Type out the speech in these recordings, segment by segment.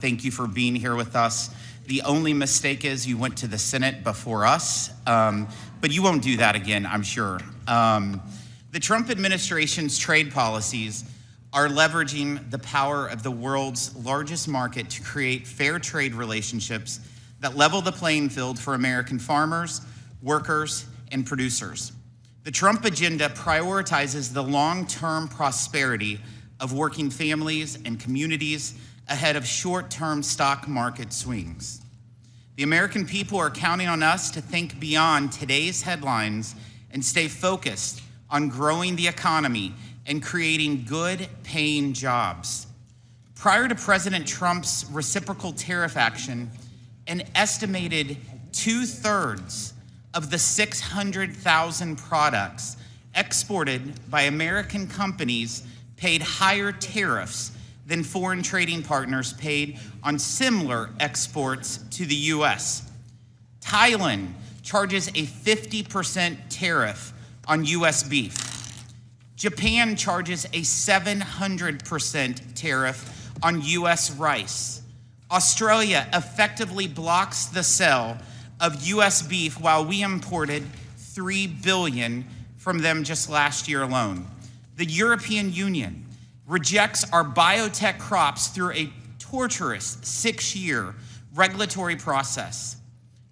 Thank you for being here with us. The only mistake is you went to the Senate before us, but you won't do that again, I'm sure. The Trump administration's trade policies are leveraging the power of the world's largest market to create fair trade relationships that level the playing field for American farmers, workers, and producers. The Trump agenda prioritizes the long-term prosperity of working families and communities ahead of short-term stock market swings. The American people are counting on us to think beyond today's headlines and stay focused on growing the economy and creating good-paying jobs. Prior to President Trump's reciprocal tariff action, an estimated 2/3 of the 600,000 products exported by American companies paid higher tariffs than foreign trading partners paid on similar exports to the US. Thailand charges a 50% tariff on US beef. Japan charges a 700% tariff on US rice. Australia effectively blocks the sale of US beef while we imported $3 billion from them just last year alone. The European Union rejects our biotech crops through a torturous 6-year regulatory process.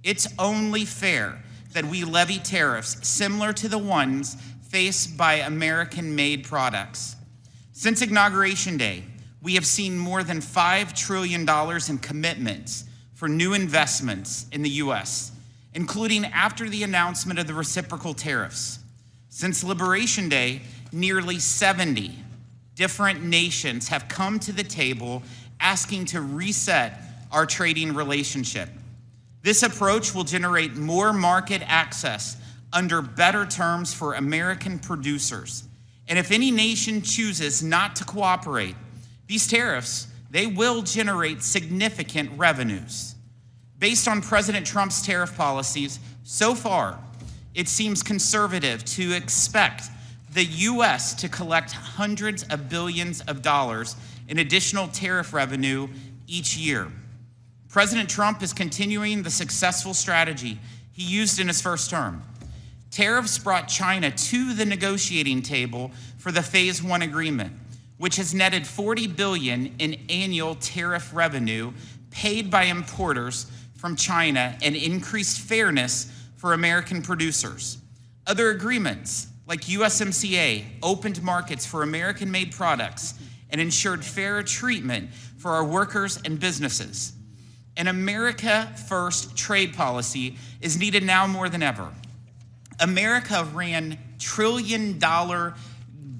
It's only fair that we levy tariffs similar to the ones faced by American-made products. Since Inauguration Day, we have seen more than $5 trillion in commitments for new investments in the US, including after the announcement of the reciprocal tariffs. Since Liberation Day, nearly 70 different nations have come to the table asking to reset our trading relationship. This approach will generate more market access under better terms for American producers. And if any nation chooses not to cooperate, these tariffs, they will generate significant revenues. Based on President Trump's tariff policies, so far, it seems conservative to expect the US to collect hundreds of billions of dollars in additional tariff revenue each year. President Trump is continuing the successful strategy he used in his first term. Tariffs brought China to the negotiating table for the Phase 1 agreement, which has netted $40 billion in annual tariff revenue paid by importers from China and increased fairness for American producers. Other agreements, like USMCA, opened markets for American-made products and ensured fairer treatment for our workers and businesses. An America First trade policy is needed now more than ever. America ran trillion-dollar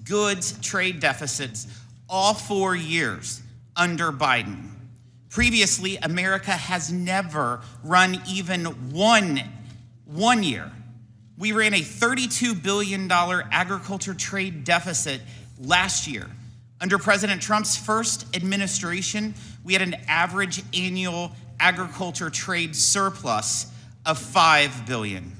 goods trade deficits all 4 years under Biden. Previously, America has never run even one year. We ran a $32 billion agriculture trade deficit last year. Under President Trump's first administration, we had an average annual agriculture trade surplus of $5 billion.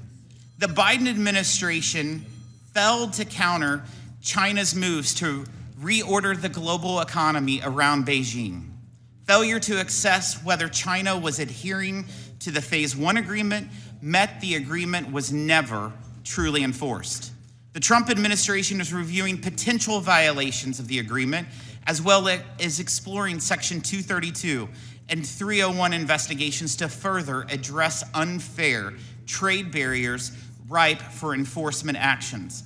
The Biden administration failed to counter China's moves to reorder the global economy around Beijing. Failure to assess whether China was adhering to the Phase 1 agreement meant the agreement was never truly enforced. The Trump administration is reviewing potential violations of the agreement, as well as exploring Section 232 and 301 investigations to further address unfair trade barriers ripe for enforcement actions.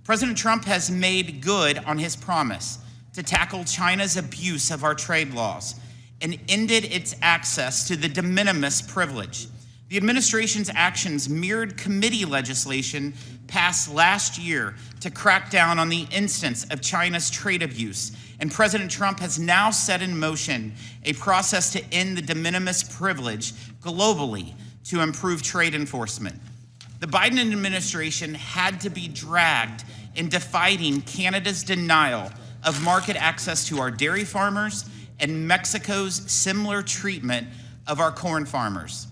President Trump has made good on his promise to tackle China's abuse of our trade laws and ended its access to the Diminimus privilege. The administration's actions mirrored committee legislation passed last year to crack down on the instance of China's trade abuse, and President Trump has now set in motion a process to end the de minimis privilege globally to improve trade enforcement. The Biden administration had to be dragged into fighting Canada's denial of market access to our dairy farmers and Mexico's similar treatment of our corn farmers.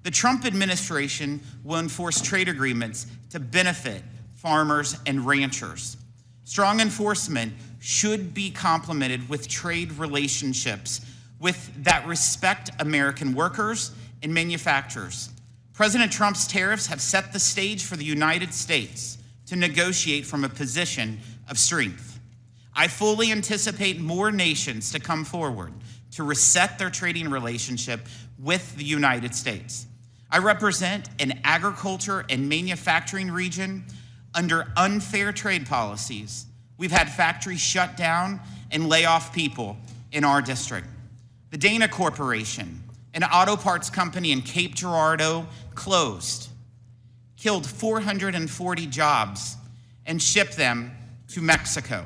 The Trump administration will enforce trade agreements to benefit farmers and ranchers. Strong enforcement should be complemented with trade relationships that respect American workers and manufacturers. President Trump's tariffs have set the stage for the United States to negotiate from a position of strength. I fully anticipate more nations to come forward to reset their trading relationship with the United States. I represent an agriculture and manufacturing region under unfair trade policies. We've had factories shut down and lay off people in our district. The Dana Corporation, an auto parts company in Cape Girardeau, closed, killed 440 jobs, and shipped them to Mexico.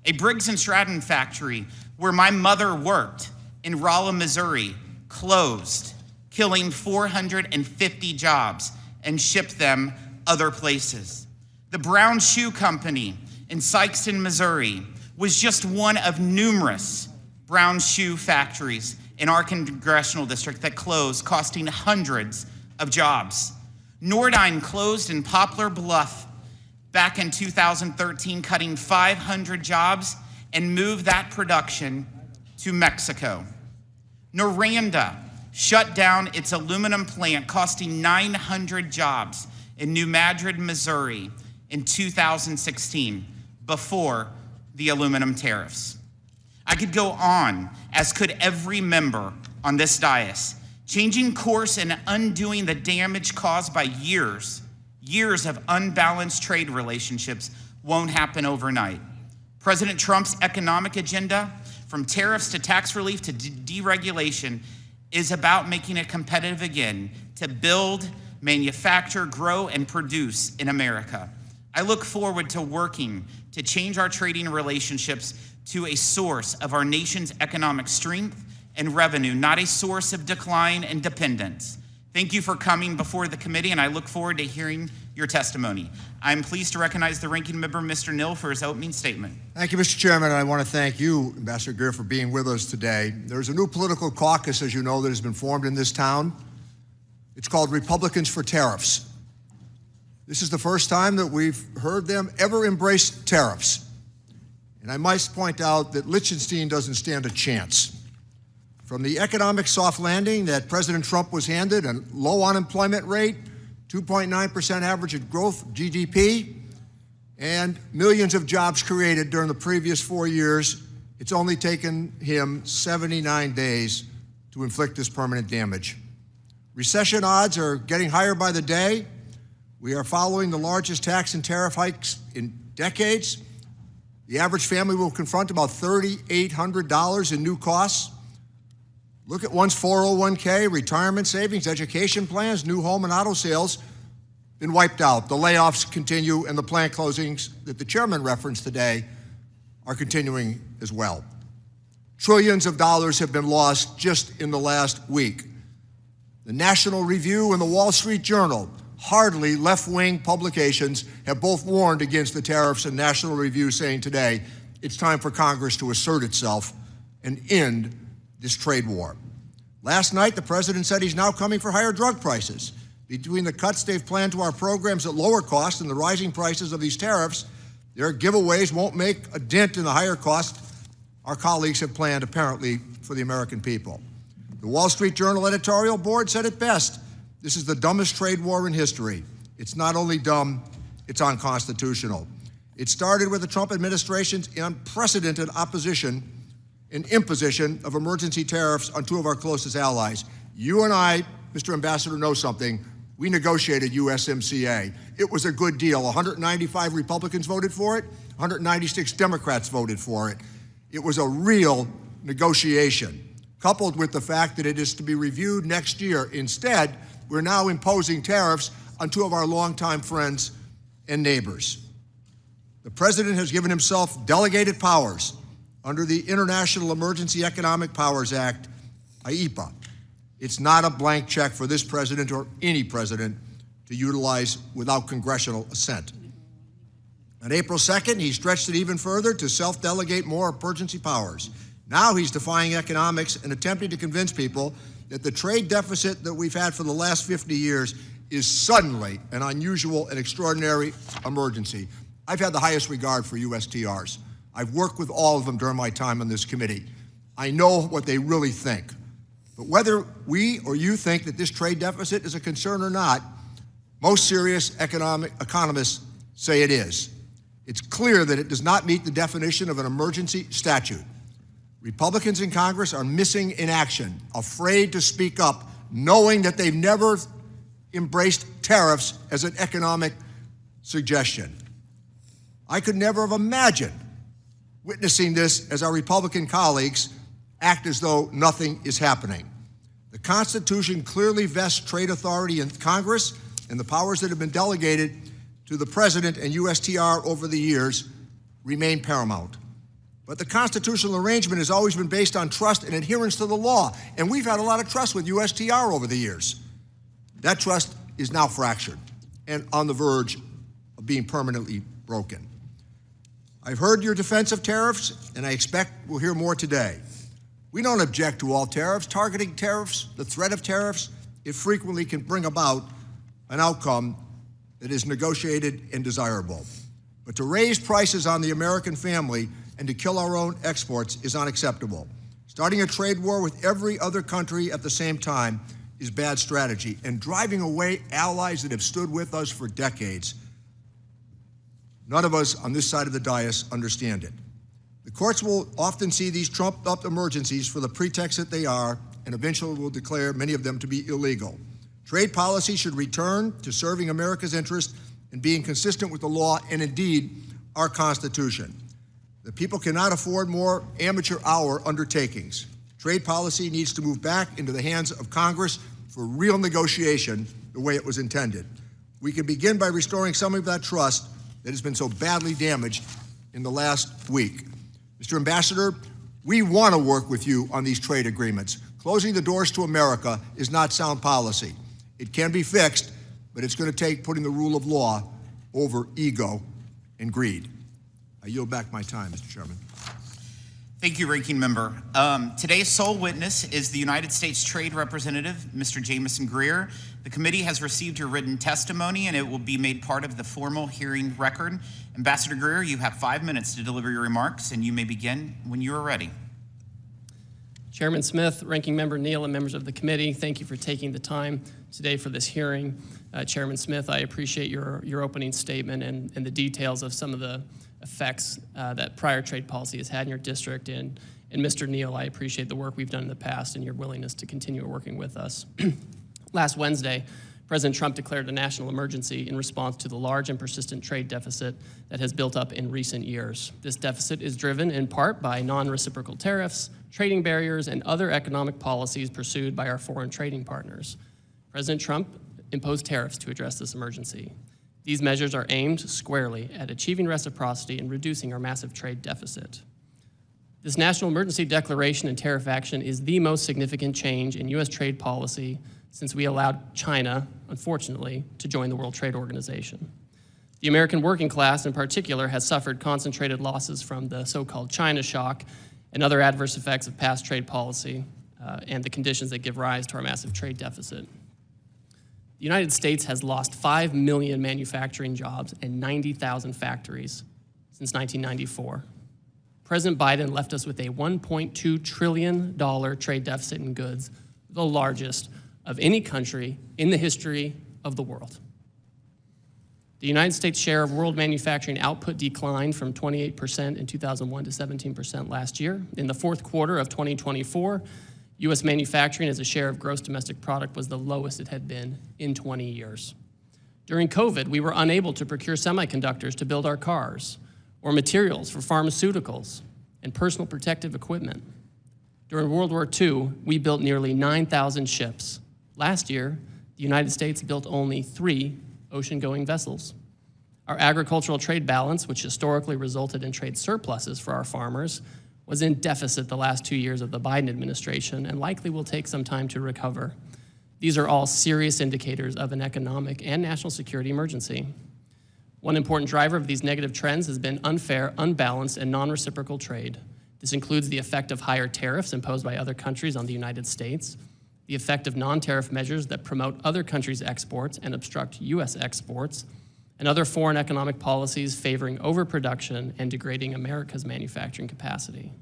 A Briggs & Stratton factory where my mother worked in Rolla, Missouri, closed, killing 450 jobs, and shipped them other places. The Brown Shoe Company in Sikeston, Missouri, was just one of numerous brown shoe factories in our congressional district that closed, costing hundreds of jobs. Nordine closed in Poplar Bluff back in 2013, cutting 500 jobs and moved that production to Mexico. Noranda shut down its aluminum plant, costing 900 jobs in New Madrid, Missouri in 2016, before the aluminum tariffs. I could go on, as could every member on this dais, changing course and undoing the damage caused by years of unbalanced trade relationships won't happen overnight. President Trump's economic agenda, from tariffs to tax relief to deregulation, is about making it competitive again to build, manufacture, grow, and produce in America. I look forward to working to change our trading relationships to a source of our nation's economic strength and revenue, not a source of decline and dependence. Thank you for coming before the committee, and I look forward to hearing your testimony. I'm pleased to recognize the ranking member, Mr. Nill, for his opening statement. Thank you, Mr. Chairman, and I want to thank you, Ambassador Greer, for being with us today. There's a new political caucus, as you know, that has been formed in this town. It's called Republicans for Tariffs. This is the first time that we've heard them ever embrace tariffs. And I must point out that Liechtenstein doesn't stand a chance. From the economic soft landing that President Trump was handed, a low unemployment rate, 2.9% average growth GDP, and millions of jobs created during the previous 4 years, it's only taken him 79 days to inflict this permanent damage. Recession odds are getting higher by the day. We are following the largest tax and tariff hikes in decades. The average family will confront about $3,800 in new costs. Look at one's 401k, retirement savings, education plans, new home and auto sales been wiped out. The layoffs continue, and the plant closings that the chairman referenced today are continuing as well. Trillions of dollars have been lost just in the last week. The National Review and the Wall Street Journal, hardly left-wing publications, have both warned against the tariffs, and National Review saying today it's time for Congress to assert itself and end this trade war. Last night, the president said he's now coming for higher drug prices. Between the cuts they've planned to our programs at lower cost and the rising prices of these tariffs, their giveaways won't make a dent in the higher cost our colleagues have planned, apparently, for the American people. The Wall Street Journal editorial board said it best: this is the dumbest trade war in history. It's not only dumb, it's unconstitutional. It started with the Trump administration's unprecedented opposition and imposition of emergency tariffs on two of our closest allies. You and I, Mr. Ambassador, know something. We negotiated USMCA. It was a good deal. 195 Republicans voted for it, 196 Democrats voted for it. It was a real negotiation, coupled with the fact that it is to be reviewed next year. Instead, we're now imposing tariffs on two of our longtime friends and neighbors. The president has given himself delegated powers under the International Emergency Economic Powers Act, IEPA. It's not a blank check for this president or any president to utilize without congressional assent. On April 2nd, he stretched it even further to self-delegate more emergency powers. Now he's defying economics and attempting to convince people that the trade deficit that we've had for the last 50 years is suddenly an unusual and extraordinary emergency. I've had the highest regard for USTRs. I've worked with all of them during my time on this committee. I know what they really think. But whether we or you think that this trade deficit is a concern or not, most serious economists say it is. It's clear that it does not meet the definition of an emergency statute. Republicans in Congress are missing in action, afraid to speak up, knowing that they've never embraced tariffs as an economic suggestion. I could never have imagined witnessing this as our Republican colleagues act as though nothing is happening. The Constitution clearly vests trade authority in Congress, and the powers that have been delegated to the President and USTR over the years remain paramount. But the constitutional arrangement has always been based on trust and adherence to the law, and we've had a lot of trust with USTR over the years. That trust is now fractured and on the verge of being permanently broken. I've heard your defense of tariffs, and I expect we'll hear more today. We don't object to all tariffs. Targeting tariffs, the threat of tariffs, it frequently can bring about an outcome that is negotiated and desirable. But to raise prices on the American family and to kill our own exports is unacceptable. Starting a trade war with every other country at the same time is bad strategy, and driving away allies that have stood with us for decades. None of us on this side of the dais understand it. The courts will often see these trumped-up emergencies for the pretext that they are, and eventually will declare many of them to be illegal. Trade policy should return to serving America's interest and being consistent with the law and indeed our Constitution. The people cannot afford more amateur hour undertakings. Trade policy needs to move back into the hands of Congress for real negotiation the way it was intended. We can begin by restoring some of that trust that has been so badly damaged in the last week. Mr. Ambassador, we want to work with you on these trade agreements. Closing the doors to America is not sound policy. It can be fixed, but it's going to take putting the rule of law over ego and greed. I yield back my time, Mr. Chairman. Thank you, Ranking Member. Today's sole witness is the United States Trade Representative, Mr. Jamieson Greer. The committee has received your written testimony, and it will be made part of the formal hearing record. Ambassador Greer, you have 5 minutes to deliver your remarks, and you may begin when you are ready. Chairman Smith, Ranking Member Neal, and members of the committee, thank you for taking the time today for this hearing. Chairman Smith, I appreciate your opening statement and the details of some of the effects that prior trade policy has had in your district. And Mr. Neal, I appreciate the work we've done in the past and your willingness to continue working with us. Last Wednesday, President Trump declared a national emergency in response to the large and persistent trade deficit that has built up in recent years. This deficit is driven in part by non-reciprocal tariffs, trading barriers, and other economic policies pursued by our foreign trading partners. President Trump imposed tariffs to address this emergency. These measures are aimed squarely at achieving reciprocity and reducing our massive trade deficit. This national emergency declaration and tariff action is the most significant change in U.S. trade policy since we allowed China, unfortunately, to join the World Trade Organization. The American working class, in particular, has suffered concentrated losses from the so-called China shock and other adverse effects of past trade policy and the conditions that give rise to our massive trade deficit. The United States has lost 5 million manufacturing jobs and 90,000 factories since 1994. President Biden left us with a $1.2 trillion trade deficit in goods, the largest of any country in the history of the world. The United States share of world manufacturing output declined from 28% in 2001 to 17% last year. In the fourth quarter of 2024, U.S. manufacturing as a share of gross domestic product was the lowest it had been in 20 years. During COVID, we were unable to procure semiconductors to build our cars or materials for pharmaceuticals and personal protective equipment. During World War II, we built nearly 9,000 ships. Last year, the United States built only 3 ocean-going vessels. Our agricultural trade balance, which historically resulted in trade surpluses for our farmers, was in deficit the last 2 years of the Biden administration and likely will take some time to recover. These are all serious indicators of an economic and national security emergency. One important driver of these negative trends has been unfair, unbalanced, and non-reciprocal trade. This includes the effect of higher tariffs imposed by other countries on the United States, the effect of non-tariff measures that promote other countries' exports and obstruct U.S. exports, and other foreign economic policies favoring overproduction and degrading America's manufacturing capacity.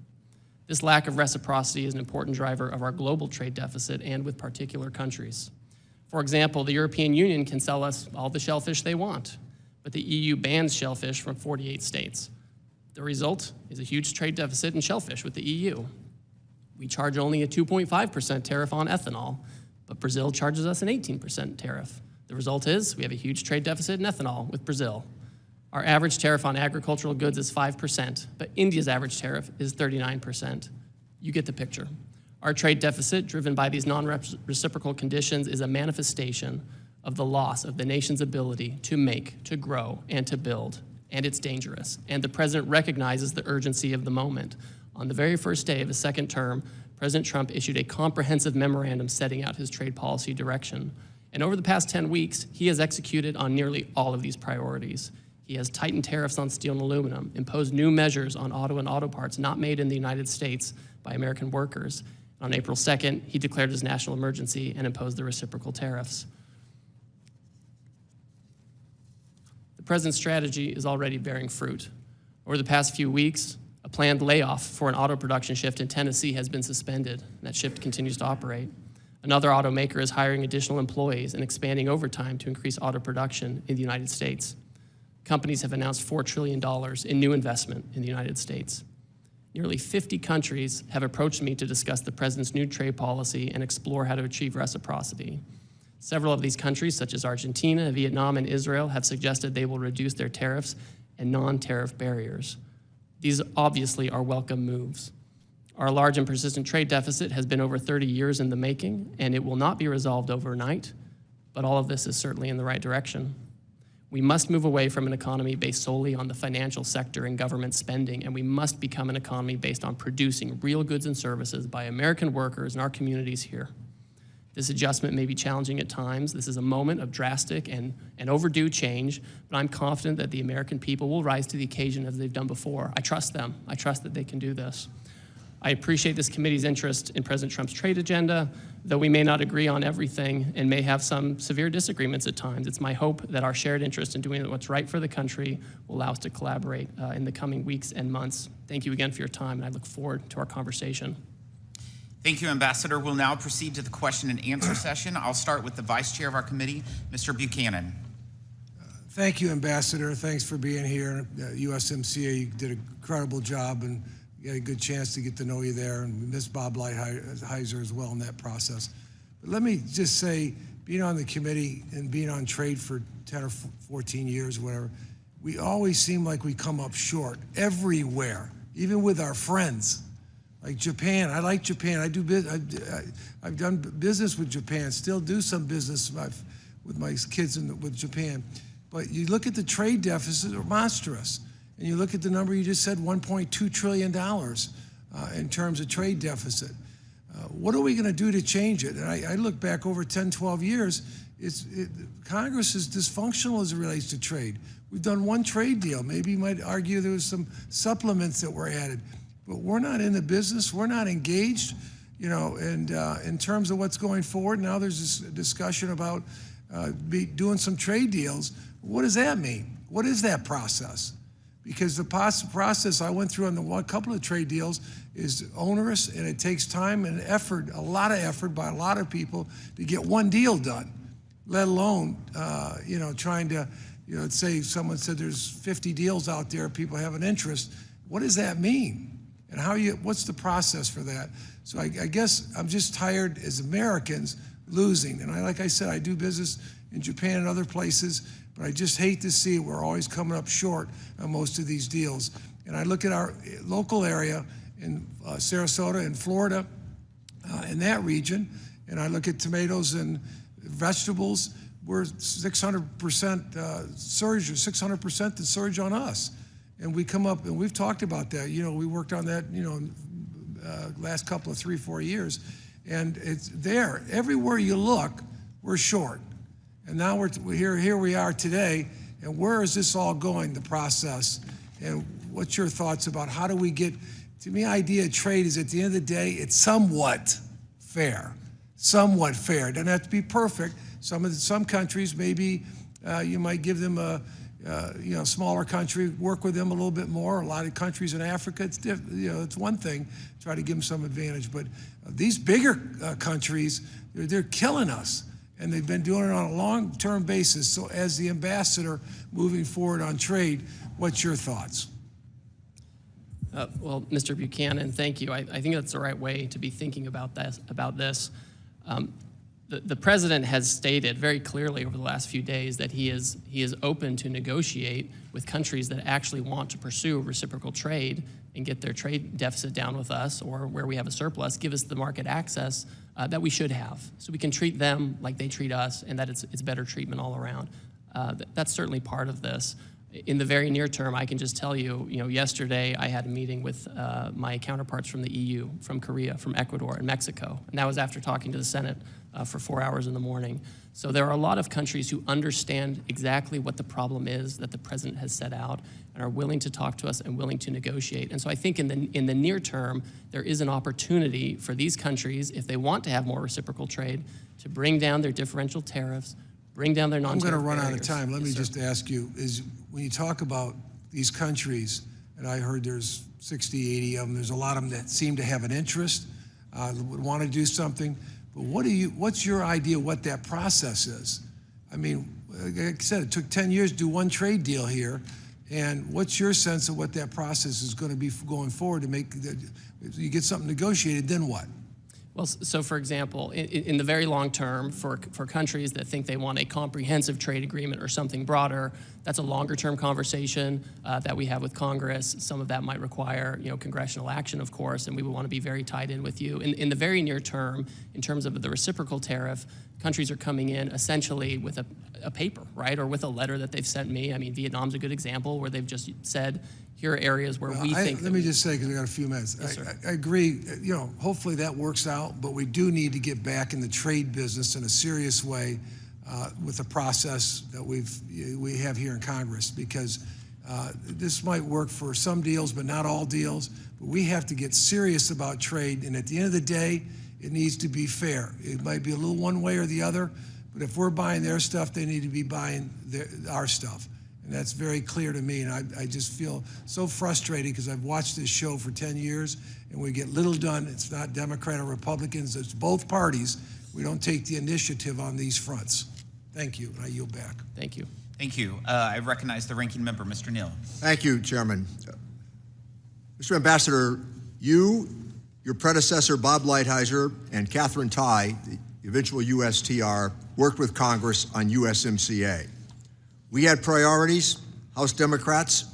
This lack of reciprocity is an important driver of our global trade deficit and with particular countries. For example, the European Union can sell us all the shellfish they want, but the EU bans shellfish from 48 states. The result is a huge trade deficit in shellfish with the EU. We charge only a 2.5% tariff on ethanol, but Brazil charges us an 18% tariff. The result is we have a huge trade deficit in ethanol with Brazil. Our average tariff on agricultural goods is 5%, but India's average tariff is 39%. You get the picture. Our trade deficit, driven by these non-reciprocal conditions, is a manifestation of the loss of the nation's ability to make, to grow, and to build. And it's dangerous. And the president recognizes the urgency of the moment. On the very first day of his second term, President Trump issued a comprehensive memorandum setting out his trade policy direction. And over the past 10 weeks, he has executed on nearly all of these priorities. He has tightened tariffs on steel and aluminum, imposed new measures on auto and auto parts not made in the United States by American workers. On April 2nd, he declared his national emergency and imposed the reciprocal tariffs. The president's strategy is already bearing fruit. Over the past few weeks, a planned layoff for an auto production shift in Tennessee has been suspended. That shift continues to operate. Another automaker is hiring additional employees and expanding overtime to increase auto production in the United States. Companies have announced $4 trillion in new investment in the United States. Nearly 50 countries have approached me to discuss the president's new trade policy and explore how to achieve reciprocity. Several of these countries, such as Argentina, Vietnam, and Israel, have suggested they will reduce their tariffs and non-tariff barriers. These obviously are welcome moves. Our large and persistent trade deficit has been over 30 years in the making, and it will not be resolved overnight, but all of this is certainly in the right direction. We must move away from an economy based solely on the financial sector and government spending, and we must become an economy based on producing real goods and services by American workers in our communities here. This adjustment may be challenging at times. This is a moment of drastic and overdue change, but I'm confident that the American people will rise to the occasion as they've done before. I trust them. I trust that they can do this. I appreciate this committee's interest in President Trump's trade agenda, though we may not agree on everything and may have some severe disagreements at times. It's my hope that our shared interest in doing what's right for the country will allow us to collaborate in the coming weeks and months. Thank you again for your time, and I look forward to our conversation. Thank you, Ambassador. We'll now proceed to the question and answer session. I'll start with the Vice Chair of our committee, Mr. Buchanan. Thank you, Ambassador. Thanks for being here. USMCA, you did an incredible job, and you had a good chance to get to know you there, and we miss Bob Lighthizer as well in that process. But let me just say, being on the committee and being on trade for 10 or 14 years, whatever, we always seem like we come up short everywhere, even with our friends. Like Japan, I like Japan. I've done business with Japan, still do some business with my kids with Japan. But you look at the trade deficit, they're monstrous. And you look at the number you just said, $1.2 trillion in terms of trade deficit. What are we going to do to change it? And I look back over 10, 12 years, Congress is dysfunctional as it relates to trade. We've done one trade deal. Maybe you might argue there was some supplements that were added. But we're not in the business. We're not engaged, you know, and in terms of what's going forward. Now there's this discussion about doing some trade deals. What does that mean? What is that process? Because the process I went through on a couple of trade deals is onerous, and it takes time and effort, a lot of effort by a lot of people to get one deal done, let alone, you know, trying to, you know, say someone said there's 50 deals out there, people have an interest. What does that mean? And what's the process for that? So I guess I'm just tired as Americans losing. And like I said, I do business in Japan and other places, but I just hate to see we're always coming up short on most of these deals. And I look at our local area in Sarasota in Florida, in that region, and I look at tomatoes and vegetables, we're 600% surge, or 600% the surge on us. And we come up, and we've talked about that. You know, we worked on that, you know, last couple of 3-4 years. And it's there. Everywhere you look, we're short. And now here we are today, and where is this all going, the process? And what's your thoughts about how do we get, to me, idea of trade is at the end of the day, it's somewhat fair. Somewhat fair. It doesn't have to be perfect. Some countries, maybe you might give them smaller country, work with them a little bit more. A lot of countries in Africa, it's one thing, try to give them some advantage. But these bigger countries, they're killing us. And they've been doing it on a long-term basis. So as the ambassador moving forward on trade, what's your thoughts? Well, Mr. Buchanan, thank you. I think that's the right way to be thinking about this. The president has stated very clearly over the last few days that he is open to negotiate with countries that actually want to pursue reciprocal trade and get their trade deficit down with us, or where we have a surplus, give us the market access that we should have, so we can treat them like they treat us, and that it's better treatment all around. That's certainly part of this. In the very near term, I can just tell you, yesterday I had a meeting with my counterparts from the EU, from Korea, from Ecuador, and Mexico, and that was after talking to the Senate for 4 hours in the morning. So there are a lot of countries who understand exactly what the problem is that the president has set out and are willing to talk to us and willing to negotiate. And so I think in the near term, there is an opportunity for these countries, if they want to have more reciprocal trade, to bring down their differential tariffs, bring down their non-tariff I'm going to run barriers. out of time. Let me Yes, just ask you, is when you talk about these countries, and I heard there's 60, 80 of them, there's a lot of them that seem to have an interest, would want to do something, but what's your idea what that process is? I mean, like I said, it took 10 years to do one trade deal here, and what's your sense of what that process is going to be going forward to make, if you get something negotiated, then what? Well, so for example, in the very long term, for countries that think they want a comprehensive trade agreement or something broader, that's a longer term conversation that we have with Congress. Some of that might require, congressional action, of course, and we would want to be very tied in with you. In the very near term, in terms of the reciprocal tariff, countries are coming in essentially with a paper, right, or with a letter that they've sent me. I mean, Vietnam's a good example where they've just said, here are areas where we think. Let me just say, because I got a few minutes. Yes, sir. I agree. Hopefully that works out, but we do need to get back in the trade business in a serious way with the process that we have here in Congress, because this might work for some deals, but not all deals. But we have to get serious about trade, and at the end of the day, it needs to be fair. It might be a little one way or the other, but if we're buying their stuff, they need to be buying our stuff. And that's very clear to me, and I just feel so frustrated because I've watched this show for 10 years, and we get little done. It's not Democrat or Republicans, it's both parties. We don't take the initiative on these fronts. Thank you, and I yield back. Thank you. Thank you. I recognize the ranking member, Mr. Neal. Thank you, Chairman. Mr. Ambassador, you, your predecessor, Bob Lighthizer, and Catherine Tai, the eventual USTR, worked with Congress on USMCA. We had priorities. House Democrats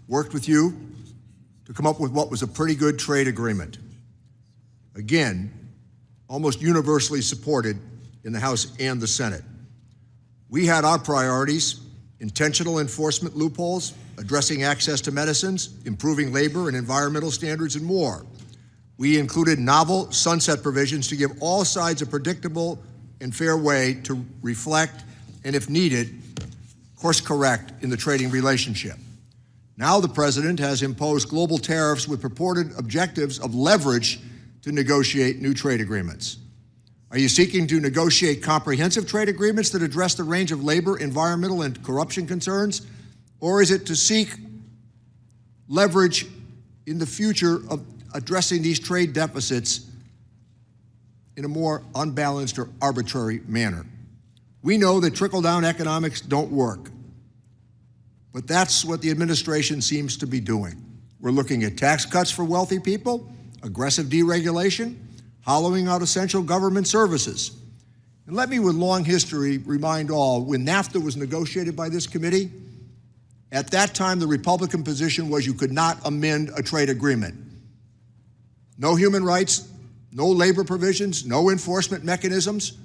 worked with you to come up with what was a pretty good trade agreement. Again, almost universally supported in the House and the Senate. We had our priorities: intentional enforcement loopholes, addressing access to medicines, improving labor and environmental standards, and more. We included novel sunset provisions to give all sides a predictable and fair way to reflect, and if needed, course correct in the trading relationship. Now the president has imposed global tariffs with purported objectives of leverage to negotiate new trade agreements. Are you seeking to negotiate comprehensive trade agreements that address the range of labor, environmental, and corruption concerns? Or is it to seek leverage in the future of addressing these trade deficits in a more unbalanced or arbitrary manner? We know that trickle-down economics don't work, but that's what the administration seems to be doing. We're looking at tax cuts for wealthy people, aggressive deregulation, hollowing out essential government services. And let me, with long history, remind all, when NAFTA was negotiated by this committee, at that time the Republican position was you could not amend a trade agreement. No human rights, no labor provisions, no enforcement mechanisms.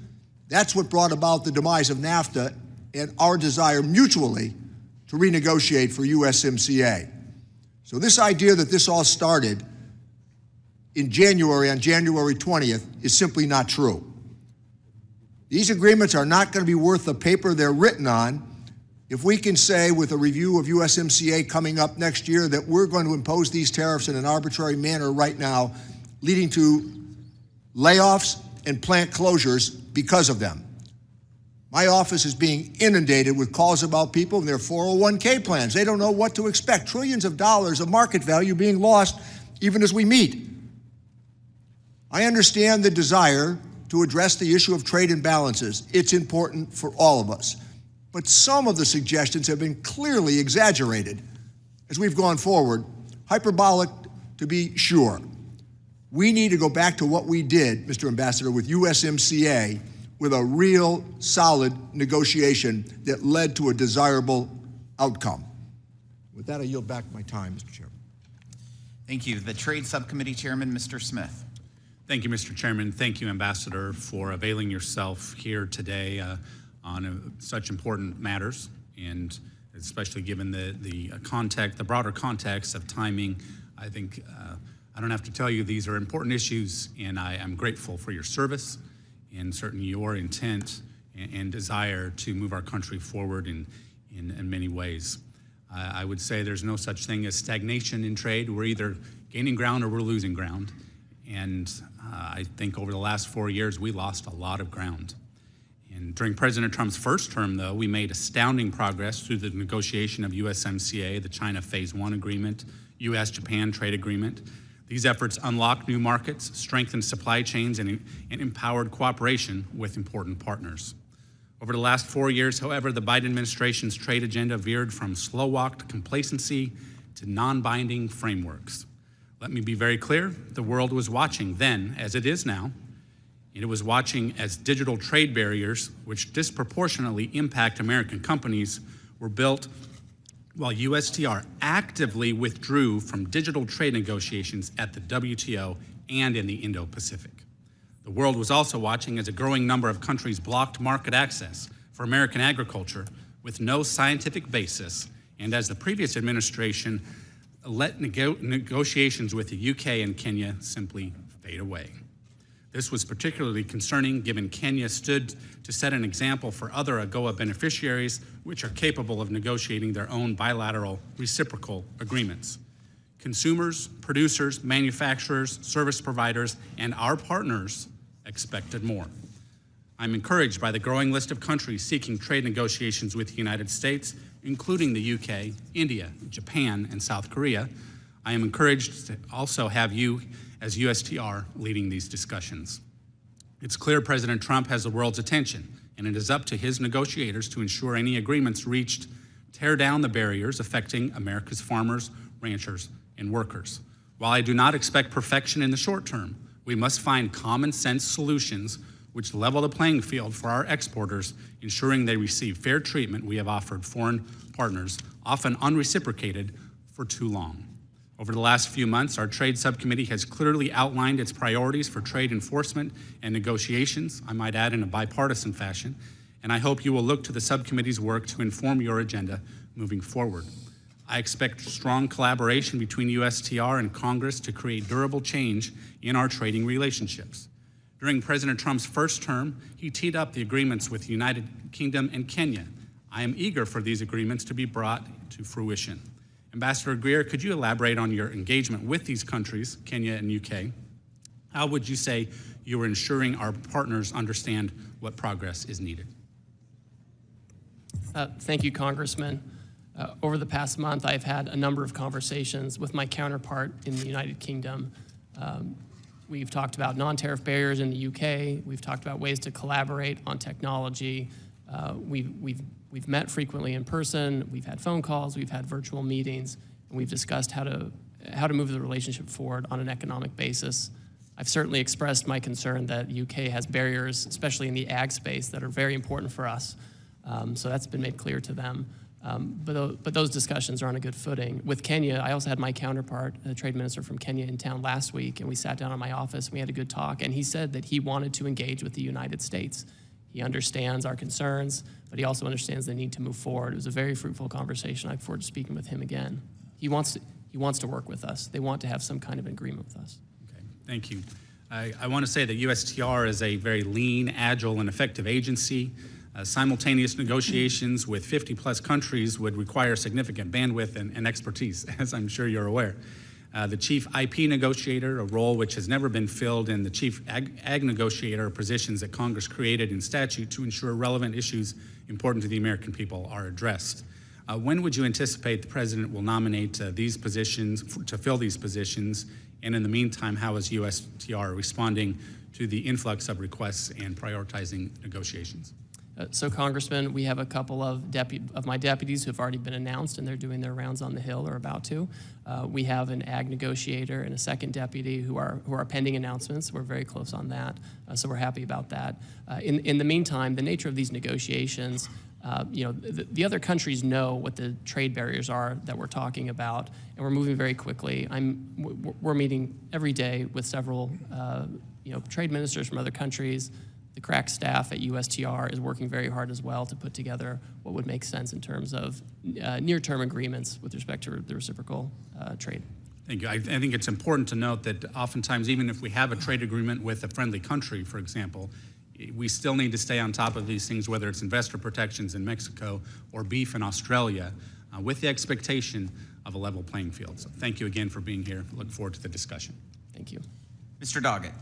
That's what brought about the demise of NAFTA and our desire mutually to renegotiate for USMCA. So this idea that this all started in January, on January 20th, is simply not true. These agreements are not going to be worth the paper they're written on if we can say, with a review of USMCA coming up next year, that we're going to impose these tariffs in an arbitrary manner right now, leading to layoffs and plant closures because of them. My office is being inundated with calls about people and their 401k plans. They don't know what to expect. Trillions of dollars of market value being lost even as we meet. I understand the desire to address the issue of trade imbalances. It's important for all of us. But some of the suggestions have been clearly exaggerated as we've gone forward, hyperbolic to be sure. We need to go back to what we did, Mr. Ambassador, with USMCA, with a real solid negotiation that led to a desirable outcome. With that, I yield back my time, Mr. Chairman. Thank you. The Trade Subcommittee Chairman, Mr. Smith. Thank you, Mr. Chairman. Thank you, Ambassador, for availing yourself here today on such important matters, and especially given the context, the broader context of timing. I think I don't have to tell you these are important issues, and I am grateful for your service and certainly your intent and desire to move our country forward in many ways. I would say there's no such thing as stagnation in trade. We're either gaining ground or we're losing ground. And I think over the last 4 years, we lost a lot of ground. And during President Trump's first term, though, we made astounding progress through the negotiation of USMCA, the China Phase 1 agreement, U.S.-Japan trade agreement. These efforts unlocked new markets, strengthened supply chains, and empowered cooperation with important partners. Over the last 4 years, however, the Biden administration's trade agenda veered from slow-walked complacency to non-binding frameworks. Let me be very clear, the world was watching then, as it is now, and it was watching as digital trade barriers, which disproportionately impact American companies, were built while USTR actively withdrew from digital trade negotiations at the WTO and in the Indo-Pacific. The world was also watching as a growing number of countries blocked market access for American agriculture with no scientific basis, and as the previous administration let negotiations with the UK and Kenya simply fade away. This was particularly concerning given Kenya stood to set an example for other AGOA beneficiaries which are capable of negotiating their own bilateral reciprocal agreements. Consumers, producers, manufacturers, service providers, and our partners expected more. I'm encouraged by the growing list of countries seeking trade negotiations with the United States, including the UK, India, Japan, and South Korea. I am encouraged to also have you as USTR leading these discussions. It's clear President Trump has the world's attention, and it is up to his negotiators to ensure any agreements reached tear down the barriers affecting America's farmers, ranchers, and workers. While I do not expect perfection in the short term, we must find common sense solutions which level the playing field for our exporters, ensuring they receive fair treatment we have offered foreign partners, often unreciprocated, for too long. Over the last few months, our Trade Subcommittee has clearly outlined its priorities for trade enforcement and negotiations, I might add in a bipartisan fashion, and I hope you will look to the subcommittee's work to inform your agenda moving forward. I expect strong collaboration between USTR and Congress to create durable change in our trading relationships. During President Trump's first term, he teed up the agreements with the United Kingdom and Kenya. I am eager for these agreements to be brought to fruition. Ambassador Greer, could you elaborate on your engagement with these countries, Kenya and UK? How would you say you are ensuring our partners understand what progress is needed? Thank you, Congressman. Over the past month, I've had a number of conversations with my counterpart in the United Kingdom. We've talked about non-tariff barriers in the UK. We've talked about ways to collaborate on technology. We've met frequently in person. We've had phone calls. We've had virtual meetings, and we've discussed how to move the relationship forward on an economic basis. I've certainly expressed my concern that the UK has barriers, especially in the ag space, that are very important for us. So that's been made clear to them. But those discussions are on a good footing. With Kenya, I also had my counterpart, the trade minister from Kenya, in town last week, and we sat down in my office and we had a good talk, and he said that he wanted to engage with the United States. He understands our concerns, but he also understands the need to move forward. It was a very fruitful conversation. I look forward to speaking with him again. He wants to work with us. They want to have some kind of agreement with us. Okay, thank you. I want to say that USTR is a very lean, agile, and effective agency. Simultaneous negotiations with 50-plus countries would require significant bandwidth and expertise, as I'm sure you're aware. the chief IP negotiator, a role which has never been filled, and the chief ag negotiator positions that Congress created in statute to ensure relevant issues important to the American people are addressed. When would you anticipate the President will nominate these positions, to fill these positions? And in the meantime, how is USTR responding to the influx of requests and prioritizing negotiations? So, Congressman, we have a couple of my deputies who have already been announced, and they're doing their rounds on the Hill or about to. We have an ag negotiator and a second deputy who are pending announcements. We're very close on that, so we're happy about that. In the meantime, the nature of these negotiations, the other countries know what the trade barriers are that we're talking about, and we're moving very quickly. We're meeting every day with several trade ministers from other countries. The crack staff at USTR is working very hard as well to put together what would make sense in terms of near-term agreements with respect to the reciprocal trade. Thank you. I think it's important to note that oftentimes, even if we have a trade agreement with a friendly country, for example, we still need to stay on top of these things, whether it's investor protections in Mexico or beef in Australia, with the expectation of a level playing field. So thank you again for being here. Look forward to the discussion. Thank you. Mr. Doggett.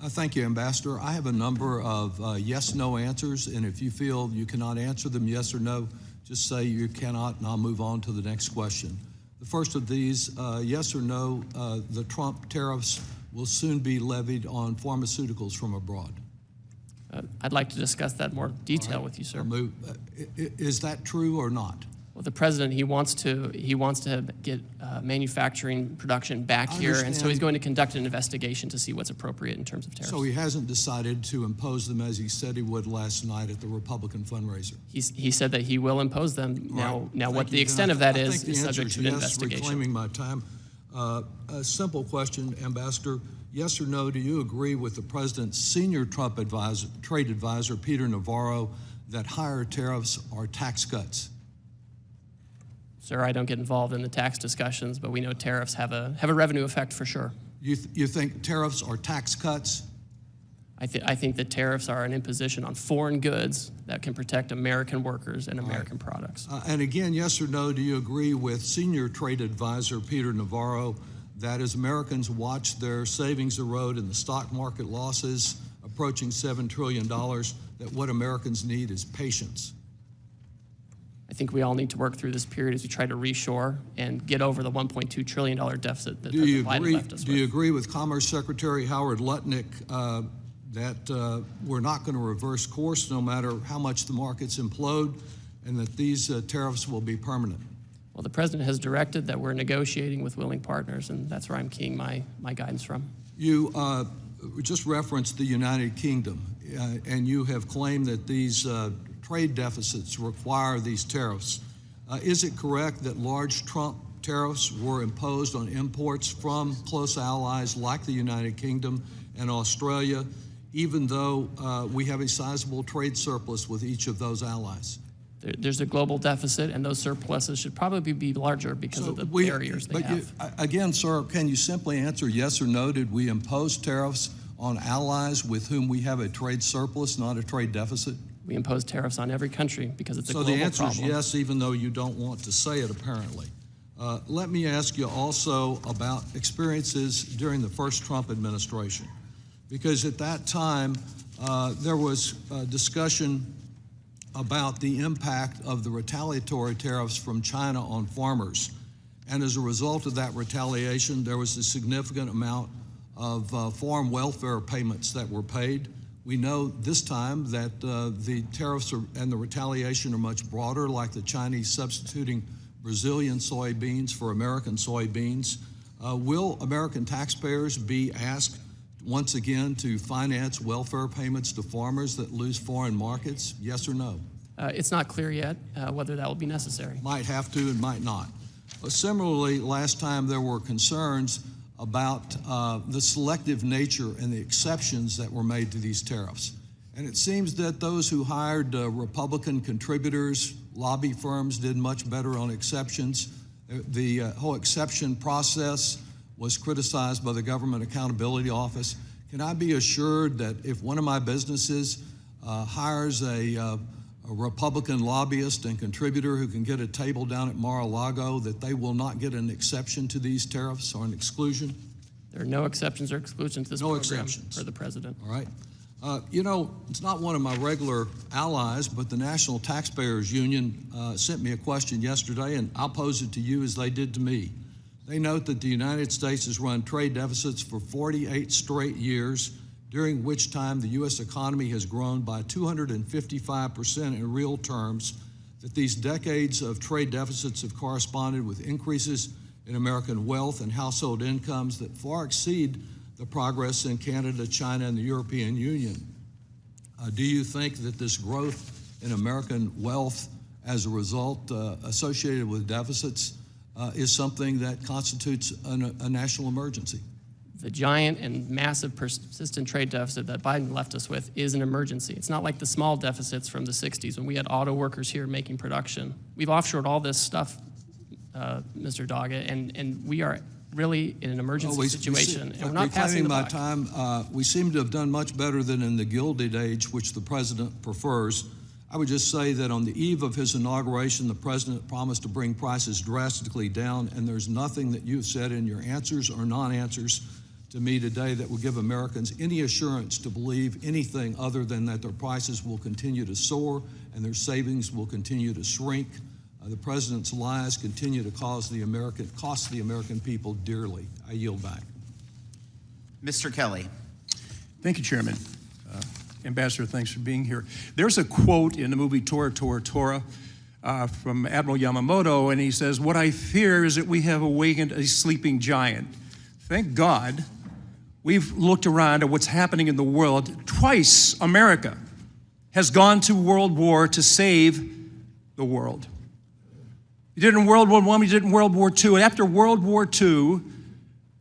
Thank you, Ambassador. I have a number of yes-no answers, and if you feel you cannot answer them yes or no, just say you cannot, and I'll move on to the next question. The first of these, yes or no, the Trump tariffs will soon be levied on pharmaceuticals from abroad. I'd like to discuss that in more detail with you, sir. Is that true or not? Well, the president, he wants to get manufacturing production back here, and so he's going to conduct an investigation to see what's appropriate in terms of tariffs. So he hasn't decided to impose them as he said he would last night at the Republican fundraiser. He said that he will impose them. Now what the extent of that is subject to an investigation. Reclaiming my time. A simple question, Ambassador. Yes or no, do you agree with the president's senior Trump trade advisor, Peter Navarro, that higher tariffs are tax cuts? Sir, I don't get involved in the tax discussions, but we know tariffs have a revenue effect for sure. You think tariffs are tax cuts? I think that tariffs are an imposition on foreign goods that can protect American workers and American products. And again, yes or no, do you agree with senior trade advisor Peter Navarro that as Americans watch their savings erode and the stock market losses approaching $7 trillion, that what Americans need is patience? I think we all need to work through this period as we try to reshore and get over the $1.2 trillion deficit that Biden left us with. Do you agree with Commerce Secretary Howard Lutnick that we're not going to reverse course no matter how much the markets implode, and that these tariffs will be permanent? Well, the president has directed that we're negotiating with willing partners, and that's where I'm keying my guidance from. You just referenced the United Kingdom, and you have claimed that these trade deficits require these tariffs. Is it correct that large Trump tariffs were imposed on imports from close allies like the United Kingdom and Australia, even though we have a sizable trade surplus with each of those allies? There's a global deficit, and those surpluses should probably be larger because of the barriers they have. Again, sir, can you simply answer yes or no? Did we impose tariffs on allies with whom we have a trade surplus, not a trade deficit? We impose tariffs on every country because it's a global problem. So the answer is yes, even though you don't want to say it, apparently. Let me ask you also about experiences during the first Trump administration, because at that time there was discussion about the impact of the retaliatory tariffs from China on farmers. And as a result of that retaliation, there was a significant amount of farm welfare payments that were paid. We know this time that the tariffs and the retaliation are much broader, like the Chinese substituting Brazilian soybeans for American soybeans. Will American taxpayers be asked once again to finance welfare payments to farmers that lose foreign markets? Yes or no? It's not clear yet whether that will be necessary. Might have to and might not. Similarly, last time there were concerns about the selective nature and the exceptions that were made to these tariffs. And it seems that those who hired Republican contributors, lobby firms, did much better on exceptions. The whole exception process was criticized by the Government Accountability Office. Can I be assured that if one of my businesses hires a a Republican lobbyist and contributor who can get a table down at Mar-a-Lago that they will not get an exception to these tariffs or an exclusion? There are no exceptions or exclusions to this program exceptions for the president. All right. You know, it's not one of my regular allies, but the National Taxpayers Union sent me a question yesterday, and I'll pose it to you as they did to me. They note that the United States has run trade deficits for 48 straight years, during which time the U.S. economy has grown by 255% in real terms, that these decades of trade deficits have corresponded with increases in American wealth and household incomes that far exceed the progress in Canada, China, and the European Union. Do you think that this growth in American wealth as a result associated with deficits is something that constitutes a national emergency? The giant and massive persistent trade deficit that Biden left us with is an emergency. It's not like the small deficits from the 60s when we had auto workers here making production. We've offshored all this stuff, Mr. Doggett, and we are really in an emergency situation, and we're not passing the buck. Reclaiming my time, we seem to have done much better than in the Gilded Age, which the president prefers. I would just say that on the eve of his inauguration, the president promised to bring prices drastically down, and there's nothing that you've said in your answers or non-answers to me today that will give Americans any assurance to believe anything other than that their prices will continue to soar and their savings will continue to shrink. The president's lies continue to cost the American people dearly. I yield back. Mr. Kelly. Thank you, Chairman. Ambassador, thanks for being here. There's a quote in the movie Tora, Tora, Tora from Admiral Yamamoto, and he says, "What I fear is that we have awakened a sleeping giant." Thank God we've looked around at what's happening in the world. Twice America has gone to World War to save the world. We did it in World War I, we did it in World War II. And after World War II,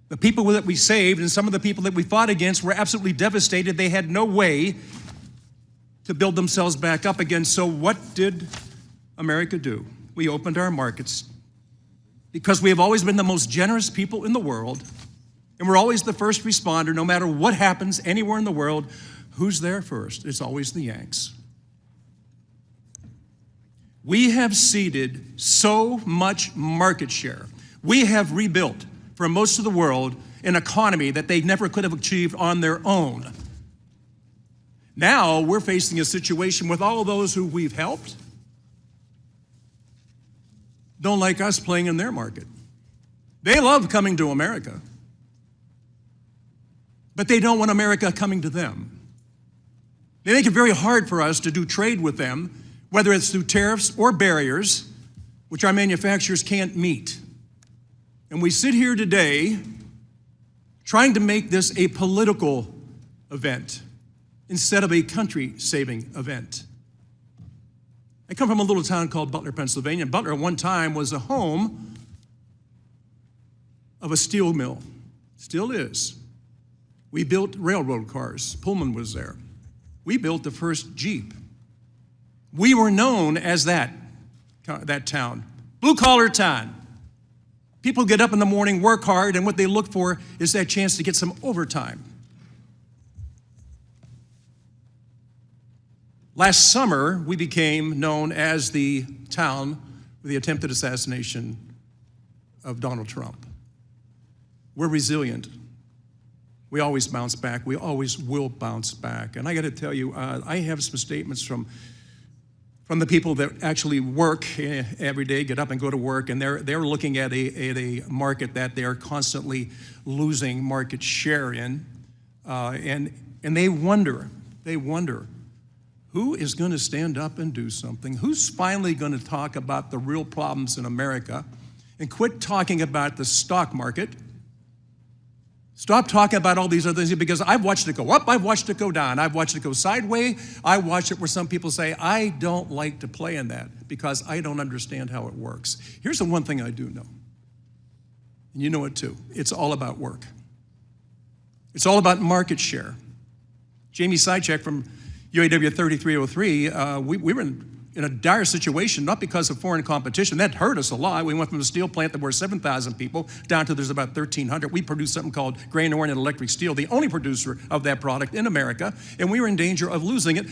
the people that we saved and some of the people that we fought against were absolutely devastated. They had no way to build themselves back up again. So what did America do? We opened our markets because we have always been the most generous people in the world, and we're always the first responder. No matter what happens anywhere in the world, who's there first? It's always the Yanks. We have ceded so much market share. We have rebuilt, for most of the world, an economy that they never could have achieved on their own. Now we're facing a situation with all of those who we've helped don't like us playing in their market. They love coming to America, but they don't want America coming to them. They make it very hard for us to do trade with them, whether it's through tariffs or barriers, which our manufacturers can't meet. And we sit here today trying to make this a political event instead of a country-saving event. I come from a little town called Butler, Pennsylvania. Butler at one time was a home of a steel mill. Still is. We built railroad cars. Pullman was there. We built the first Jeep. We were known as that town. Blue-collar town. People get up in the morning, work hard, and what they look for is that chance to get some overtime. Last summer, we became known as the town with the attempted assassination of Donald Trump. We're resilient. We always bounce back. We always will bounce back. And I got to tell you, I have some statements from the people that actually work every day, get up and go to work, and they're looking at a market that they're constantly losing market share in, and they wonder, who is going to stand up and do something? Who's finally going to talk about the real problems in America and quit talking about the stock market? Stop talking about all these other things, because I've watched it go up, I've watched it go down, I've watched it go sideways, I watched it where some people say, I don't like to play in that because I don't understand how it works. Here's the one thing I do know, and you know it too. It's all about work. It's all about market share. Jamie Sychek from UAW 3303, we were in a dire situation, not because of foreign competition. That hurt us a lot. We went from a steel plant that were 7,000 people down to there's about 1,300. We produced something called grain-oriented electric steel, the only producer of that product in America, and we were in danger of losing it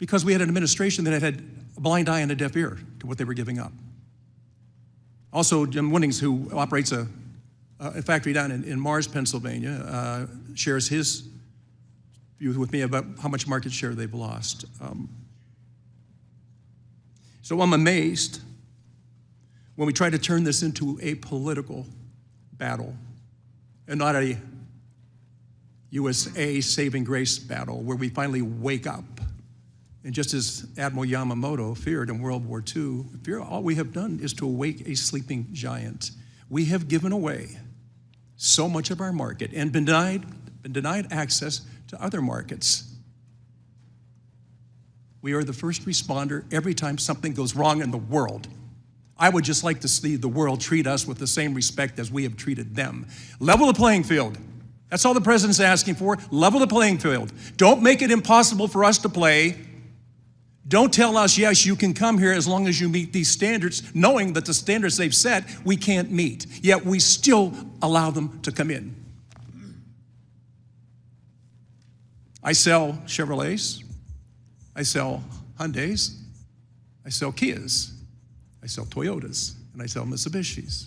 because we had an administration that had a blind eye and a deaf ear to what they were giving up. Also, Jim Winnings, who operates a factory down in Mars, Pennsylvania, shares his view with me about how much market share they've lost. So I'm amazed when we try to turn this into a political battle and not a USA saving grace battle where we finally wake up. And just as Admiral Yamamoto feared in World War II, all we have done is to awake a sleeping giant. We have given away so much of our market and been denied access to other markets. We are the first responder every time something goes wrong in the world. I would just like to see the world treat us with the same respect as we have treated them. Level the playing field. That's all the president's asking for. Level the playing field. Don't make it impossible for us to play. Don't tell us, yes, you can come here as long as you meet these standards, knowing that the standards they've set we can't meet. Yet we still allow them to come in. I sell Chevrolets. I sell Hyundais. I sell Kias. I sell Toyotas. And I sell Mitsubishis.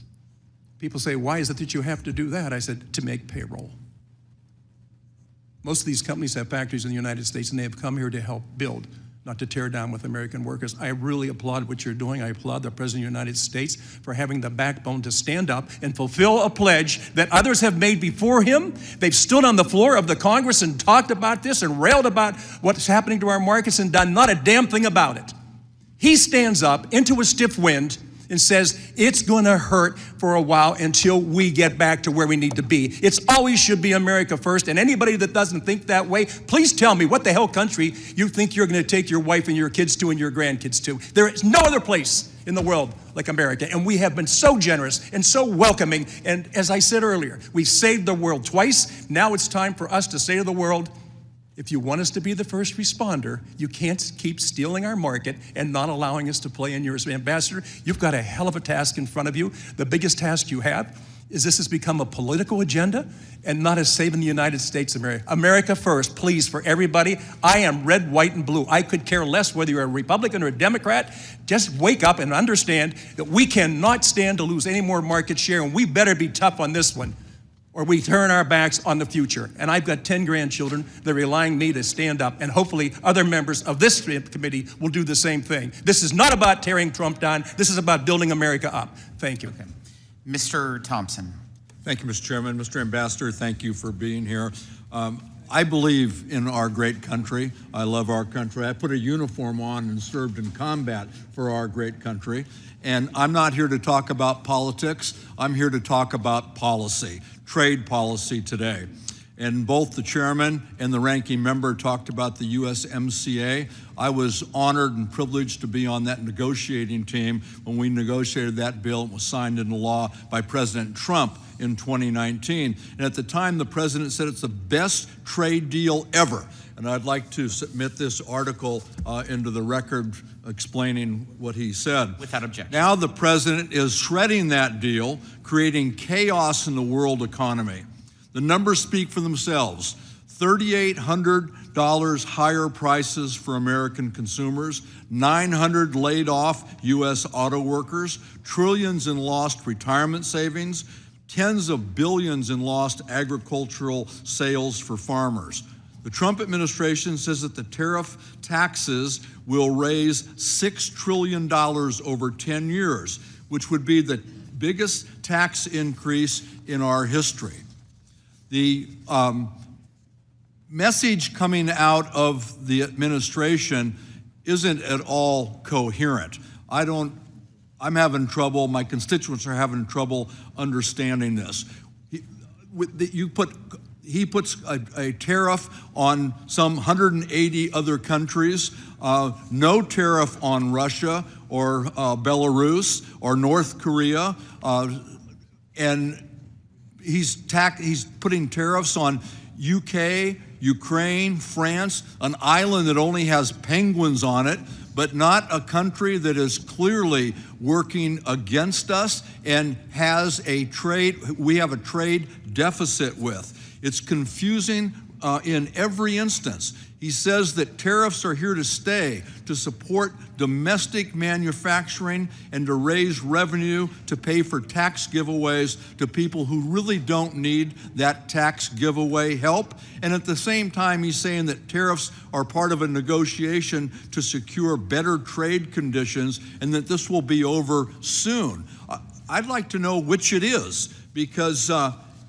People say, why is it that you have to do that? I said, to make payroll. Most of these companies have factories in the United States, and they have come here to help build, not to tear down with American workers. I really applaud what you're doing. I applaud the President of the United States for having the backbone to stand up and fulfill a pledge that others have made before him. They've stood on the floor of the Congress and talked about this and railed about what's happening to our markets and done not a damn thing about it. He stands up into a stiff wind and says, it's gonna hurt for a while until we get back to where we need to be. It's always should be America first, and anybody that doesn't think that way, please tell me what the hell country you think you're gonna take your wife and your kids to and your grandkids to. There is no other place in the world like America, and we have been so generous and so welcoming, and as I said earlier, we've saved the world twice. Now it's time for us to say to the world, if you want us to be the first responder, you can't keep stealing our market and not allowing us to play in yours. Ambassador, you've got a hell of a task in front of you. The biggest task you have is this has become a political agenda and not as saving the United States of America. America first, please, for everybody. I am red, white, and blue. I could care less whether you're a Republican or a Democrat. Just wake up and understand that we cannot stand to lose any more market share, and we better be tough on this one, or we turn our backs on the future. And I've got 10 grandchildren. They're relying on me to stand up, and hopefully other members of this committee will do the same thing. This is not about tearing Trump down. This is about building America up. Thank you. Okay. Mr. Thompson. Thank you, Mr. Chairman. Mr. Ambassador, thank you for being here. I believe in our great country. I love our country. I put a uniform on and served in combat for our great country. And I'm not here to talk about politics. I'm here to talk about policy, trade policy today. And both the chairman and the ranking member talked about the USMCA. I was honored and privileged to be on that negotiating team when we negotiated that bill and was signed into law by President Trump in 2019. And at the time, the president said it's the best trade deal ever. And I'd like to submit this article into the record explaining what he said. Without objection. Now the president is shredding that deal, creating chaos in the world economy. The numbers speak for themselves. $3,800 higher prices for American consumers, 900 laid off U.S. auto workers, trillions in lost retirement savings, tens of billions in lost agricultural sales for farmers. The Trump administration says that the tariff taxes will raise $6 trillion over 10 years, which would be the biggest tax increase in our history. The message coming out of the administration isn't at all coherent. I'm having trouble, my constituents are having trouble understanding this. He puts a tariff on some 180 other countries, no tariff on Russia or Belarus or North Korea, and he's putting tariffs on UK, Ukraine, France, an island that only has penguins on it, but not a country that is clearly working against us and we have a trade deficit with. It's confusing in every instance. He says that tariffs are here to stay, to support domestic manufacturing and to raise revenue to pay for tax giveaways to people who really don't need that tax giveaway help. And at the same time, he's saying that tariffs are part of a negotiation to secure better trade conditions and that this will be over soon. I'd like to know which it is, because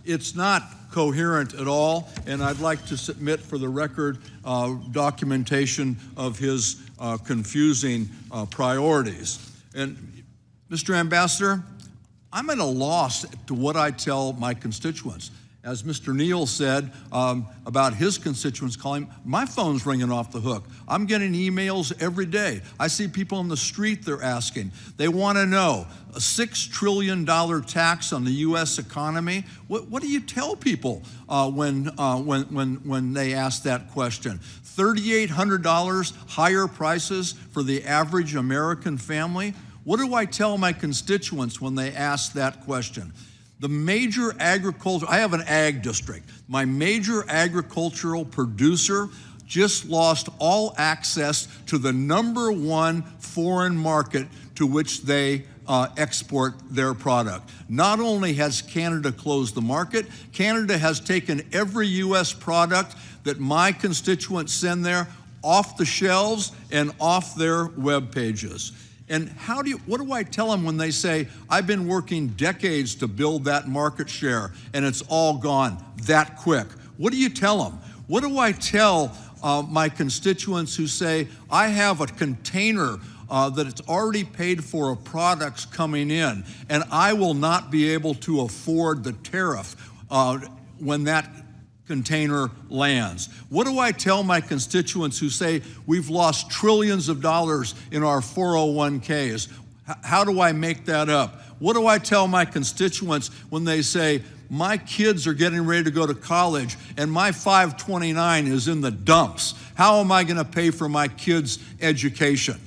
it's not coherent at all, and I'd like to submit for the record documentation of his confusing priorities. And Mr. Ambassador, I'm at a loss to what I tell my constituents. As Mr. Neal said about his constituents calling, my phone's ringing off the hook. I'm getting emails every day. I see people on the street, they're asking. They want to know, a $6 trillion tax on the U.S. economy? What do you tell people when they ask that question? $3,800 higher prices for the average American family? What do I tell my constituents when they ask that question? The major agriculture, I have an ag district. My major agricultural producer just lost all access to the #1 foreign market to which they export their product. Not only has Canada closed the market, Canada has taken every U.S. product that my constituents send there off the shelves and off their web pages. And what do I tell them when they say, I've been working decades to build that market share and it's all gone that quick? What do you tell them? What do I tell my constituents who say, I have a container that it's already paid for of products coming in, and I will not be able to afford the tariff when that container lands? What do I tell my constituents who say we've lost trillions of dollars in our 401ks? How do I make that up? What do I tell my constituents when they say my kids are getting ready to go to college and my 529 is in the dumps? How am I going to pay for my kids' education?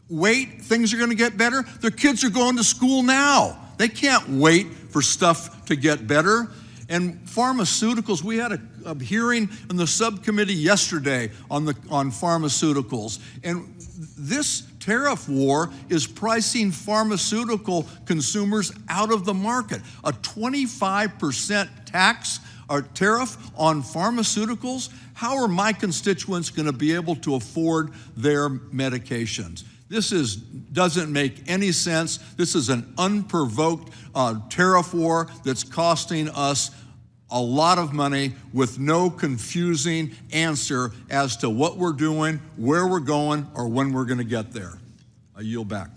Wait, things are going to get better? Their kids are going to school now. They can't wait for stuff to get better. And pharmaceuticals, we had a hearing in the subcommittee yesterday on pharmaceuticals. And this tariff war is pricing pharmaceutical consumers out of the market. A 25% tax or tariff on pharmaceuticals? How are my constituents going to be able to afford their medications? This doesn't make any sense. This is an unprovoked tariff war that's costing us a lot of money with no confusing answer as to what we're doing, where we're going, or when we're going to get there. I yield back.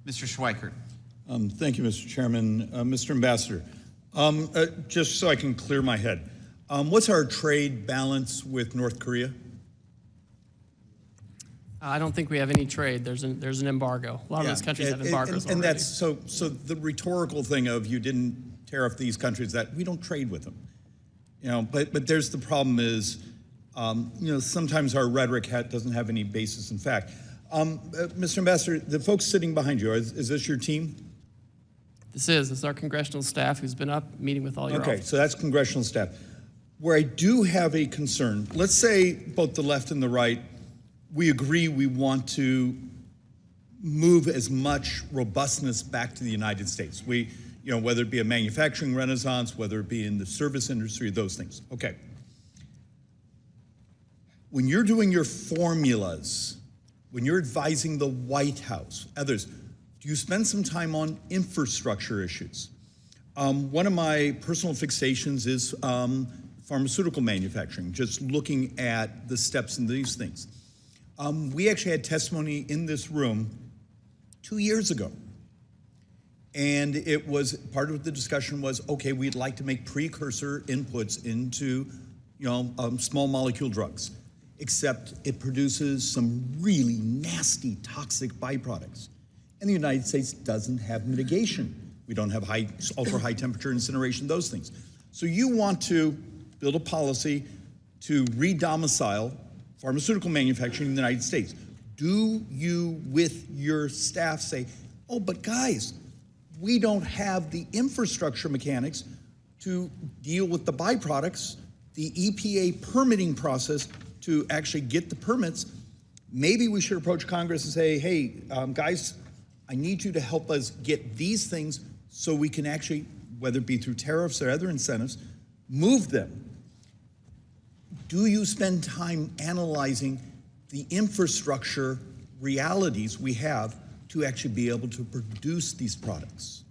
Mr. Schweikert. Thank you, Mr. Chairman. Mr. Ambassador, just so I can clear my head, what's our trade balance with North Korea? I don't think we have any trade. There's an embargo. A lot of those countries have embargoes and already. that's so the rhetorical thing of you didn't tariff these countries, that we don't trade with them, but there's the problem is, sometimes our rhetoric doesn't have any basis in fact. Mr. Ambassador, the folks sitting behind you, is this your team? This is our congressional staff who's been up meeting with all your Okay, offices. so that's congressional staff. Where I do have a concern, let's say both the left and the right, we agree we want to move as much robustness back to the United States. Whether it be a manufacturing renaissance, whether it be in the service industry, those things. Okay. When you're doing your formulas, when you're advising the White House, others, do you spend some time on infrastructure issues? One of my personal fixations is pharmaceutical manufacturing, just looking at the steps in these things. We actually had testimony in this room 2 years ago. And it was, part of the discussion was, okay, we'd like to make precursor inputs into, small molecule drugs, except it produces some really nasty, toxic byproducts. And the United States doesn't have mitigation. We don't have ultra high temperature incineration, those things. So you want to build a policy to re-domicile pharmaceutical manufacturing in the United States. Do you, with your staff, say, oh, but guys, we don't have the infrastructure mechanics to deal with the byproducts, the EPA permitting process to actually get the permits. Maybe we should approach Congress and say, hey, guys, I need you to help us get these things so we can actually, whether it be through tariffs or other incentives, move them. Do you spend time analyzing the infrastructure realities we have to actually be able to produce these products?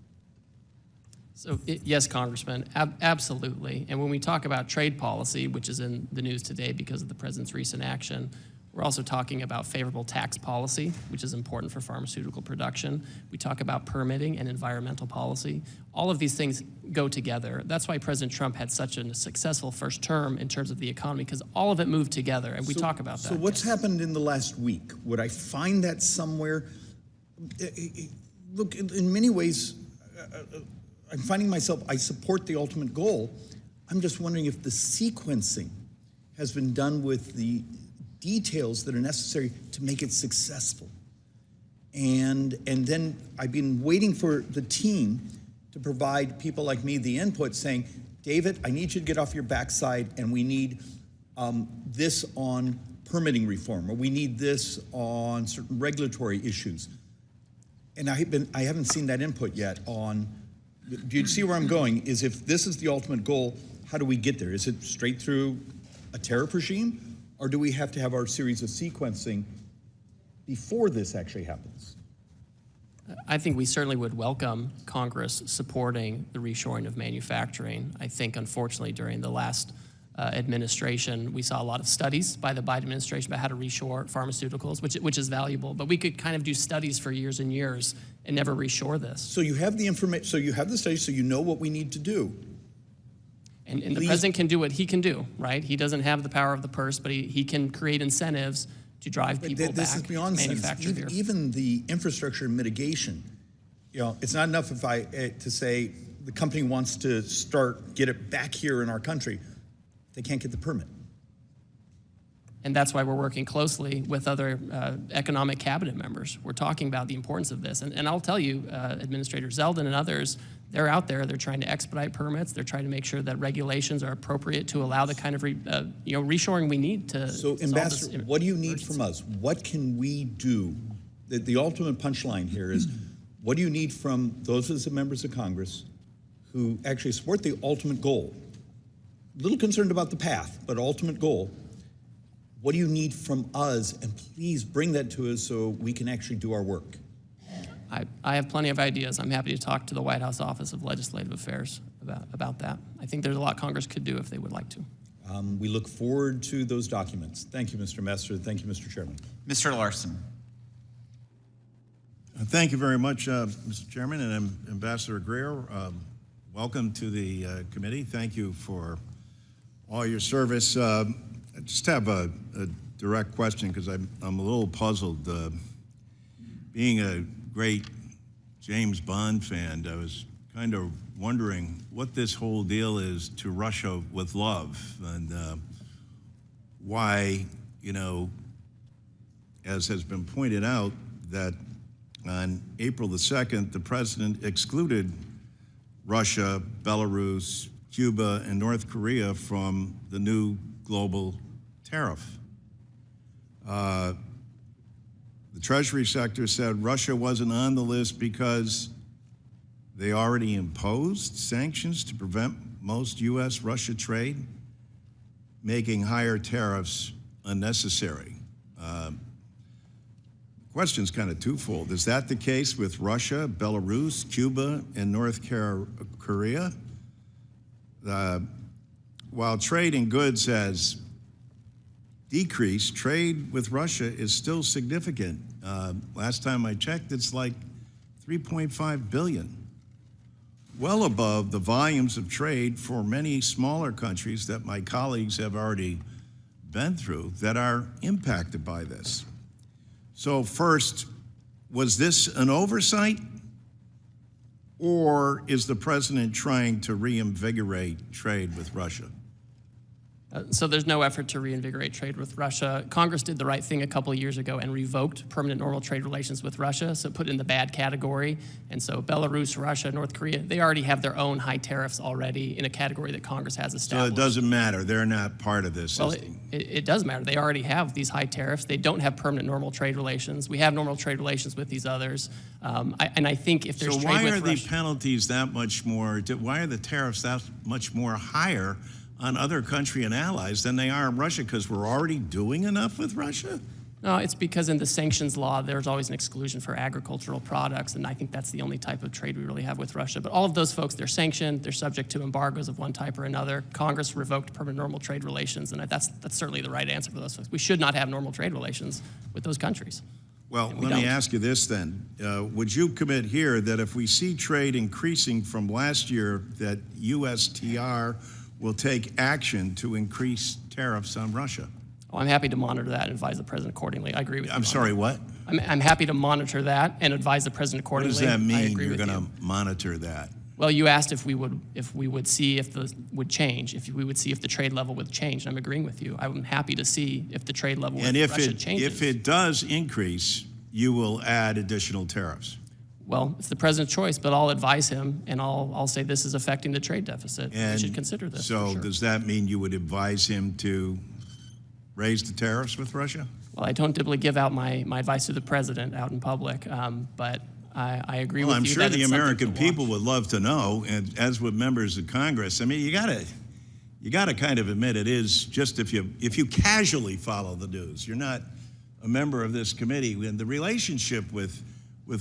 So yes, Congressman, absolutely. And when we talk about trade policy, which is in the news today because of the president's recent action, we're also talking about favorable tax policy, which is important for pharmaceutical production. We talk about permitting and environmental policy. All of these things go together. That's why President Trump had such a successful first term in terms of the economy, because all of it moved together, and we talk about that. So what's happened in the last week? Would I find that somewhere? Look, in many ways, I'm finding myself, I support the ultimate goal. I'm just wondering if the sequencing has been done with the details that are necessary to make it successful. And then I've been waiting for the team to provide people like me the input saying, David, I need you to get off your backside, and we need this on permitting reform, or we need this on certain regulatory issues. And I haven't seen that input yet on, do you see where I'm going? Is if this is the ultimate goal, how do we get there? Is it straight through a tariff regime? Or do we have to have our series of sequencing before this actually happens? I think we certainly would welcome Congress supporting the reshoring of manufacturing. I think, unfortunately, during the last administration, we saw a lot of studies by the Biden administration about how to reshore pharmaceuticals, which is valuable. But we could kind of do studies for years and years and never reshore this. So you have the information, so you have the studies, so you know what we need to do. And the president can do what he can do, right? He doesn't have the power of the purse, but he can create incentives to drive people back. This is beyond manufacture sense. Even the infrastructure mitigation, it's not enough if to say the company wants to get it back here in our country. They can't get the permit. And that's why we're working closely with other economic cabinet members. We're talking about the importance of this. And I'll tell you, Administrator Zeldin and others, they're out there. They're trying to expedite permits. They're trying to make sure that regulations are appropriate to allow the kind of reshoring we need to. So, Ambassador, what do you need from us? What can we do? The ultimate punchline here is, what do you need from those of the members of Congress who actually support the ultimate goal? A little concerned about the path, but ultimate goal. What do you need from us? And please bring that to us so we can actually do our work. I have plenty of ideas. I'm happy to talk to the White House Office of Legislative Affairs about that. I think there's a lot Congress could do if they would like to. We look forward to those documents. Thank you, Mr. Ambassador. Thank you, Mr. Chairman. Mr. Larson. Thank you very much, Mr. Chairman and Ambassador Greer. Welcome to the committee. Thank you for all your service. I just have a direct question because I'm a little puzzled. Being a great James Bond fan, I was kind of wondering what this whole deal is to Russia with love, and why, as has been pointed out, that on April the 2nd, the president excluded Russia, Belarus, Cuba, and North Korea from the new global tariff. The Treasury sector said Russia wasn't on the list because they already imposed sanctions to prevent most U.S.-Russia trade, making higher tariffs unnecessary. The question's kind of twofold. Is that the case with Russia, Belarus, Cuba, and North Korea? While trade in goods has decreased, trade with Russia is still significant. Last time I checked, it's like $3.5 billion, well above the volumes of trade for many smaller countries that my colleagues have already been through that are impacted by this. So first, was this an oversight, or is the president trying to reinvigorate trade with Russia? So there's no effort to reinvigorate trade with Russia. Congress did the right thing a couple of years ago and revoked permanent normal trade relations with Russia, so put it in the bad category. And so Belarus, Russia, North Korea, they already have their own high tariffs already in a category that Congress has established. So it doesn't matter. They're not part of this Well, system. it does matter. They already have these high tariffs. They don't have permanent normal trade relations. We have normal trade relations with these others. And I think if there's So trade why with are the Russia, penalties that much more, why are the tariffs that much more higher on other country and allies than they are in Russia? Because we're already doing enough with Russia? No, it's because in the sanctions law, there's always an exclusion for agricultural products, and I think that's the only type of trade we really have with Russia. But all of those folks, they're sanctioned, they're subject to embargoes of one type or another. Congress revoked permanent normal trade relations, and that's certainly the right answer for those folks. We should not have normal trade relations with those countries. Well, let me ask you this then. Would you commit here that if we see trade increasing from last year, that USTR will take action to increase tariffs on Russia? Oh, I'm happy to monitor that and advise the president accordingly. I agree with you. I'm sorry, what? I'm happy to monitor that and advise the president What accordingly. does that I mean, agree you're with going you. to monitor that? Well, you asked if we would see if the would change, if we would see if the trade level would change. And I'm agreeing with you. I'm happy to see if the trade level with Russia changes. If it does increase, you will add additional tariffs. Well, it's the president's choice, but I'll advise him, and I'll say this is affecting the trade deficit. We should consider this. So for sure. does that mean you would advise him to raise the tariffs with Russia? Well, I don't typically give out my advice to the president out in public, but I agree with you. Well, I'm sure that the it's something American to people watch. would love to know, and as with members of Congress, I mean, you gotta kind of admit it is just if you casually follow the news, you're not a member of this committee, and the relationship with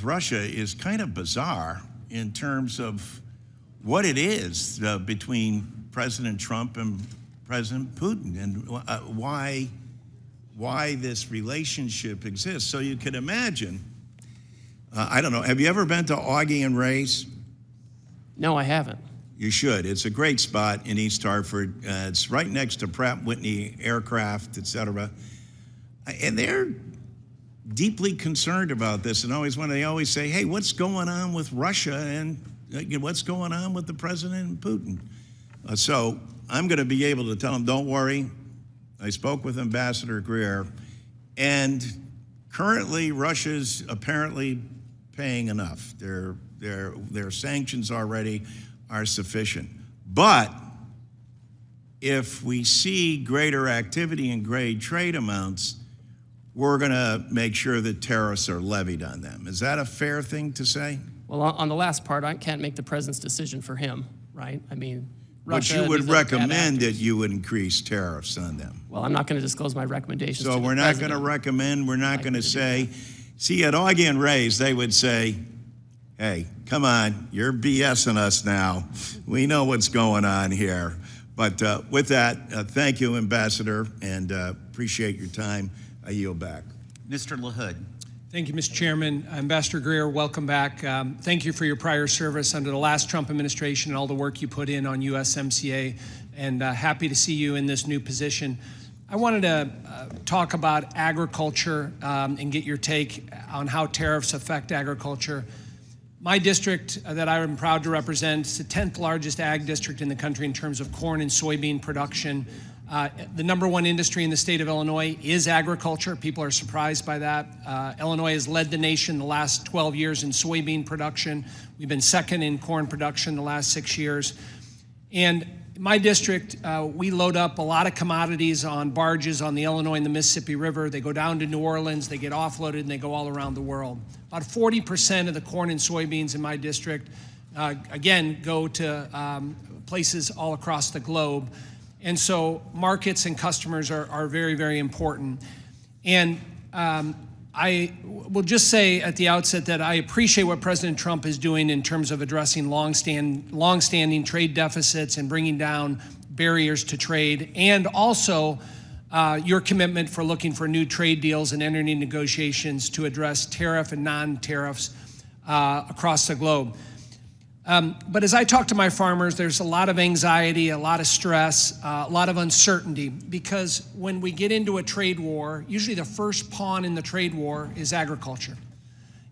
Russia is kind of bizarre in terms of what it is between President Trump and President Putin, and why this relationship exists. So you can imagine, I don't know, have you ever been to Augie and Ray's? No, I haven't. You should. It's a great spot in East Hartford. It's right next to Pratt & Whitney Aircraft, et cetera. And they're deeply concerned about this, and they always say, hey, what's going on with Russia and what's going on with the President and Putin? So I'm going to be able to tell them, don't worry. I spoke with Ambassador Greer, and currently Russia's apparently paying enough. Their sanctions already are sufficient. But if we see greater activity and great trade amounts, we're going to make sure that tariffs are levied on them. Is that a fair thing to say? Well, on the last part, I can't make the president's decision for him, right? I mean, Russia, but you would these other bad recommend that actors. you would increase tariffs on them. Well, I'm not going to disclose my recommendations. So to the we're not going to president. recommend, we're not going to say, see, at Augie and Ray's, they would say, hey, come on, you're BSing us now. We know what's going on here. But with that, thank you, Ambassador, and appreciate your time. I yield back. Mr. LaHood. Thank you, Mr. Chairman. Ambassador Greer, welcome back. Thank you for your prior service under the last Trump administration and all the work you put in on USMCA, and happy to see you in this new position. I wanted to talk about agriculture and get your take on how tariffs affect agriculture. My district that I am proud to represent is the 10th largest ag district in the country in terms of corn and soybean production. The #1 industry in the state of Illinois is agriculture. People are surprised by that. Illinois has led the nation the last 12 years in soybean production. We've been second in corn production the last 6 years. And in my district, we load up a lot of commodities on barges on the Illinois and the Mississippi River. They go down to New Orleans, they get offloaded, and they go all around the world. About 40% of the corn and soybeans in my district, again, go to places all across the globe. And so markets and customers are very, very important. And I will just say at the outset that I appreciate what President Trump is doing in terms of addressing long-standing trade deficits and bringing down barriers to trade, and also your commitment for looking for new trade deals and entering negotiations to address tariff and non-tariffs across the globe. But as I talk to my farmers, there's a lot of anxiety, a lot of stress, a lot of uncertainty, because when we get into a trade war, usually the first pawn in the trade war is agriculture.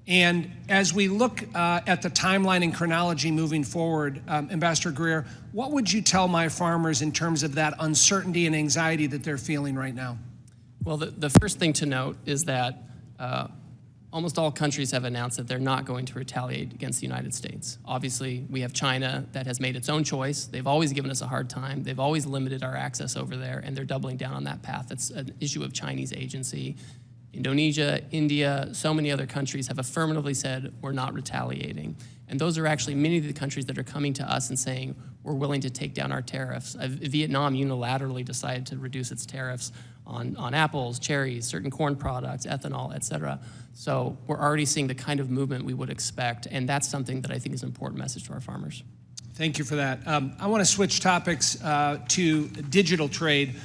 And as we look at the timeline and chronology moving forward, Ambassador Greer, what would you tell my farmers in terms of that uncertainty and anxiety that they're feeling right now? Well, the first thing to note is that almost all countries have announced that they're not going to retaliate against the United States. Obviously, we have China that has made its own choice. They've always given us a hard time. They've always limited our access over there, and they're doubling down on that path. It's an issue of Chinese agency. Indonesia, India, so many other countries have affirmatively said we're not retaliating. And those are actually many of the countries that are coming to us and saying we're willing to take down our tariffs. Vietnam unilaterally decided to reduce its tariffs on apples, cherries, certain corn products, ethanol, et cetera. So we're already seeing the kind of movement we would expect, and that's something that I think is an important message to our farmers. Thank you for that. I want to switch topics to digital trade.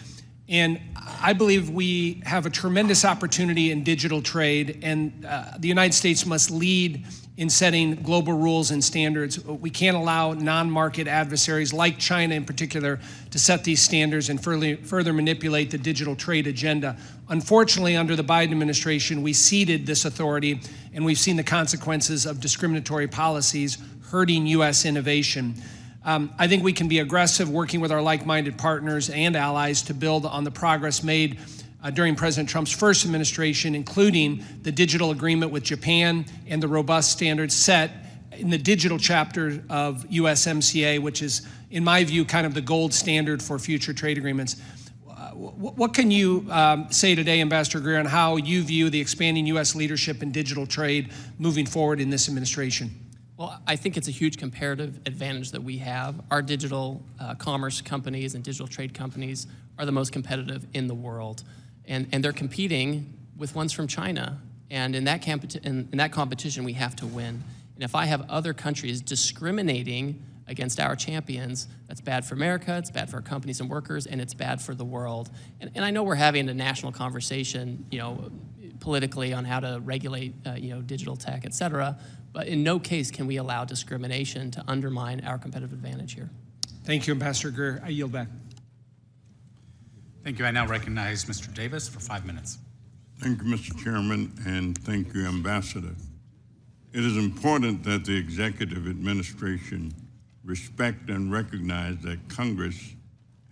And I believe we have a tremendous opportunity in digital trade, and the United States must lead in setting global rules and standards. We can't allow non-market adversaries like China in particular to set these standards and further manipulate the digital trade agenda. Unfortunately, under the Biden administration, we ceded this authority, and we've seen the consequences of discriminatory policies hurting U.S. innovation. I think we can be aggressive working with our like-minded partners and allies to build on the progress made during President Trump's first administration, including the digital agreement with Japan and the robust standards set in the digital chapter of USMCA, which is, in my view, kind of the gold standard for future trade agreements. What can you say today, Ambassador Greer, on how you view the expanding U.S. leadership in digital trade moving forward in this administration? Well, I think it's a huge comparative advantage that we have. Our digital commerce companies and digital trade companies are the most competitive in the world. And they're competing with ones from China. And in that competition, we have to win. And if I have other countries discriminating against our champions, that's bad for America, it's bad for our companies and workers, and it's bad for the world. And I know we're having a national conversation, politically on how to regulate, digital tech, et cetera. But in no case can we allow discrimination to undermine our competitive advantage here. Thank you, Ambassador Greer. I yield back. Thank you. I now recognize Mr. Davis for 5 minutes. Thank you, Mr. Chairman, and thank you, Ambassador. It is important that the executive administration respect and recognize that Congress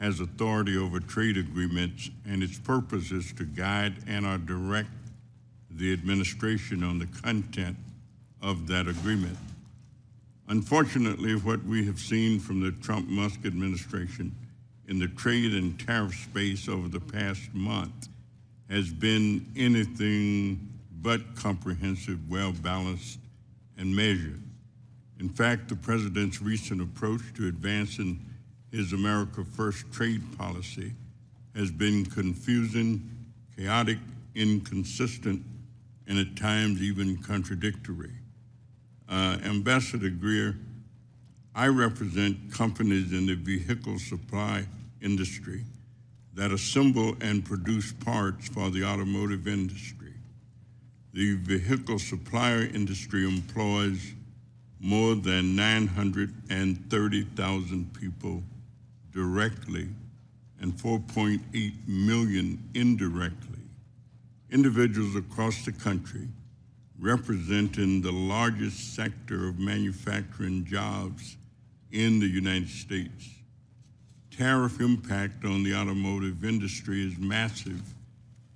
has authority over trade agreements, and its purpose is to guide and/or direct the administration on the content of that agreement. Unfortunately, what we have seen from the Trump-Musk administration in the trade and tariff space over the past month has been anything but comprehensive, well-balanced, and measured. In fact, the president's recent approach to advancing his America First trade policy has been confusing, chaotic, inconsistent, and at times even contradictory. Ambassador Greer, I represent companies in the vehicle supply industry that assemble and produce parts for the automotive industry. The vehicle supplier industry employs more than 930,000 people directly and 4.8 million indirectly. Individuals across the country representing the largest sector of manufacturing jobs in the United States. Tariff impact on the automotive industry is massive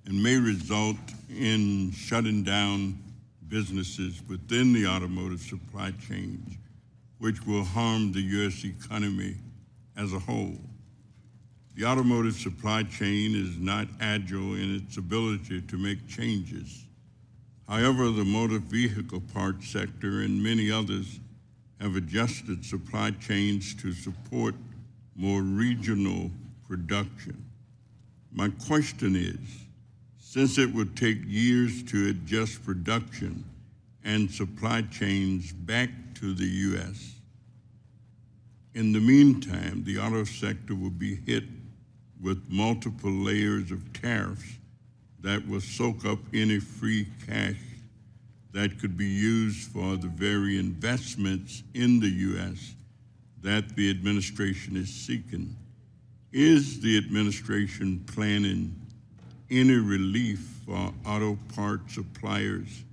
and may result in shutting down businesses within the automotive supply chain, which will harm the U.S. economy as a whole. The automotive supply chain is not agile in its ability to make changes. However, the motor vehicle parts sector and many others have adjusted supply chains to support more regional production. My question is, since it would take years to adjust production and supply chains back to the U.S., in the meantime, the auto sector will be hit with multiple layers of tariffs that will soak up any free cash that could be used for the very investments in the U.S. that the administration is seeking. Is the administration planning any relief for auto part suppliers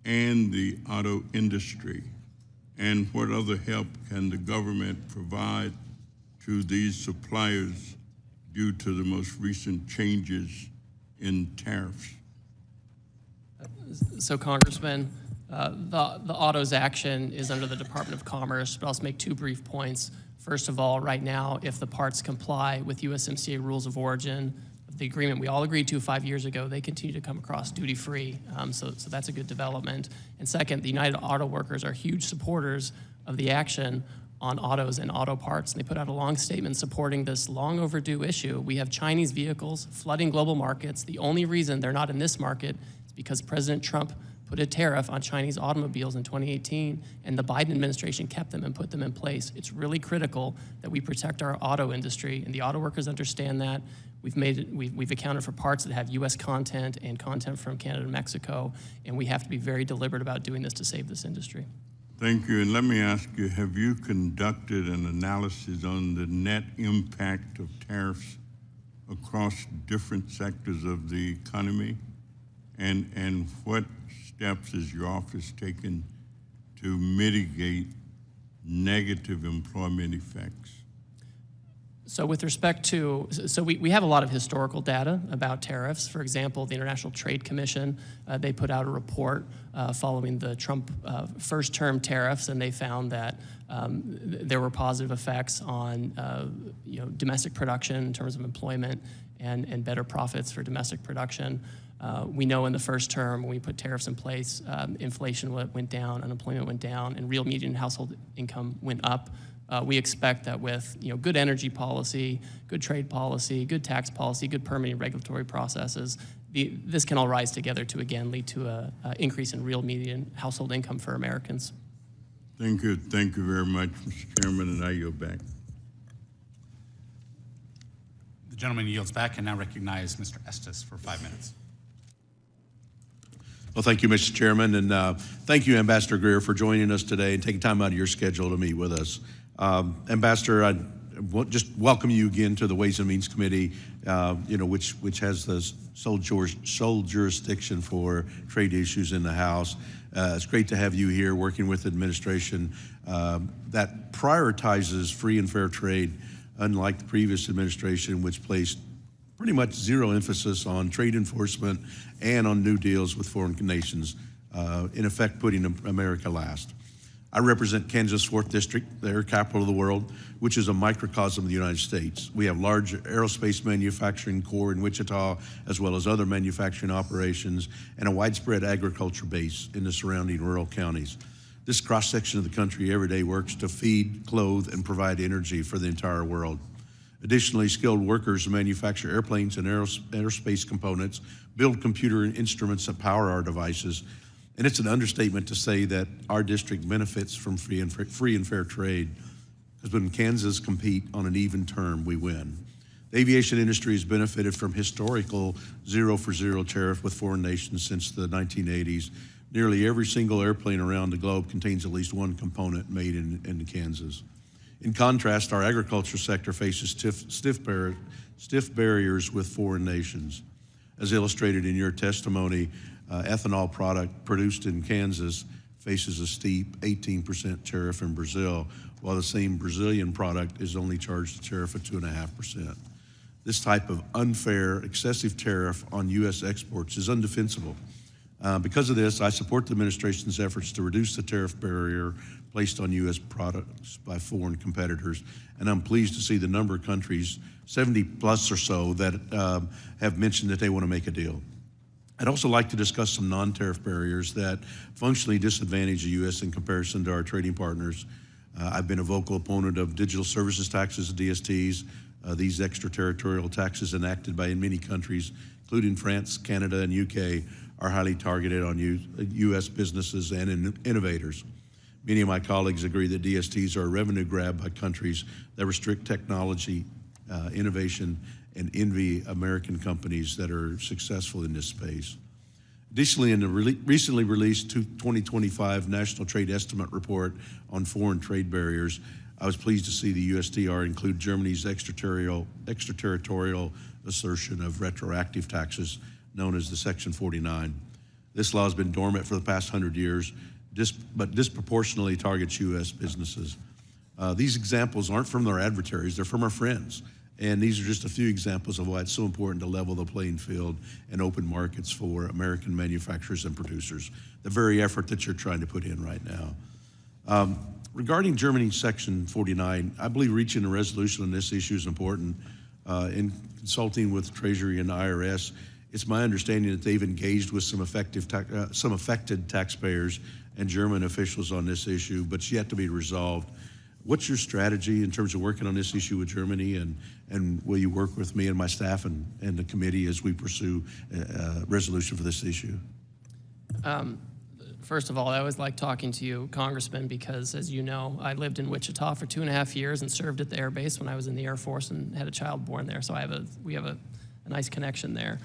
and the auto industry? And what other help can the government provide to these suppliers due to the most recent changes in tariffs? So, Congressman, the autos action is under the Department of Commerce, but I'll just make two brief points. First of all, right now, if the parts comply with USMCA rules of origin, the agreement we all agreed to 5 years ago, they continue to come across duty-free. So that's a good development. And second, the United Auto Workers are huge supporters of the action on autos and auto parts. And they put out a long statement supporting this long overdue issue. We have Chinese vehicles flooding global markets. The only reason they're not in this market is because President Trump put a tariff on Chinese automobiles in 2018, and the Biden administration kept them and put them in place. It's really critical that we protect our auto industry, and the auto workers understand that. We've accounted for parts that have U.S. content and content from Canada and Mexico, and we have to be very deliberate about doing this to save this industry. Thank you. And let me ask you, have you conducted an analysis on the net impact of tariffs across different sectors of the economy? And what steps has your office taken to mitigate negative employment effects? So with respect to, we have a lot of historical data about tariffs. For example, the International Trade Commission, they put out a report following the Trump first term tariffs, and they found that there were positive effects on domestic production in terms of employment and better profits for domestic production. We know in the first term when we put tariffs in place, inflation went down, unemployment went down, and real median household income went up. We expect that with good energy policy, good trade policy, good tax policy, good permitting regulatory processes, this can all rise together to again lead to an increase in real median household income for Americans. Thank you very much, Mr. Chairman, and I yield back. The gentleman yields back and now recognize Mr. Estes for 5 minutes. Well, thank you, Mr. Chairman, and thank you, Ambassador Greer, for joining us today and taking time out of your schedule to meet with us. Ambassador, I just welcome you again to the Ways and Means Committee, which has the sole jurisdiction for trade issues in the House. It's great to have you here working with the administration that prioritizes free and fair trade, unlike the previous administration, which placed pretty much zero emphasis on trade enforcement and on new deals with foreign nations, in effect putting America last. I represent Kansas 4th District, the air capital of the world, which is a microcosm of the United States. We have large aerospace manufacturing core in Wichita, as well as other manufacturing operations, and a widespread agriculture base in the surrounding rural counties. This cross-section of the country every day works to feed, clothe, and provide energy for the entire world. Additionally, skilled workers manufacture airplanes and aerospace components, build computer instruments that power our devices, and it's an understatement to say that our district benefits from free and fair trade, because when Kansas compete on an even term, we win. The aviation industry has benefited from historical zero-for-zero tariff with foreign nations since the 1980s. Nearly every single airplane around the globe contains at least one component made in Kansas. In contrast, our agriculture sector faces stiff barriers with foreign nations. As illustrated in your testimony, ethanol product produced in Kansas faces a steep 18% tariff in Brazil, while the same Brazilian product is only charged a tariff of 2.5%. This type of unfair, excessive tariff on U.S. exports is undefensible. Because of this, I support the administration's efforts to reduce the tariff barrier placed on U.S. products by foreign competitors, and I'm pleased to see the number of countries, 70 plus or so, that have mentioned that they want to make a deal. I'd also like to discuss some non-tariff barriers that functionally disadvantage the U.S. in comparison to our trading partners. I've been a vocal opponent of digital services taxes, DSTs. These extraterritorial taxes enacted by many countries, including France, Canada, and UK, are highly targeted on U.S. businesses and innovators. Many of my colleagues agree that DSTs are a revenue grab by countries that restrict technology, innovation, and envy American companies that are successful in this space. Additionally, in the recently released 2025 National Trade Estimate Report on foreign trade barriers, I was pleased to see the USTR include Germany's extraterritorial assertion of retroactive taxes, known as the Section 49. This law has been dormant for the past 100 years, but disproportionately targets U.S. businesses. These examples aren't from our adversaries, they're from our friends. And these are just a few examples of why it's so important to level the playing field and open markets for American manufacturers and producers, the very effort that you're trying to put in right now. Regarding Germany's Section 49, I believe reaching a resolution on this issue is important. In consulting with Treasury and IRS, it's my understanding that they've engaged with some affected taxpayers and German officials on this issue, but it's yet to be resolved. What's your strategy in terms of working on this issue with Germany, and will you work with me and my staff and the committee as we pursue a resolution for this issue? First of all, I always like talking to you, Congressman, because as you know, I lived in Wichita for 2.5 years and served at the Air Base when I was in the Air Force and had a child born there, so we have a nice connection there.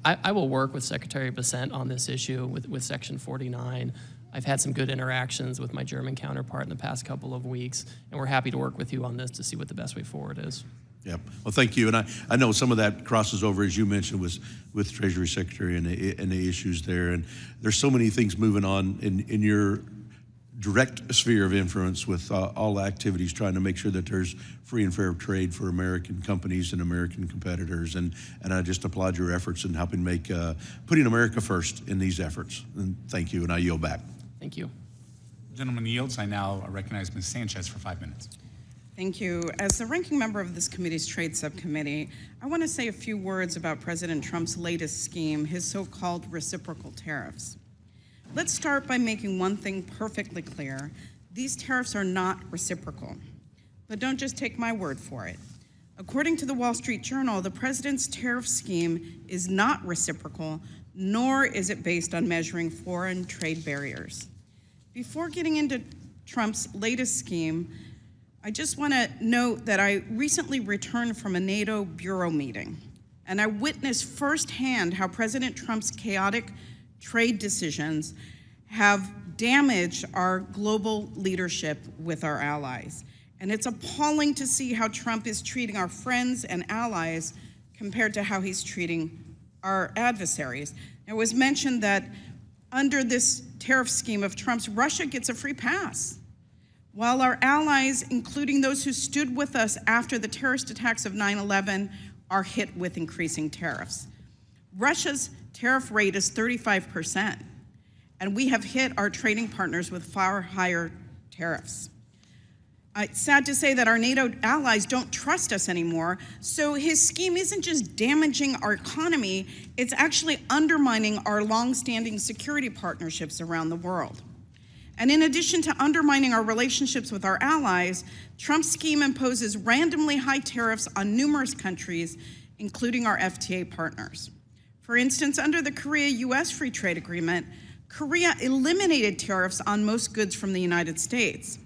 I will work with Secretary Bessent on this issue with Section 49. I've had some good interactions with my German counterpart in the past couple of weeks, and we're happy to work with you on this to see what the best way forward is. Yep. Well, thank you. And I know some of that crosses over, as you mentioned, with Treasury Secretary and the issues there. And there's so many things moving on in your direct sphere of influence with all activities trying to make sure that there's free and fair trade for American companies and American competitors. And I just applaud your efforts in helping make, putting America first in these efforts. And thank you, and I yield back. Thank you. The gentleman yields. I now recognize Ms. Sanchez for 5 minutes. Thank you. As the ranking member of this committee's Trade Subcommittee, I want to say a few words about President Trump's latest scheme, his so-called reciprocal tariffs. Let's start by making one thing perfectly clear. These tariffs are not reciprocal. But don't just take my word for it. According to the Wall Street Journal, the president's tariff scheme is not reciprocal, nor is it based on measuring foreign trade barriers. Before getting into Trump's latest scheme, I just want to note that I recently returned from a NATO bureau meeting, and I witnessed firsthand how President Trump's chaotic trade decisions have damaged our global leadership with our allies. And it's appalling to see how Trump is treating our friends and allies compared to how he's treating our adversaries. It was mentioned that under this tariff scheme of Trump's, Russia gets a free pass, while our allies, including those who stood with us after the terrorist attacks of 9/11, are hit with increasing tariffs. Russia's tariff rate is 35%, and we have hit our trading partners with far higher tariffs. It's sad to say that our NATO allies don't trust us anymore, so his scheme isn't just damaging our economy, it's actually undermining our long-standing security partnerships around the world. And in addition to undermining our relationships with our allies, Trump's scheme imposes randomly high tariffs on numerous countries, including our FTA partners. For instance, under the Korea-US Free Trade Agreement, Korea eliminated tariffs on most goods from the United States.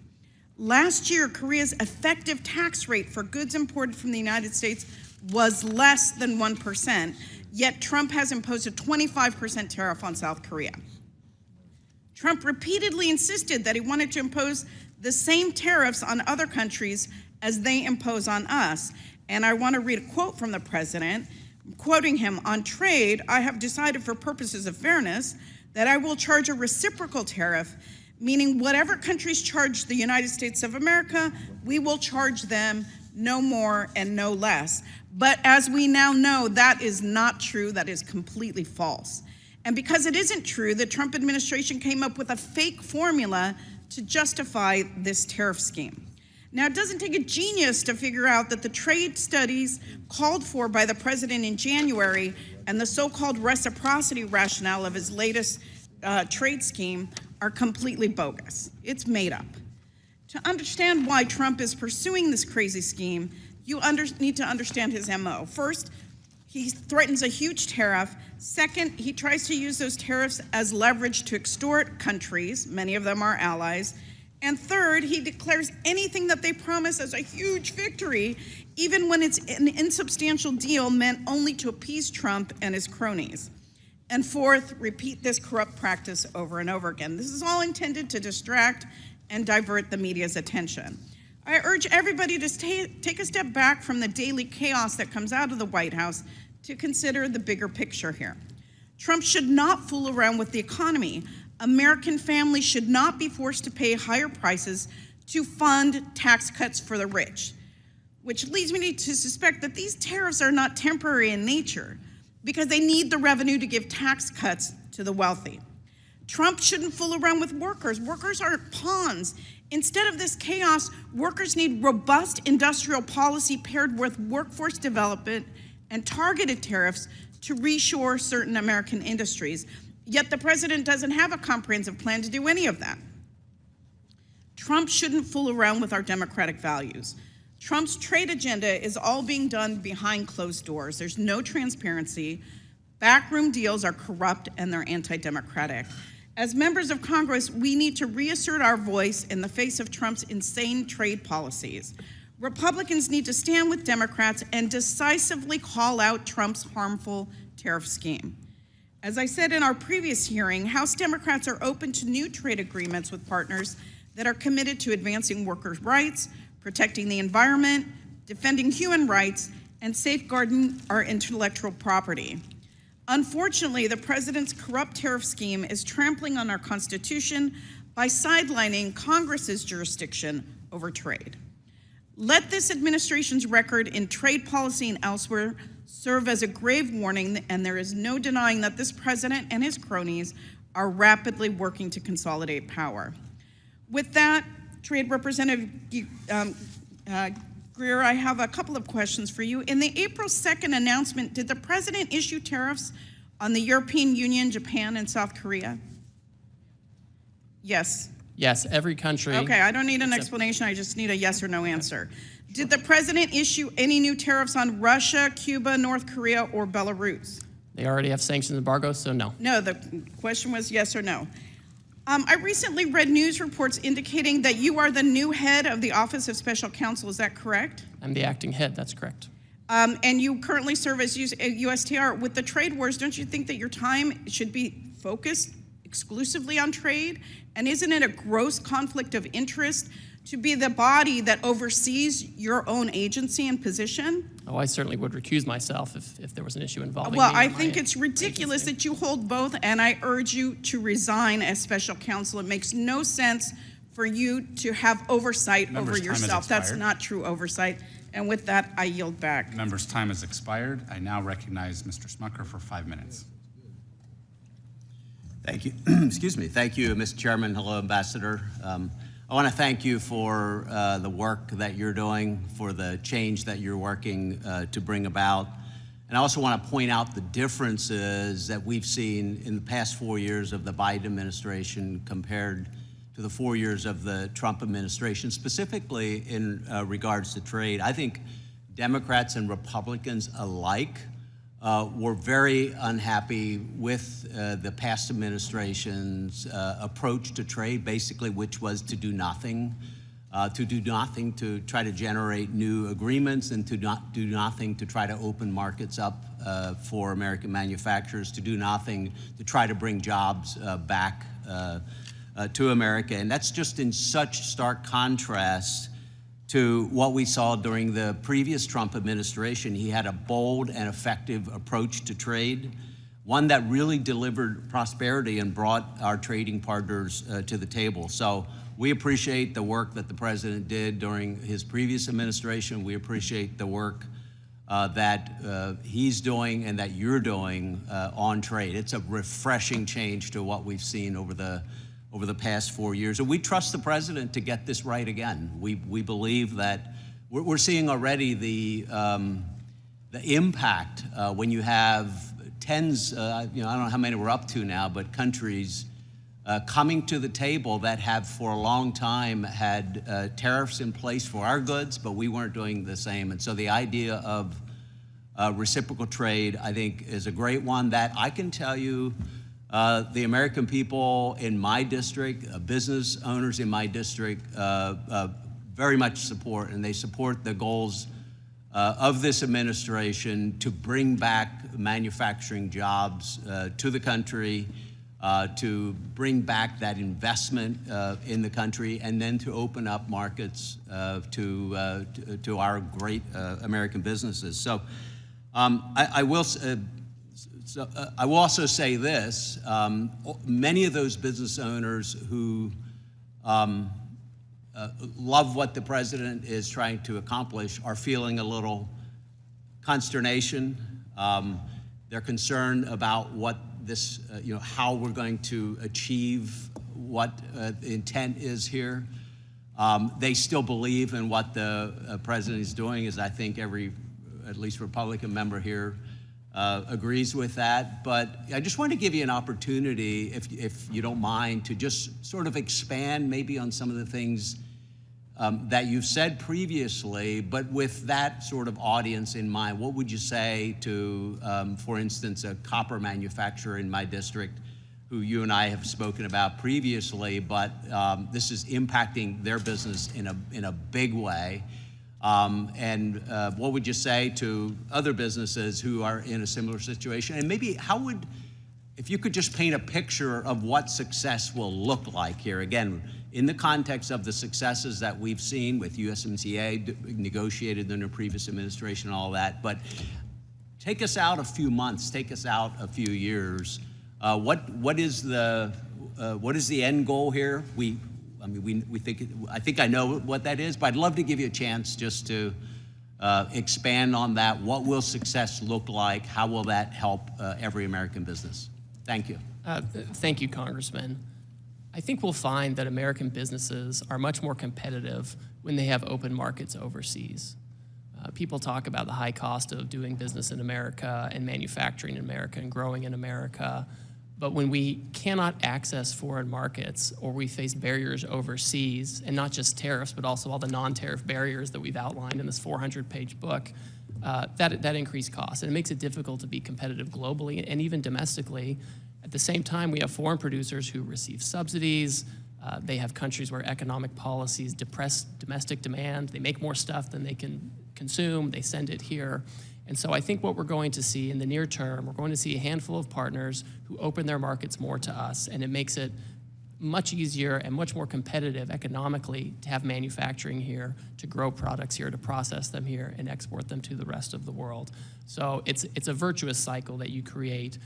Last year, Korea's effective tax rate for goods imported from the United States was less than 1%, yet Trump has imposed a 25% tariff on South Korea. Trump repeatedly insisted that he wanted to impose the same tariffs on other countries as they impose on us. And I want to read a quote from the president, quoting him, "On trade, I have decided for purposes of fairness that I will charge a reciprocal tariff, meaning whatever countries charge the United States of America, we will charge them no more and no less." But as we now know, that is not true. That is completely false. And because it isn't true, the Trump administration came up with a fake formula to justify this tariff scheme. Now, it doesn't take a genius to figure out that the trade studies called for by the president in January and the so-called reciprocity rationale of his latest trade scheme are completely bogus. It's made up. To understand why Trump is pursuing this crazy scheme, you need to understand his MO. First, he threatens a huge tariff. Second, he tries to use those tariffs as leverage to extort countries, many of them are allies. And third, he declares anything that they promise as a huge victory, even when it's an insubstantial deal meant only to appease Trump and his cronies. And fourth, repeat this corrupt practice over and over again. This is all intended to distract and divert the media's attention. I urge everybody to take a step back from the daily chaos that comes out of the White House to consider the bigger picture here. Trump should not fool around with the economy. American families should not be forced to pay higher prices to fund tax cuts for the rich, which leads me to suspect that these tariffs are not temporary in nature because they need the revenue to give tax cuts to the wealthy. Trump shouldn't fool around with workers. Workers aren't pawns. Instead of this chaos, workers need robust industrial policy paired with workforce development and targeted tariffs to reshore certain American industries. Yet the president doesn't have a comprehensive plan to do any of that. Trump shouldn't fool around with our democratic values. Trump's trade agenda is all being done behind closed doors. There's no transparency. Backroom deals are corrupt and they're anti-democratic. As members of Congress, we need to reassert our voice in the face of Trump's insane trade policies. Republicans need to stand with Democrats and decisively call out Trump's harmful tariff scheme. As I said in our previous hearing, House Democrats are open to new trade agreements with partners that are committed to advancing workers' rights, protecting the environment, defending human rights, and safeguarding our intellectual property. Unfortunately, the president's corrupt tariff scheme is trampling on our Constitution by sidelining Congress's jurisdiction over trade. Let this administration's record in trade policy and elsewhere serve as a grave warning, and there is no denying that this president and his cronies are rapidly working to consolidate power. With that, Trade Representative Greer, I have a couple of questions for you. In the April 2nd announcement, did the president issue tariffs on the European Union, Japan, and South Korea? Yes. Yes, every country. Okay, I don't need an explanation, I just need a yes or no answer. Did the president issue any new tariffs on Russia, Cuba, North Korea, or Belarus? They already have sanctions embargoes, so no. No, the question was yes or no. I recently read news reports indicating that you are the new head of the Office of Special Counsel, is that correct? I'm the acting head, that's correct. And you currently serve as USTR. With the trade wars, don't you think that your time should be focused exclusively on trade? And isn't it a gross conflict of interest to be the body that oversees your own agency and position? Oh, I certainly would recuse myself if there was an issue involving Well, me. I think it's ridiculous that you hold both, and I urge you to resign as special counsel. It makes no sense for you to have oversight over yourself. That's not true oversight. And with that, I yield back. Member's time has expired. I now recognize Mr. Smucker for 5 minutes. Thank you. Excuse me. Thank you, Mr. Chairman. Hello, Ambassador. I want to thank you for the work that you're doing, for the change that you're working to bring about. And I also want to point out the differences that we've seen in the past 4 years of the Biden administration compared to the 4 years of the Trump administration, specifically in regards to trade. I think Democrats and Republicans alike were very unhappy with the past administration's approach to trade, basically, which was to do nothing, to try to generate new agreements, and to not do nothing to try to open markets up for American manufacturers, to do nothing to try to bring jobs back to America. And that's just in such stark contrast to what we saw during the previous Trump administration. He had a bold and effective approach to trade, one that really delivered prosperity and brought our trading partners to the table. So we appreciate the work that the president did during his previous administration. We appreciate the work that he's doing and that you're doing on trade. It's a refreshing change to what we've seen over the past 4 years. And we trust the president to get this right again. We believe that we're seeing already the impact when you have tens, I don't know how many we're up to now, but countries coming to the table that have for a long time had tariffs in place for our goods, but we weren't doing the same. And so the idea of reciprocal trade, I think, is a great one that I can tell you the American people in my district, business owners in my district, very much support, and they support the goals of this administration to bring back manufacturing jobs to the country, to bring back that investment in the country, and then to open up markets to our great American businesses. So I will So I will also say this, many of those business owners who love what the president is trying to accomplish are feeling a little consternation. They're concerned about what this, how we're going to achieve what the intent is here. They still believe in what the president is doing, as I think every, at least Republican member here agrees with that. But I just want to give you an opportunity, if you don't mind, to just sort of expand maybe on some of the things that you've said previously, but with that sort of audience in mind. What would you say to, for instance, a copper manufacturer in my district who you and I have spoken about previously, but this is impacting their business in a big way? And what would you say to other businesses who are in a similar situation? And maybe if you could just paint a picture of what success will look like here, again, in the context of the successes that we've seen with USMCA, negotiated under previous administration and all that, but take us out a few months, take us out a few years. What is the end goal here? I think I know what that is, but I'd love to give you a chance just to expand on that. What will success look like? How will that help every American business? Thank you. Thank you, Congressman. I think we'll find that American businesses are much more competitive when they have open markets overseas. People talk about the high cost of doing business in America and manufacturing in America and growing in America. But when we cannot access foreign markets or we face barriers overseas, and not just tariffs, but also all the non-tariff barriers that we've outlined in this 400-page book, that increased costs. And it makes it difficult to be competitive globally and even domestically. At the same time, we have foreign producers who receive subsidies. They have countries where economic policies depress domestic demand. They make more stuff than they can consume. They send it here. And so I think what we're going to see in the near term, we're going to see a handful of partners who open their markets more to us, and it makes it much easier and much more competitive economically to have manufacturing here, to grow products here, to process them here, and export them to the rest of the world. So it's a virtuous cycle that you create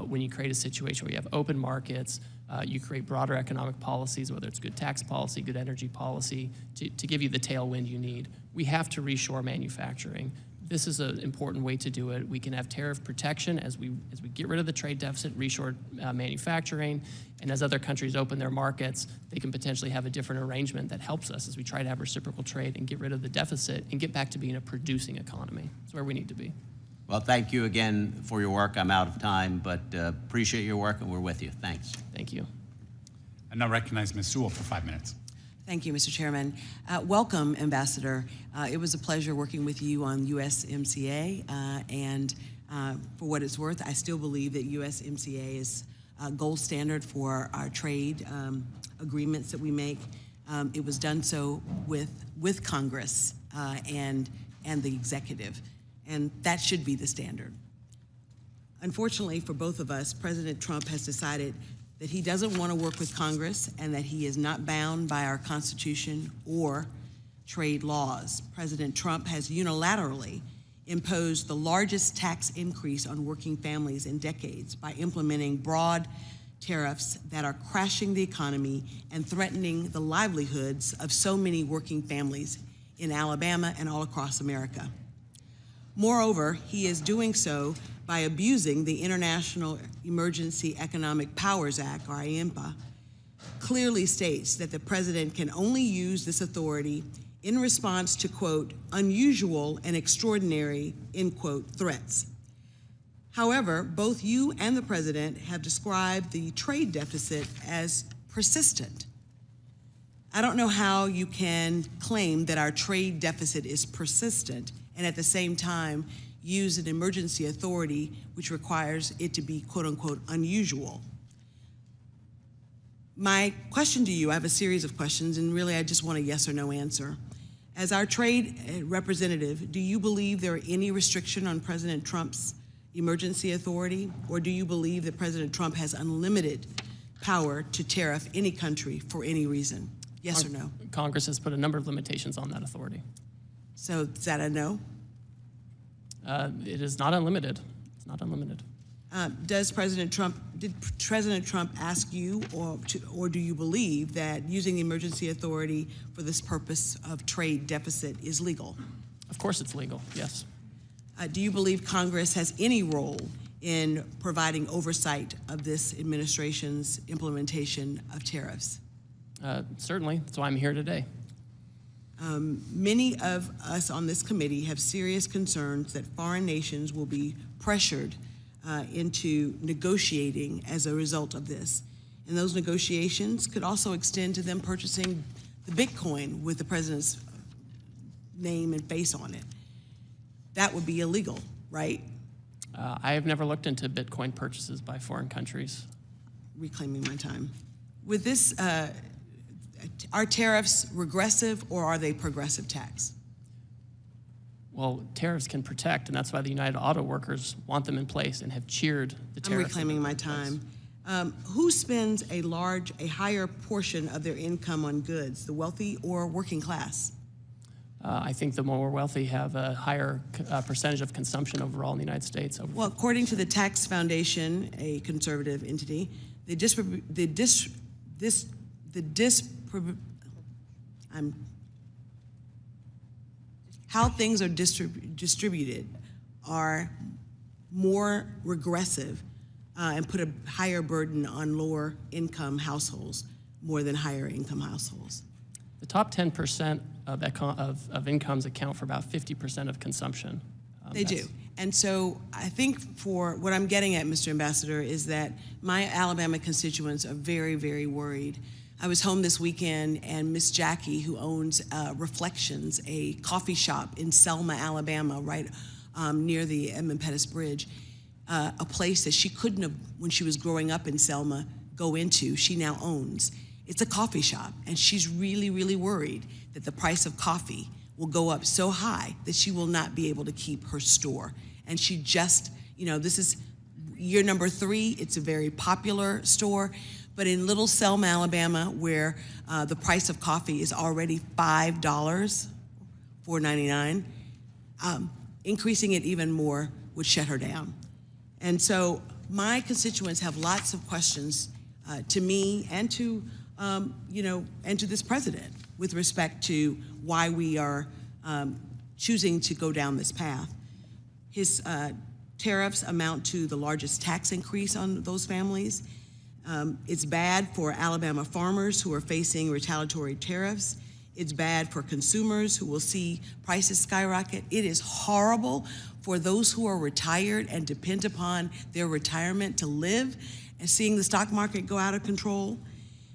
when you create a situation where you have open markets, you create broader economic policies, whether it's good tax policy, good energy policy, to give you the tailwind you need. We have to reshore manufacturing. This is an important way to do it. We can have tariff protection as we get rid of the trade deficit, reshore manufacturing, and as other countries open their markets, they can potentially have a different arrangement that helps us as we try to have reciprocal trade and get rid of the deficit and get back to being a producing economy. That's where we need to be. Well, thank you again for your work. I'm out of time, but appreciate your work, and we're with you. Thanks. Thank you. I now recognize Ms. Sewell for 5 minutes. Thank you, Mr. Chairman. Welcome, Ambassador. It was a pleasure working with you on USMCA, and for what it's worth, I still believe that USMCA is a gold standard for our trade agreements that we make. It was done so with Congress and the executive, and that should be the standard. Unfortunately for both of us, President Trump has decided that he doesn't want to work with Congress and that he is not bound by our Constitution or trade laws. President Trump has unilaterally imposed the largest tax increase on working families in decades by implementing broad tariffs that are crashing the economy and threatening the livelihoods of so many working families in Alabama and all across America. Moreover, he is doing so by abusing the International Emergency Economic Powers Act, or IEMPA, clearly states that the president can only use this authority in response to, quote, unusual and extraordinary, end quote, threats. However, both you and the president have described the trade deficit as persistent. I don't know how you can claim that our trade deficit is persistent and at the same time use an emergency authority which requires it to be, quote unquote, unusual. My question to you, I have a series of questions, and really I just want a yes or no answer. As our trade representative, do you believe there are any restriction on President Trump's emergency authority, or do you believe that President Trump has unlimited power to tariff any country for any reason? Yes or no? Congress has put a number of limitations on that authority. So is that a no? It is not unlimited. It's not unlimited. Did President Trump ask you, or do you believe that using the emergency authority for this purpose of trade deficit is legal? Of course it's legal, yes. Do you believe Congress has any role in providing oversight of this administration's implementation of tariffs? Certainly, that's why I'm here today. Many of us on this committee have serious concerns that foreign nations will be pressured into negotiating as a result of this. And those negotiations could also extend to them purchasing the Bitcoin with the president's name and face on it. That would be illegal, right? I have never looked into Bitcoin purchases by foreign countries. Reclaiming my time. With this, are tariffs regressive or are they progressive tax? Well, tariffs can protect, and that's why the United Auto Workers want them in place and have cheered the tariffs. I'm reclaiming my time. Who spends a higher portion of their income on goods, the wealthy or working class? I think the more wealthy have a higher percentage of consumption overall in the United States. Well, according to the Tax Foundation, a conservative entity, how things are distributed are more regressive and put a higher burden on lower income households more than higher income households. The top 10% of incomes account for about 50% of consumption. They do. And so I think for what I'm getting at, Mr. Ambassador, is that my Alabama constituents are very, very worried. I was home this weekend, and Miss Jackie, who owns Reflections, a coffee shop in Selma, Alabama, right near the Edmund Pettus Bridge, a place that she couldn't have, when she was growing up in Selma, go into, she now owns. It's a coffee shop, and she's really, really worried that the price of coffee will go up so high that she will not be able to keep her store. And she just, this is year number 3. It's a very popular store. But in Little Selma, Alabama, where the price of coffee is already $5, $4.99, increasing it even more would shut her down. And so my constituents have lots of questions to me and to, and to this president with respect to why we are choosing to go down this path. His tariffs amount to the largest tax increase on those families. It's bad for Alabama farmers who are facing retaliatory tariffs. It's bad for consumers who will see prices skyrocket. It is horrible for those who are retired and depend upon their retirement to live, and seeing the stock market go out of control.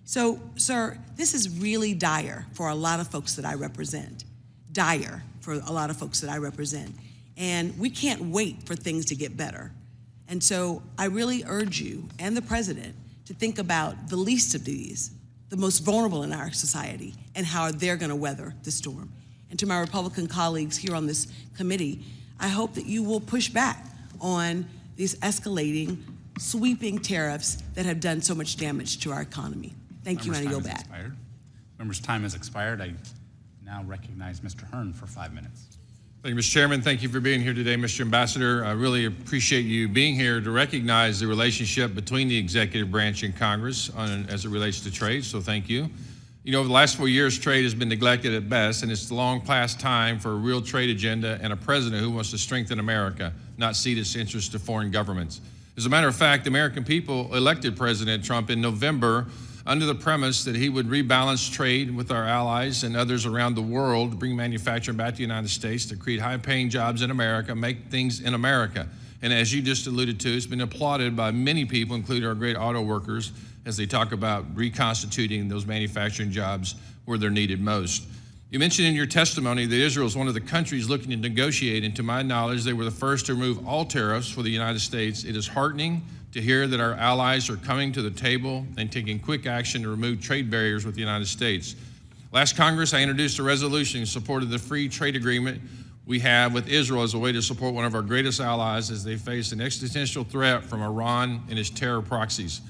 So, sir, this is really dire for a lot of folks that I represent. Dire for a lot of folks that I represent. And we can't wait for things to get better. And so I really urge you and the president to think about the least of these, the most vulnerable in our society, and how they're going to weather the storm. And to my Republican colleagues here on this committee, I hope that you will push back on these escalating, sweeping tariffs that have done so much damage to our economy. Thank you, and I yield back. Members' time has expired. I now recognize Mr. Hearn for 5 minutes. Thank you, Mr. Chairman. Thank you for being here today, Mr. Ambassador. I really appreciate you being here to recognize the relationship between the executive branch and Congress as it relates to trade, so thank you. Over the last 4 years, trade has been neglected at best, and it's long past time for a real trade agenda and a president who wants to strengthen America, not cede its interests to foreign governments. As a matter of fact, the American people elected President Trump in November under the premise that he would rebalance trade with our allies and others around the world to bring manufacturing back to the United States, to create high-paying jobs in America, make things in America. And as you just alluded to, it's been applauded by many people, including our great auto workers, as they talk about reconstituting those manufacturing jobs where they're needed most. You mentioned in your testimony that Israel is one of the countries looking to negotiate, and to my knowledge, they were the first to remove all tariffs for the United States. It is heartening to hear that our allies are coming to the table and taking quick action to remove trade barriers with the United States. Last Congress, I introduced a resolution in support of the free trade agreement we have with Israel as a way to support one of our greatest allies as they face an existential threat from Iran and its terror proxies.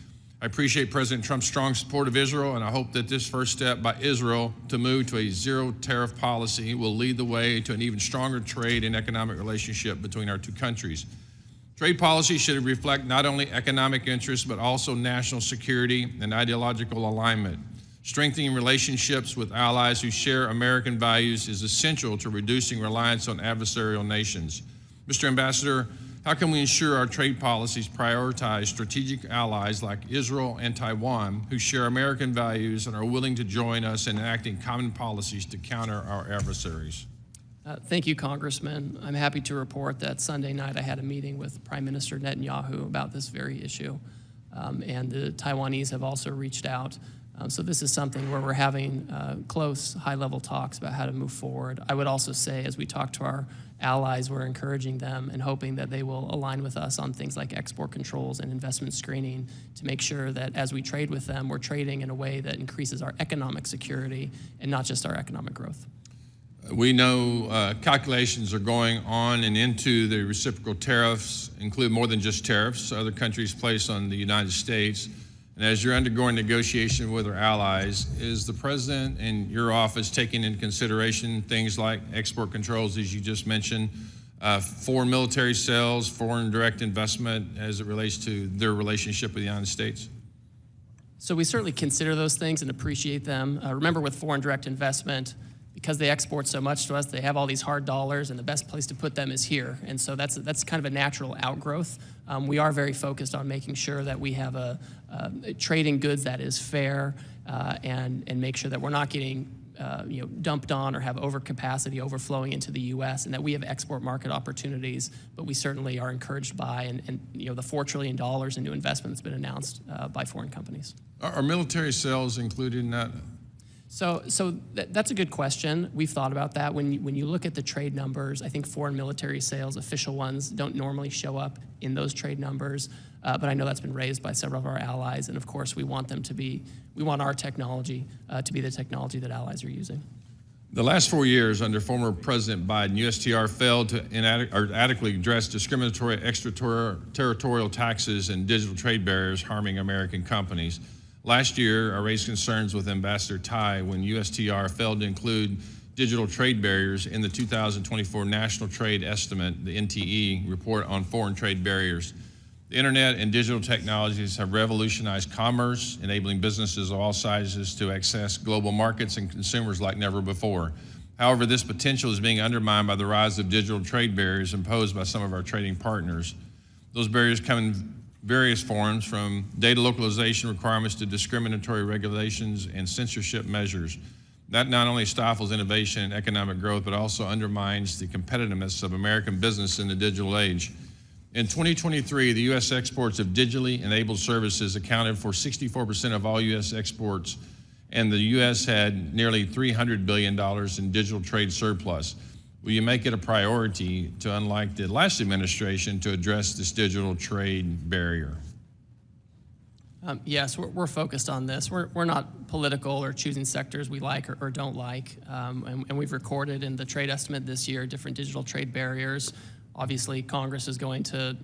I appreciate President Trump's strong support of Israel, and I hope that this first step by Israel to move to a zero tariff policy will lead the way to an even stronger trade and economic relationship between our two countries. Trade policy should reflect not only economic interests, but also national security and ideological alignment. Strengthening relationships with allies who share American values is essential to reducing reliance on adversarial nations. Mr. Ambassador, how can we ensure our trade policies prioritize strategic allies like Israel and Taiwan who share American values and are willing to join us in enacting common policies to counter our adversaries? Thank you, Congressman. I'm happy to report that Sunday night I had a meeting with Prime Minister Netanyahu about this very issue, and the Taiwanese have also reached out. So this is something where we're having close, high-level talks about how to move forward. I would also say, as we talk to our allies, we're encouraging them and hoping that they will align with us on things like export controls and investment screening to make sure that as we trade with them, we're trading in a way that increases our economic security and not just our economic growth. We know calculations are going on and into the reciprocal tariffs, include more than just tariffs other countries place on the United States. And as you're undergoing negotiation with our allies, is the President and your office taking into consideration things like export controls, as you just mentioned, foreign military sales, foreign direct investment as it relates to their relationship with the United States? So we certainly consider those things and appreciate them. Remember, with foreign direct investment, because they export so much to us, they have all these hard dollars, and the best place to put them is here. And so that's kind of a natural outgrowth. We are very focused on making sure that we have a trading goods that is fair and make sure that we're not getting dumped on or have overcapacity overflowing into the U.S. and that we have export market opportunities. But we certainly are encouraged by and the $4 trillion in new investment that's been announced by foreign companies. Are military sales included in that? So that's a good question. We've thought about that. When you look at the trade numbers, I think foreign military sales, official ones, don't normally show up in those trade numbers. But I know that's been raised by several of our allies, and of course we want our technology to be the technology that allies are using. The last 4 years under former President Biden, USTR failed to adequately address discriminatory extraterritorial taxes and digital trade barriers harming American companies. Last year, I raised concerns with Ambassador Tai when USTR failed to include digital trade barriers in the 2024 National Trade Estimate, the NTE, report on foreign trade barriers. The internet and digital technologies have revolutionized commerce, enabling businesses of all sizes to access global markets and consumers like never before. However, this potential is being undermined by the rise of digital trade barriers imposed by some of our trading partners. Those barriers come in various forms, from data localization requirements to discriminatory regulations and censorship measures. That not only stifles innovation and economic growth, but also undermines the competitiveness of American business in the digital age. In 2023, the U.S. exports of digitally enabled services accounted for 64% of all U.S. exports, and the U.S. had nearly $300 billion in digital trade surplus. Will you make it a priority to, unlike the last administration, to address this digital trade barrier? Yes, we're focused on this. We're not political or choosing sectors we like or don't like. And we've recorded in the trade estimate this year different digital trade barriers. Obviously, Congress is going to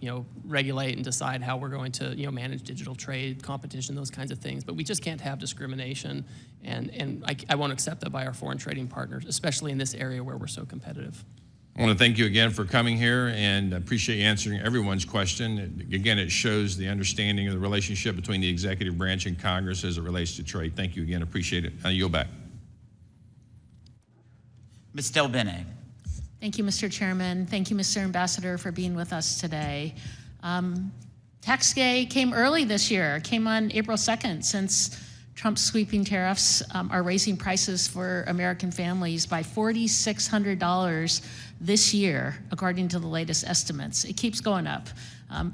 regulate and decide how we're going to manage digital trade, competition, those kinds of things. But we just can't have discrimination, and I won't accept that by our foreign trading partners, especially in this area where we're so competitive. I want to thank you again for coming here, and I appreciate you answering everyone's question. Again, it shows the understanding of the relationship between the executive branch and Congress as it relates to trade. Thank you again. Appreciate it. I yield back. Ms. Del Bene. Thank you, Mr. Chairman. Thank you, Mr. Ambassador, for being with us today. Tax day came early this year. It came on April 2nd, since Trump's sweeping tariffs are raising prices for American families by $4,600 this year, according to the latest estimates. It keeps going up.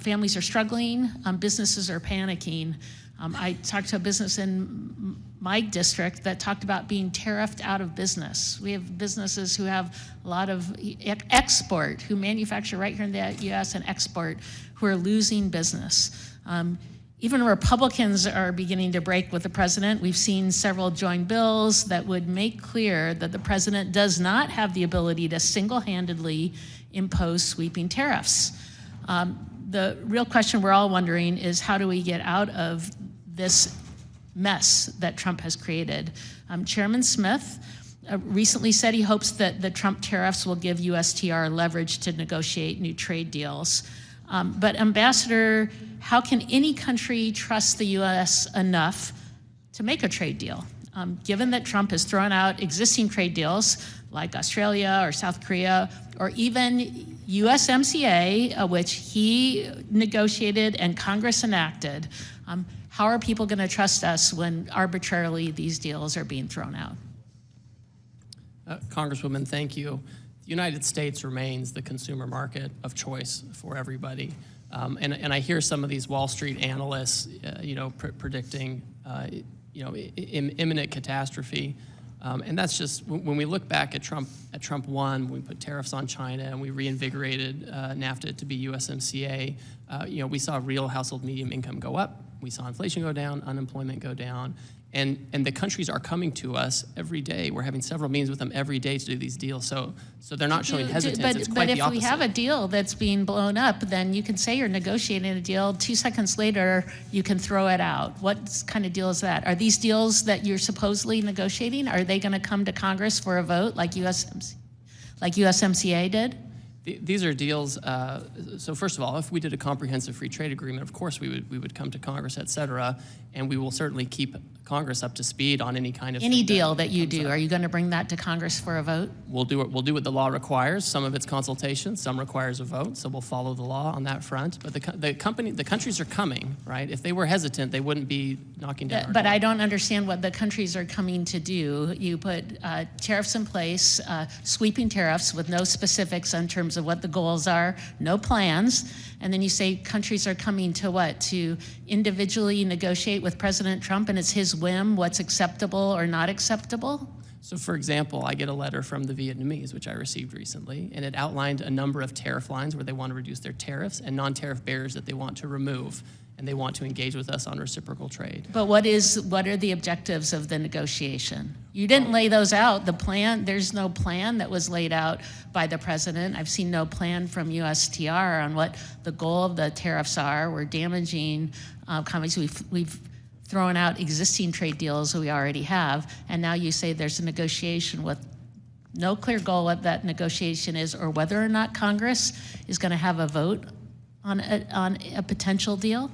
Families are struggling. Businesses are panicking. I talked to a business in my district that talked about being tariffed out of business. We have businesses who have a lot of export, who manufacture right here in the U.S. and export, who are losing business. Even Republicans are beginning to break with the president. We've seen several joint bills that would make clear that the president does not have the ability to single-handedly impose sweeping tariffs. The real question we're all wondering is, how do we get out of this mess that Trump has created? Chairman Smith recently said he hopes that the Trump tariffs will give USTR leverage to negotiate new trade deals. But Ambassador, how can any country trust the U.S. enough to make a trade deal? Given that Trump has thrown out existing trade deals like Australia or South Korea, or even USMCA, which he negotiated and Congress enacted, how are people going to trust us when arbitrarily these deals are being thrown out? Congresswoman, thank you. The United States remains the consumer market of choice for everybody. And I hear some of these Wall Street analysts, predicting, imminent catastrophe. And that's just, when we look back at Trump 1, we put tariffs on China and we reinvigorated NAFTA to be USMCA, we saw real household medium income go up. We saw inflation go down, unemployment go down. And the countries are coming to us every day. We're having several meetings with them every day to do these deals. So they're not showing hesitance. It's quite the opposite. But if we have a deal that's being blown up, then you can say you're negotiating a deal. 2 seconds later, you can throw it out. What kind of deal is that? Are these deals that you're supposedly negotiating, are they going to come to Congress for a vote like USMCA did? These are deals, so first of all, if we did a comprehensive free trade agreement, of course we would come to Congress, et cetera, and we will certainly keep Congress up to speed on any kind of any deal that you do. Are you going to bring that to Congress for a vote? We'll do what the law requires. Some of it's consultation, some requires a vote, so we'll follow the law on that front. But the countries are coming, right? If they were hesitant, they wouldn't be knocking down our door. But I don't understand what the countries are coming to do. You put tariffs in place, sweeping tariffs with no specifics in terms of what the goals are, no plans, and then you say countries are coming to what? To individually negotiate with President Trump, and it's his whim what's acceptable or not acceptable? So for example, I get a letter from the Vietnamese, which I received recently, and it outlined a number of tariff lines where they want to reduce their tariffs and non-tariff barriers that they want to remove, and they want to engage with us on reciprocal trade. But what are the objectives of the negotiation? You didn't lay those out. The plan, there's no plan that was laid out by the president. I've seen no plan from USTR on what the goal of the tariffs are. We're damaging companies. We've thrown out existing trade deals that we already have, and now you say there's a negotiation with no clear goal what that negotiation is, or whether or not Congress is going to have a vote on a potential deal?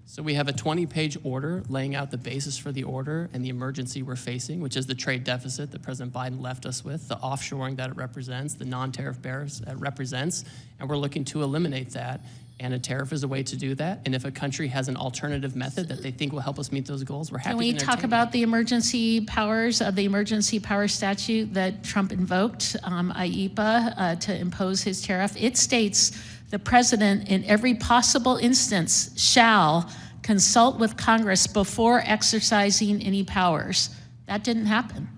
So we have a 20-page order laying out the basis for the order and the emergency we're facing, which is the trade deficit that President Biden left us with, the offshoring that it represents, the non-tariff barriers it represents, and we're looking to eliminate that. And a tariff is a way to do that. And if a country has an alternative method that they think will help us meet those goals, we're happy to entertain. Can we talk about the emergency powers of the emergency power statute that Trump invoked, IEPA, to impose his tariff? It states the president, in every possible instance, shall consult with Congress before exercising any powers. That didn't happen.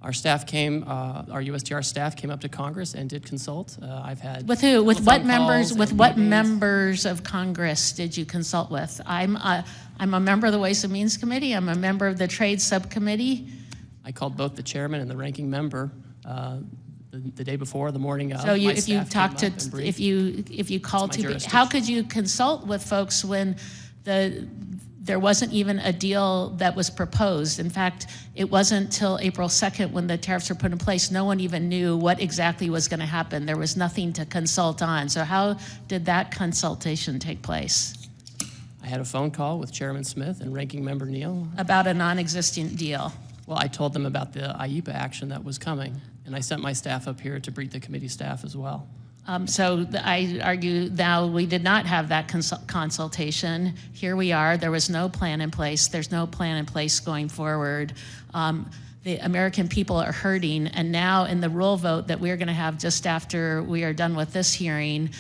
Our staff came, our USTR staff came up to Congress and did consult. I've had with who? With what members? With what members of Congress did you consult with? I'm a member of the Ways and Means Committee. I'm a member of the Trade Subcommittee. I called both the chairman and the ranking member the day before, the morning of. So if you talked to, if you called to, how could you consult with folks when there wasn't even a deal that was proposed? In fact, it wasn't till April 2nd when the tariffs were put in place. No one even knew what exactly was going to happen. There was nothing to consult on. So how did that consultation take place? I had a phone call with Chairman Smith and Ranking Member Neal. About a non-existent deal? Well, I told them about the IEPA action that was coming, and I sent my staff up here to brief the committee staff as well. So I argue now we did not have that consultation. Here we are. There was no plan in place. There's no plan in place going forward. The American people are hurting, and now in the rule vote that we're going to have just after we are done with this hearing,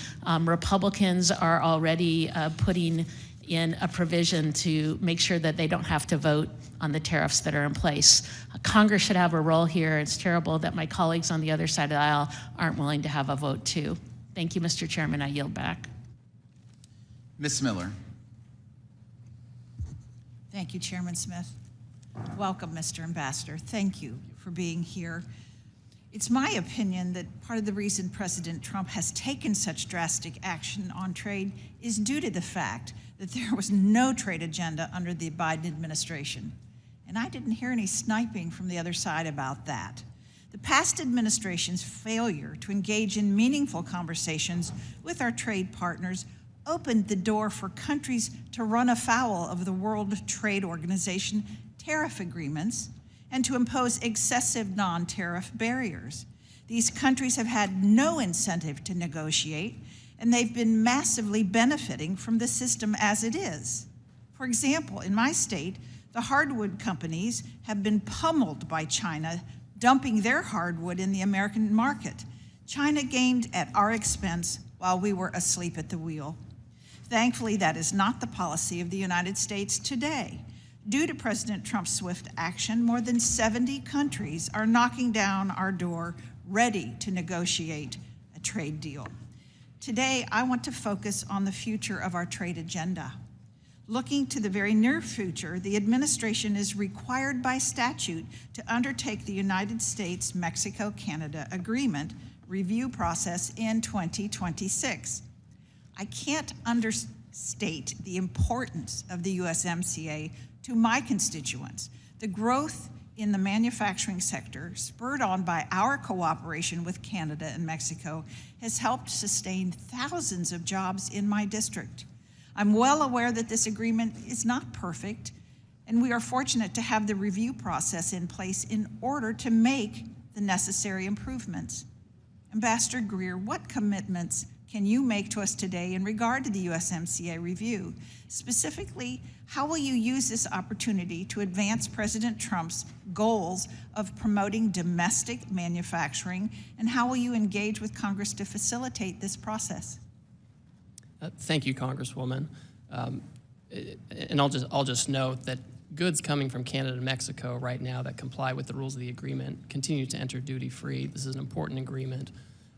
Republicans are already putting in a provision to make sure that they don't have to vote on the tariffs that are in place. Congress should have a role here. It's terrible that my colleagues on the other side of the aisle aren't willing to have a vote too. Thank you, Mr. Chairman. I yield back. Ms. Miller. Thank you, Chairman Smith. Welcome, Mr. Ambassador. Thank you for being here. It's my opinion that part of the reason President Trump has taken such drastic action on trade is due to the fact that there was no trade agenda under the Biden administration. And I didn't hear any sniping from the other side about that. The past administration's failure to engage in meaningful conversations with our trade partners opened the door for countries to run afoul of the World Trade Organization tariff agreements and to impose excessive non-tariff barriers. These countries have had no incentive to negotiate, and they've been massively benefiting from the system as it is. For example, in my state, the hardwood companies have been pummeled by China, dumping their hardwood in the American market. China gained at our expense while we were asleep at the wheel. Thankfully, that is not the policy of the United States today. Due to President Trump's swift action, more than 70 countries are knocking down our door, ready to negotiate a trade deal. Today, I want to focus on the future of our trade agenda. Looking to the very near future, the administration is required by statute to undertake the United States-Mexico-Canada Agreement review process in 2026. I can't understate the importance of the USMCA to my constituents. The growth in the manufacturing sector, spurred on by our cooperation with Canada and Mexico, has helped sustain thousands of jobs in my district. I'm well aware that this agreement is not perfect, and we are fortunate to have the review process in place in order to make the necessary improvements. Ambassador Greer, what commitments can you make to us today in regard to the USMCA review? Specifically, how will you use this opportunity to advance President Trump's goals of promoting domestic manufacturing, and how will you engage with Congress to facilitate this process? Thank you, Congresswoman. And I'll just note that goods coming from Canada and Mexico right now that comply with the rules of the agreement continue to enter duty-free. This is an important agreement.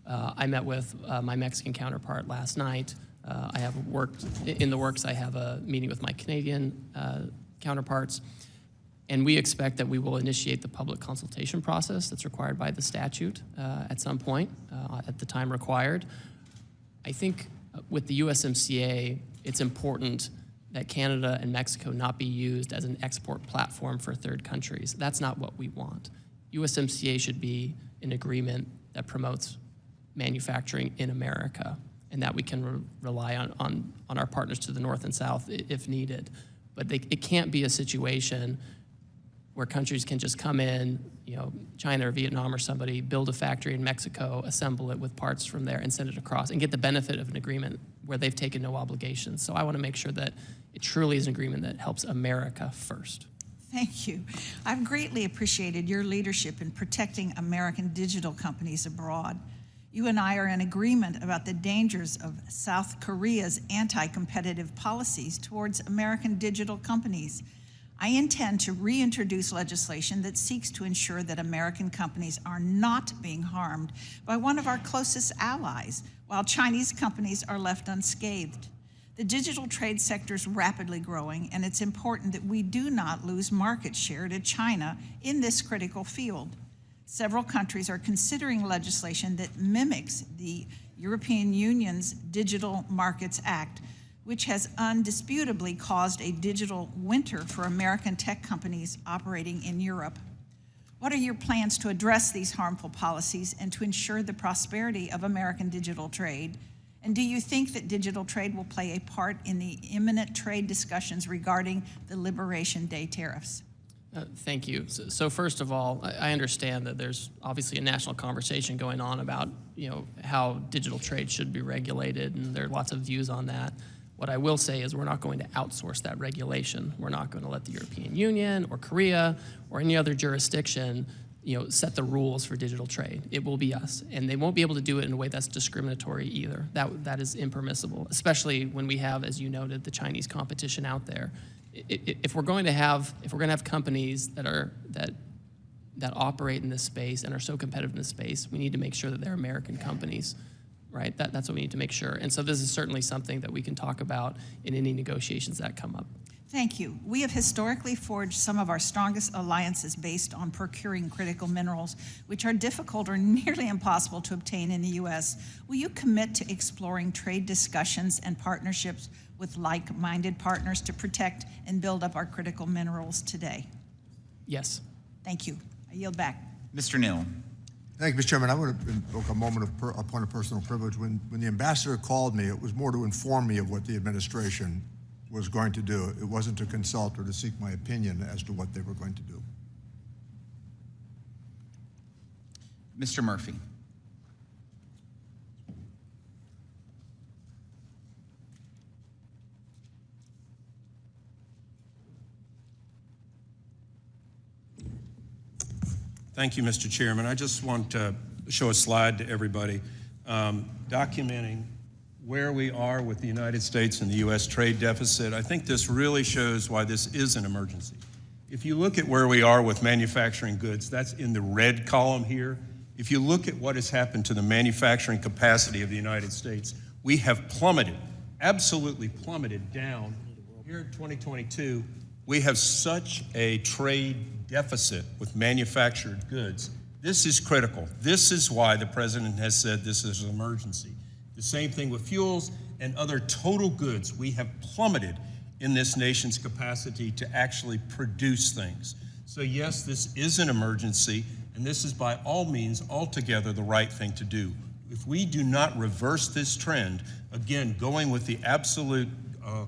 I met with my Mexican counterpart last night. I have worked in the works. I have a meeting with my Canadian counterparts, and we expect that we will initiate the public consultation process that's required by the statute at some point at the time required. I think with the USMCA, it's important that Canada and Mexico not be used as an export platform for third countries. That's not what we want. USMCA should be an agreement that promotes manufacturing in America, and that we can rely on our partners to the north and south if needed. But it can't be a situation where countries can just come in, China or Vietnam or somebody, build a factory in Mexico, assemble it with parts from there and send it across and get the benefit of an agreement where they've taken no obligations. So I want to make sure that it truly is an agreement that helps America first. Thank you. I've greatly appreciated your leadership in protecting American digital companies abroad. You and I are in agreement about the dangers of South Korea's anti-competitive policies towards American digital companies. I intend to reintroduce legislation that seeks to ensure that American companies are not being harmed by one of our closest allies, while Chinese companies are left unscathed. The digital trade sector is rapidly growing, and it's important that we do not lose market share to China in this critical field. Several countries are considering legislation that mimics the European Union's Digital Markets Act, which has undisputably caused a digital winter for American tech companies operating in Europe. What are your plans to address these harmful policies and to ensure the prosperity of American digital trade? And do you think that digital trade will play a part in the imminent trade discussions regarding the Liberation Day tariffs? Thank you. So first of all, I understand that there's obviously a national conversation going on about how digital trade should be regulated, and there are lots of views on that. What I will say is we're not going to outsource that regulation. We're not going to let the European Union or Korea or any other jurisdiction set the rules for digital trade. It will be us, and they won't be able to do it in a way that's discriminatory either. That is impermissible, especially when we have, as you noted, the Chinese competition out there. If we're going to have companies that operate in this space and are so competitive in this space, we need to make sure that they're American companies, right? That's what we need to make sure. And so this is certainly something that we can talk about in any negotiations that come up. Thank you. We have historically forged some of our strongest alliances based on procuring critical minerals, which are difficult or nearly impossible to obtain in the U.S. Will you commit to exploring trade discussions and partnerships with like-minded partners to protect and build up our critical minerals today? Yes. Thank you. I yield back. Mr. Neal. Thank you, Mr. Chairman. I want to invoke a moment of a point of personal privilege. When the ambassador called me, it was more to inform me of what the administration was going to do. It wasn't to consult or to seek my opinion as to what they were going to do. Mr. Murphy. Thank you, Mr. Chairman. I just want to show a slide to everybody documenting where we are with the United States and the U.S. trade deficit. I think this really shows why this is an emergency. If you look at where we are with manufacturing goods, that's in the red column here. If you look at what has happened to the manufacturing capacity of the United States, we have plummeted, absolutely plummeted down. Here in 2022, we have such a trade deficit with manufactured goods. This is critical. This is why the president has said this is an emergency. The same thing with fuels and other total goods. We have plummeted in this nation's capacity to actually produce things. So yes, this is an emergency, and this is by all means altogether the right thing to do. If we do not reverse this trend, again, going with the absolute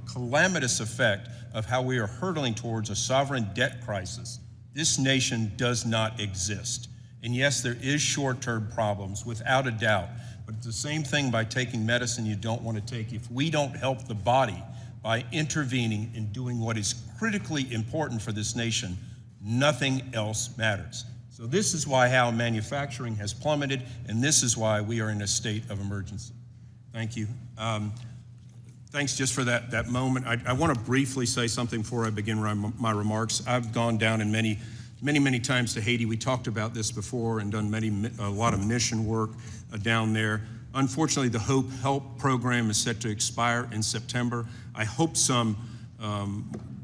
calamitous effect of how we are hurtling towards a sovereign debt crisis, this nation does not exist. And yes, there is short-term problems, without a doubt, but it's the same thing by taking medicine you don't want to take. If we don't help the body by intervening and doing what is critically important for this nation, nothing else matters. So this is why how manufacturing has plummeted, and this is why we are in a state of emergency. Thank you. Thanks just for that moment. I want to briefly say something before I begin my remarks. I've gone down in many times to Haiti. We talked about this before and done a lot of mission work down there. Unfortunately, the Hope Help program is set to expire in September. I hope some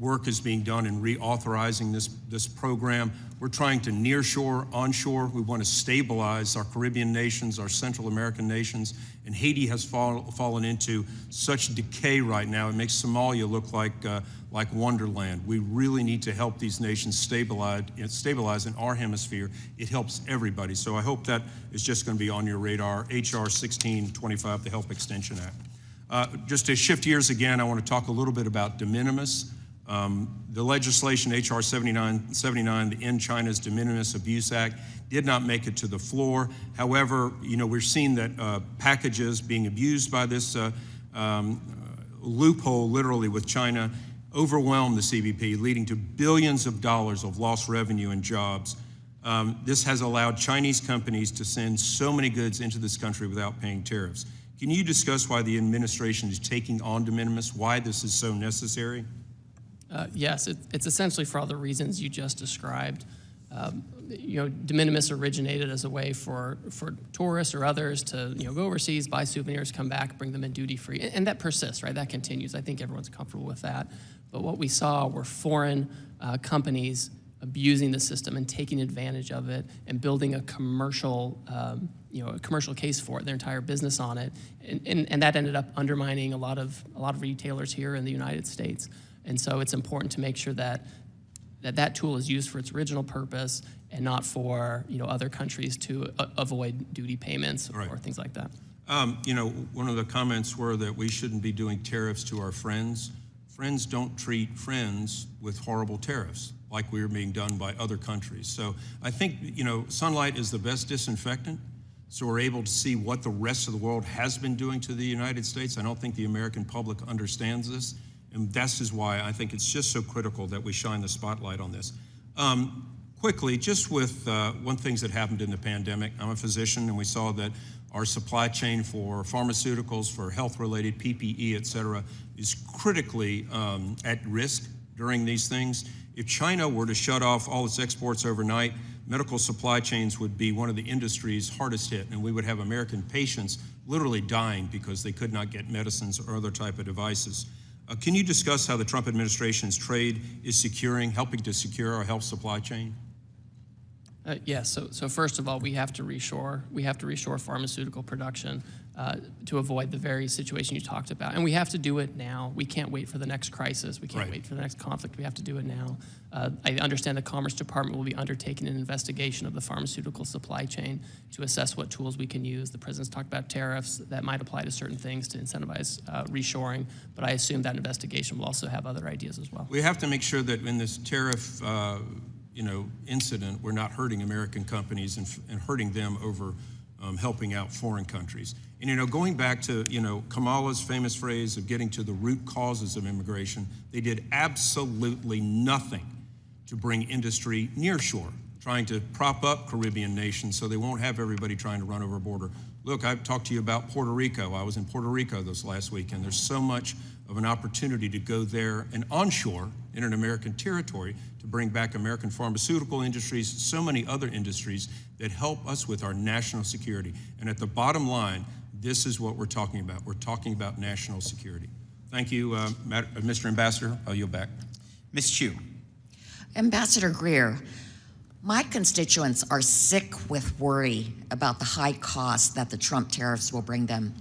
work is being done in reauthorizing this program. We're trying to nearshore, onshore. We want to stabilize our Caribbean nations, our Central American nations, and Haiti has fallen into such decay right now. It makes Somalia look like Wonderland. We really need to help these nations stabilize in our hemisphere. It helps everybody. So I hope that is just going to be on your radar. HR 1625, the Help Extension Act. Just to shift gears again, I want to talk a little bit about Diminimus. The legislation, HR 7979, the End China's Diminimus Abuse Act, did not make it to the floor. However, we're seeing that packages being abused by this loophole, literally with China, overwhelm the CBP, leading to billions of dollars of lost revenue and jobs. This has allowed Chinese companies to send so many goods into this country without paying tariffs. Can you discuss why the administration is taking on de minimis, why this is so necessary? Yes, it's essentially for all the reasons you just described. De minimis originated as a way for tourists or others to go overseas, buy souvenirs, come back, bring them in duty-free, and that persists, right? That continues. I think everyone's comfortable with that. But what we saw were foreign companies abusing the system and taking advantage of it and building a commercial case for it, their entire business on it, and that ended up undermining a lot of retailers here in the United States. And so it's important to make sure that tool is used for its original purpose and not for other countries to avoid duty payments or things like that. One of the comments were that we shouldn't be doing tariffs to our friends. Friends don't treat friends with horrible tariffs like we are being done by other countries. So I think sunlight is the best disinfectant. So we're able to see what the rest of the world has been doing to the United States. I don't think the American public understands this. And this is why I think it's just so critical that we shine the spotlight on this. Quickly, just with one things that happened in the pandemic, I'm a physician, and we saw that our supply chain for pharmaceuticals, for health-related PPE, et cetera, is critically at risk during these things. If China were to shut off all its exports overnight, medical supply chains would be one of the industries hardest hit, and we would have American patients literally dying because they could not get medicines or other type of devices. Can you discuss how the Trump administration's trade is helping to secure our health supply chain? Yes. So first of all, we have to reshore. We have to reshore pharmaceutical production. to avoid the very situation you talked about. And we have to do it now. We can't wait for the next crisis. We can't wait for the next conflict. We have to do it now. I understand the Commerce Department will be undertaking an investigation of the pharmaceutical supply chain to assess what tools we can use. The President's talked about tariffs that might apply to certain things to incentivize reshoring, but I assume that investigation will also have other ideas as well. We have to make sure that in this tariff incident, we're not hurting American companies and hurting them over helping out foreign countries. And going back to Kamala's famous phrase of getting to the root causes of immigration, they did absolutely nothing to bring industry nearshore, trying to prop up Caribbean nations so they won't have everybody trying to run over a border. Look, I've talked to you about Puerto Rico. I was in Puerto Rico this last week, and there's so much of an opportunity to go there and onshore in an American territory to bring back American pharmaceutical industries, so many other industries that help us with our national security. And at the bottom line, this is what we're talking about. We're talking about national security. Thank you, Mr. Ambassador. I'll yield back. Ms. Chu. Ambassador Greer, my constituents are sick with worry about the high cost that the Trump tariffs will bring them.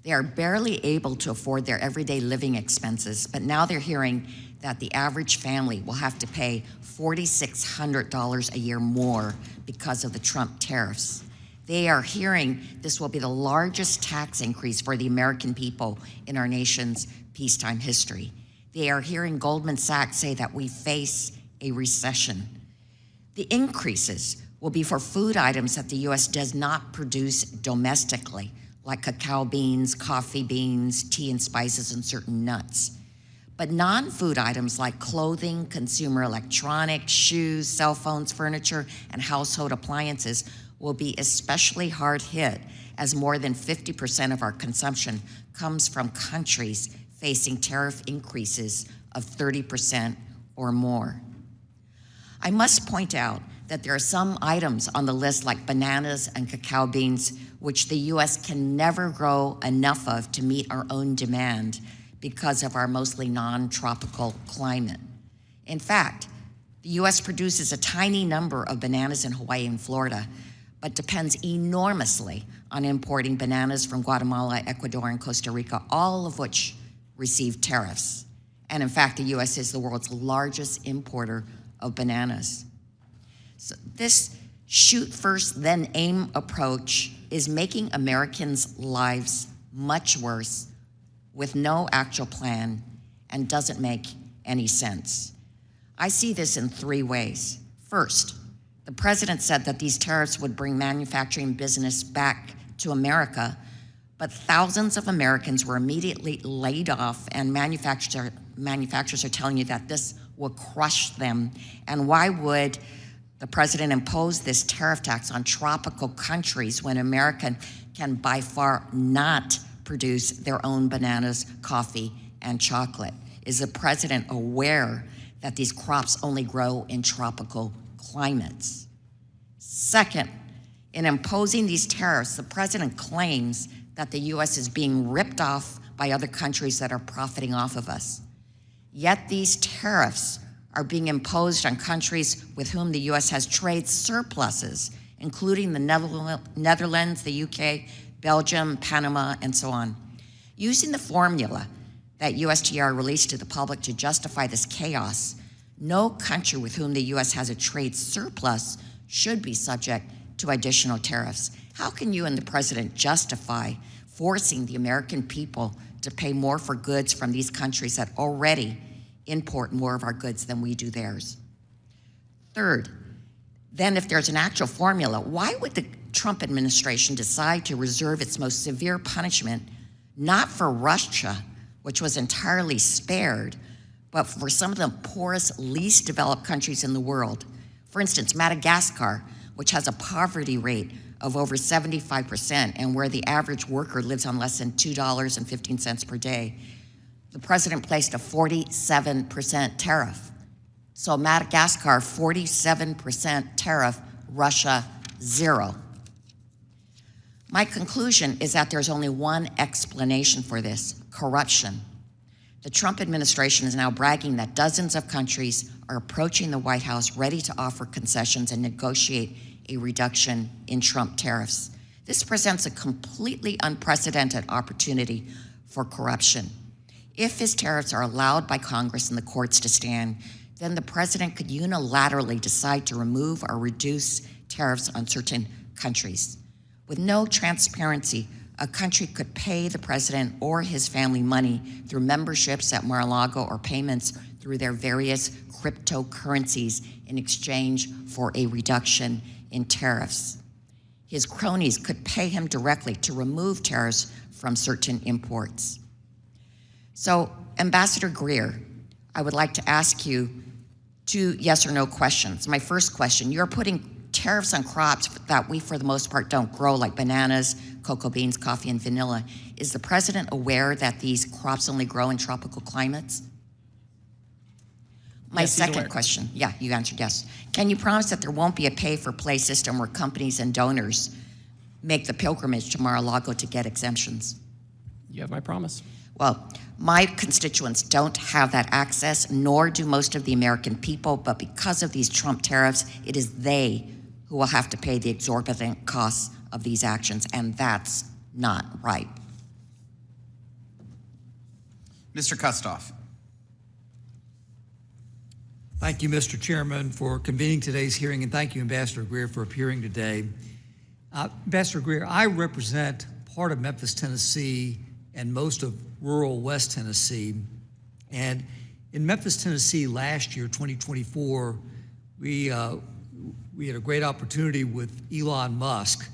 They are barely able to afford their everyday living expenses, but now they're hearing that the average family will have to pay $4,600 a year more because of the Trump tariffs. They are hearing this will be the largest tax increase for the American people in our nation's peacetime history. They are hearing Goldman Sachs say that we face a recession. The increases will be for food items that the U.S. does not produce domestically, like cacao beans, coffee beans, tea and spices, and certain nuts. But non-food items like clothing, consumer electronics, shoes, cell phones, furniture, and household appliances will be especially hard hit, as more than 50% of our consumption comes from countries facing tariff increases of 30% or more. I must point out that there are some items on the list like bananas and cacao beans, which the U.S. can never grow enough of to meet our own demand because of our mostly non-tropical climate. In fact, the U.S. produces a tiny number of bananas in Hawaii and Florida, but depends enormously on importing bananas from Guatemala, Ecuador, and Costa Rica, all of which receive tariffs. And in fact, the U.S. is the world's largest importer of bananas. So this shoot first, then aim approach is making Americans' lives much worse with no actual plan and doesn't make any sense. I see this in three ways. First, the president said that these tariffs would bring manufacturing business back to America, but thousands of Americans were immediately laid off, and manufacturers are telling you that this will crush them. And why would the president impose this tariff tax on tropical countries when America can by far not produce their own bananas, coffee, and chocolate? Is the president aware that these crops only grow in tropical climates? Second, in imposing these tariffs, the president claims that the U.S. is being ripped off by other countries that are profiting off of us. Yet these tariffs are being imposed on countries with whom the U.S. has trade surpluses, including the Netherlands, the UK, Belgium, Panama, and so on. Using the formula that USTR released to the public to justify this chaos, no country with whom the U.S. has a trade surplus should be subject to additional tariffs. How can you and the president justify forcing the American people to pay more for goods from these countries that already import more of our goods than we do theirs? Third, then if there's an actual formula, why would the Trump administration decide to reserve its most severe punishment not for Russia, which was entirely spared, but for some of the poorest, least developed countries in the world? For instance, Madagascar, which has a poverty rate of over 75% and where the average worker lives on less than $2.15 per day. The president placed a 47% tariff. So Madagascar, 47% tariff, Russia, 0. My conclusion is that there's only one explanation for this: corruption. The Trump administration is now bragging that dozens of countries are approaching the White House ready to offer concessions and negotiate a reduction in Trump tariffs. This presents a completely unprecedented opportunity for corruption. If his tariffs are allowed by Congress and the courts to stand, then the president could unilaterally decide to remove or reduce tariffs on certain countries. With no transparency, a country could pay the president or his family money through memberships at Mar-a-Lago or payments through their various cryptocurrencies in exchange for a reduction in tariffs. His cronies could pay him directly to remove tariffs from certain imports. So, Ambassador Greer, I would like to ask you 2 yes or no questions. My first question, you're putting tariffs on crops that we, for the most part, don't grow, like bananas, cocoa beans, coffee, and vanilla. Is the president aware that these crops only grow in tropical climates? My Yes, he's second aware. question, yeah, you answered yes. Can you promise that there won't be a pay-for-play system where companies and donors make the pilgrimage to Mar-a-Lago to get exemptions? You have my promise. Well, my constituents don't have that access, nor do most of the American people, but because of these Trump tariffs, it is they who will have to pay the exorbitant costs of these actions, and that's not right. Mr. Kustoff. Thank you, Mr. Chairman, for convening today's hearing, and thank you, Ambassador Greer, for appearing today. Ambassador Greer, I represent part of Memphis, Tennessee, and most of rural West Tennessee. And in Memphis, Tennessee, last year, 2024, we had a great opportunity with Elon Musk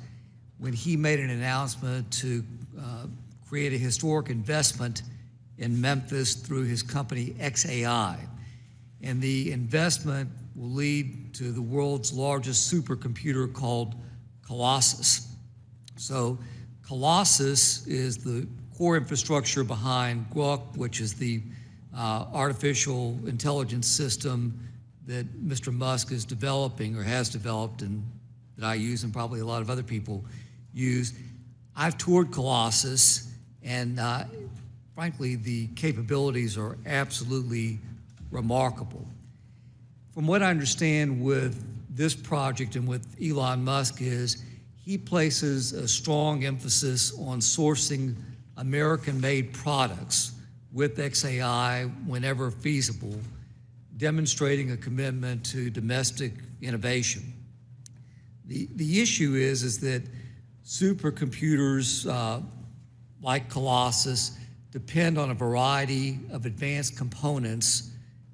when he made an announcement to create a historic investment in Memphis through his company XAI. And the investment will lead to the world's largest supercomputer called Colossus. So Colossus is the core infrastructure behind Grok, which is the artificial intelligence system that Mr. Musk is developing or has developed, and that I use and probably a lot of other people use. I've toured Colossus, and frankly, the capabilities are absolutely remarkable. From what I understand with this project and with Elon Musk is he places a strong emphasis on sourcing American-made products with XAI whenever feasible, demonstrating a commitment to domestic innovation. The issue is that supercomputers like Colossus depend on a variety of advanced components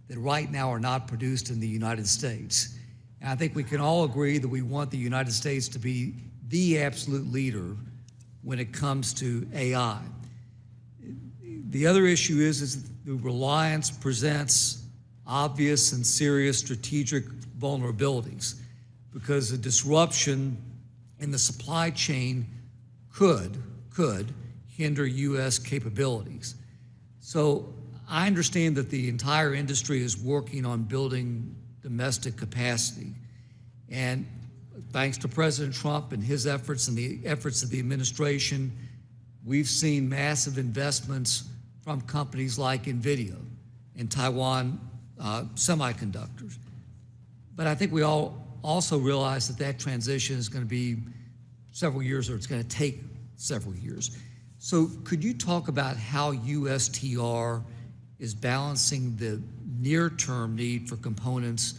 that right now are not produced in the United States. And I think we can all agree that we want the United States to be the absolute leader when it comes to AI. The other issue is the reliance presents obvious and serious strategic vulnerabilities because a disruption in the supply chain could hinder U.S. capabilities. So I understand that the entire industry is working on building domestic capacity. And thanks to President Trump and his efforts and the efforts of the administration, we've seen massive investments from companies like NVIDIA and Taiwan Semiconductors. But I think we all also realize that that transition is going to be several years, or it's going to take several years. So could you talk about how USTR is balancing the near-term need for components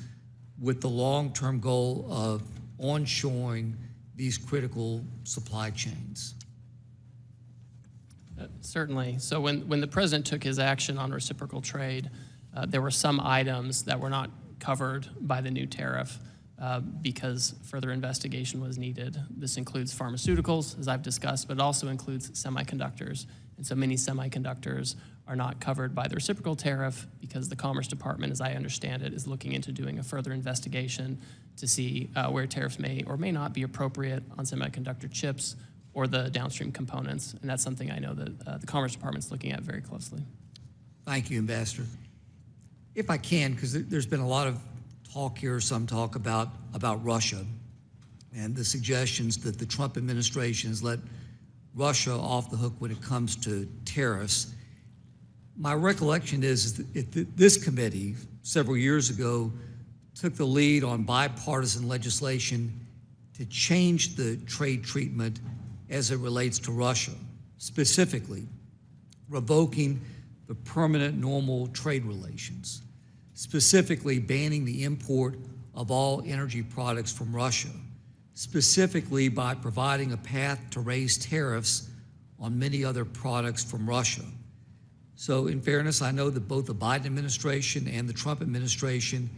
with the long-term goal of onshoring these critical supply chains? Certainly. So when the president took his action on reciprocal trade, there were some items that were not covered by the new tariff because further investigation was needed. This includes pharmaceuticals, as I've discussed, but it also includes semiconductors. And so many semiconductors are not covered by the reciprocal tariff because the Commerce Department, as I understand it, is looking into doing a further investigation to see where tariffs may or may not be appropriate on semiconductor chips or the downstream components. And that's something I know that the Commerce Department is looking at very closely. Thank you, Ambassador. If I can, because there's been a lot of talk here, some talk about Russia and the suggestions that the Trump administration has let Russia off the hook when it comes to tariffs. My recollection is that this committee, several years ago, took the lead on bipartisan legislation to change the trade treatment as it relates to Russia, specifically revoking the permanent normal trade relations, specifically banning the import of all energy products from Russia, specifically by providing a path to raise tariffs on many other products from Russia. So in fairness, I know that both the Biden administration and the Trump administration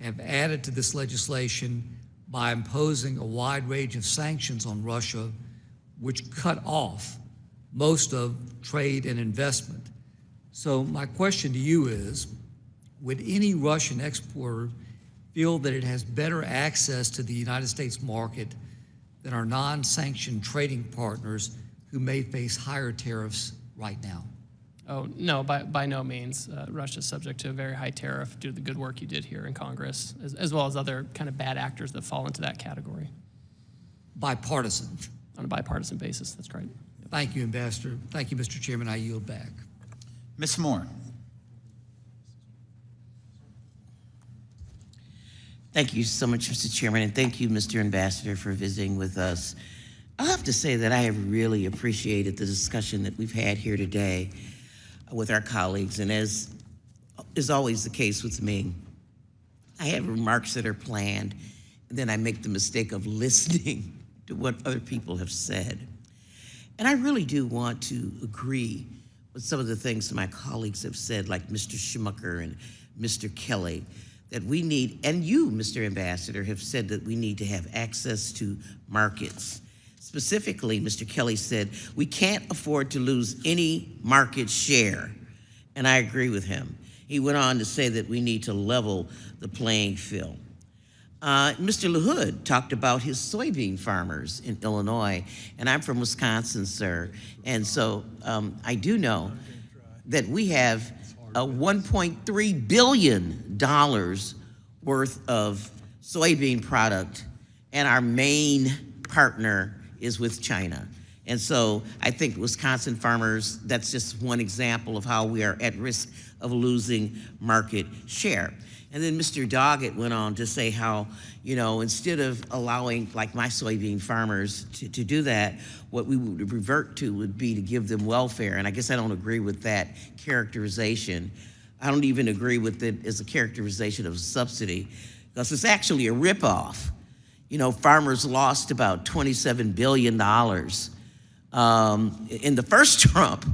have added to this legislation by imposing a wide range of sanctions on Russia, which cut off most of trade and investment. So my question to you is, would any Russian exporter feel that it has better access to the United States market than our non-sanctioned trading partners who may face higher tariffs right now? Oh, no, by no means. Russia's subject to a very high tariff due to the good work you did here in Congress, as well as other kind of bad actors that fall into that category. Bipartisan. On a bipartisan basis, that's right. Thank you, Ambassador. Thank you, Mr. Chairman. I yield back. Ms. Moore. Thank you so much, Mr. Chairman, and thank you, Mr. Ambassador, for visiting with us. I'll have to say that I have really appreciated the discussion that we've had here today with our colleagues, and as is always the case with me, I have remarks that are planned, and then I make the mistake of listening to what other people have said. And I really do want to agree with some of the things my colleagues have said, like Mr. Schmucker and Mr. Kelly, that we need, and you, Mr. Ambassador, have said that we need to have access to markets. Specifically, Mr. Kelly said, we can't afford to lose any market share, and I agree with him. He went on to say that we need to level the playing field. Mr. LaHood talked about his soybean farmers in Illinois, and I'm from Wisconsin, sir, and so I do know that we have $1.3 billion worth of soybean product, and our main partner is with China. And so I think Wisconsin farmers, that's just one example of how we are at risk of losing market share. And then Mr. Doggett went on to say how, you know, instead of allowing, like my soybean farmers to do that, what we would revert to would be to give them welfare. And I guess I don't agree with that characterization. I don't even agree with it as a characterization of a subsidy, because it's actually a ripoff. You know, farmers lost about $27 billion in the first Trump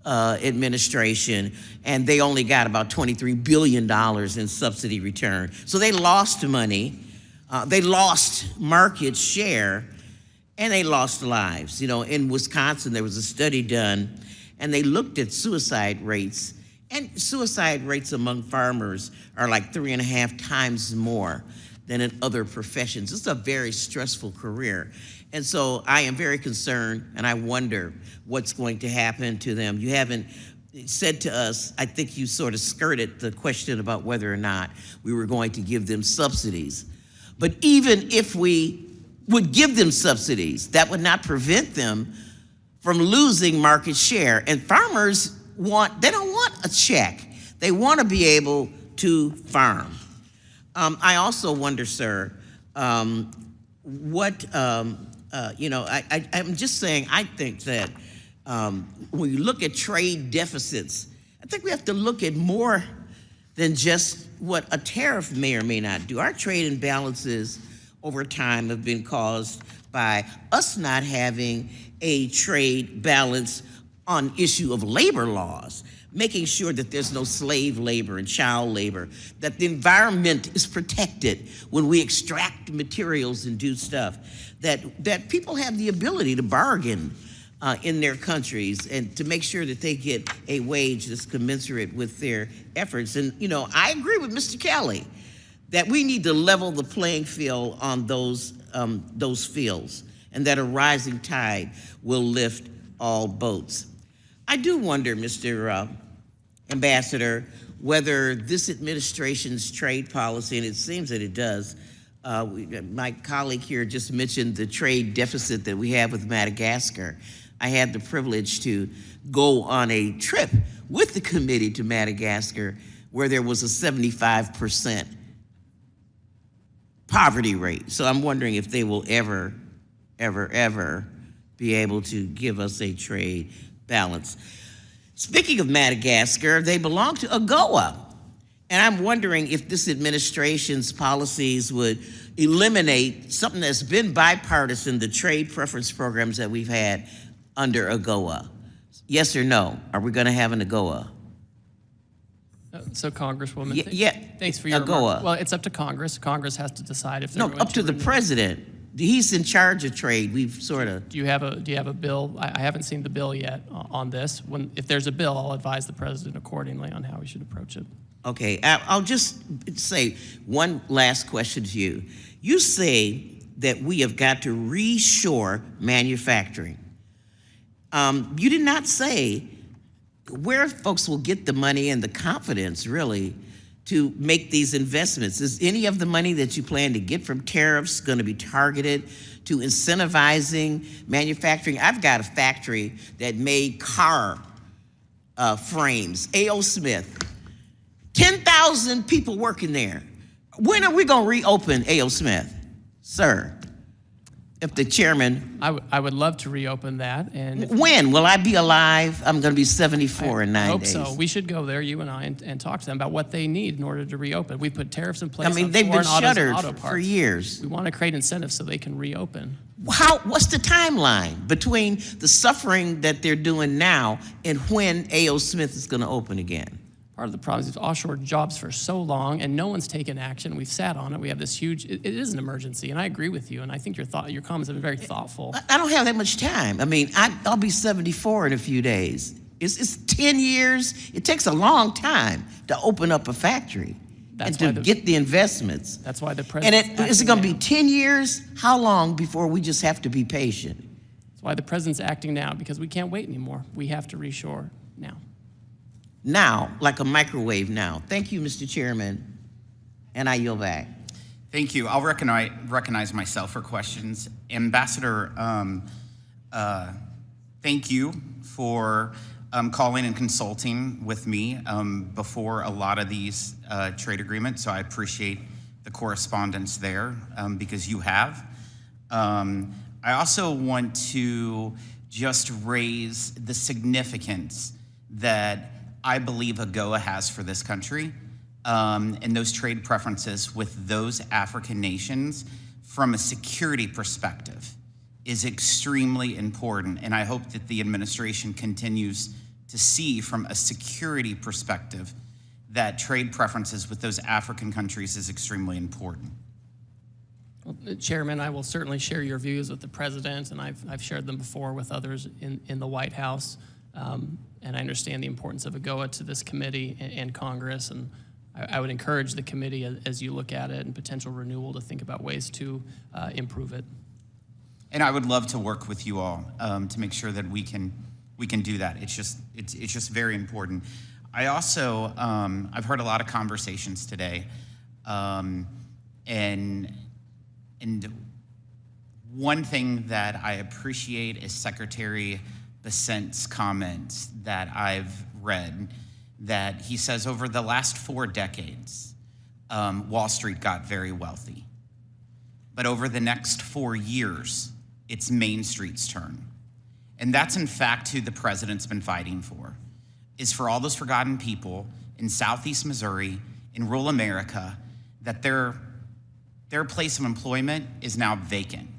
administration, and they only got about $23 billion in subsidy return. So they lost money, they lost market share, and they lost lives. You know, in Wisconsin, there was a study done, and they looked at suicide rates, and suicide rates among farmers are like 3.5 times more than in other professions. It's a very stressful career. And so I am very concerned, and I wonder what's going to happen to them. You haven't said to us, I think you sort of skirted the question about whether or not we were going to give them subsidies. But even if we would give them subsidies, that would not prevent them from losing market share. And farmers they don't want a check. They want to be able to farm. I also wonder, sir, I'm just saying, I think that when you look at trade deficits, I think we have to look at more than just what a tariff may or may not do. Our trade imbalances over time have been caused by us not having a trade balance on issue of labor laws, making sure that there's no slave labor and child labor, that the environment is protected when we extract materials and do stuff, that people have the ability to bargain in their countries and to make sure that they get a wage that's commensurate with their efforts. And, you know, I agree with Mr. Kelly that we need to level the playing field on those fields, and that a rising tide will lift all boats. I do wonder, Mr. Ambassador, whether this administration's trade policy, and it seems that it does, my colleague here just mentioned the trade deficit that we have with Madagascar. I had the privilege to go on a trip with the committee to Madagascar where there was a 75% poverty rate. So I'm wondering if they will ever be able to give us a trade balance. Speaking of Madagascar, they belong to AGOA. And I'm wondering if this administration's policies would eliminate something that's been bipartisan, the trade preference programs that we've had under AGOA. Yes or no? Are we going to have an AGOA? So, Congresswoman, thanks for your AGOA. remarks. Well, it's up to Congress. Congress has to decide if they're No, up to the president. He's in charge of trade. We've sort of. Do you have a bill? I haven't seen the bill yet on this. If there's a bill, I'll advise the president accordingly on how we should approach it. Okay, I'll just say one last question to you. You say that we have got to reshore manufacturing. You did not say where folks will get the money and the confidence, really, to make these investments. Is any of the money that you plan to get from tariffs going to be targeted to incentivizing manufacturing? I've got a factory that made car frames, A.O. Smith. 10,000 people working there. When are we going to reopen A.O. Smith, sir? If the chairman. I would love to reopen that. And when? Will I be alive? I'm going to be 74 in 9 days. I hope so. We should go there, you and I, and talk to them about what they need in order to reopen. We've put tariffs in place. I mean, on they've been foreign autos and shuttered auto parts for years. We want to create incentives so they can reopen. What's the timeline between the suffering that they're doing now and when A.O. Smith is going to open again? Part of the problem is we've offshored jobs for so long and no one's taken action. We've sat on it. We have this huge, it is an emergency, and I agree with you, and I think your comments have been very thoughtful. I don't have that much time. I mean, I'll be 74 in a few days. It's 10 years. It takes a long time to open up a factory and to get the investments. That's why the president. And is it going to be 10 years? How long before we just have to be patient? That's why the president's acting now, because we can't wait anymore. We have to reshore now. Now, like a microwave now. Thank you, Mr. Chairman, and I yield back. Thank you. I'll recognize myself for questions. Ambassador, thank you for calling and consulting with me before a lot of these trade agreements, so I appreciate the correspondence there because you have. I also want to just raise the significance that I believe AGOA has for this country and those trade preferences with those African nations from a security perspective is extremely important. And I hope that the administration continues to see from a security perspective that trade preferences with those African countries is extremely important. Well, Chairman, I will certainly share your views with the president, and I've shared them before with others in the White House. And I understand the importance of AGOA to this committee and Congress, and I would encourage the committee as you look at it and potential renewal to think about ways to improve it. And I would love to work with you all to make sure that we can do that. It's just very important. I also I've heard a lot of conversations today, and one thing that I appreciate is Secretary Bessent's comments that I've read, that he says over the last 4 decades, Wall Street got very wealthy. But over the next 4 years, it's Main Street's turn. And that's in fact who the president's been fighting for, is for all those forgotten people in Southeast Missouri, in rural America, that their place of employment is now vacant.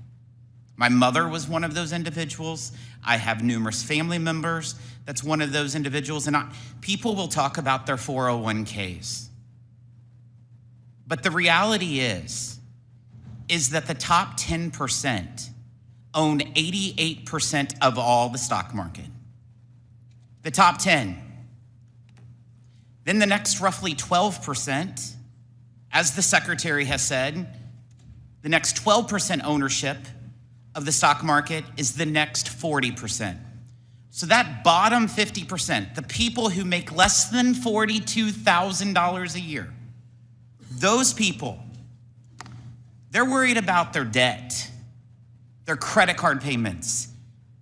My mother was one of those individuals. I have numerous family members that's one of those individuals. And people will talk about their 401ks. But the reality is that the top 10% own 88% of all the stock market. The top 10. Then the next roughly 12%, as the secretary has said, the next 12% ownership of the stock market is the next 40%. So that bottom 50%, the people who make less than $42,000 a year, those people, they're worried about their debt, their credit card payments,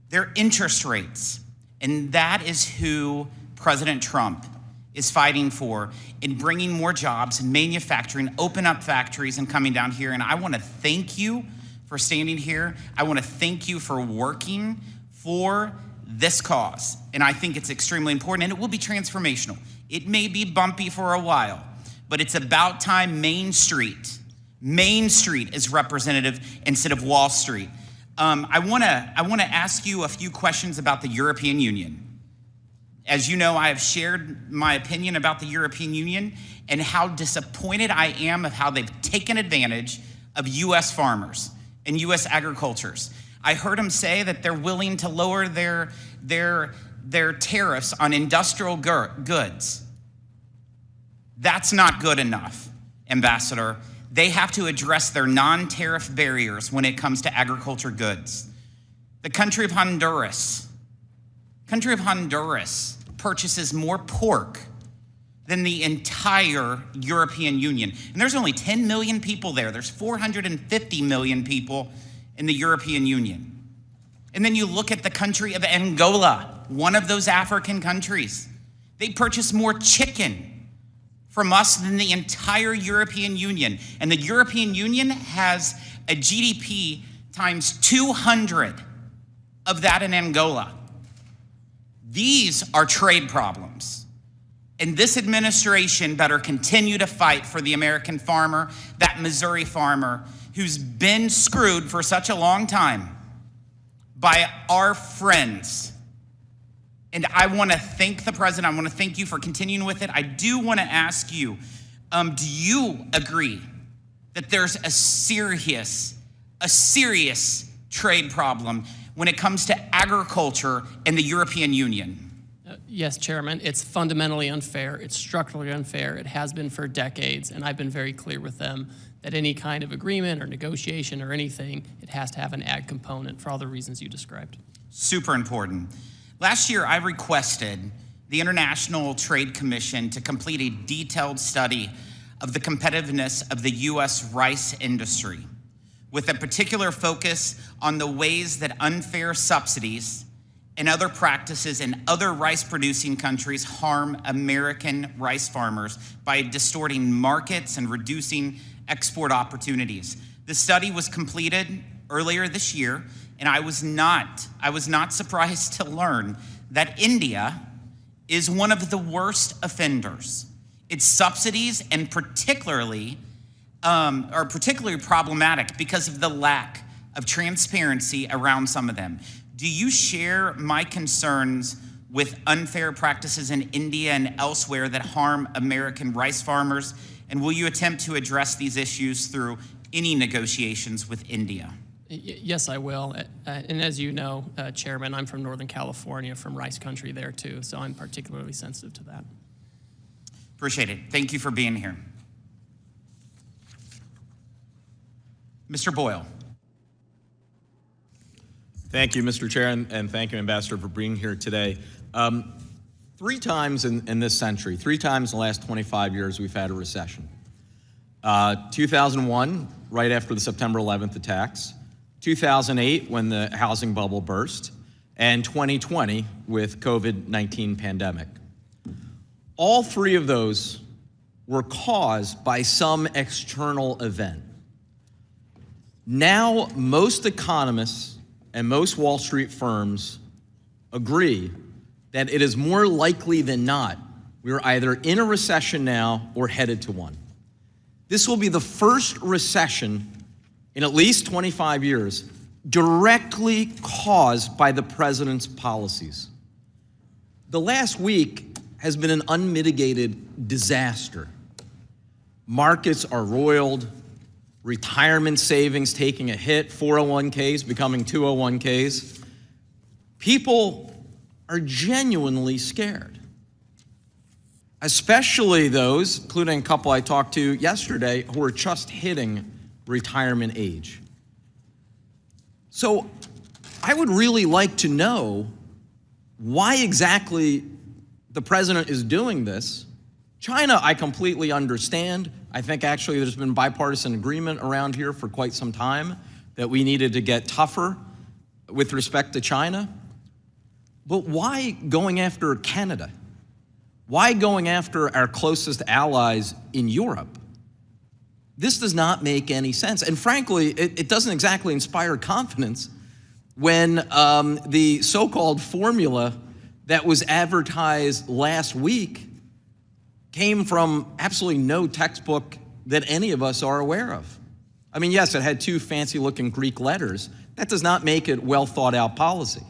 their interest rates. And that is who President Trump is fighting for in bringing more jobs and manufacturing, open up factories and coming down here. And I want to thank you for standing here. I want to thank you for working for this cause. And I think it's extremely important, and it will be transformational. It may be bumpy for a while, but it's about time Main Street is representative instead of Wall Street. I want to ask you a few questions about the European Union. As you know, I have shared my opinion about the European Union and how disappointed I am of how they've taken advantage of U.S. farmers and U.S. agricultures. I heard them say that they're willing to lower their tariffs on industrial goods. That's not good enough, Ambassador. They have to address their non-tariff barriers when it comes to agriculture goods. The country of Honduras purchases more pork than the entire European Union. And there's only 10 million people there. There's 450 million people in the European Union. And then you look at the country of Angola, one of those African countries. They purchase more chicken from us than the entire European Union. And the European Union has a GDP times 200 of that in Angola. These are trade problems. And this administration better continue to fight for the American farmer, that Missouri farmer who's been screwed for such a long time by our friends. And I want to thank the president. I want to thank you for continuing with it. I do want to ask you, do you agree that there's a serious trade problem when it comes to agriculture in the European Union? Yes, Chairman, it's fundamentally unfair. It's structurally unfair. It has been for decades, and I've been very clear with them that any kind of agreement or negotiation or anything, it has to have an ag component for all the reasons you described. Super important. Last year, I requested the International Trade Commission to complete a detailed study of the competitiveness of the U.S. rice industry, with a particular focus on the ways that unfair subsidies and other practices in other rice-producing countries harm American rice farmers by distorting markets and reducing export opportunities. The study was completed earlier this year, and I was not surprised to learn that India is one of the worst offenders. Its subsidies and particularly are particularly problematic because of the lack of transparency around some of them. Do you share my concerns with unfair practices in India and elsewhere that harm American rice farmers? And will you attempt to address these issues through any negotiations with India? Yes, I will. And as you know, Chairman, I'm from Northern California, from rice country there too, so I'm particularly sensitive to that. Appreciate it. Thank you for being here. Mr. Boyle. Thank you, Mr. Chair, and thank you, Ambassador, for being here today. 3 times in this century, 3 times in the last 25 years, we've had a recession. 2001, right after the September 11th attacks, 2008, when the housing bubble burst, and 2020 with COVID-19 pandemic. All 3 of those were caused by some external event. Now, most economists and most Wall Street firms agree that it is more likely than not we're either in a recession now or headed to one. This will be the first recession in at least 25 years directly caused by the president's policies. The last week has been an unmitigated disaster. Markets are roiled, retirement savings taking a hit, 401ks becoming 201ks. People are genuinely scared, especially those, including a couple I talked to yesterday, who are just hitting retirement age. So I would really like to know why exactly the president is doing this. China, I completely understand. I think actually there's been bipartisan agreement around here for quite some time that we needed to get tougher with respect to China. But why going after Canada? Why going after our closest allies in Europe? This does not make any sense. And frankly, it doesn't exactly inspire confidence when the so-called formula that was advertised last week came from absolutely no textbook that any of us are aware of. I mean, yes, it had 2 fancy-looking Greek letters. That does not make it well-thought-out policy.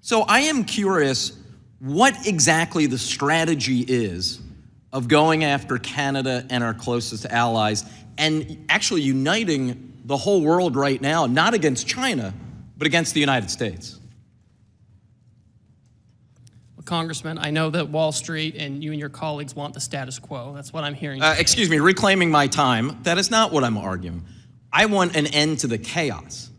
So I am curious what exactly the strategy is of going after Canada and our closest allies and actually uniting the whole world right now, not against China, but against the United States. Well, Congressman, I know that Wall Street and you and your colleagues want the status quo. That's what I'm hearing. Excuse me, reclaiming my time. That is not what I'm arguing. I want an end to the chaos.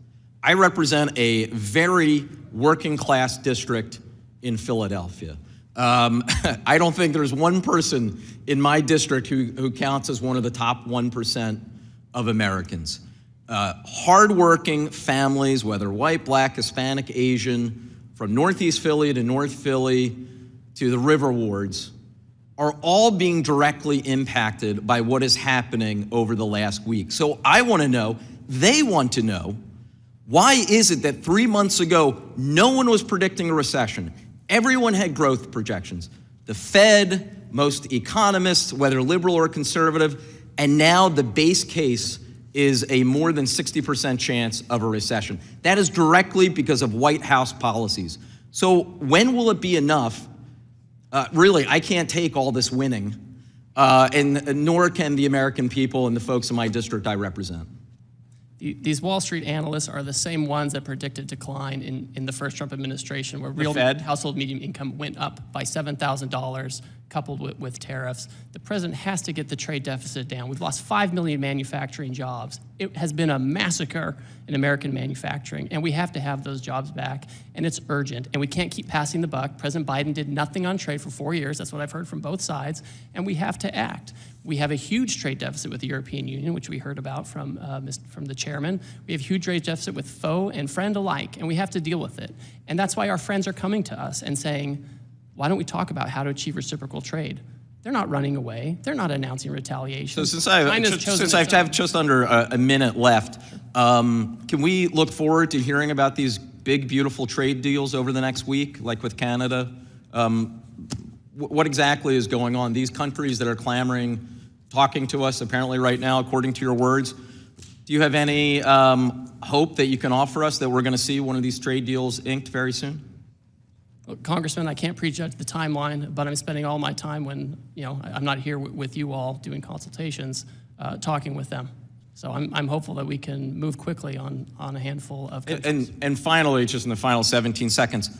I represent a very working class district in Philadelphia. I don't think there's one person in my district who counts as one of the top 1% of Americans. Hardworking families, whether white, black, Hispanic, Asian, from Northeast Philly to North Philly to the River Wards, are all being directly impacted by what is happening over the last week. So I want to know, they want to know, why is it that 3 months ago, no one was predicting a recession? Everyone had growth projections. The Fed, most economists, whether liberal or conservative, and now the base case is a more than 60% chance of a recession. That is directly because of White House policies. So when will it be enough? Really, I can't take all this winning, and nor can the American people and the folks in my district I represent. These Wall Street analysts are the same ones that predicted decline in the first Trump administration, where real household median income went up by $7,000, coupled with tariffs. The president has to get the trade deficit down. We've lost 5 million manufacturing jobs. It has been a massacre in American manufacturing, and we have to have those jobs back, and it's urgent, and we can't keep passing the buck. President Biden did nothing on trade for 4 years. That's what I've heard from both sides, and we have to act. We have a huge trade deficit with the European Union, which we heard about from the chairman. We have a huge trade deficit with foe and friend alike, and we have to deal with it. And that's why our friends are coming to us and saying, why don't we talk about how to achieve reciprocal trade? They're not running away. They're not announcing retaliation. So since I have just under a minute left, can we look forward to hearing about these big, beautiful trade deals over the next week, like with Canada? What exactly is going on? These countries that are clamoring, talking to us apparently right now, according to your words, do you have any hope that you can offer us that we're going to see one of these trade deals inked very soon? Well, Congressman, I can't prejudge the timeline, but I'm spending all my time when I'm not here with you all doing consultations, talking with them. So I'm hopeful that we can move quickly on a handful of countries. And finally, just in the final 17 seconds,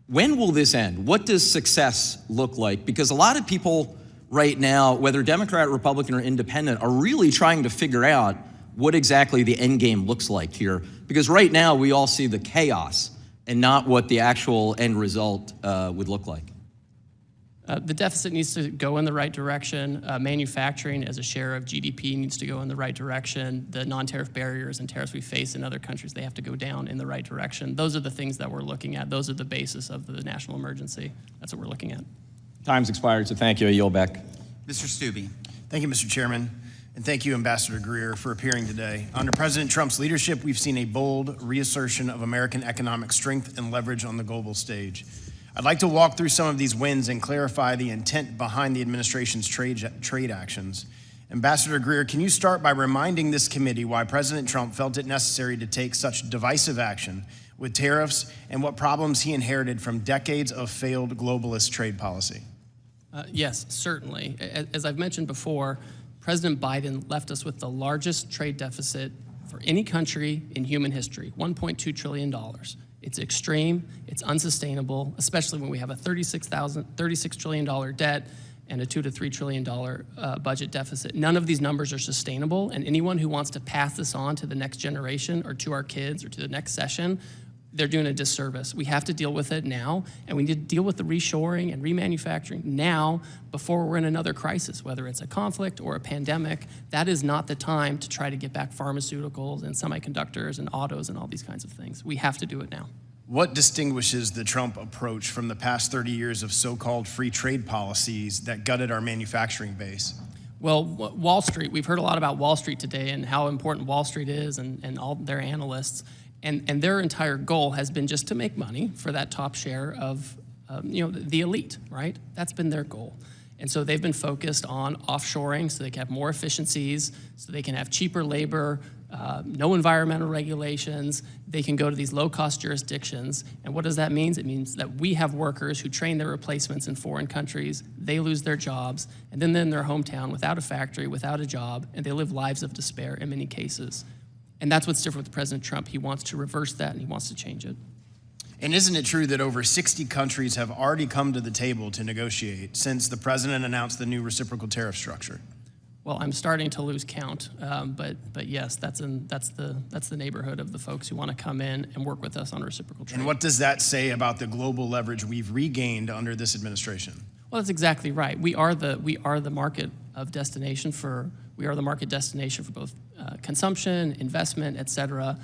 when will this end? What does success look like? Because a lot of people right now, whether Democrat, Republican, or Independent, are really trying to figure out what exactly the end game looks like here. Because right now, we all see the chaos and not what the actual end result would look like. The deficit needs to go in the right direction. Manufacturing as a share of GDP needs to go in the right direction. The non-tariff barriers and tariffs we face in other countries, they have to go down in the right direction. Those are the things that we're looking at. Those are the basis of the national emergency. That's what we're looking at. Time's expired, so thank you. I yield back. Mr. Stubbe. Thank you, Mr. Chairman. And thank you, Ambassador Greer, for appearing today. Under President Trump's leadership, we've seen a bold reassertion of American economic strength and leverage on the global stage. I'd like to walk through some of these wins and clarify the intent behind the administration's trade actions. Ambassador Greer, can you start by reminding this committee why President Trump felt it necessary to take such divisive action with tariffs and what problems he inherited from decades of failed globalist trade policy? Yes, certainly. As I've mentioned before, President Biden left us with the largest trade deficit for any country in human history, $1.2 trillion. It's extreme, it's unsustainable, especially when we have a $36 trillion debt and a $2 to $3 trillion budget deficit. None of these numbers are sustainable, and anyone who wants to pass this on to the next generation or to our kids or to the next session, they're doing a disservice. We have to deal with it now, and we need to deal with the reshoring and remanufacturing now before we're in another crisis, whether it's a conflict or a pandemic. That is not the time to try to get back pharmaceuticals and semiconductors and autos and all these kinds of things. We have to do it now. What distinguishes the Trump approach from the past 30 years of so-called free trade policies that gutted our manufacturing base? Well, Wall Street, we've heard a lot about Wall Street today and how important Wall Street is and all their analysts. And their entire goal has been just to make money for that top share of the elite, right? That's been their goal. And so they've been focused on offshoring so they can have more efficiencies, so they can have cheaper labor, no environmental regulations. They can go to these low-cost jurisdictions. And what does that mean? It means that we have workers who train their replacements in foreign countries, they lose their jobs, and then they're in their hometown without a factory, without a job, and they live lives of despair in many cases. And that's what's different with President Trump. He wants to reverse that, and he wants to change it. And isn't it true that over 60 countries have already come to the table to negotiate since the president announced the new reciprocal tariff structure? Well, I'm starting to lose count, but yes, that's the neighborhood of the folks who want to come in and work with us on reciprocal trade. And what does that say about the global leverage we've regained under this administration? Well, that's exactly right. We are the market of destination for both consumption, investment, et cetera.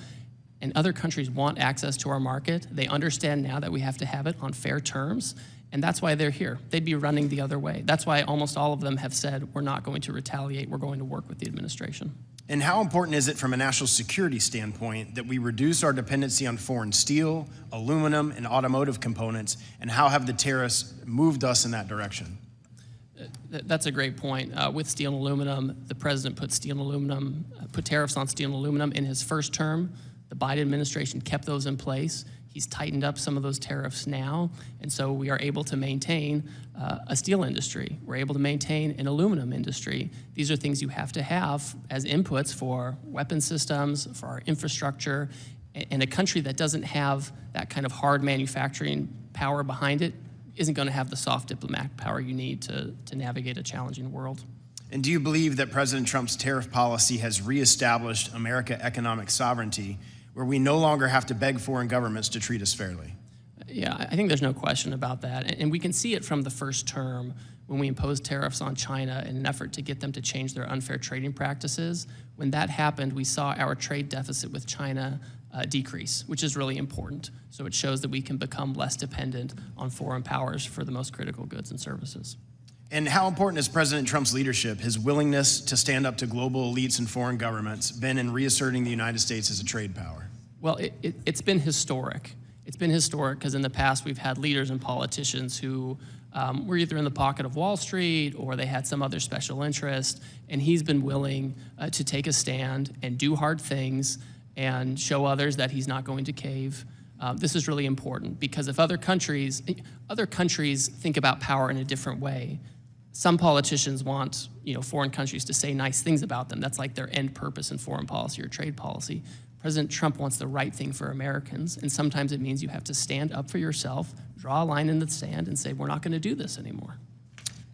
And other countries want access to our market. They understand now that we have to have it on fair terms, and that's why they're here. They'd be running the other way. That's why almost all of them have said, we're not going to retaliate, we're going to work with the administration. And how important is it from a national security standpoint that we reduce our dependency on foreign steel, aluminum, and automotive components, and how have the tariffs moved us in that direction? That's a great point. With steel and aluminum, the president put tariffs on steel and aluminum in his first term. The Biden administration kept those in place. He's tightened up some of those tariffs now, and so we are able to maintain a steel industry. We're able to maintain an aluminum industry. These are things you have to have as inputs for weapon systems, for our infrastructure, and a country that doesn't have that kind of hard manufacturing power behind it isn't going to have the soft diplomatic power you need to navigate a challenging world. And do you believe that President Trump's tariff policy has reestablished American economic sovereignty, where we no longer have to beg foreign governments to treat us fairly? Yeah, I think there's no question about that. And we can see it from the first term when we imposed tariffs on China in an effort to get them to change their unfair trading practices. When that happened, we saw our trade deficit with China decrease, which is really important. So it shows that we can become less dependent on foreign powers for the most critical goods and services. And how important has President Trump's leadership, his willingness to stand up to global elites and foreign governments, been in reasserting the United States as a trade power? Well, it's been historic. It's been historic because in the past we've had leaders and politicians who were either in the pocket of Wall Street or they had some other special interest, and he's been willing to take a stand and do hard things and show others that he's not going to cave. This is really important because if other countries think about power in a different way. Some politicians want, foreign countries to say nice things about them. That's like their end purpose in foreign policy or trade policy. President Trump wants the right thing for Americans, and sometimes it means you have to stand up for yourself, draw a line in the sand, and say, we're not going to do this anymore.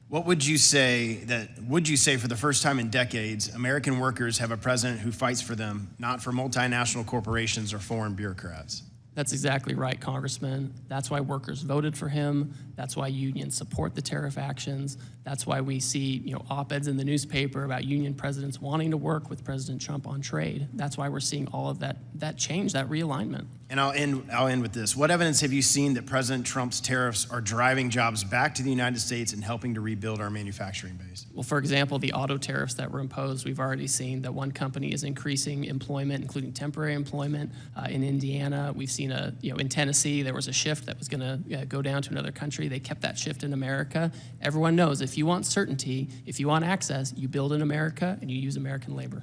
What would you say for the first time in decades, American workers have a president who fights for them, not for multinational corporations or foreign bureaucrats? That's exactly right, Congressman. That's why workers voted for him. That's why unions support the tariff actions. That's why we see, op-eds in the newspaper about union presidents wanting to work with President Trump on trade. That's why we're seeing all of that change, that realignment. And I'll end with this. What evidence have you seen that President Trump's tariffs are driving jobs back to the United States and helping to rebuild our manufacturing base? Well, for example, the auto tariffs that were imposed, we've already seen that one company is increasing employment, including temporary employment. In Indiana, we've seen in Tennessee, there was a shift that was going to go down to another country. They kept that shift in America. Everyone knows if you want certainty, if you want access, you build in America and you use American labor.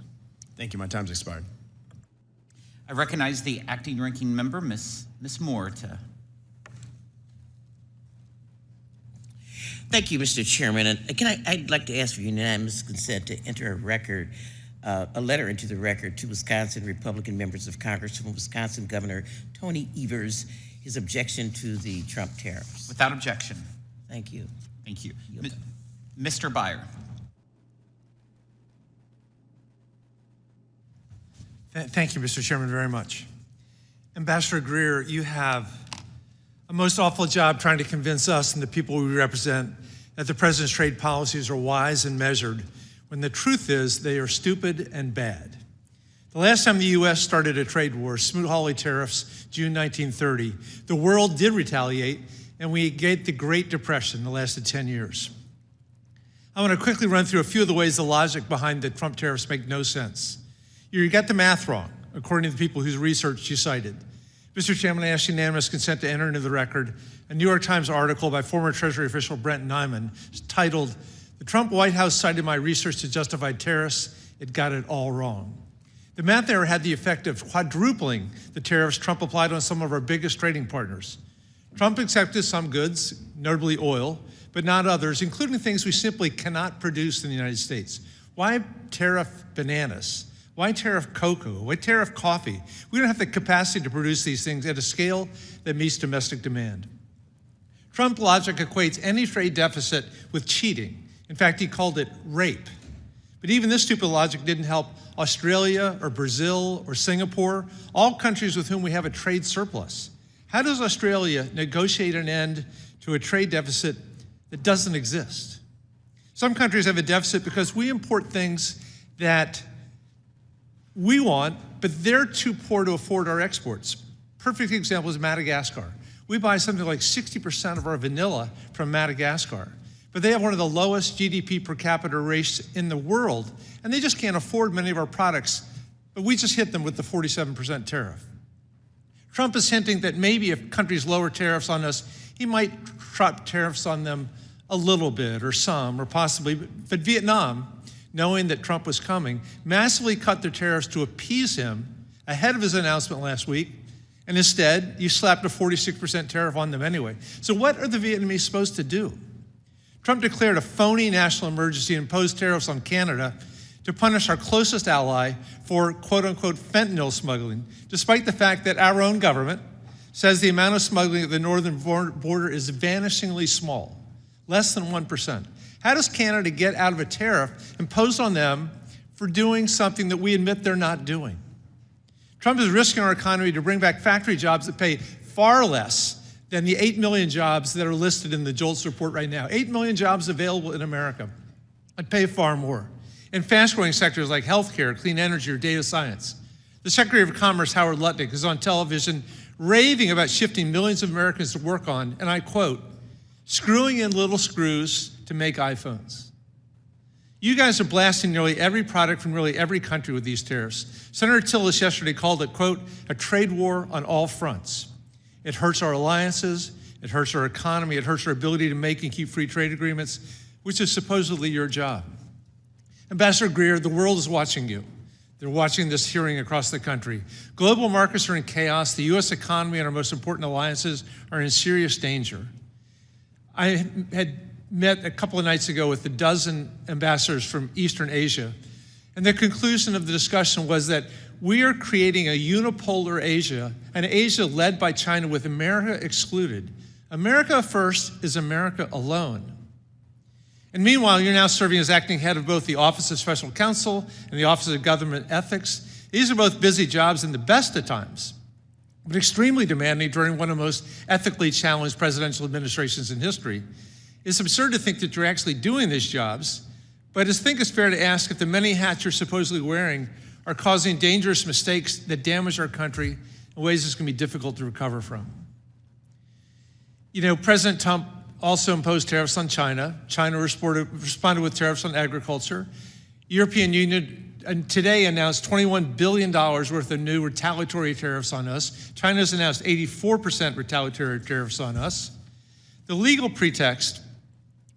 Thank you. My time's expired. I recognize the acting ranking member, Ms. Moore. Thank you, Mr. Chairman. And I'd like to ask for unanimous consent to enter a letter into the record to Wisconsin Republican members of Congress from Wisconsin Governor Tony Evers, his objection to the Trump tariffs. Without objection. Thank you. Thank you. Mr. Byer. Thank you, Mr. Chairman, very much. Ambassador Greer, you have a most awful job trying to convince us and the people we represent that the president's trade policies are wise and measured, when the truth is they are stupid and bad. The last time the U.S. started a trade war, Smoot-Hawley tariffs, June 1930, the world did retaliate, and we get the Great Depression that lasted 10 years. I want to quickly run through a few of the ways the logic behind the Trump tariffs make no sense. You got the math wrong, according to the people whose research you cited. Mr. Chairman, I ask unanimous consent to enter into the record a New York Times article by former Treasury official Brent Nyman titled, "The Trump White House cited my research to justify tariffs. It got it all wrong." The math error had the effect of quadrupling the tariffs Trump applied on some of our biggest trading partners. Trump accepted some goods, notably oil, but not others, including things we simply cannot produce in the United States. Why tariff bananas? Why tariff cocoa? Why tariff coffee? We don't have the capacity to produce these things at a scale that meets domestic demand. Trump logic equates any trade deficit with cheating. In fact, he called it rape. But even this stupid logic didn't help Australia or Brazil or Singapore, all countries with whom we have a trade surplus. How does Australia negotiate an end to a trade deficit that doesn't exist? Some countries have a deficit because we import things that we want, but they're too poor to afford our exports. Perfect example is Madagascar. We buy something like 60% of our vanilla from Madagascar, but they have one of the lowest GDP per capita rates in the world, and they just can't afford many of our products, but we just hit them with the 47% tariff. Trump is hinting that maybe if countries lower tariffs on us, he might drop tariffs on them a little bit or some or possibly, but Vietnam, knowing that Trump was coming, massively cut their tariffs to appease him ahead of his announcement last week, and instead, you slapped a 46% tariff on them anyway. So what are the Vietnamese supposed to do? Trump declared a phony national emergency and imposed tariffs on Canada to punish our closest ally for quote-unquote fentanyl smuggling, despite the fact that our own government says the amount of smuggling at the northern border is vanishingly small, less than 1%. How does Canada get out of a tariff imposed on them for doing something that we admit they're not doing? Trump is risking our economy to bring back factory jobs that pay far less than the 8 million jobs that are listed in the JOLTS report right now. 8 million jobs available in America that pay far more in fast-growing sectors like healthcare, clean energy, or data science. The Secretary of Commerce, Howard Lutnick, is on television raving about shifting millions of Americans to work on, and I quote, screwing in little screws to make iPhones. You guys are blasting nearly every product from nearly every country with these tariffs. Senator Tillis yesterday called it, quote, a trade war on all fronts. It hurts our alliances, it hurts our economy, it hurts our ability to make and keep free trade agreements, which is supposedly your job. Ambassador Greer, the world is watching you. They're watching this hearing across the country. Global markets are in chaos. The U.S. economy and our most important alliances are in serious danger. I had met a couple of nights ago with a dozen ambassadors from Eastern Asia, and the conclusion of the discussion was that we are creating a unipolar Asia, an Asia led by China with America excluded. America first is America alone. And meanwhile, you're now serving as acting head of both the Office of Special Counsel and the Office of Government Ethics. These are both busy jobs in the best of times, but extremely demanding during one of the most ethically challenged presidential administrations in history. It's absurd to think that you're actually doing these jobs, but I think it's fair to ask if the many hats you're supposedly wearing are causing dangerous mistakes that damage our country in ways that's going to be difficult to recover from. You know, President Trump also imposed tariffs on China. China responded with tariffs on agriculture. European Union today announced $21 billion worth of new retaliatory tariffs on us. China's announced 84% retaliatory tariffs on us. The legal pretext,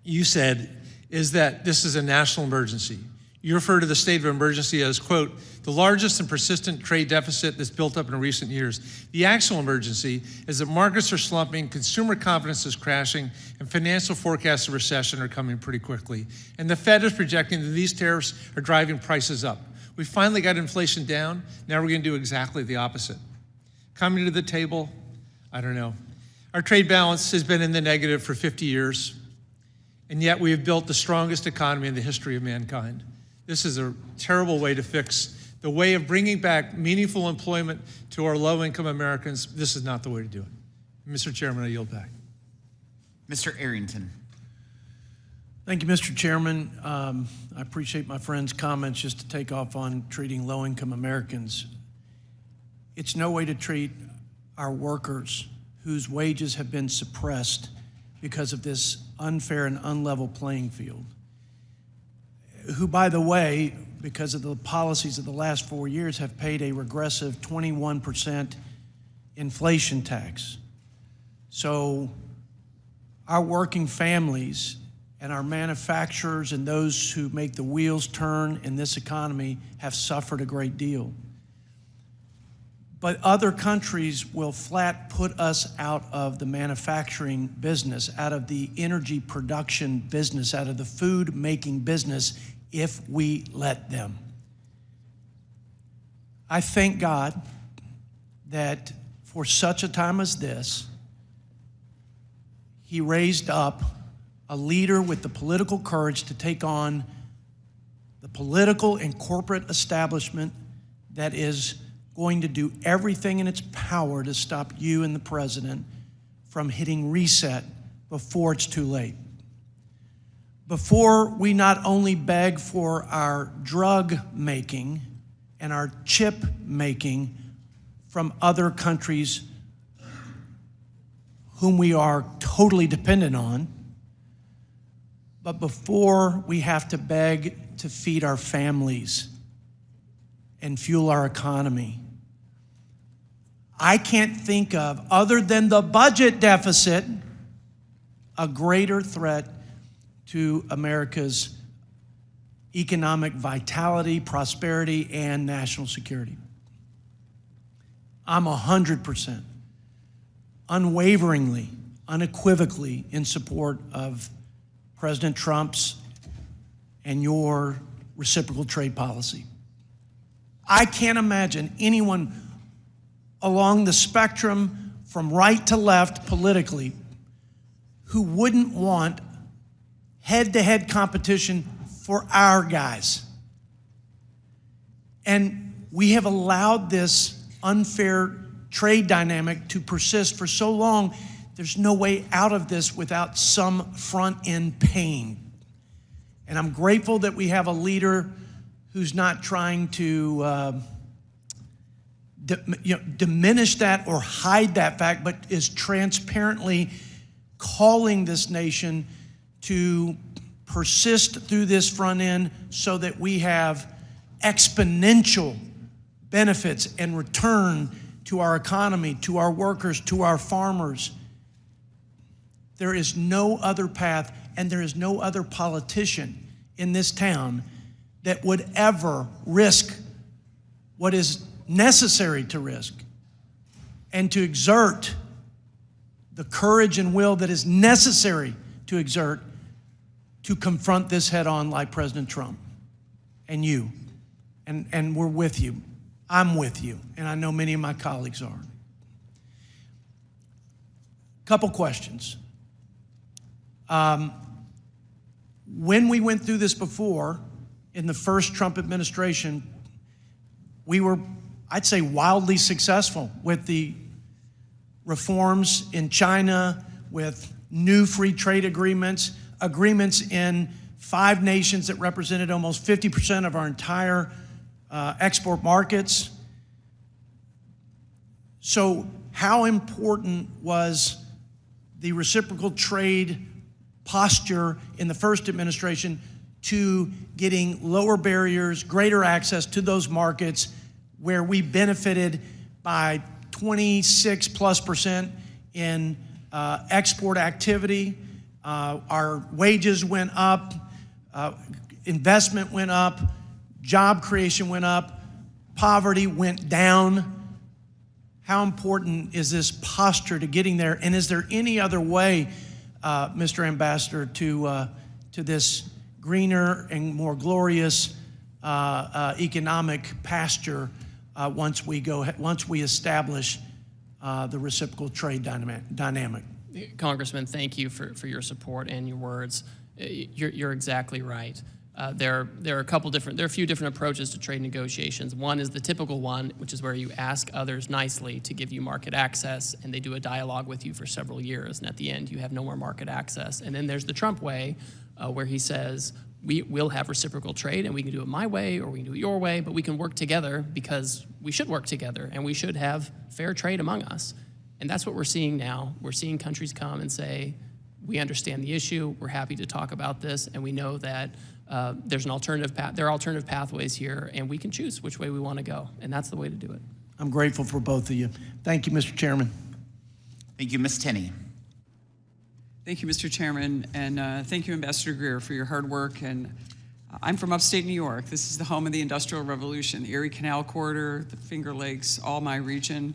you said, is that this is a national emergency. You refer to the state of emergency as, quote, the largest and persistent trade deficit that's built up in recent years. The actual emergency is that markets are slumping, consumer confidence is crashing, and financial forecasts of recession are coming pretty quickly. And the Fed is projecting that these tariffs are driving prices up. We finally got inflation down. Now we're going to do exactly the opposite. Coming to the table, I don't know. Our trade balance has been in the negative for 50 years, and yet we have built the strongest economy in the history of mankind. This is a terrible way to fix the way of bringing back meaningful employment to our low-income Americans. This is not the way to do it. Mr. Chairman, I yield back. Mr. Arrington. Thank you, Mr. Chairman. I appreciate my friend's comments just to take off on treating low-income Americans. It's no way to treat our workers whose wages have been suppressed because of this unfair and unlevel playing field. who, by the way, because of the policies of the last 4 years, have paid a regressive 21% inflation tax. So our working families and our manufacturers and those who make the wheels turn in this economy have suffered a great deal. But other countries will flat put us out of the manufacturing business, out of the energy production business, out of the food making business if we let them. I thank God that for such a time as this, He raised up a leader with the political courage to take on the political and corporate establishment that is going to do everything in its power to stop you and the president from hitting reset before it's too late. Before we not only beg for our drug making and our chip making from other countries whom we are totally dependent on, but before we have to beg to feed our families and fuel our economy. I can't think of, other than the budget deficit, a greater threat to America's economic vitality, prosperity, and national security. I'm 100%, unwaveringly, unequivocally in support of President Trump's and your reciprocal trade policy. I can't imagine anyone along the spectrum from right to left politically who wouldn't want head-to-head competition for our guys. And we have allowed this unfair trade dynamic to persist for so long, there's no way out of this without some front-end pain. And I'm grateful that we have a leader who's not trying to diminish that or hide that fact, but is transparently calling this nation to persist through this front end so that we have exponential benefits and return to our economy, to our workers, to our farmers. There is no other path, and there is no other politician in this town that would ever risk what is necessary to risk and to exert the courage and will that is necessary to exert to confront this head on like President Trump and you. And we're with you. I'm with you, and I know many of my colleagues are. Couple questions. When we went through this before, in the first Trump administration, we were, I'd say, wildly successful with the reforms in China, with new free trade agreements, agreements in 5 nations that represented almost 50% of our entire export markets. So how important was the reciprocal trade posture in the first administration to getting lower barriers, greater access to those markets where we benefited by 26+% in export activity? Our wages went up, investment went up, job creation went up, poverty went down. How important is this posture to getting there? And is there any other way, Mr. Ambassador, to this greener and more glorious economic pasture once we establish the reciprocal trade dynamic? Congressman, thank you for your support and your words. You're exactly right. There are a few different approaches to trade negotiations. One is the typical one, which is where you ask others nicely to give you market access, and they do a dialogue with you for several years, and at the end you have no more market access. And then there's the Trump way, where he says, we'll have reciprocal trade, and we can do it my way or we can do it your way, but we can work together because we should work together, and we should have fair trade among us. And that's what we're seeing now. We're seeing countries come and say, we understand the issue, we're happy to talk about this, and we know that there's an alternative path. There are alternative pathways here, and we can choose which way we want to go, and that's the way to do it. I'm grateful for both of you. Thank you, Mr. Chairman. Thank you, Ms. Tenney. Thank you, Mr. Chairman, and thank you, Ambassador Greer, for your hard work. And I'm from upstate New York. This is the home of the Industrial Revolution, the Erie Canal Corridor, the Finger Lakes, all my region.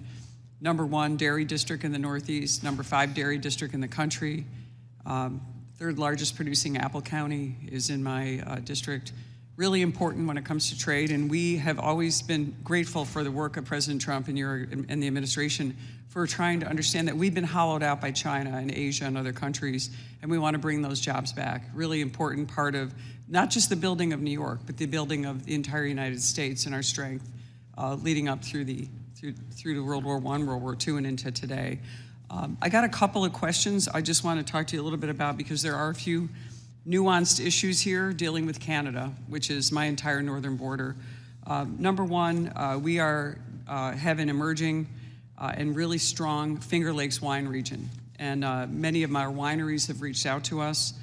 #1 dairy district in the Northeast, #5 dairy district in the country. Third largest producing apple county is in my district. Really important when it comes to trade, and we have always been grateful for the work of President Trump and the administration for trying to understand that we've been hollowed out by China and Asia and other countries, and we want to bring those jobs back. Really important part of not just the building of New York, but the building of the entire United States and our strength leading up through to World War I, World War II, and into today. I got a couple of questions I just want to talk to you a little bit about because there are a few nuanced issues here dealing with Canada, which is my entire northern border. #1, we have an emerging and really strong Finger Lakes wine region, and many of our wineries have reached out to us.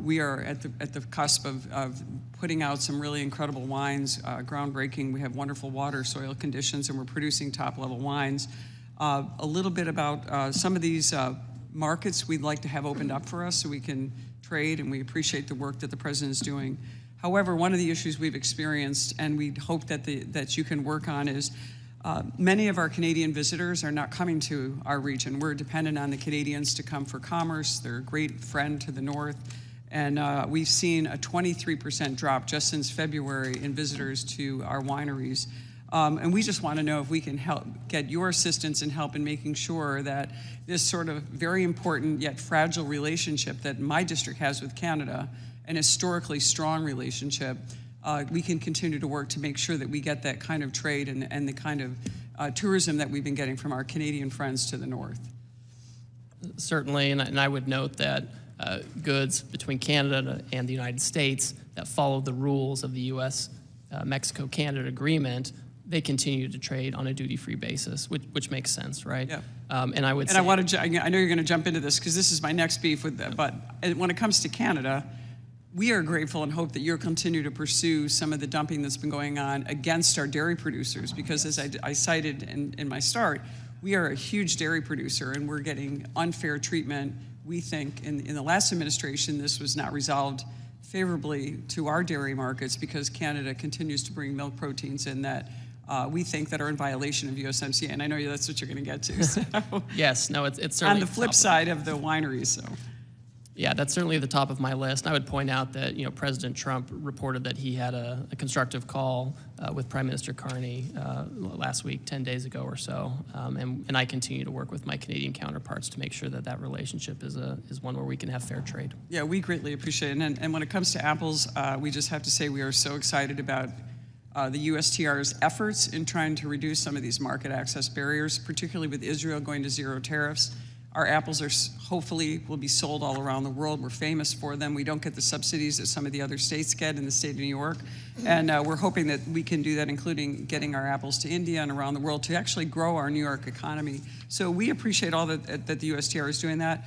We are at the cusp of putting out some really incredible wines, groundbreaking. We have wonderful water, soil conditions, and we're producing top-level wines. A little bit about some of these markets we'd like to have opened up for us so we can trade, and we appreciate the work that the President is doing. However, one of the issues we've experienced, and we hope that you can work on, is many of our Canadian visitors are not coming to our region. We're dependent on the Canadians to come for commerce. They're a great friend to the north. And we've seen a 23% drop just since February in visitors to our wineries. And we just want to know if we can get your assistance and help in making sure that this sort of very important yet fragile relationship that my district has with Canada, an historically strong relationship, we can continue to work to make sure that we get that kind of trade and the kind of tourism that we've been getting from our Canadian friends to the north. Certainly, and I would note that goods between Canada and the United States that follow the rules of the U.S. Mexico-Canada agreement, they continue to trade on a duty-free basis, which makes sense, right? Yeah. And I would say, I know you're going to jump into this because this is my next beef with that. But when it comes to Canada, we are grateful and hope that you'll continue to pursue some of the dumping that's been going on against our dairy producers. Because as I cited in my start, we are a huge dairy producer and we're getting unfair treatment. We think in the last administration this was not resolved favorably to our dairy markets because Canada continues to bring milk proteins in that we think that are in violation of USMCA, and I know that's what you're going to get to. So. Yes, no, it's certainly on the flip side of the wineries. So, yeah, that's certainly the top of my list. I would point out that President Trump reported that he had a constructive call with Prime Minister Carney last week, 10 days ago or so, and I continue to work with my Canadian counterparts to make sure that relationship is one where we can have fair trade. Yeah, we greatly appreciate it, and when it comes to apples, we just have to say we are so excited about the USTR's efforts in trying to reduce some of these market access barriers, particularly with Israel going to zero tariffs. Our apples hopefully will be sold all around the world. We're famous for them. We don't get the subsidies that some of the other states get in the state of New York. And we're hoping that we can do that, including getting our apples to India and around the world to actually grow our New York economy. So we appreciate all that the USTR is doing that.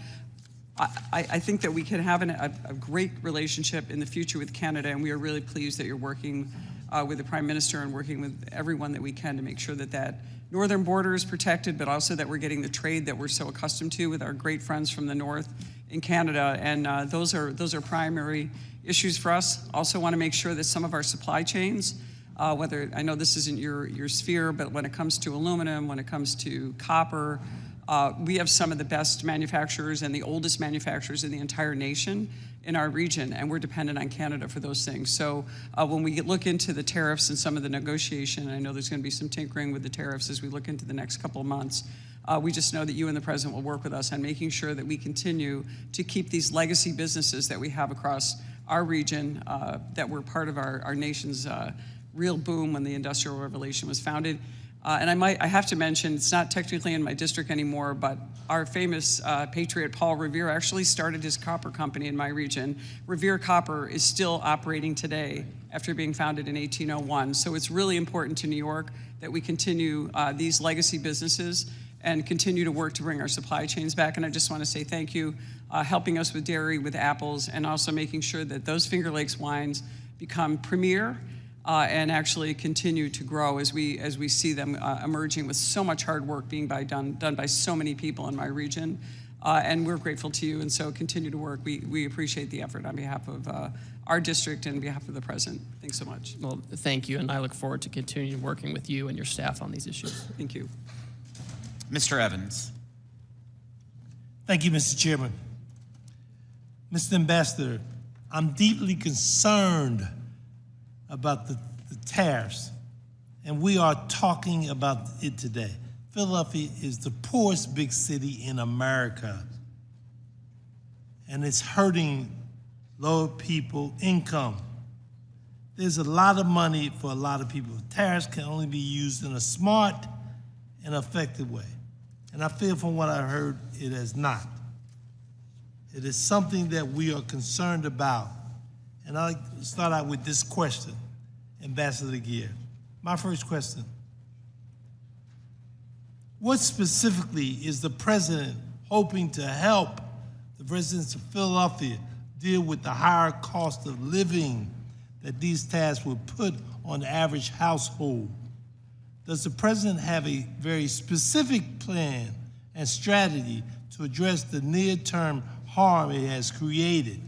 I think that we can have a great relationship in the future with Canada, and we are really pleased that you're working with the Prime Minister and working with everyone that we can to make sure that northern border is protected, but also that we're getting the trade that we're so accustomed to with our great friends from the north in Canada. And those are primary issues for us. Also want to make sure that some of our supply chains, whether, I know this isn't your sphere, but when it comes to aluminum, when it comes to copper, we have some of the best manufacturers and the oldest manufacturers in the entire nation in our region, and we're dependent on Canada for those things. So when we look into the tariffs and some of the negotiation, I know there's going to be some tinkering with the tariffs as we look into the next couple of months. We just know that you and the President will work with us on making sure that we continue to keep these legacy businesses that we have across our region that were part of our nation's real boom when the Industrial Revolution was founded. And I have to mention, it's not technically in my district anymore, but our famous patriot Paul Revere actually started his copper company in my region. Revere Copper is still operating today after being founded in 1801. So it's really important to New York that we continue these legacy businesses and continue to work to bring our supply chains back. And I just want to say thank you helping us with dairy, with apples, and also making sure that those Finger Lakes wines become premier and actually continue to grow as we see them emerging with so much hard work being done by so many people in my region. And we're grateful to you, and so continue to work. We appreciate the effort on behalf of our district and on behalf of the president. Thanks so much. Well, thank you, and I look forward to continuing working with you and your staff on these issues. Thank you. Mr. Evans. Thank you, Mr. Chairman. Mr. Ambassador, I'm deeply concerned about the tariffs, and we are talking about it today. Philadelphia is the poorest big city in America, and it's hurting lower people income. There's a lot of money for a lot of people. Tariffs can only be used in a smart and effective way. And I feel from what I heard, it is not. It is something that we are concerned about. And I'd like to start out with this question, Ambassador Greer. My first question: what specifically is the president hoping to help the residents of Philadelphia deal with the higher cost of living that these tariffs will put on the average household? Does the president have a very specific plan and strategy to address the near-term harm it has created?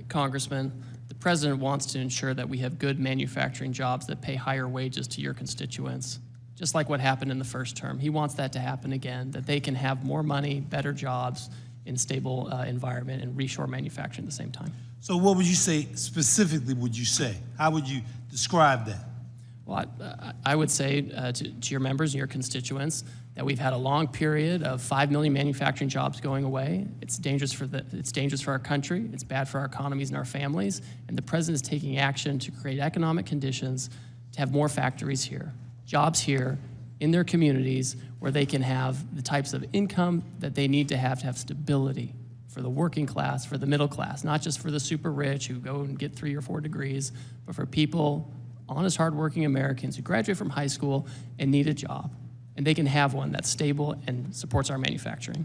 Congressman, the president wants to ensure that we have good manufacturing jobs that pay higher wages to your constituents, just like what happened in the first term. He wants that to happen again, that they can have more money, better jobs in stable environment and reshore manufacturing at the same time. So what would you say specifically, would you say? How would you describe that? Well, I would say to your members and your constituents that we've had a long period of 5 million manufacturing jobs going away. It's dangerous for our country. It's bad for our economies and our families. And the president is taking action to create economic conditions to have more factories here, jobs here in their communities where they can have the types of income that they need to have stability for the working class, for the middle class, not just for the super rich who go and get 3 or 4 degrees, but for people, honest, hardworking Americans who graduate from high school and need a job. And they can have one that's stable and supports our manufacturing.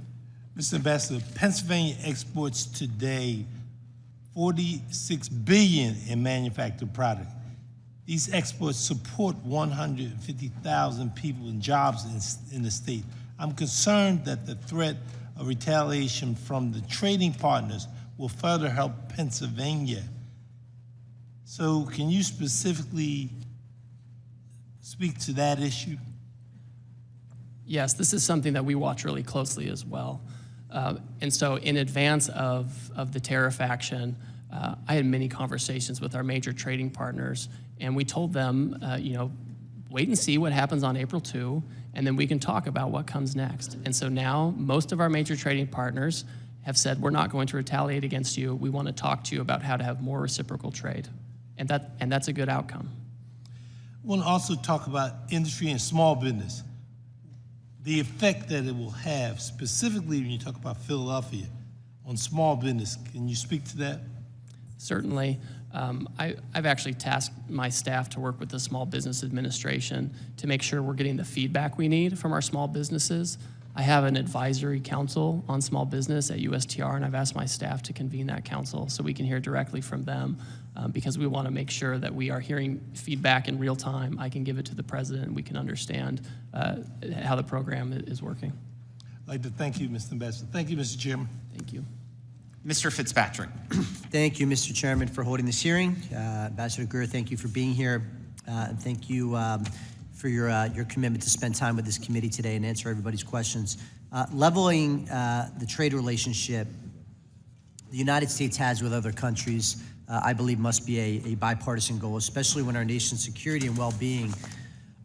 Mr. Ambassador, Pennsylvania exports today $46 billion in manufactured product. These exports support 150,000 people and jobs in the state. I'm concerned that the threat of retaliation from the trading partners will further help Pennsylvania. So can you specifically speak to that issue? Yes, this is something that we watch really closely as well. And so in advance of the tariff action, I had many conversations with our major trading partners, and we told them, wait and see what happens on April 2, and then we can talk about what comes next. And so now most of our major trading partners have said, we're not going to retaliate against you. We want to talk to you about how to have more reciprocal trade. And that's a good outcome. I want to also talk about industry and small business, the effect that it will have, specifically when you talk about Philadelphia, on small business. Can you speak to that? Certainly. I've actually tasked my staff to work with the Small Business Administration to make sure we're getting the feedback we need from our small businesses. I have an advisory council on small business at USTR, and I've asked my staff to convene that council so we can hear directly from them because we want to make sure that we are hearing feedback in real time. I can give it to the president, and we can understand how the program is working. I'd like to thank you, Mr. Ambassador. Thank you, Mr. Chairman. Thank you. Mr. Fitzpatrick. Thank you, Mr. Chairman, for holding this hearing. Ambassador Greer, thank you for being here. And thank you for your commitment to spend time with this committee today and answer everybody's questions. Leveling the trade relationship the United States has with other countries, I believe must be a bipartisan goal, especially when our nation's security and well-being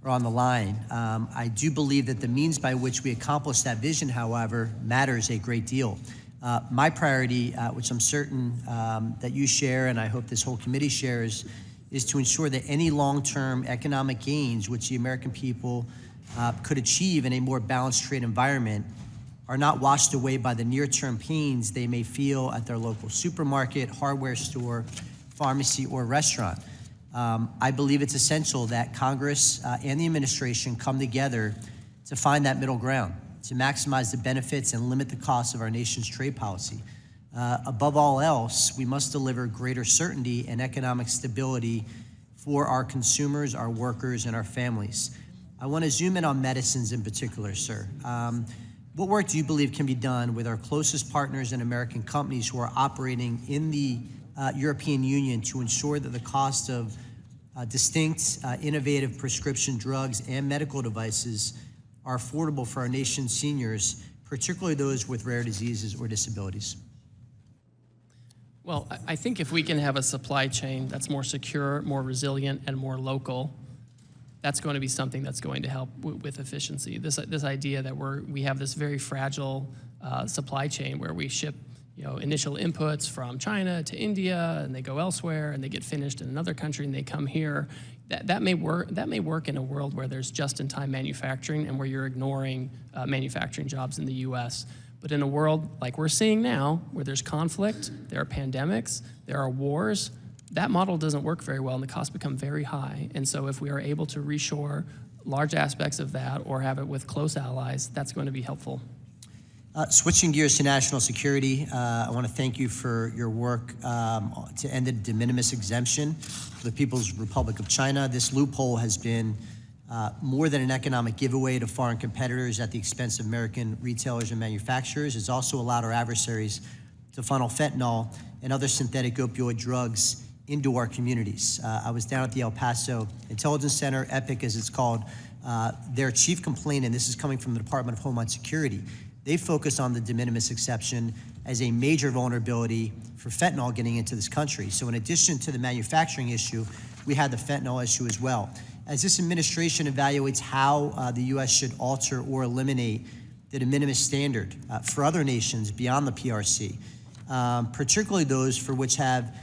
are on the line. I do believe that the means by which we accomplish that vision, however, matters a great deal. My priority, which I'm certain that you share, and I hope this whole committee shares, is to ensure that any long-term economic gains which the American people could achieve in a more balanced trade environment are not washed away by the near-term pains they may feel at their local supermarket, hardware store, pharmacy, or restaurant. I believe it's essential that Congress and the administration come together to find that middle ground. to maximize the benefits and limit the costs of our nation's trade policy. Above all else, we must deliver greater certainty and economic stability for our consumers, our workers, and our families. I want to zoom in on medicines in particular, sir. What work do you believe can be done with our closest partners and American companies who are operating in the European Union to ensure that the cost of distinct, innovative prescription drugs and medical devices are affordable for our nation's seniors, particularly those with rare diseases or disabilities? Well, I think if we can have a supply chain that's more secure, more resilient, and more local, that's going to be something that's going to help with efficiency. This idea that we have this very fragile supply chain where we ship initial inputs from China to India, and they go elsewhere, and they get finished in another country, and they come here. That may work in a world where there's just-in-time manufacturing and where you're ignoring manufacturing jobs in the U.S. But in a world like we're seeing now, where there's conflict, there are pandemics, there are wars, that model doesn't work very well, and the costs become very high. And so if we are able to reshore large aspects of that or have it with close allies, that's going to be helpful. Switching gears to national security, I want to thank you for your work to end the Diminimus exemption for the People's Republic of China. This loophole has been more than an economic giveaway to foreign competitors at the expense of American retailers and manufacturers. It's also allowed our adversaries to funnel fentanyl and other synthetic opioid drugs into our communities. I was down at the El Paso Intelligence Center, EPIC as it's called. Their chief complaint, and this is coming from the Department of Homeland Security, they focus on the de minimis exception as a major vulnerability for fentanyl getting into this country. So in addition to the manufacturing issue, we had the fentanyl issue as well. As this administration evaluates how the U.S. should alter or eliminate the de minimis standard for other nations beyond the PRC, particularly those for which have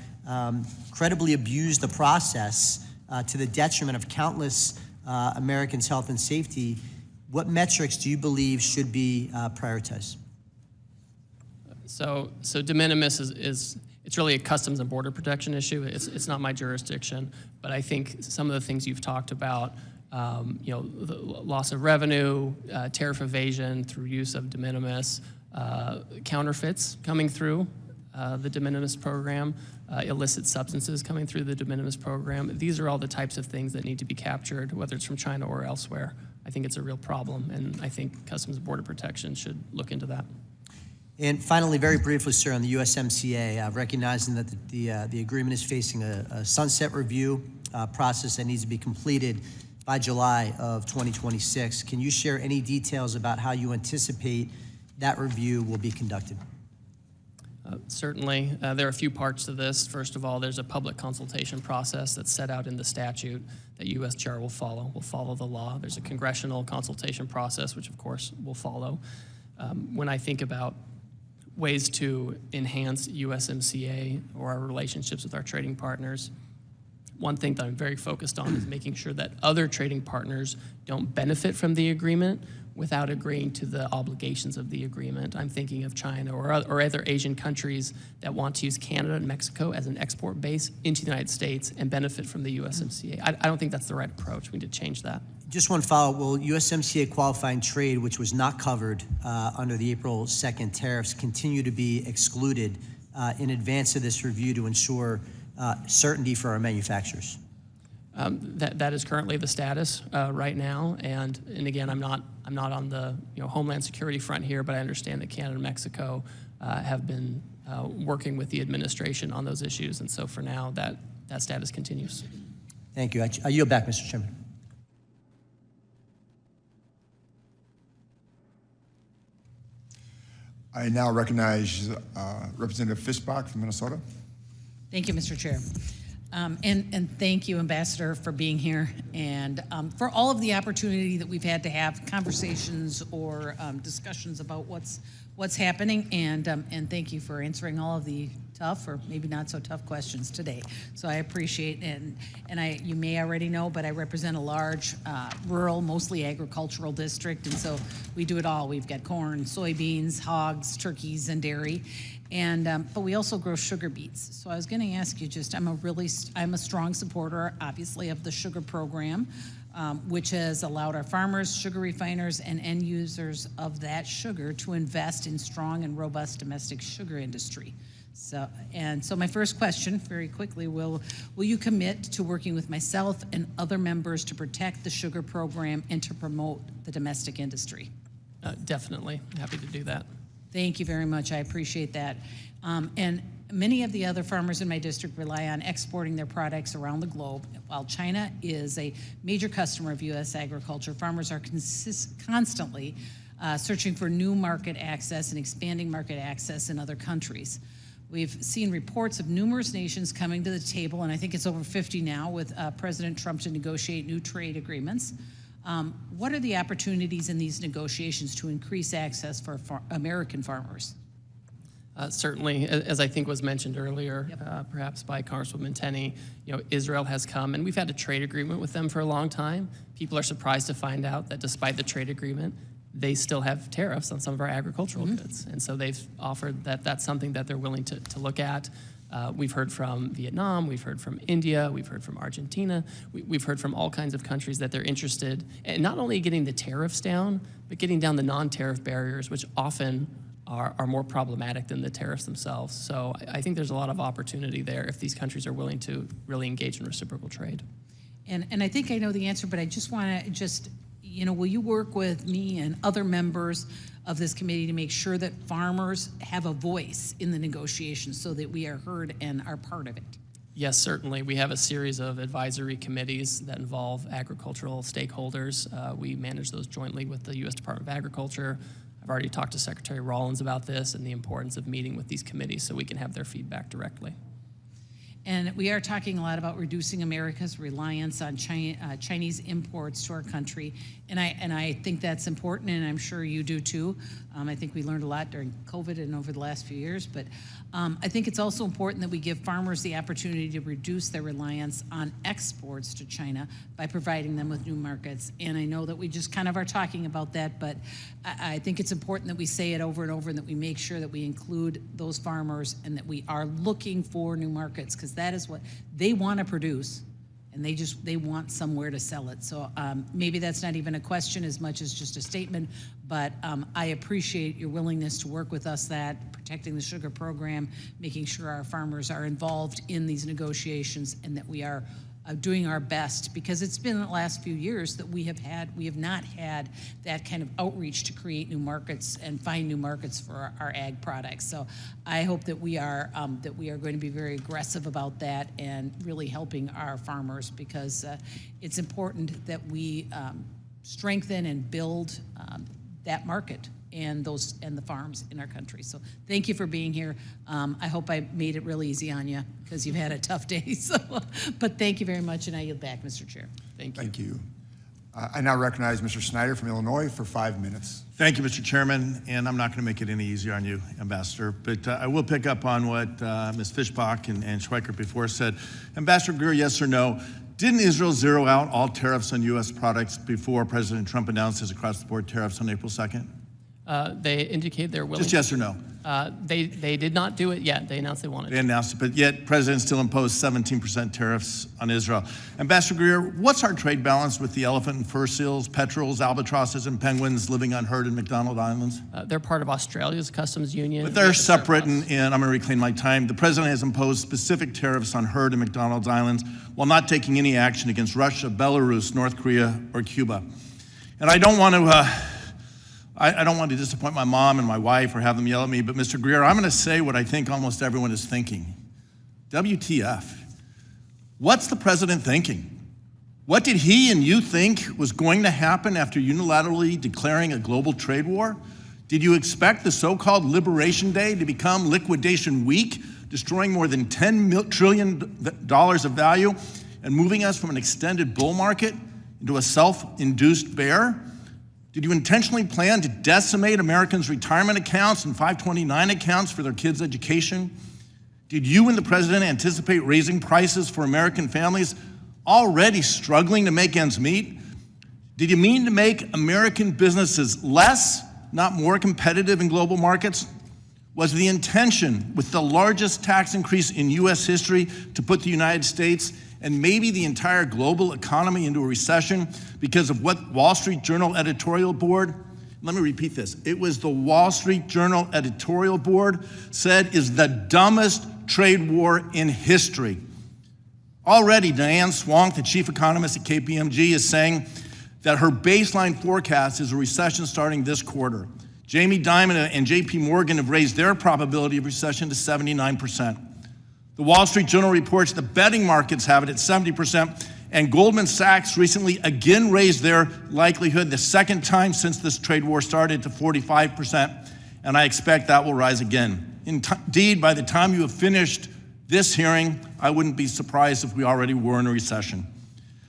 credibly abused the process to the detriment of countless Americans' health and safety, what metrics do you believe should be prioritized? So de minimis it's really a customs and border protection issue. It's not my jurisdiction, but I think some of the things you've talked about, the loss of revenue, tariff evasion through use of de minimis, counterfeits coming through the de minimis program, illicit substances coming through the de minimis program. These are all the types of things that need to be captured, whether it's from China or elsewhere. I think it's a real problem, and I think Customs and Border Protection should look into that. And finally, very briefly, sir, on the USMCA, recognizing that the agreement is facing a sunset review process that needs to be completed by July of 2026, can you share any details about how you anticipate that review will be conducted? Certainly. There are a few parts to this. First of all, there's a public consultation process that's set out in the statute that USTR will follow. We'll follow the law. There's a congressional consultation process, which of course we'll follow. When I think about ways to enhance USMCA or our relationships with our trading partners, one thing that I'm very focused on is making sure that other trading partners don't benefit from the agreement without agreeing to the obligations of the agreement. I'm thinking of China or other Asian countries that want to use Canada and Mexico as an export base into the United States and benefit from the USMCA. I don't think that's the right approach. We need to change that. Just one follow-up. Will USMCA qualifying trade, which was not covered under the April 2nd tariffs, continue to be excluded in advance of this review to ensure certainty for our manufacturers? That is currently the status right now, and again, I'm not on the Homeland Security front here, but I understand that Canada and Mexico have been working with the administration on those issues, and so for now, that status continues. Thank you. I yield back, Mr. Chairman. I now recognize Representative Fischbach from Minnesota. Thank you, Mr. Chair. And thank you, Ambassador, for being here and for all of the opportunity that we've had to have conversations or discussions about what's happening. And thank you for answering all of the tough or maybe not so tough questions today. So I appreciate it. And you may already know, but I represent a large rural, mostly agricultural district. And so we do it all. We've got corn, soybeans, hogs, turkeys, and dairy. But we also grow sugar beets. So I was going to ask you I'm a strong supporter, obviously, of the sugar program. which has allowed our farmers, sugar refiners, and end users of that sugar to invest in strong and robust domestic sugar industry. So my first question, very quickly, will you commit to working with myself and other members to protect the sugar program and to promote the domestic industry? Definitely, happy to do that. Thank you very much, I appreciate that. And many of the other farmers in my district rely on exporting their products around the globe. While China is a major customer of U.S. agriculture, farmers are constantly searching for new market access and expanding market access in other countries. We've seen reports of numerous nations coming to the table, and I think it's over 50 now, with President Trump to negotiate new trade agreements. What are the opportunities in these negotiations to increase access for American farmers? Certainly, as I think was mentioned earlier, perhaps by Congresswoman Tenney, Israel has come, and we've had a trade agreement with them for a long time. People are surprised to find out that despite the trade agreement, they still have tariffs on some of our agricultural goods. And so they've offered that that's something that they're willing to look at. We've heard from Vietnam, we've heard from India, we've heard from Argentina, we've heard from all kinds of countries that they're interested in not only getting the tariffs down, but getting down the non-tariff barriers, which often are more problematic than the tariffs themselves. So I think there's a lot of opportunity there if these countries are willing to really engage in reciprocal trade. And I think I know the answer, but I just want to will you work with me and other members of this committee to make sure that farmers have a voice in the negotiations so that we are heard and are part of it? Yes, certainly. We have a series of advisory committees that involve agricultural stakeholders. We manage those jointly with the U.S. Department of Agriculture. I've already talked to Secretary Rollins about this and the importance of meeting with these committees so we can have their feedback directly. And we are talking a lot about reducing America's reliance on Chinese imports to our country, and I think that's important, and I'm sure you do too. I think we learned a lot during COVID and over the last few years, but I think it's also important that we give farmers the opportunity to reduce their reliance on exports to China by providing them with new markets. And I know that we just kind of are talking about that, but I think it's important that we say it over and over and that we make sure that we include those farmers and that we are looking for new markets, because that is what they want to produce, and they want somewhere to sell it. So maybe that's not even a question as much as just a statement, but I appreciate your willingness to work with us protecting the sugar program, making sure our farmers are involved in these negotiations, and that we are doing our best, because it's been the last few years that we have not had that kind of outreach to create new markets and find new markets for our ag products. So I hope that we are going to be very aggressive about that and really helping our farmers, because it's important that we strengthen and build that market and the farms in our country. So thank you for being here. I hope I made it real easy on you, because you've had a tough day. So, but thank you very much, and I yield back, Mr. Chair. Thank you. Thank you. I now recognize Mr. Snyder from Illinois for 5 minutes. Thank you, Mr. Chairman, and I'm not going to make it any easier on you, Ambassador, but I will pick up on what Ms. Fischbach and Schweikert before said. Ambassador Greer, yes or no, didn't Israel zero out all tariffs on U.S. products before President Trump announced his across-the-board tariffs on April 2nd? They indicate they're willing. Just yes or no? They did not do it yet. They announced they wanted to. They announced it, but yet President still imposed 17% tariffs on Israel. Ambassador Greer, what's our trade balance with the elephant and fur seals, petrels, albatrosses, and penguins living unheard in McDonald Islands? They're part of Australia's customs union. But they're separate, and I'm going to reclaim my time. The president has imposed specific tariffs on herd and McDonald's Islands while not taking any action against Russia, Belarus, North Korea, or Cuba. And I don't want to disappoint my mom and my wife or have them yell at me, but Mr. Greer, I'm going to say what I think almost everyone is thinking. WTF? What's the president thinking? What did he and you think was going to happen after unilaterally declaring a global trade war? Did you expect the so-called Liberation Day to become Liquidation Week, destroying more than $10 trillion of value and moving us from an extended bull market into a self-induced bear? Did you intentionally plan to decimate Americans' retirement accounts and 529 accounts for their kids' education? Did you and the president anticipate raising prices for American families already struggling to make ends meet? Did you mean to make American businesses less, not more competitive in global markets? Was the intention with the largest tax increase in U.S. history to put the United States and maybe the entire global economy into a recession because of what Wall Street Journal editorial board, let me repeat this, it was the Wall Street Journal editorial board said is the dumbest trade war in history. Already, Diane Swank, the chief economist at KPMG, is saying that her baseline forecast is a recession starting this quarter. Jamie Dimon and JP Morgan have raised their probability of recession to 79%. The Wall Street Journal reports the betting markets have it at 70%, and Goldman Sachs recently again raised their likelihood the second time since this trade war started to 45%, and I expect that will rise again. Indeed, by the time you have finished this hearing, I wouldn't be surprised if we already were in a recession.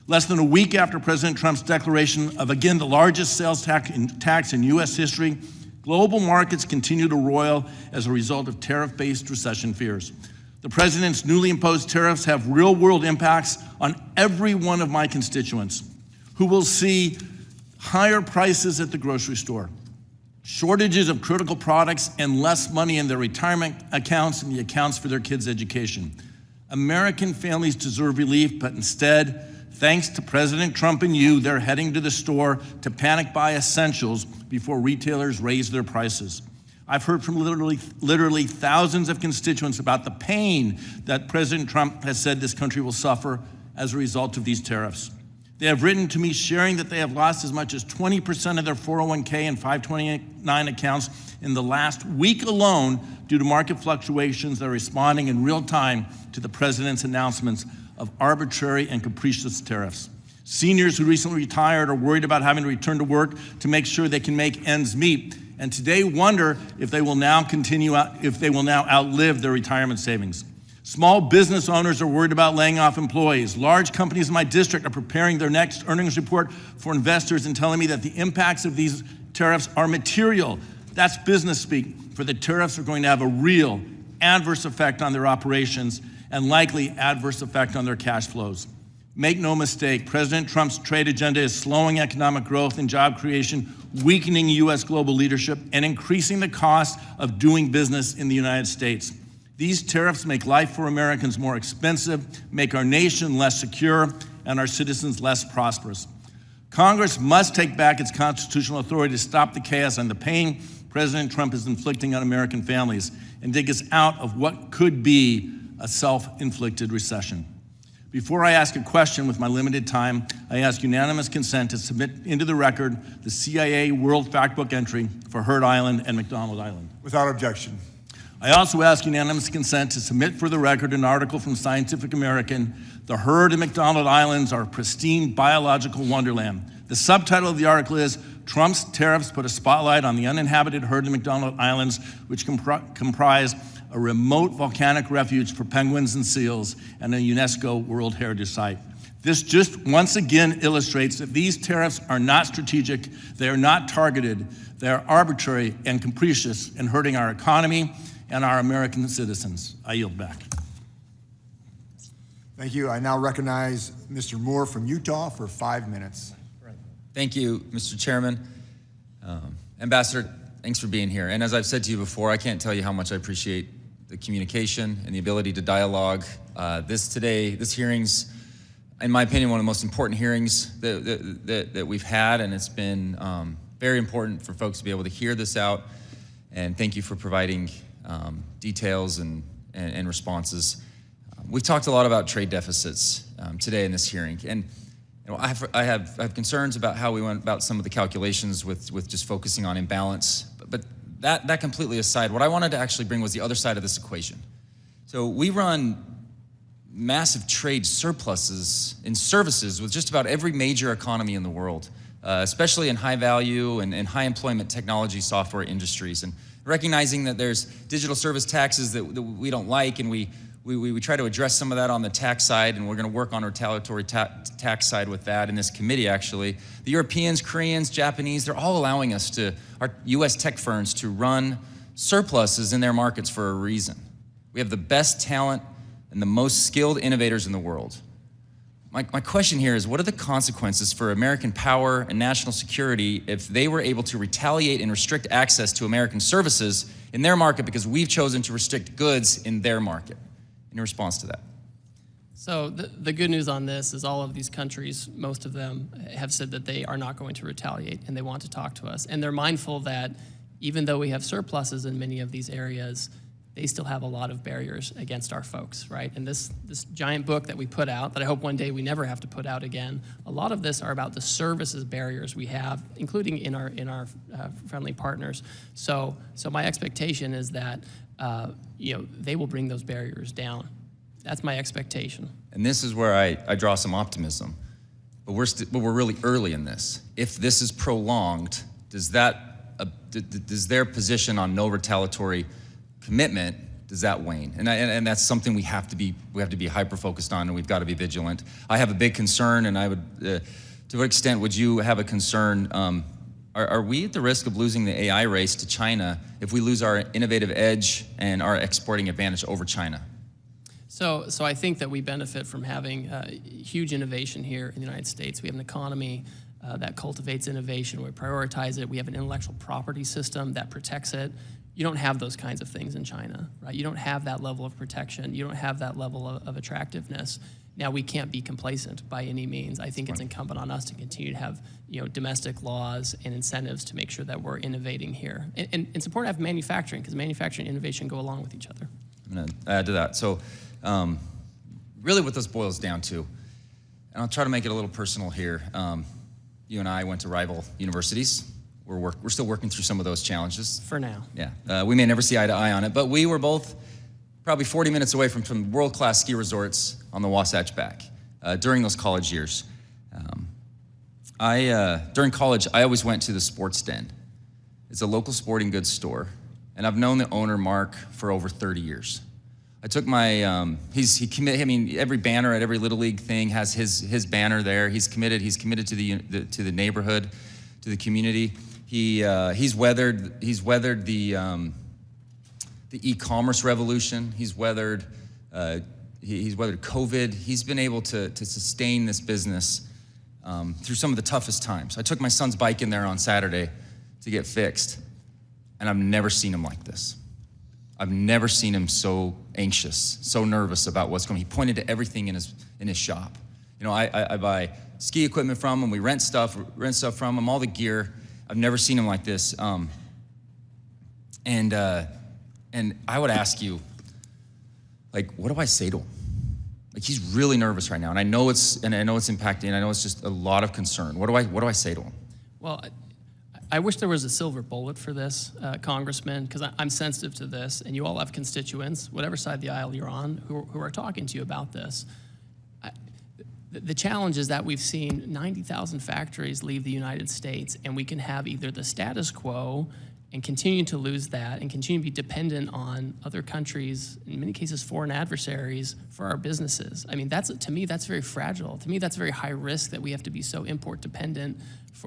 Less than a week after President Trump's declaration of, again, the largest sales tax in U.S. history, global markets continue to roil as a result of tariff-based recession fears. The president's newly imposed tariffs have real-world impacts on every one of my constituents who will see higher prices at the grocery store, shortages of critical products, and less money in their retirement accounts and the accounts for their kids' education. American families deserve relief, but instead, thanks to President Trump and you, they're heading to the store to panic buy essentials before retailers raise their prices. I've heard from literally thousands of constituents about the pain that President Trump has said this country will suffer as a result of these tariffs. They have written to me sharing that they have lost as much as 20% of their 401k and 529 accounts in the last week alone due to market fluctuations that are responding in real time to the president's announcements of arbitrary and capricious tariffs. Seniors who recently retired are worried about having to return to work to make sure they can make ends meet, and today wonder if they will now outlive their retirement savings. Small business owners are worried about laying off employees. Large companies in my district are preparing their next earnings report for investors and telling me that the impacts of these tariffs are material. That's business speak, for the tariffs are going to have a real adverse effect on their operations and likely adverse effect on their cash flows. Make no mistake, President Trump's trade agenda is slowing economic growth and job creation, weakening U.S. global leadership, and increasing the cost of doing business in the United States. These tariffs make life for Americans more expensive, make our nation less secure, and our citizens less prosperous. Congress must take back its constitutional authority to stop the chaos and the pain President Trump is inflicting on American families and dig us out of what could be a self-inflicted recession. Before I ask a question with my limited time, I ask unanimous consent to submit into the record the CIA World Factbook entry for Heard Island and McDonald Island. Without objection. I also ask unanimous consent to submit for the record an article from Scientific American, The Heard and McDonald Islands are a pristine biological wonderland. The subtitle of the article is, Trump's Tariffs Put a Spotlight on the Uninhabited Heard and McDonald Islands, which comprise a remote volcanic refuge for penguins and seals and a UNESCO World Heritage Site. This just once again illustrates that these tariffs are not strategic, they are not targeted, they are arbitrary and capricious in hurting our economy and our American citizens. I yield back. Thank you. I now recognize Mr. Moore from Utah for 5 minutes. Thank you, Mr. Chairman. Ambassador, thanks for being here. And as I've said to you before, I can't tell you how much I appreciate the communication and the ability to dialogue. This hearing's, in my opinion, one of the most important hearings that we've had, and it's been very important for folks to be able to hear this out. And thank you for providing details and responses. We've talked a lot about trade deficits today in this hearing, and I have concerns about how we went about some of the calculations with just focusing on imbalance. But that completely aside, what I wanted to actually bring was the other side of this equation. So we run massive trade surpluses in services with just about every major economy in the world, especially in high value and high employment technology software industries. And recognizing that there's digital service taxes that we don't like, and we try to address some of that on the tax side, and we're going to work on retaliatory tax side with that in this committee, actually. The Europeans, Koreans, Japanese, they're all allowing us our U.S. tech firms to run surpluses in their markets for a reason. We have the best talent and the most skilled innovators in the world. My question here is, what are the consequences for American power and national security if they were able to retaliate and restrict access to American services in their market because we've chosen to restrict goods in their market? In response to that. So the good news on this is all of these countries, most of them have said that they are not going to retaliate and they want to talk to us. And they're mindful that even though we have surpluses in many of these areas, they still have a lot of barriers against our folks, right? And this giant book that we put out, that I hope one day we never have to put out again, a lot of this are about the services barriers we have, including in our friendly partners. So my expectation is that they will bring those barriers down. That's my expectation. And this is where I draw some optimism. But we're really early in this. If this is prolonged, does their position on no retaliatory commitment, does that wane? And that's something we have to be hyper focused on, and we've got to be vigilant. I have a big concern, and I would, to what extent would you have a concern? Are we at the risk of losing the AI race to China if we lose our innovative edge and our exporting advantage over China? So I think that we benefit from having huge innovation here in the United States. We have an economy that cultivates innovation. We prioritize it. We have an intellectual property system that protects it. You don't have those kinds of things in China, right? You don't have that level of protection. You don't have that level of attractiveness. Now, we can't be complacent by any means. I think it's incumbent on us to continue to have domestic laws and incentives to make sure that we're innovating here. And it's important to have manufacturing, because manufacturing and innovation go along with each other. I'm going to add to that. So really what this boils down to, and I'll try to make it a little personal here. You and I went to rival universities. We're still working through some of those challenges. For now. Yeah. We may never see eye to eye on it, but we were both probably 40 minutes away from some world-class ski resorts on the Wasatch Back during those college years. During college, I always went to the Sports Den. It's a local sporting goods store, and I've known the owner, Mark, for over 30 years. I took my, every banner at every Little League thing has his banner there. He's committed to the neighborhood, to the community. He's weathered the e-commerce revolution. He's weathered COVID. He's been able to sustain this business through some of the toughest times. I took my son's bike in there on Saturday to get fixed, and I've never seen him like this. I've never seen him so anxious, so nervous about what's going on. He pointed to everything in his shop. I buy ski equipment from him. We rent stuff from him, all the gear. I've never seen him like this. And I would ask you, what do I say to him? He's really nervous right now, and I know it's impacting, and I know it's just a lot of concern. What do I say to him? Well, I wish there was a silver bullet for this, Congressman, because I'm sensitive to this, and you all have constituents, whatever side of the aisle you're on, who are talking to you about this. The challenge is that we've seen 90,000 factories leave the United States, and we can have either the status quo and continue to lose that and continue to be dependent on other countries, in many cases foreign adversaries, for our businesses. I mean, to me, that's very fragile. To me, that's very high risk that we have to be so import dependent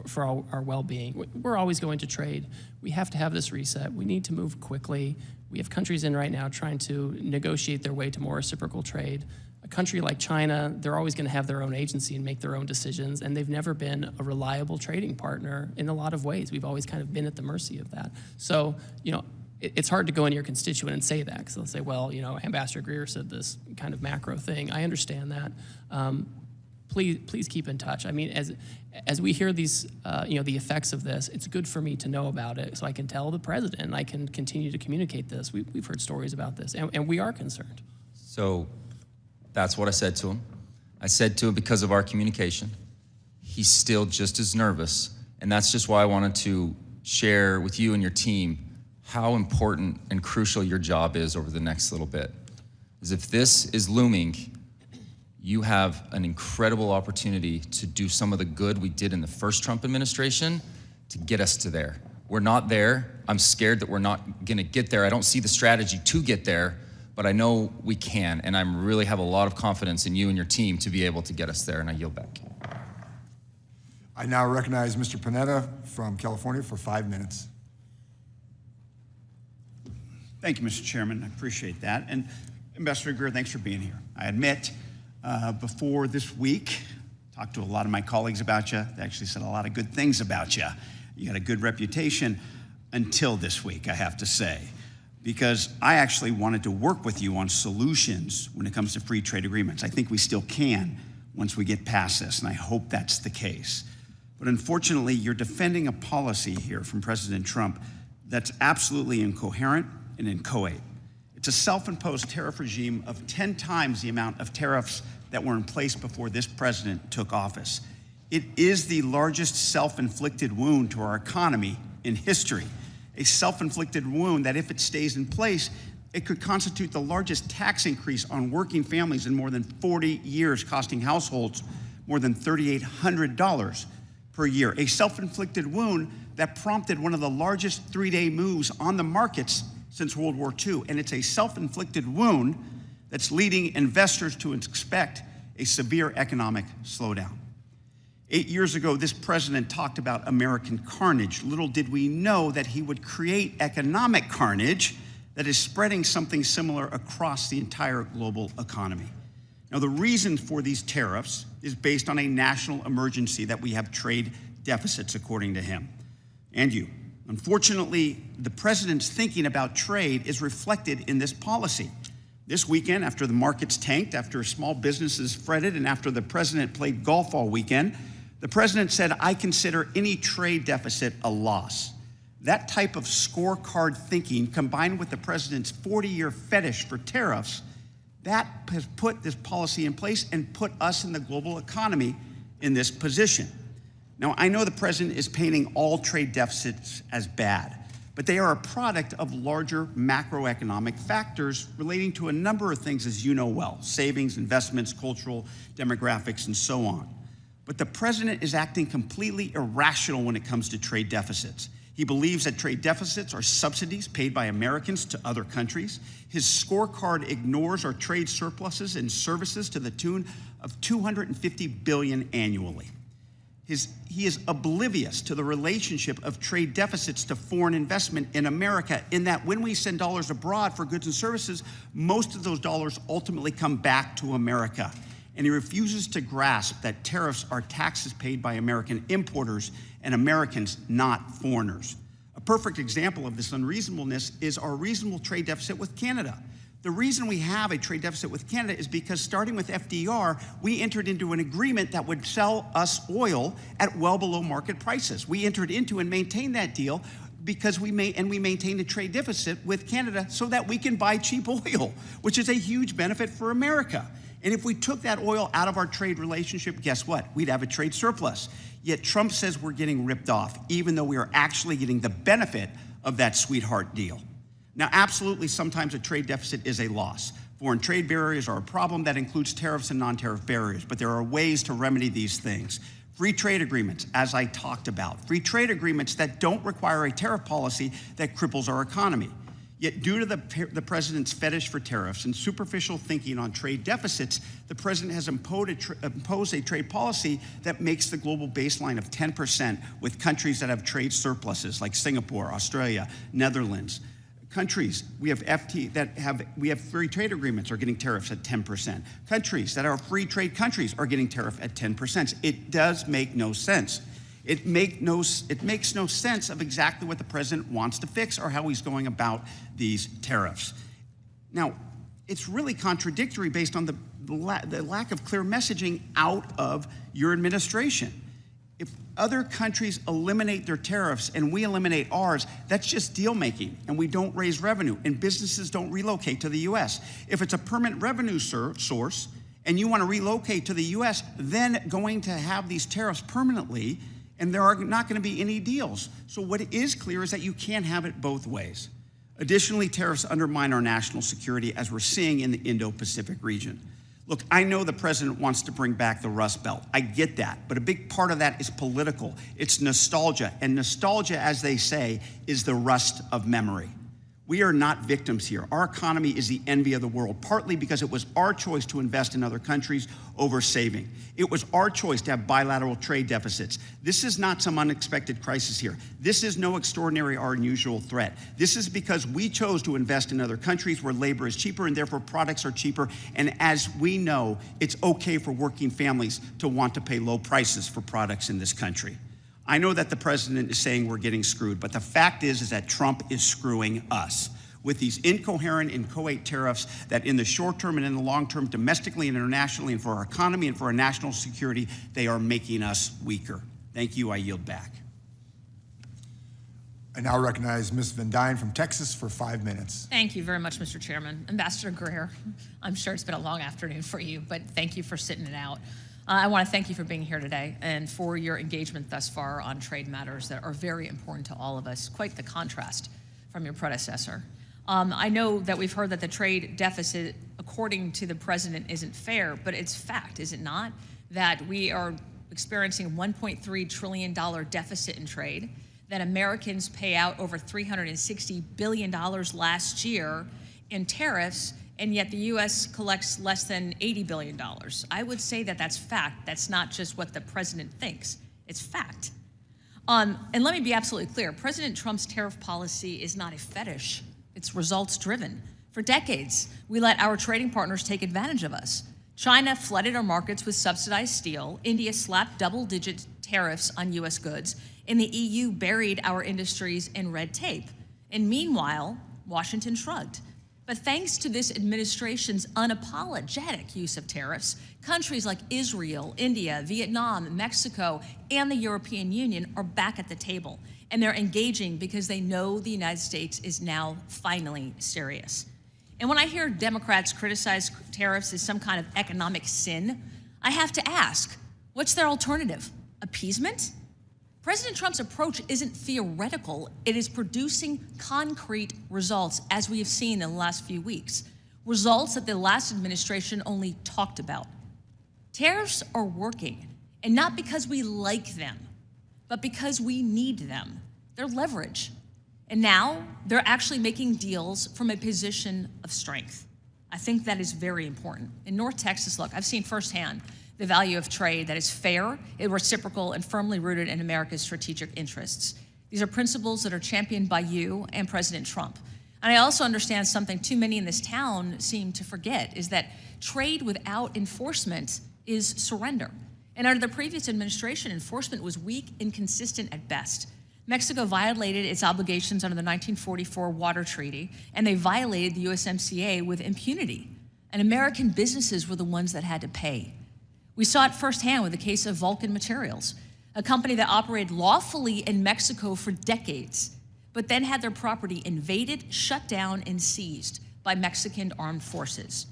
for our well-being. We're always going to trade. We have to have this reset. We need to move quickly. We have countries in right now trying to negotiate their way to more reciprocal trade. A country like China, they're always going to have their own agency and make their own decisions, and they've never been a reliable trading partner in a lot of ways. We've always kind of been at the mercy of that. So, it's hard to go into your constituent and say that, because they'll say, well, Ambassador Greer said this kind of macro thing. I understand that. Please keep in touch. I mean, as we hear these, the effects of this, it's good for me to know about it so I can tell the president and I can continue to communicate this. We've heard stories about this, and we are concerned. So that's what I said to him. I said to him, because of our communication, he's still just as nervous, and that's just why I wanted to share with you and your team how important and crucial your job is over the next little bit. Is if this is looming, you have an incredible opportunity to do some of the good we did in the first Trump administration to get us to there. We're not there. I'm scared that we're not gonna get there. I don't see the strategy to get there, but I know we can, and I really have a lot of confidence in you and your team to be able to get us there, and I yield back. I now recognize Mr. Panetta from California for 5 minutes. Thank you, Mr. Chairman. I appreciate that. And Ambassador Greer, thanks for being here. I admit, before this week, talked to a lot of my colleagues about you. They actually said a lot of good things about you. You had a good reputation until this week, I have to say. because I actually wanted to work with you on solutions when it comes to free trade agreements. I think we still can once we get past this, and I hope that's the case. But unfortunately, you're defending a policy here from President Trump that's absolutely incoherent and inchoate. It's a self-imposed tariff regime of 10 times the amount of tariffs that were in place before this president took office. It is the largest self-inflicted wound to our economy in history, a self-inflicted wound that if it stays in place, it could constitute the largest tax increase on working families in more than 40 years, costing households more than $3,800 per year. A self-inflicted wound that prompted one of the largest three-day moves on the markets since World War II. And it's a self-inflicted wound that's leading investors to expect a severe economic slowdown. 8 years ago, this president talked about American carnage. Little did we know that he would create economic carnage that is spreading something similar across the entire global economy. Now, the reason for these tariffs is based on a national emergency that we have trade deficits, according to him and you. Unfortunately, the president's thinking about trade is reflected in this policy. This weekend, after the markets tanked, after small businesses fretted, and after the president played golf all weekend, the president said, "I consider any trade deficit a loss." That type of scorecard thinking, combined with the president's 40-year fetish for tariffs, that has put this policy in place and put us in the global economy in this position. Now, I know the president is painting all trade deficits as bad, but they are a product of larger macroeconomic factors relating to a number of things, as you know well: savings, investments, cultural demographics, and so on. But the president is acting completely irrational when it comes to trade deficits. He believes that trade deficits are subsidies paid by Americans to other countries. His scorecard ignores our trade surpluses and services to the tune of $250 billion annually. He is oblivious to the relationship of trade deficits to foreign investment in America, in that when we send dollars abroad for goods and services, most of those dollars ultimately come back to America. And he refuses to grasp that tariffs are taxes paid by American importers and Americans, not foreigners. A perfect example of this unreasonableness is our reasonable trade deficit with Canada. The reason we have a trade deficit with Canada is because, starting with FDR, we entered into an agreement that would sell us oil at well below market prices. We entered into and maintained that deal because we maintained a trade deficit with Canada so that we can buy cheap oil, which is a huge benefit for America. And if we took that oil out of our trade relationship, guess what? We'd have a trade surplus. Yet Trump says we're getting ripped off, even though we are actually getting the benefit of that sweetheart deal. Now, absolutely, sometimes a trade deficit is a loss. Foreign trade barriers are a problem that includes tariffs and non-tariff barriers, but there are ways to remedy these things. Free trade agreements, as I talked about. Free trade agreements that don't require a tariff policy that cripples our economy. Yet, due to the president's fetish for tariffs and superficial thinking on trade deficits, the president has imposed a trade policy that makes the global baseline of 10% with countries that have trade surpluses like Singapore, Australia, Netherlands. Countries we have free trade agreements are getting tariffs at 10%. Countries that are free trade countries are getting tariff at 10%. It does make no sense. It makes no sense of exactly what the president wants to fix or how he's going about these tariffs. Now, it's really contradictory based on the lack of clear messaging out of your administration. If other countries eliminate their tariffs and we eliminate ours, that's just deal making, and we don't raise revenue, and businesses don't relocate to the U.S. If it's a permanent revenue source and you want to relocate to the U.S., then going to have these tariffs permanently, and there are not going to be any deals. So what is clear is that you can't have it both ways. Additionally, tariffs undermine our national security, as we're seeing in the Indo-Pacific region. Look, I know the president wants to bring back the Rust Belt. I get that, but a big part of that is political. It's nostalgia, and nostalgia, as they say, is the rust of memory. We are not victims here. Our economy is the envy of the world, partly because it was our choice to invest in other countries over saving. It was our choice to have bilateral trade deficits. This is not some unexpected crisis here. This is no extraordinary or unusual threat. This is because we chose to invest in other countries where labor is cheaper and therefore products are cheaper. And as we know, it's okay for working families to want to pay low prices for products in this country. I know that the president is saying we're getting screwed, but the fact is that Trump is screwing us. with these incoherent, inchoate tariffs that in the short term and in the long term, domestically and internationally, and for our economy and for our national security, they are making us weaker. Thank you. I yield back. I now recognize Ms. Van Dyne from Texas for 5 minutes. Thank you very much, Mr. Chairman. Ambassador Greer, I'm sure it's been a long afternoon for you, but thank you for sitting it out. I want to thank you for being here today and for your engagement thus far on trade matters that are very important to all of us. Quite the contrast from your predecessor. I know that we've heard that the trade deficit, according to the president, isn't fair, but it's fact, is it not? That we are experiencing $1.3 trillion deficit in trade, that Americans pay out over $360 billion last year in tariffs, and yet the U.S. collects less than $80 billion. I would say that that's fact. That's not just what the president thinks. It's fact. And let me be absolutely clear. President Trump's tariff policy is not a fetish. It's results-driven. For decades, we let our trading partners take advantage of us. China flooded our markets with subsidized steel. India slapped double-digit tariffs on U.S. goods. And the EU buried our industries in red tape. And meanwhile, Washington shrugged. But thanks to this administration's unapologetic use of tariffs, countries like Israel, India, Vietnam, Mexico, and the European Union are back at the table. And they're engaging because they know the United States is now finally serious. And when I hear Democrats criticize tariffs as some kind of economic sin, I have to ask, what's their alternative? Appeasement? President Trump's approach isn't theoretical. It is producing concrete results, as we have seen in the last few weeks. Results that the last administration only talked about. Tariffs are working, and not because we like them, but because we need them. They're leverage. And now they're actually making deals from a position of strength. I think that is very important. In North Texas, look, I've seen firsthand the value of trade that is fair, reciprocal, and firmly rooted in America's strategic interests. These are principles that are championed by you and President Trump. And I also understand something too many in this town seem to forget, is that trade without enforcement is surrender. And under the previous administration, enforcement was weak, inconsistent at best. Mexico violated its obligations under the 1944 Water Treaty, and they violated the USMCA with impunity. And American businesses were the ones that had to pay. We saw it firsthand with the case of Vulcan Materials, a company that operated lawfully in Mexico for decades, but then had their property invaded, shut down, and seized by Mexican armed forces.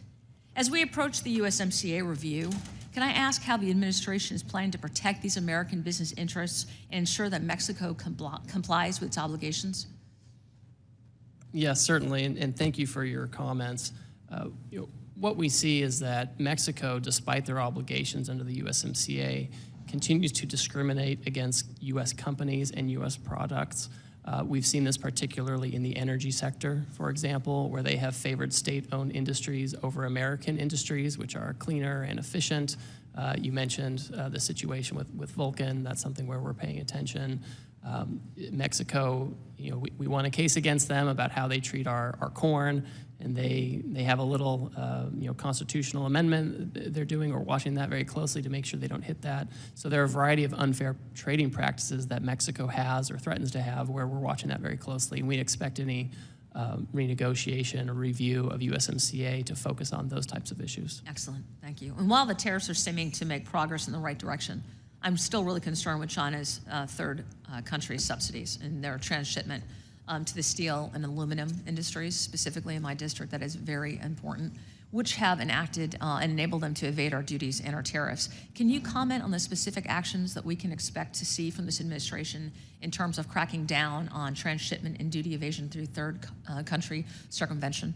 As we approach the USMCA review, can I ask how the administration is planning to protect these American business interests and ensure that Mexico complies with its obligations? Yes, certainly, and thank you for your comments. What we see is that Mexico, despite their obligations under the USMCA, continues to discriminate against U.S. companies and U.S. products. We've seen this particularly in the energy sector, for example, where they have favored state-owned industries over American industries, which are cleaner and efficient. You mentioned the situation with Vulcan. That's something where we're paying attention. Mexico, we won a case against them about how they treat our corn, and they have a little constitutional amendment they're doing. We're watching that very closely to make sure they don't hit that. So there are a variety of unfair trading practices that Mexico has or threatens to have, where we're watching that very closely. And we expect any renegotiation or review of USMCA to focus on those types of issues. Excellent, thank you. And while the tariffs are seeming to make progress in the right direction, I'm still really concerned with China's third country subsidies and their transshipment to the steel and aluminum industries, specifically in my district. That is very important, which have enacted and enabled them to evade our duties and our tariffs. Can you comment on the specific actions that we can expect to see from this administration in terms of cracking down on transshipment and duty evasion through third country circumvention?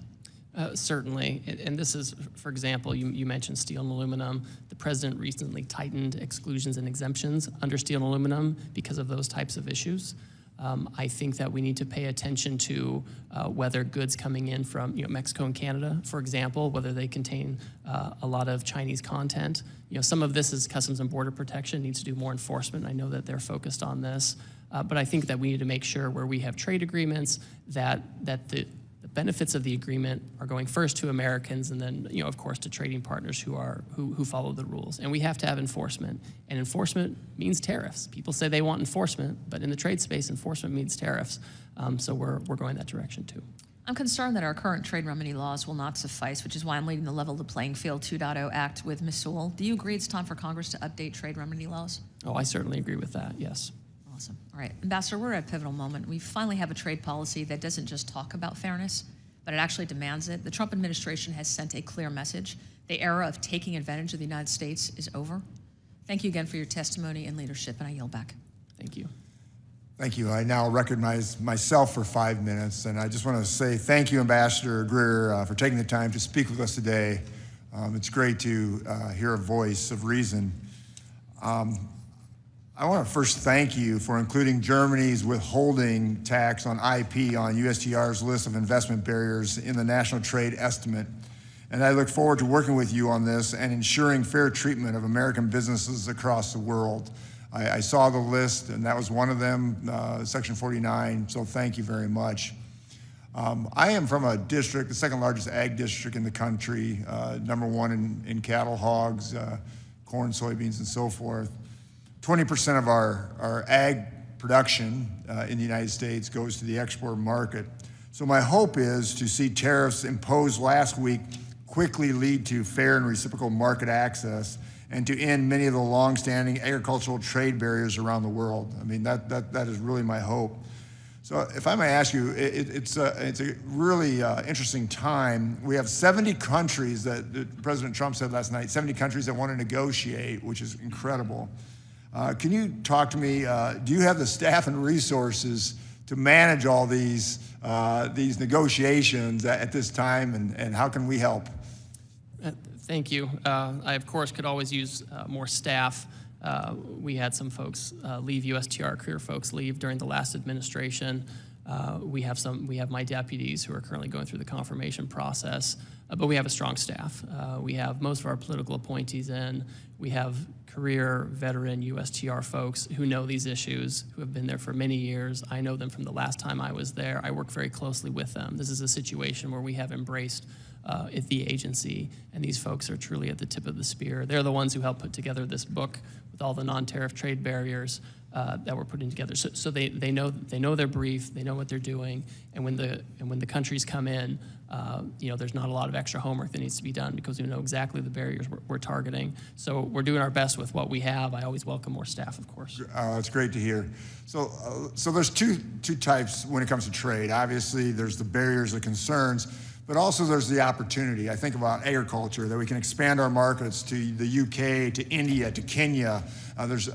Certainly, and this is, for example, you mentioned steel and aluminum. The president recently tightened exclusions and exemptions under steel and aluminum because of those types of issues. I think that we need to pay attention to whether goods coming in from Mexico and Canada, for example, whether they contain a lot of Chinese content. Some of this is Customs and Border Protection needs to do more enforcement. I know that they're focused on this, but I think that we need to make sure where we have trade agreements that the benefits of the agreement are going first to Americans and then, of course, to trading partners who follow the rules. And we have to have enforcement. And enforcement means tariffs. People say they want enforcement, but in the trade space, enforcement means tariffs. So we're going that direction too. I'm concerned that our current trade remedy laws will not suffice, which is why I'm leading the Level the Playing Field 2.0 Act with Ms. Sewell. Do you agree it's time for Congress to update trade remedy laws? Oh, I certainly agree with that, yes. Awesome. All right, Ambassador, we're at a pivotal moment. We finally have a trade policy that doesn't just talk about fairness, but it actually demands it. The Trump administration has sent a clear message. The era of taking advantage of the United States is over. Thank you again for your testimony and leadership, and I yield back. Thank you. Thank you. I now recognize myself for 5 minutes, and I just want to say thank you, Ambassador Greer, for taking the time to speak with us today. It's great to hear a voice of reason. I want to first thank you for including Germany's withholding tax on IP on USTR's list of investment barriers in the National Trade Estimate. And I look forward to working with you on this and ensuring fair treatment of American businesses across the world. I saw the list, and that was one of them, Section 49, so thank you very much. I am from a district, the second largest ag district in the country, #1 in cattle, hogs, corn, soybeans, and so forth. 20% of our ag production in the United States goes to the export market. So my hope is to see tariffs imposed last week quickly lead to fair and reciprocal market access and to end many of the long-standing agricultural trade barriers around the world. I mean, that is really my hope. So if I may ask you, it's a really interesting time. We have 70 countries that President Trump said last night, 70 countries that want to negotiate, which is incredible. Can you talk to me, do you have the staff and resources to manage all these negotiations at this time, and how can we help? Thank you. I, of course, could always use more staff. We had some folks leave, USTR career folks leave during the last administration. We have my deputies who are currently going through the confirmation process, but we have a strong staff. We have most of our political appointees in. We have career veteran USTR folks who know these issues, who have been there for many years. I know them from the last time I was there. I work very closely with them. This is a situation where we have embraced the agency, and these folks are truly at the tip of the spear. They're the ones who helped put together this book with all the non-tariff trade barriers that we're putting together. So they know their brief, they know what they're doing, and when the countries come in, there's not a lot of extra homework that needs to be done because we know exactly the barriers we're targeting. So we're doing our best with what we have. I always welcome more staff, of course. That's great to hear. So there's two types when it comes to trade. Obviously, there's the barriers, the concerns, but also there's the opportunity. I think about agriculture, that we can expand our markets to the UK, to India, to Kenya. There's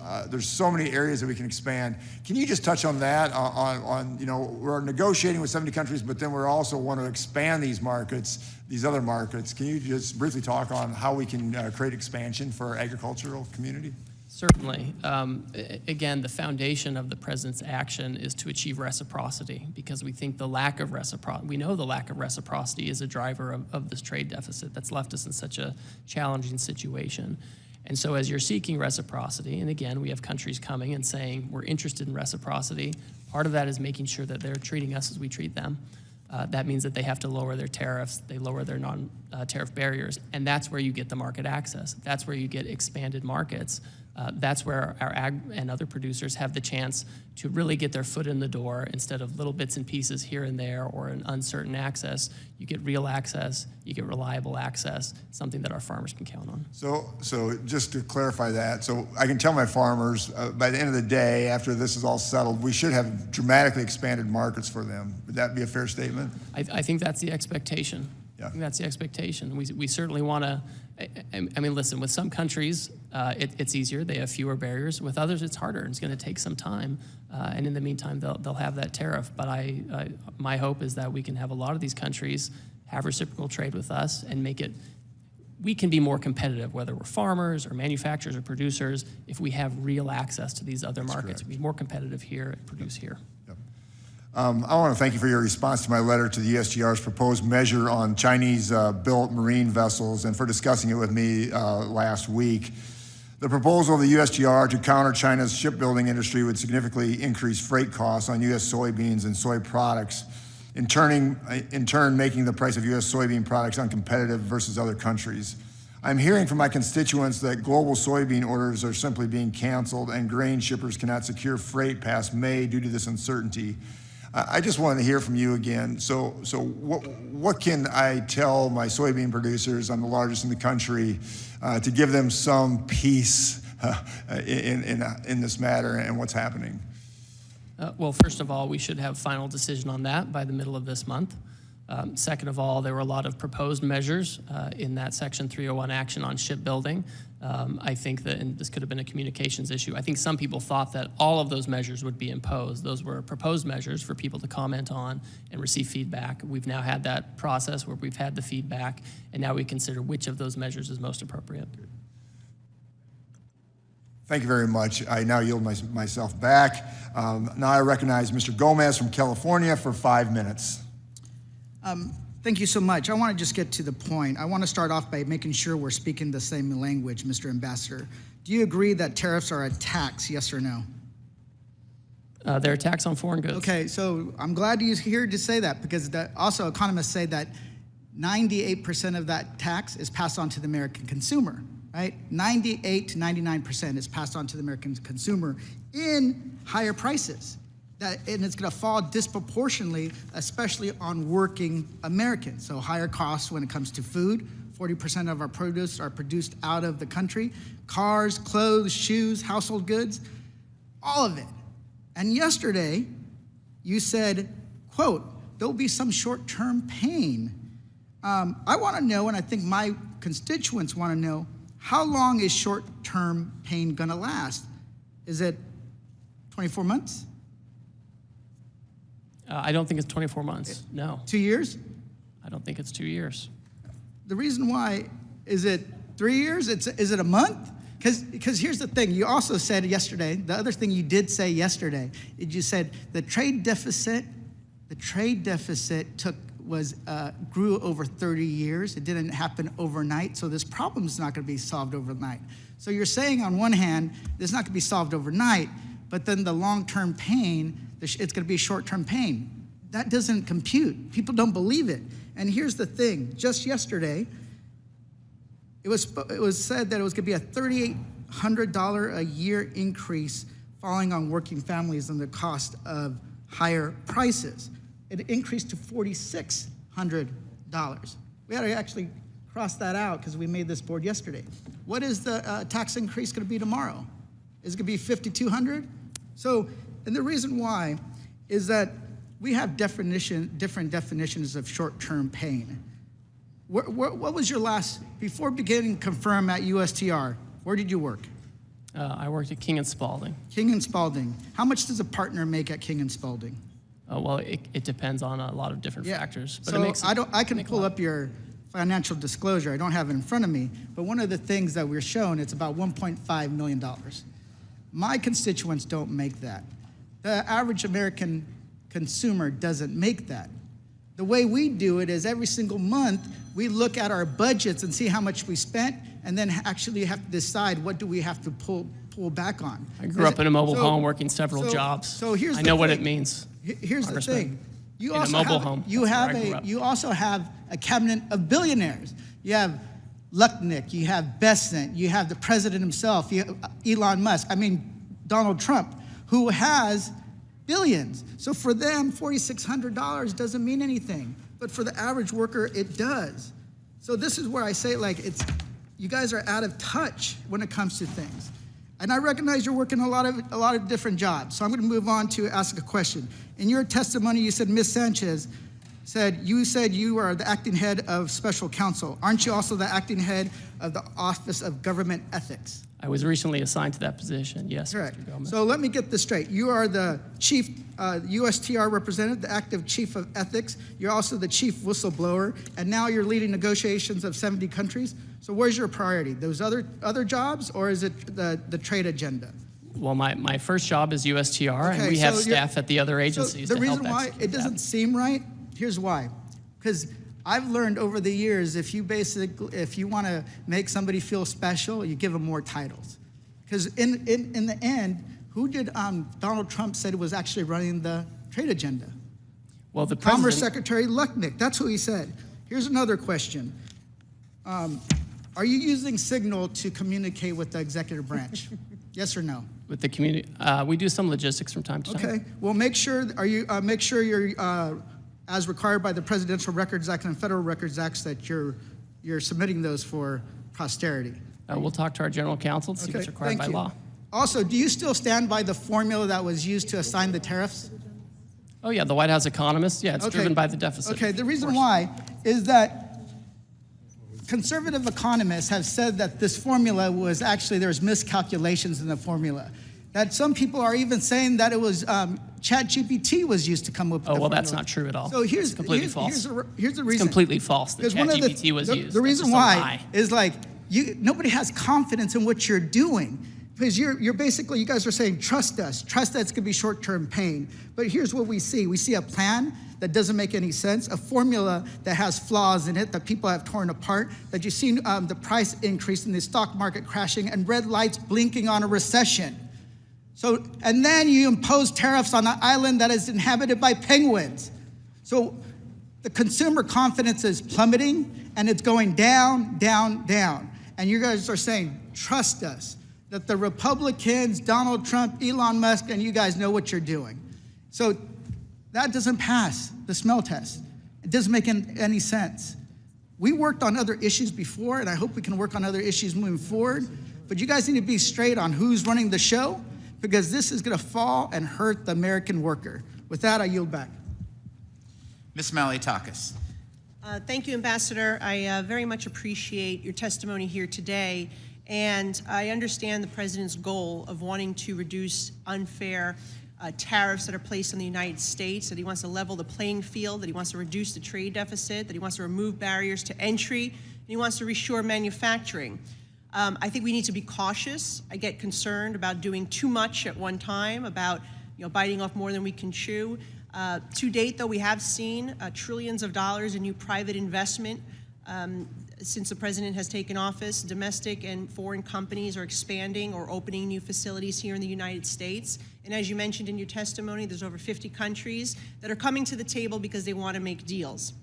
so many areas that we can expand. Can you just touch on that? We're negotiating with 70 countries, but then we also want to expand these markets, these other markets. Can you just briefly talk on how we can create expansion for our agricultural community? Certainly. Again, the foundation of the president's action is to achieve reciprocity, because we think the lack of reciprocity, we know the lack of reciprocity is a driver of this trade deficit that's left us in such a challenging situation. And so as you're seeking reciprocity, and again, we have countries coming and saying, we're interested in reciprocity, part of that is making sure that they're treating us as we treat them. That means that they have to lower their tariffs, they lower their non-tariff barriers, and that's where you get the market access. That's where you get expanded markets. That's where our ag and other producers have the chance to really get their foot in the door instead of little bits and pieces here and there or an uncertain access. You get real access, you get reliable access, something that our farmers can count on. So just to clarify that, so I can tell my farmers by the end of the day, after this is all settled, we should have dramatically expanded markets for them. Would that be a fair statement? I think that's the expectation. Yeah. I think that's the expectation. We certainly want to, I mean, listen, with some countries, it's easier. They have fewer barriers. With others, it's harder. It's going to take some time. And in the meantime, they'll have that tariff. But my hope is that we can have a lot of these countries have reciprocal trade with us and make it, we can be more competitive, whether we're farmers or manufacturers or producers, if we have real access to these other markets. We'll be more competitive here and produce here. I want to thank you for your response to my letter to the USTR's proposed measure on Chinese-built marine vessels and for discussing it with me last week. The proposal of the USTR to counter China's shipbuilding industry would significantly increase freight costs on U.S. soybeans and soy products, in turn making the price of U.S. soybean products uncompetitive versus other countries. I'm hearing from my constituents that global soybean orders are simply being canceled and grain shippers cannot secure freight past May due to this uncertainty. I just wanted to hear from you again. So what can I tell my soybean producers? I'm the largest in the country, to give them some peace in this matter and what's happening? Well, first of all, we should have final decision on that by the middle of this month. Second of all, there were a lot of proposed measures in that Section 301 action on shipbuilding. I think that, and this could have been a communications issue, I think some people thought that all of those measures would be imposed. Those were proposed measures for people to comment on and receive feedback. We've now had that process where we've had the feedback, and now we consider which of those measures is most appropriate. Thank you very much. I now yield myself back. Now I recognize Mr. Gomez from California for 5 minutes. Thank you so much. I want to just get to the point. I want to start off by making sure we're speaking the same language, Mr. Ambassador. Do you agree that tariffs are a tax, yes or no? They're a tax on foreign goods. Okay, so I'm glad you're here to say that, because also economists say that 98% of that tax is passed on to the American consumer, right? 98 to 99% is passed on to the American consumer in higher prices. And it's going to fall disproportionately, especially on working Americans. So higher costs when it comes to food. 40% of our produce are produced out of the country. Cars, clothes, shoes, household goods, all of it. And yesterday, you said, quote, there'll be some short-term pain. I want to know, and I think my constituents want to know, how long is short-term pain going to last? Is it 24 months? I don't think it's 24 months, no. 2 years? I don't think it's 2 years. The reason why, is it 3 years? Is it a month? Because here's the thing, you also said yesterday, the other thing you did say yesterday, is you said the trade deficit grew over 30 years. It didn't happen overnight, so this problem is not going to be solved overnight. So you're saying on one hand, this is not going to be solved overnight, but then the long-term pain, it's going to be short-term pain. That doesn't compute. People don't believe it. And here's the thing. Just yesterday, it was said that it was going to be a $3,800 a year increase falling on working families and the cost of higher prices. It increased to $4,600. We had to actually cross that out because we made this board yesterday. What is the tax increase going to be tomorrow? Is it going to be $5,200? So, and the reason why is that we have different definitions of short-term pain. What was your last, before beginning confirm at USTR, where did you work? I worked at King & Spalding. King & Spalding. How much does a partner make at King & Spalding? Well, it depends on a lot of different factors. But so it makes I can pull up your financial disclosure. I don't have it in front of me, but one of the things that we're shown, it's about $1.5 million. My constituents don't make that. The average American consumer doesn't make that. The way we do it is every single month, we look at our budgets and see how much we spent, and then actually have to decide what do we have to pull back on. I grew up in a mobile home working several jobs. So here's I know what it means. Here's the thing. You in also a mobile have, home. You also have a cabinet of billionaires. You have Lucknick, you have Bessent, you have the president himself, you have Elon Musk, Donald Trump, who has billions. So for them, $4,600 doesn't mean anything. But for the average worker, it does. So this is where I say, you guys are out of touch when it comes to things. And I recognize you're working a lot of different jobs. So I'm going to move on to ask a question. In your testimony, you said Ms. Sanchez said you are the acting head of special counsel. Aren't you also the acting head of the Office of Government Ethics? I was recently assigned to that position, yes. Correct. Mr. Gomez. So let me get this straight. You are the chief USTR representative, the active chief of ethics. You're also the chief whistleblower, and now you're leading negotiations of 70 countries. So where's your priority? Those other jobs, or is it the trade agenda? Well, my first job is USTR, and we have staff at the other agencies So the to help reason why execute it doesn't seem right, here's why. Because I've learned over the years, if you want to make somebody feel special, you give them more titles. Because in the end, who did Donald Trump said was actually running the trade agenda? Well, the Commerce Secretary Lucknick, that's who he said. Here's another question. Are you using Signal to communicate with the executive branch? Yes or no? with the community. We do some logistics from time to time. Okay. Well, make sure you're as required by the Presidential Records Act and Federal Records Acts that you're submitting those for posterity. We'll talk to our general counsel to see what's required by law. Also, do you still stand by the formula that was used to assign the tariffs? Oh yeah, the White House economist. Yeah, it's driven by the deficit. Okay, the reason why is that conservative economists have said that this formula was actually, there's miscalculations in the formula. That some people are even saying that it was ChatGPT was used to come up with the formula. That's not true at all. So it's completely false. Here's the reason. It's completely false that ChatGPT was used. The reason why is like, nobody has confidence in what you're doing. Because you're basically, you guys are saying, trust us. Trust that it's going to be short-term pain. But here's what we see. We see a plan that doesn't make any sense, a formula that has flaws in it that people have torn apart, that you've seen the price increase in the stock market crashing and red lights blinking on a recession. So, and then you impose tariffs on an island that is inhabited by penguins. So the consumer confidence is plummeting and it's going down, down, down. And you guys are saying, trust us. That the Republicans, Donald Trump, Elon Musk, and you guys know what you're doing. So that doesn't pass the smell test. It doesn't make any sense. We worked on other issues before, and I hope we can work on other issues moving forward, but you guys need to be straight on who's running the show, because this is gonna fall and hurt the American worker. With that, I yield back. Ms. Malliotakis. Thank you, Ambassador. I very much appreciate your testimony here today. And I understand the President's goal of wanting to reduce unfair tariffs that are placed on the United States, that he wants to level the playing field, that he wants to reduce the trade deficit, that he wants to remove barriers to entry, and he wants to reshore manufacturing. I think we need to be cautious. I get concerned about doing too much at one time, about biting off more than we can chew. To date, though, we have seen trillions of dollars in new private investment since the President has taken office. Domestic and foreign companies are expanding or opening new facilities here in the United States. And as you mentioned in your testimony, there's over 50 countries that are coming to the table because they want to make deals.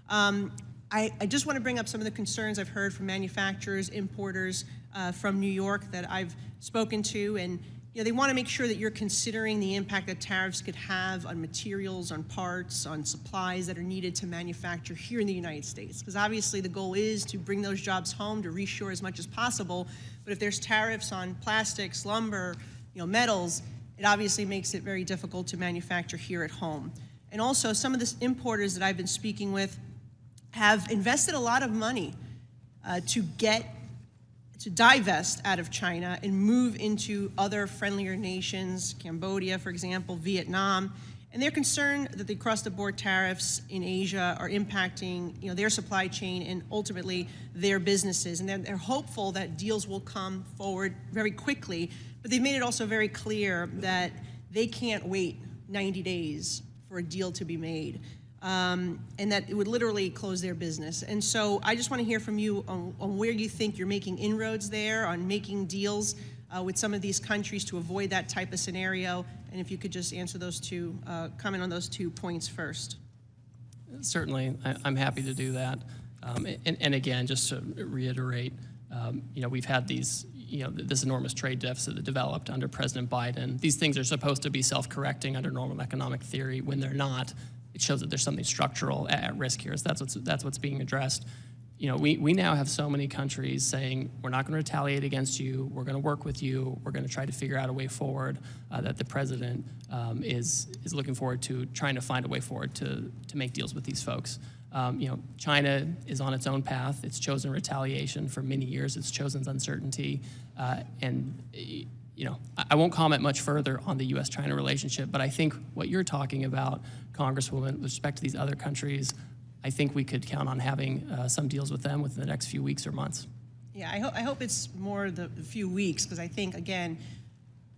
I just want to bring up some of the concerns I've heard from manufacturers, importers from New York that I've spoken to, and they want to make sure that you're considering the impact that tariffs could have on materials, on parts, on supplies that are needed to manufacture here in the United States. Because obviously the goal is to bring those jobs home, to reshore as much as possible. But if there's tariffs on plastics, lumber, metals, it obviously makes it very difficult to manufacture here at home. And also, some of the importers that I've been speaking with have invested a lot of money to divest out of China and move into other friendlier nations, Cambodia, for example, Vietnam, and they're concerned that the across-the-board tariffs in Asia are impacting their supply chain and ultimately their businesses. And they're hopeful that deals will come forward very quickly, but they've made it also very clear that they can't wait 90 days for a deal to be made. And that it would literally close their business. And so I just want to hear from you on where you think you're making inroads there, on making deals with some of these countries to avoid that type of scenario, and if you could just answer those two, comment on those 2 points first. Certainly, I'm happy to do that. And again, just to reiterate, we've had these, this enormous trade deficit that developed under President Biden. These things are supposed to be self-correcting under normal economic theory. When they're not, it shows that there's something structural at risk here. So that's what's being addressed. We now have so many countries saying, we're not going to retaliate against you, we're going to work with you, we're going to try to figure out a way forward, that the President is looking forward to trying to find a way forward to make deals with these folks. China is on its own path. It's chosen retaliation for many years. It's chosen uncertainty. I won't comment much further on the U.S.-China relationship, but I think what you're talking about, Congresswoman, with respect to these other countries, I think we could count on having some deals with them within the next few weeks or months. Yeah, I hope it's more the few weeks, because I think, again,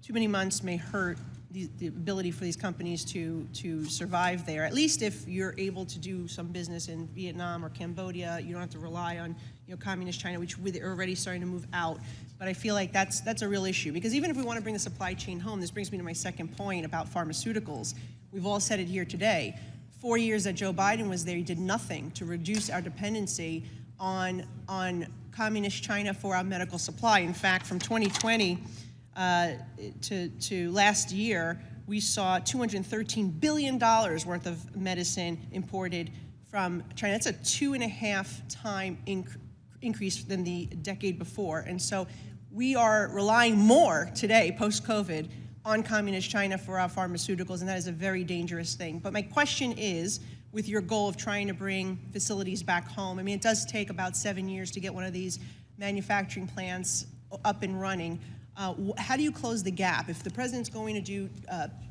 too many months may hurt the ability for these companies to survive there. At least if you're able to do some business in Vietnam or Cambodia, you don't have to rely on communist China, which they're already starting to move out. But I feel like that's a real issue, because even if we want to bring the supply chain home, this brings me to my second point about pharmaceuticals. We've all said it here today. 4 years that Joe Biden was there, he did nothing to reduce our dependency on communist China for our medical supply. In fact, from 2020 to last year, we saw $213 billion worth of medicine imported from China. That's a 2.5-time increase than the decade before. And so we are relying more today, post-COVID, on communist China for our pharmaceuticals, and that is a very dangerous thing. But my question is, with your goal of trying to bring facilities back home, I mean, it does take about 7 years to get one of these manufacturing plants up and running. How do you close the gap? If the president's going to do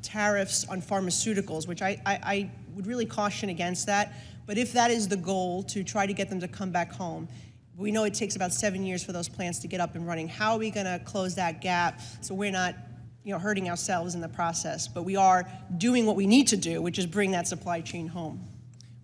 tariffs on pharmaceuticals, which I would really caution against that, but if that is the goal, to try to get them to come back home, we know it takes about 7 years for those plants to get up and running. How are we going to close that gap so we're not, hurting ourselves in the process, but we are doing what we need to do, which is bring that supply chain home?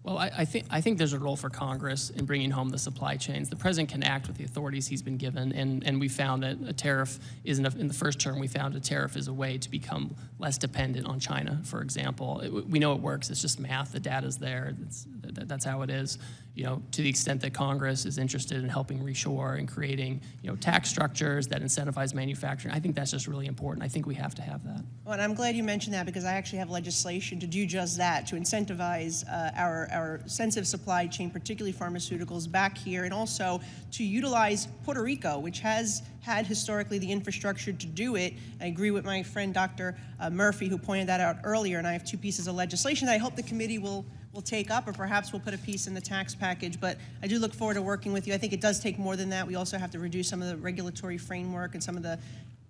Well, I think there's a role for Congress in bringing home the supply chains. The president can act with the authorities he's been given, and we found that a tariff in the first term, we found a tariff is a way to become less dependent on China, for example. We know it works. It's just math. The data's there. That's how it is. To the extent that Congress is interested in helping reshore and creating, tax structures that incentivize manufacturing, I think that's just really important. I think we have to have that. Well, and I'm glad you mentioned that, because I actually have legislation to do just that, to incentivize our sensitive supply chain, particularly pharmaceuticals, back here, and also to utilize Puerto Rico, which has had historically the infrastructure to do it. I agree with my friend Dr. Murphy, who pointed that out earlier, and I have 2 pieces of legislation that I hope the committee will take up, or perhaps we'll put a piece in the tax package. But I do look forward to working with you. I think it does take more than that. We also have to reduce some of the regulatory framework and some of the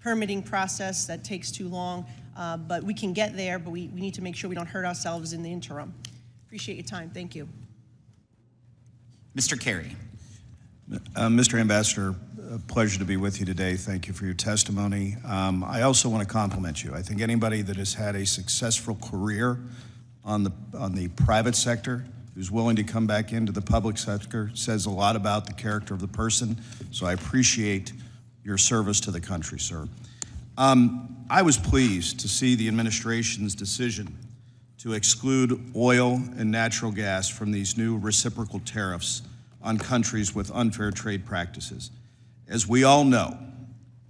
permitting process that takes too long. But we can get there, but we need to make sure we don't hurt ourselves in the interim. Appreciate your time. Thank you. Mr. Kerry. Mr. Ambassador, a pleasure to be with you today. Thank you for your testimony. I also want to compliment you. I think anybody that has had a successful career on the private sector, who's willing to come back into the public sector, says a lot about the character of the person. So I appreciate your service to the country, sir. I was pleased to see the administration's decision to exclude oil and natural gas from these new reciprocal tariffs on countries with unfair trade practices. As we all know,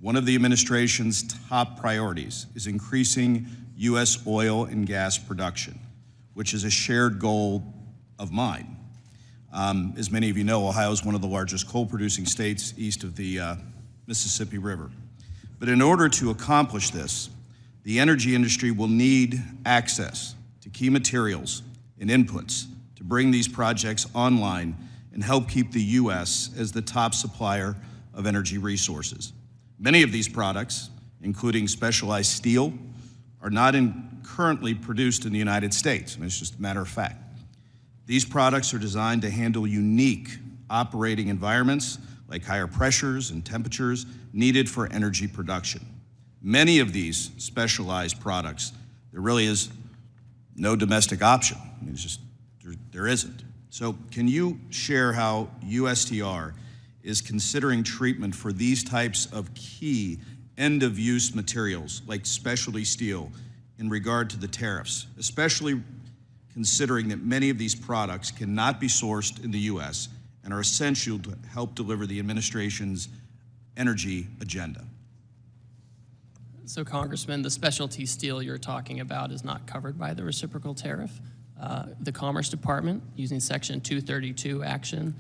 one of the administration's top priorities is increasing U.S. oil and gas production, which is a shared goal of mine. As many of you know, Ohio is one of the largest coal-producing states east of the Mississippi River. But in order to accomplish this, the energy industry will need access to key materials and inputs to bring these projects online and help keep the U.S. as the top supplier of energy resources. Many of these products, including specialized steel, are not currently produced in the United States. I mean, it's just a matter of fact. These products are designed to handle unique operating environments like higher pressures and temperatures needed for energy production. Many of these specialized products, there really is no domestic option. I mean, it's just, there isn't. So can you share how USTR is considering treatment for these types of key end-of-use materials like specialty steel in regard to the tariffs, especially considering that many of these products cannot be sourced in the U.S. and are essential to help deliver the administration's energy agenda? So, Congressman, the specialty steel you're talking about is not covered by the reciprocal tariff. The Commerce Department, using Section 232 action,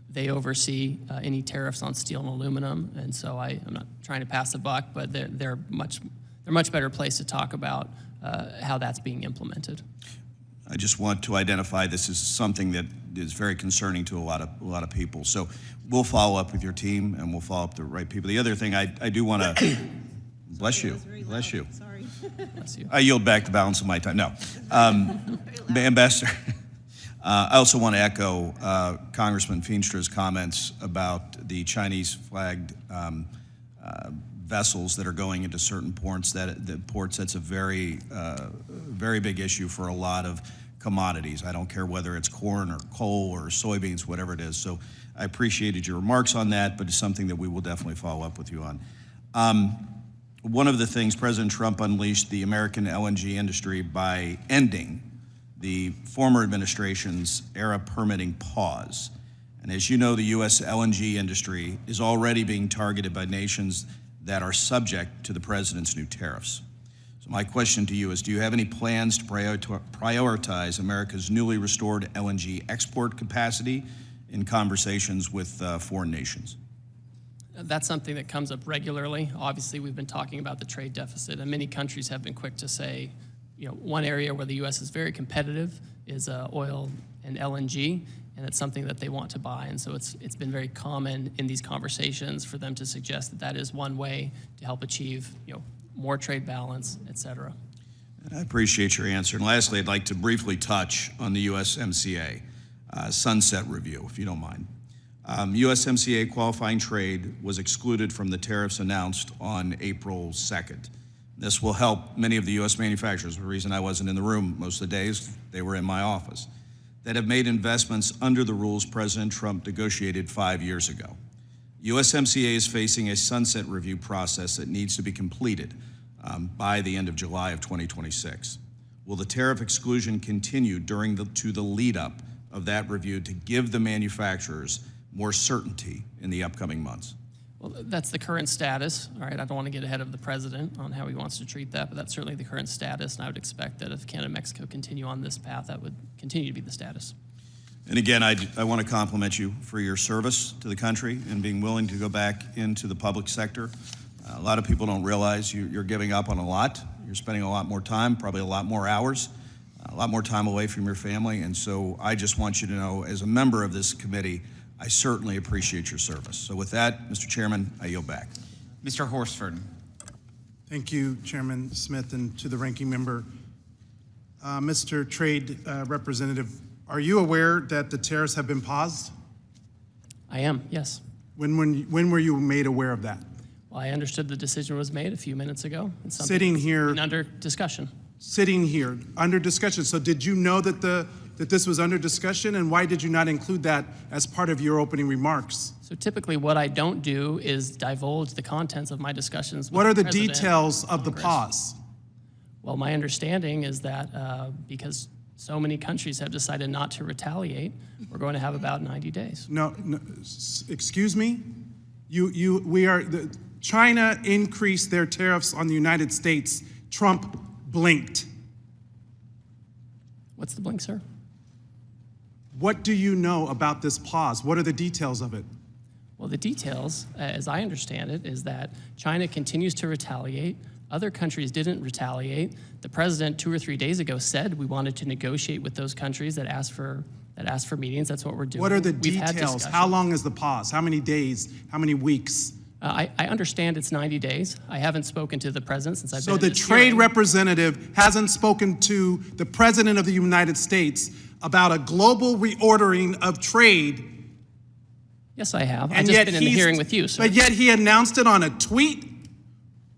they oversee any tariffs on steel and aluminum, and so I'm not trying to pass the buck, but they're much better placed to talk about how that's being implemented. I just want to identify this as something that is very concerning to a lot of people. So we'll follow up with your team, and we'll follow up the right people. The other thing I do want to bless you. Bless you. Sorry. Bless you. I yield back the balance of my time. No, Ambassador. I also want to echo Congressman Feenstra's comments about the Chinese-flagged vessels that are going into certain ports. That's a very big issue for a lot of commodities. I don't care whether it's corn or coal or soybeans, whatever it is. So I appreciated your remarks on that, but it's something that we will definitely follow up with you on. One of the things, President Trump unleashed the American LNG industry by ending the former administration's era permitting pause. And as you know, the U.S. LNG industry is already being targeted by nations that are subject to the president's new tariffs. So my question to you is, do you have any plans to prioritize America's newly restored LNG export capacity in conversations with foreign nations? That's something that comes up regularly. Obviously, we've been talking about the trade deficit, and many countries have been quick to say, one area where the U.S. is very competitive is oil and LNG, and it's something that they want to buy. And so it's been very common in these conversations for them to suggest that that is one way to help achieve, more trade balance, et cetera. I appreciate your answer. And lastly, I'd like to briefly touch on the USMCA sunset review, if you don't mind. USMCA qualifying trade was excluded from the tariffs announced on April 2nd. This will help many of the U.S. manufacturers. The reason I wasn't in the room most of the days, they were in my office, that have made investments under the rules President Trump negotiated 5 years ago. USMCA is facing a sunset review process that needs to be completed by the end of July of 2026. Will the tariff exclusion continue to the lead up of that review to give the manufacturers more certainty in the upcoming months? Well, that's the current status. All right, I don't want to get ahead of the president on how he wants to treat that, but that's certainly the current status, and I would expect that if Canada and Mexico continue on this path, that would continue to be the status. And again, I want to compliment you for your service to the country and being willing to go back into the public sector. A lot of people don't realize you're giving up on a lot. You're spending a lot more time, probably a lot more hours, a lot more time away from your family, and so I just want you to know, as a member of this committee, I certainly appreciate your service. So with that, Mr. Chairman, I yield back. Mr. Horsford. Thank you, Chairman Smith, and to the ranking member. Mr. Trade Representative, are you aware that the tariffs have been paused? I am, yes. When were you made aware of that? Well, I understood the decision was made a few minutes ago. It's something Sitting here. under discussion. Sitting here, under discussion. So did you know that this was under discussion, and why did you not include that as part of your opening remarks? So typically what I don't do is divulge the contents of my discussions with What are the President details of the Congress. pause? Well, my understanding is that because so many countries have decided not to retaliate, we're going to have about 90 days. No, excuse me? China increased their tariffs on the United States. Trump blinked. What's the blink, sir? What do you know about this pause? What are the details of it? Well, the details, as I understand it, is that China continues to retaliate. Other countries didn't retaliate. The president 2 or 3 days ago said we wanted to negotiate with those countries that asked for meetings. That's what we're doing. What are the We've had details? discussions. How long is the pause? How many days? How many weeks? I understand it's 90 days. I haven't spoken to the president since I've So been the in this trade hearing. representative hasn't spoken to the president of the United States about a global reordering of trade. Yes, I have. I've And just yet been in the hearing with you, sir. But yet he announced it on a tweet.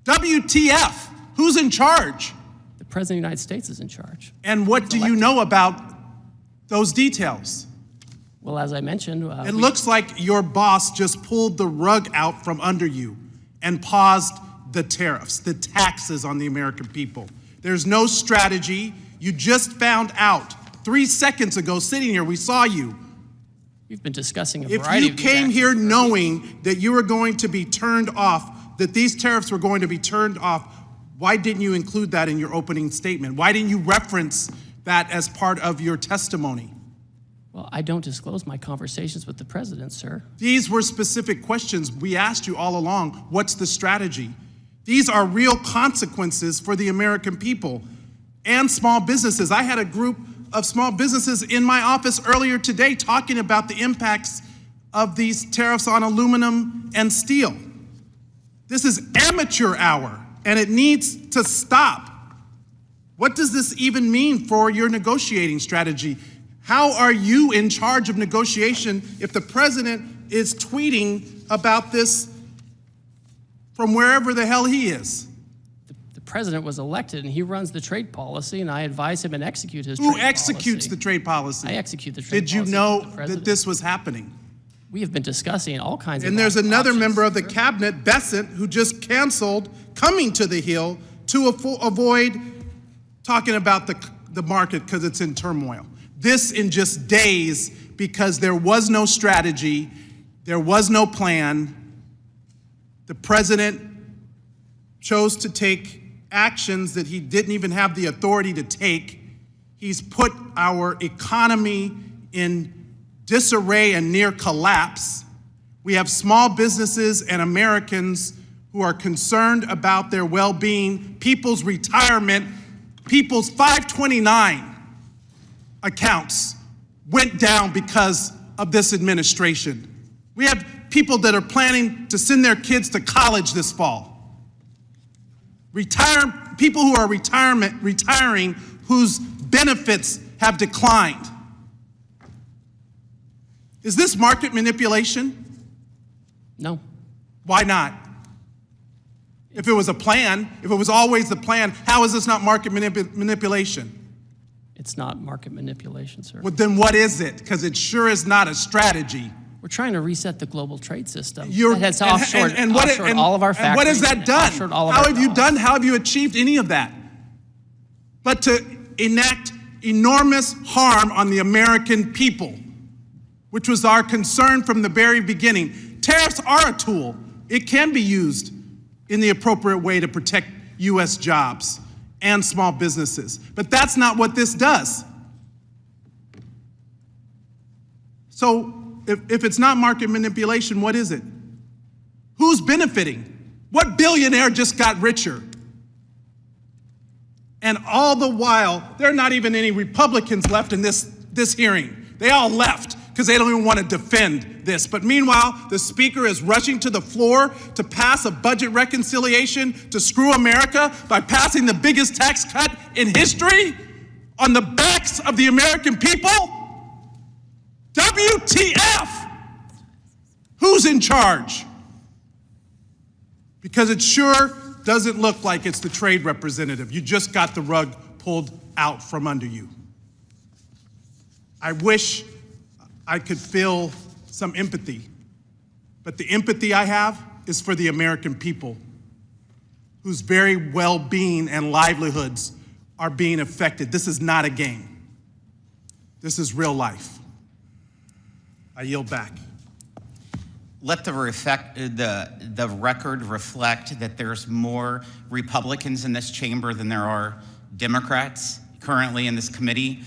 WTF? Who's in charge? The president of the United States is in charge. And what do you know about those details? Well, as I mentioned, It looks like your boss just pulled the rug out from under you and paused the tariffs, the taxes on the American people. There's no strategy. You just found out 3 seconds ago, sitting here, we saw you. We've been discussing a If variety you of these came actions here for a week. knowing that you were going to be turned off, that these tariffs were going to be turned off, why didn't you include that in your opening statement? Why didn't you reference that as part of your testimony? Well, I don't disclose my conversations with the president, sir. These were specific questions we asked you all along. What's the strategy? These are real consequences for the American people and small businesses. I had a group of small businesses in my office earlier today talking about the impacts of these tariffs on aluminum and steel. This is amateur hour, and it needs to stop. What does this even mean for your negotiating strategy? How are you in charge of negotiation if the president is tweeting about this from wherever the hell he is? The president was elected, and he runs the trade policy, and I advise him and execute his Who trade executes policy. the trade policy? I execute the trade Did you policy know with the that president. this was happening? We have been discussing all kinds of And there's another options. member of the cabinet, Bessent, who just canceled coming to the Hill to avoid talking about the market because it's in turmoil. This in just days because there was no strategy, there was no plan. The president chose to take actions that he didn't even have the authority to take. He's put our economy in disarray and near collapse. We have small businesses and Americans who are concerned about their well-being, people's retirement, people's 529 accounts went down because of this administration. We have people that are planning to send their kids to college this fall. People who are retiring whose benefits have declined. Is this market manipulation? No. Why not? If it was a plan, if it was always the plan, how is this not market manipulation? It's not market manipulation, sir. Well, then what is it? Because it sure is not a strategy. We're trying to reset the global trade system. You're, that has offshored all of our factories. And what has that done? How have you achieved any of that? But to enact enormous harm on the American people, which was our concern from the very beginning. Tariffs are a tool. It can be used in the appropriate way to protect U.S. jobs and small businesses. But that's not what this does. So if it's not market manipulation, what is it? Who's benefiting? What billionaire just got richer? And all the while, there are not even any Republicans left in this hearing. They all left because they don't even want to defend this. But meanwhile, the speaker is rushing to the floor to pass a budget reconciliation to screw America by passing the biggest tax cut in history on the backs of the American people. WTF? Who's in charge? Because it sure doesn't look like it's the trade representative. You just got the rug pulled out from under you. I wish I could feel some empathy, but the empathy I have is for the American people whose very well-being and livelihoods are being affected. This is not a game. This is real life. I yield back. Let the record reflect that there's more Republicans in this chamber than there are Democrats currently in this committee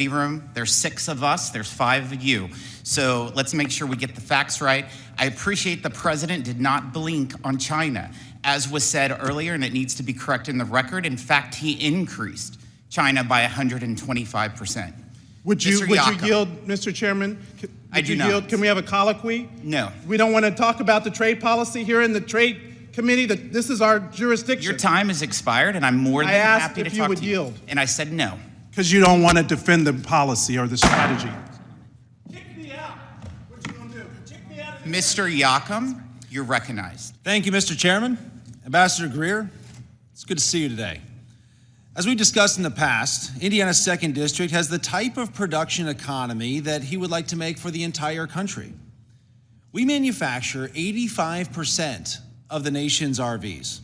room. There's 6 of us, there's 5 of you. So let's make sure we get the facts right. I appreciate the president did not blink on China, as was said earlier, and it needs to be corrected in the record. In fact, he increased China by 125%. Would you yield, Mr. Chairman? I do not. Can we have a colloquy? No. We don't want to talk about the trade policy here in the Trade Committee. This is our jurisdiction. Your time has expired, and I'm more than happy to talk to you. I asked if you would yield. And I said no. Because you don't want to defend the policy or the strategy. Kick me out. What you gonna do? Kick me out of Mr. Yakum, you're recognized. Thank you, Mr. Chairman. Ambassador Greer, it's good to see you today. As we discussed in the past, Indiana's 2nd District has the type of production economy that he would like to make for the entire country. We manufacture 85% of the nation's RVs,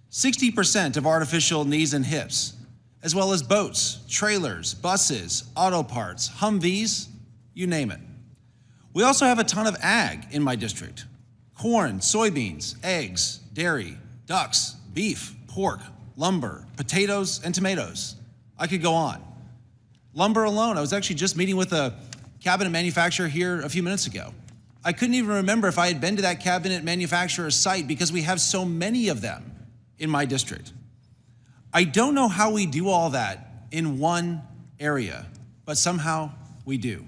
60% of artificial knees and hips, as well as boats, trailers, buses, auto parts, Humvees, you name it. We also have a ton of ag in my district: corn, soybeans, eggs, dairy, ducks, beef, pork, lumber, potatoes, and tomatoes. I could go on. Lumber alone, I was actually just meeting with a cabinet manufacturer here a few minutes ago. I couldn't even remember if I had been to that cabinet manufacturer's site because we have so many of them in my district. I don't know how we do all that in one area, but somehow we do.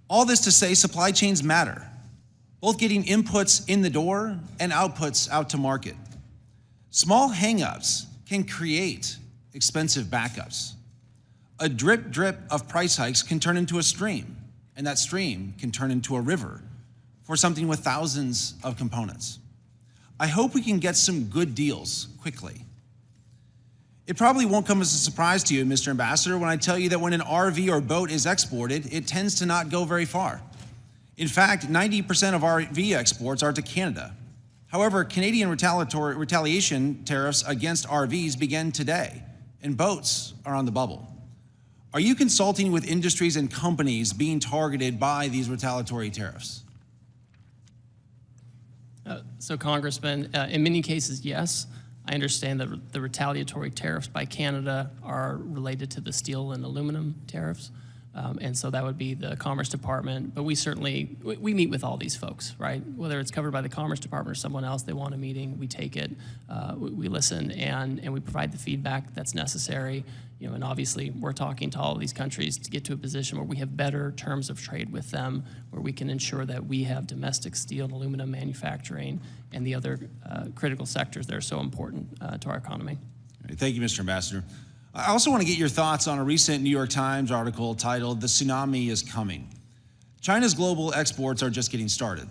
All this to say, supply chains matter, both getting inputs in the door and outputs out to market. Small hangups can create expensive backups. A drip of price hikes can turn into a stream, and that stream can turn into a river for something with thousands of components. I hope we can get some good deals quickly. It probably won't come as a surprise to you, Mr. Ambassador, when I tell you that when an RV or boat is exported, it tends to not go very far. In fact, 90% of RV exports are to Canada. However, Canadian retaliation tariffs against RVs begin today, and boats are on the bubble. Are you consulting with industries and companies being targeted by these retaliatory tariffs? So, Congressman, in many cases, yes. I understand that the retaliatory tariffs by Canada are related to the steel and aluminum tariffs. And so that would be the Commerce Department. But we certainly, we meet with all these folks, right? Whether it's covered by the Commerce Department or someone else, they want a meeting, we take it, we listen, and we provide the feedback that's necessary. You know, and obviously we're talking to all of these countries to get to a position where we have better terms of trade with them, where we can ensure that we have domestic steel and aluminum manufacturing and the other critical sectors that are so important to our economy. Thank you, Mr. Ambassador. I also want to get your thoughts on a recent New York Times article titled, "The Tsunami is Coming." China's global exports are just getting started.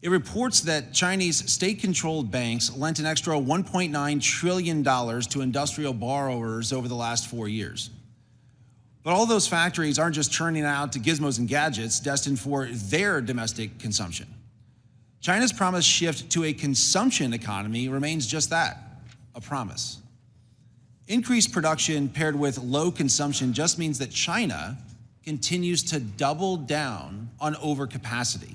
It reports that Chinese state-controlled banks lent an extra $1.9 trillion to industrial borrowers over the last 4 years. But all those factories aren't just churning out to gizmos and gadgets destined for their domestic consumption. China's promised shift to a consumption economy remains just that, a promise. Increased production paired with low consumption just means that China continues to double down on overcapacity.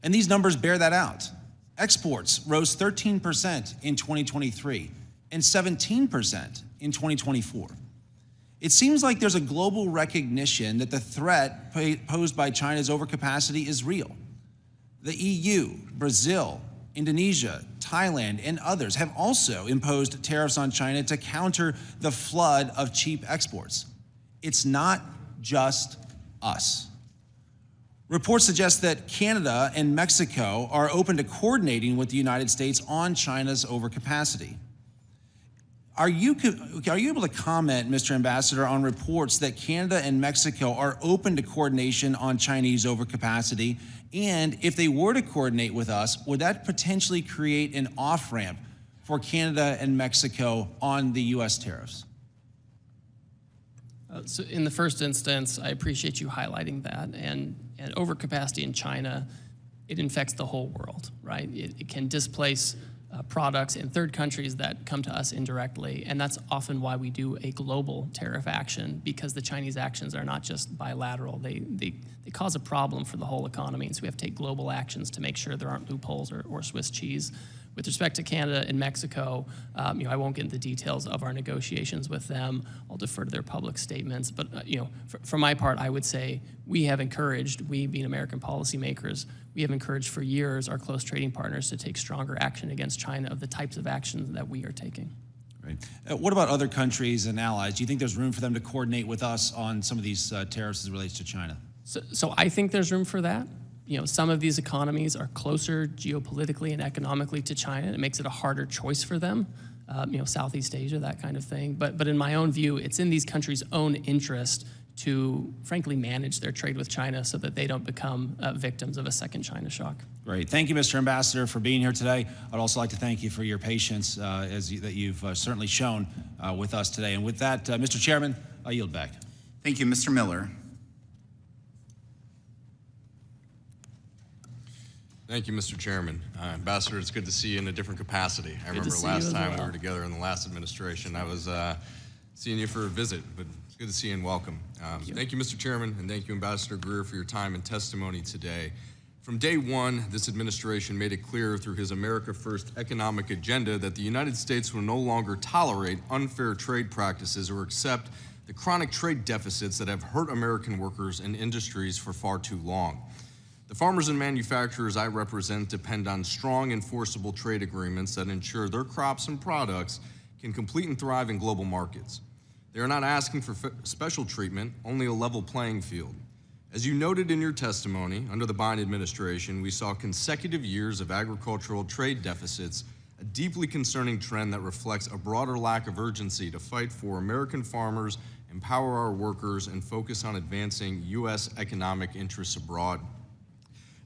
And these numbers bear that out. Exports rose 13% in 2023 and 17% in 2024. It seems like there's a global recognition that the threat posed by China's overcapacity is real. The EU, Brazil, Indonesia, Thailand, and others have also imposed tariffs on China to counter the flood of cheap exports. It's not just us. Reports suggest that Canada and Mexico are open to coordinating with the United States on China's overcapacity. Are you able to comment, Mr. Ambassador, on reports that Canada and Mexico are open to coordination on Chinese overcapacity? And if they were to coordinate with us, would that potentially create an off-ramp for Canada and Mexico on the U.S. tariffs? So in the first instance, I appreciate you highlighting that. And overcapacity in China, it infects the whole world, right? It can displace products in third countries that come to us indirectly. And that's often why we do a global tariff action, because the Chinese actions are not just bilateral. They cause a problem for the whole economy. And so we have to take global actions to make sure there aren't loopholes or Swiss cheese. With respect to Canada and Mexico, I won't get into the details of our negotiations with them. I'll defer to their public statements. But for my part, I would say we have encouraged, we being American policymakers, we have encouraged for years our close trading partners to take stronger action against China of the types of actions that we are taking. Right. What about other countries and allies? Do you think there's room for them to coordinate with us on some of these tariffs as it relates to China? So I think there's room for that. Some of these economies are closer geopolitically and economically to China. It makes it a harder choice for them, Southeast Asia, that kind of thing. But in my own view, it's in these countries' own interest to, frankly, manage their trade with China so that they don't become victims of a second China shock. Great. Thank you, Mr. Ambassador, for being here today. I'd also like to thank you for your patience that you've certainly shown with us today. And with that, Mr. Chairman, I yield back. Thank you, Mr. Miller. Thank you, Mr. Chairman. Ambassador, it's good to see you in a different capacity. I remember last time we were together in the last administration, I was seeing you for a visit, but it's good to see you and welcome. Thank you, Mr. Chairman, and thank you, Ambassador Greer, for your time and testimony today. From day one, this administration made it clear through his America First economic agenda that the United States will no longer tolerate unfair trade practices or accept the chronic trade deficits that have hurt American workers and industries for far too long. The farmers and manufacturers I represent depend on strong, enforceable trade agreements that ensure their crops and products can compete and thrive in global markets. They are not asking for special treatment, only a level playing field. As you noted in your testimony, under the Biden administration, we saw consecutive years of agricultural trade deficits, a deeply concerning trend that reflects a broader lack of urgency to fight for American farmers, empower our workers, and focus on advancing U.S. economic interests abroad.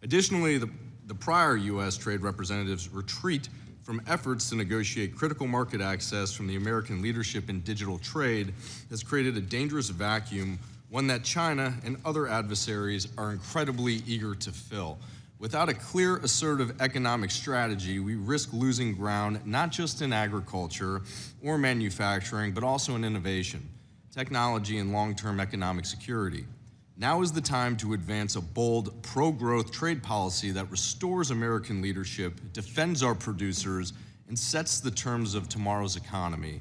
Additionally, the prior U.S. Trade Representative's retreat from efforts to negotiate critical market access from the American leadership in digital trade has created a dangerous vacuum, one that China and other adversaries are incredibly eager to fill. Without a clear, assertive economic strategy, we risk losing ground not just in agriculture or manufacturing, but also in innovation, technology, and long-term economic security. Now is the time to advance a bold, pro-growth trade policy that restores American leadership, defends our producers, and sets the terms of tomorrow's economy.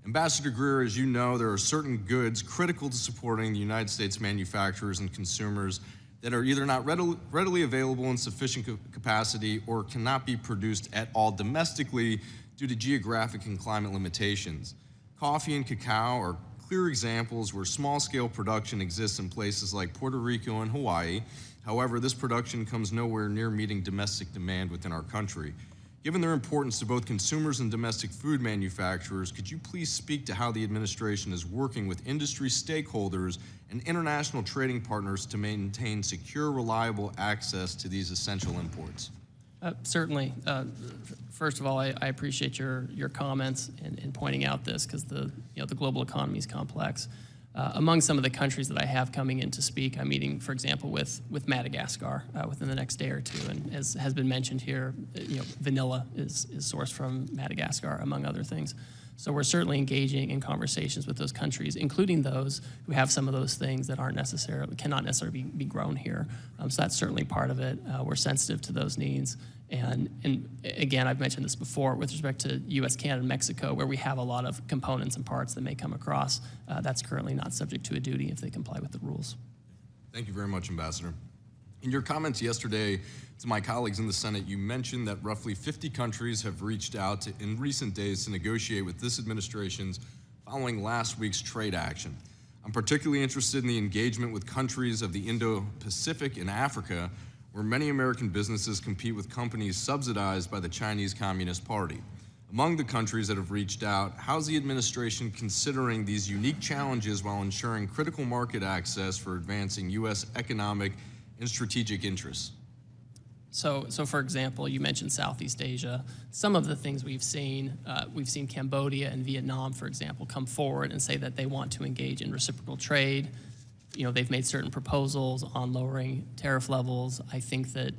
Ambassador Greer, as you know, there are certain goods critical to supporting the United States manufacturers and consumers that are either not readily available in sufficient capacity or cannot be produced at all domestically due to geographic and climate limitations. Coffee and cacao are clear examples where small-scale production exists in places like Puerto Rico and Hawaii. However, this production comes nowhere near meeting domestic demand within our country. Given their importance to both consumers and domestic food manufacturers, could you please speak to how the administration is working with industry stakeholders and international trading partners to maintain secure, reliable access to these essential imports? Certainly. First of all, I appreciate your comments in pointing out this, because the global economy is complex. Among some of the countries that I have coming in to speak, I'm meeting, for example, with Madagascar within the next day or two, and as has been mentioned here, vanilla is sourced from Madagascar, among other things. So we're certainly engaging in conversations with those countries, including those who have some of those things that cannot necessarily be grown here. So that's certainly part of it. We're sensitive to those needs. And again, I've mentioned this before with respect to US, Canada, and Mexico, where we have a lot of components and parts that may come across. That's currently not subject to a duty if they comply with the rules. Thank you very much, Ambassador. In your comments yesterday to my colleagues in the Senate, you mentioned that roughly 50 countries have reached out in recent days to negotiate with this administration's following last week's trade action. I'm particularly interested in the engagement with countries of the Indo-Pacific and Africa, where many American businesses compete with companies subsidized by the Chinese Communist Party. Among the countries that have reached out, how's the administration considering these unique challenges while ensuring critical market access for advancing U.S. economic and strategic interests? So for example, you mentioned Southeast Asia. Some of the things we've seen Cambodia and Vietnam, for example, come forward and say that they want to engage in reciprocal trade. They've made certain proposals on lowering tariff levels. I think that,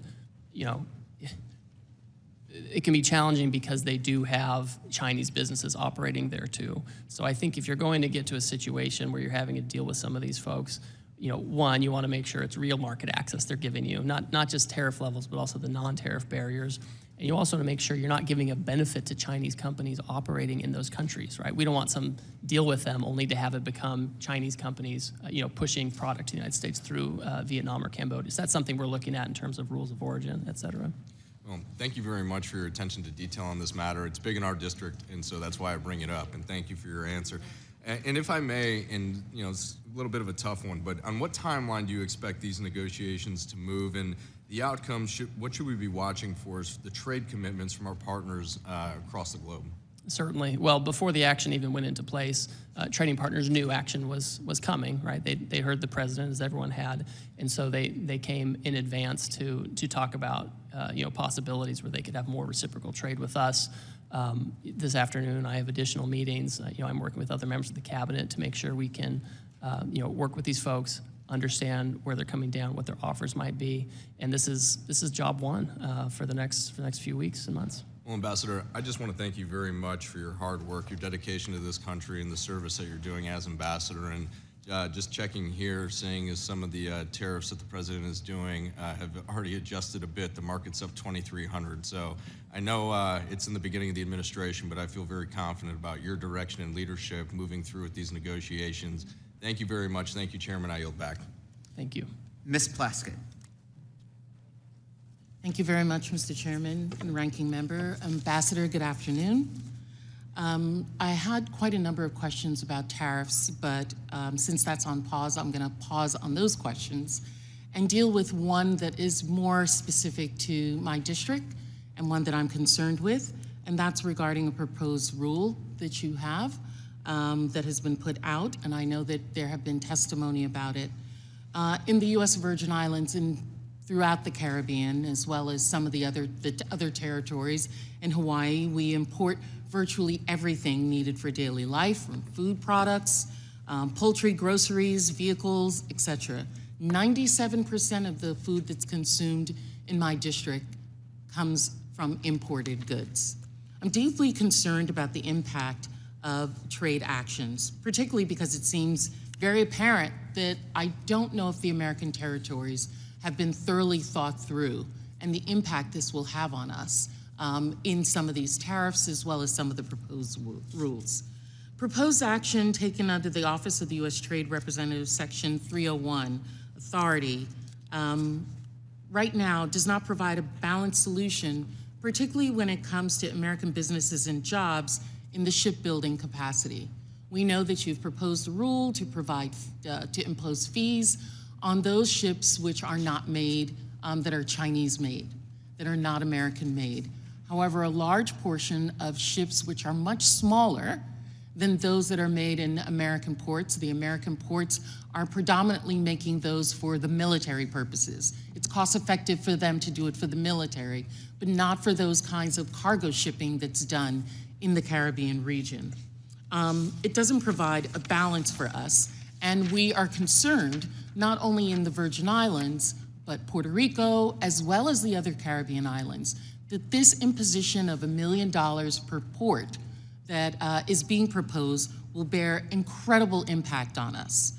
it can be challenging because they do have Chinese businesses operating there too. So I think if you're going to get to a situation where you're having to deal with some of these folks, one, you want to make sure it's real market access they're giving you, not just tariff levels, but also the non-tariff barriers. And you also want to make sure you're not giving a benefit to Chinese companies operating in those countries, right? We don't want some deal with them only to have it become Chinese companies, pushing product to the United States through Vietnam or Cambodia. So that's something we're looking at in terms of rules of origin, et cetera. Well, thank you very much for your attention to detail on this matter. It's big in our district, and so that's why I bring it up, and thank you for your answer. And if I may, and it's a little bit of a tough one, but on what timeline do you expect these negotiations to move, and the outcome, what should we be watching for as the trade commitments from our partners across the globe? Certainly. Well, before the action even went into place, trading partners knew action was coming, right? They heard the president, as everyone had, and so they came in advance to talk about possibilities where they could have more reciprocal trade with us. This afternoon, I have additional meetings. I'm working with other members of the cabinet to make sure we can, work with these folks, understand where they're coming down, what their offers might be, and this is job one for the next few weeks and months. Well, Ambassador, I just want to thank you very much for your hard work, your dedication to this country, and the service that you're doing as ambassador. And just checking here, seeing as some of the tariffs that the president is doing have already adjusted a bit. The market's up 2,300. So I know it's in the beginning of the administration, but I feel very confident about your direction and leadership moving through with these negotiations. Thank you very much. Thank you, Chairman. I yield back. Thank you. Ms. Plaskett. Thank you very much, Mr. Chairman and Ranking Member. Ambassador, good afternoon. I had quite a number of questions about tariffs, but since that's on pause, I'm going to pause on those questions and deal with one that is more specific to my district and one that I'm concerned with, and that's regarding a proposed rule that you have that has been put out, and I know that there have been testimony about it. In the U.S. Virgin Islands and throughout the Caribbean, as well as some of the other territories, in Hawaii, we import virtually everything needed for daily life, from food products, poultry, groceries, vehicles, etc. 97% of the food that's consumed in my district comes from imported goods. I'm deeply concerned about the impact of trade actions, particularly because it seems very apparent that I don't know if the American territories have been thoroughly thought through and the impact this will have on us in some of these tariffs as well as some of the proposed rules. Proposed action taken under the Office of the U.S. Trade Representative Section 301 authority right now does not provide a balanced solution, particularly when it comes to American businesses and jobs in the shipbuilding capacity. We know that you've proposed a rule to provide, to impose fees on those ships which are not made, that are Chinese made, that are not American made. However, a large portion of ships which are much smaller than those that are made in American ports, the American ports are predominantly making those for the military purposes. It's cost effective for them to do it for the military, but not for those kinds of cargo shipping that's done in the Caribbean region. It doesn't provide a balance for us, and we are concerned not only in the Virgin Islands, but Puerto Rico, as well as the other Caribbean islands, that this imposition of $1 million per port that is being proposed will bear incredible impact on us.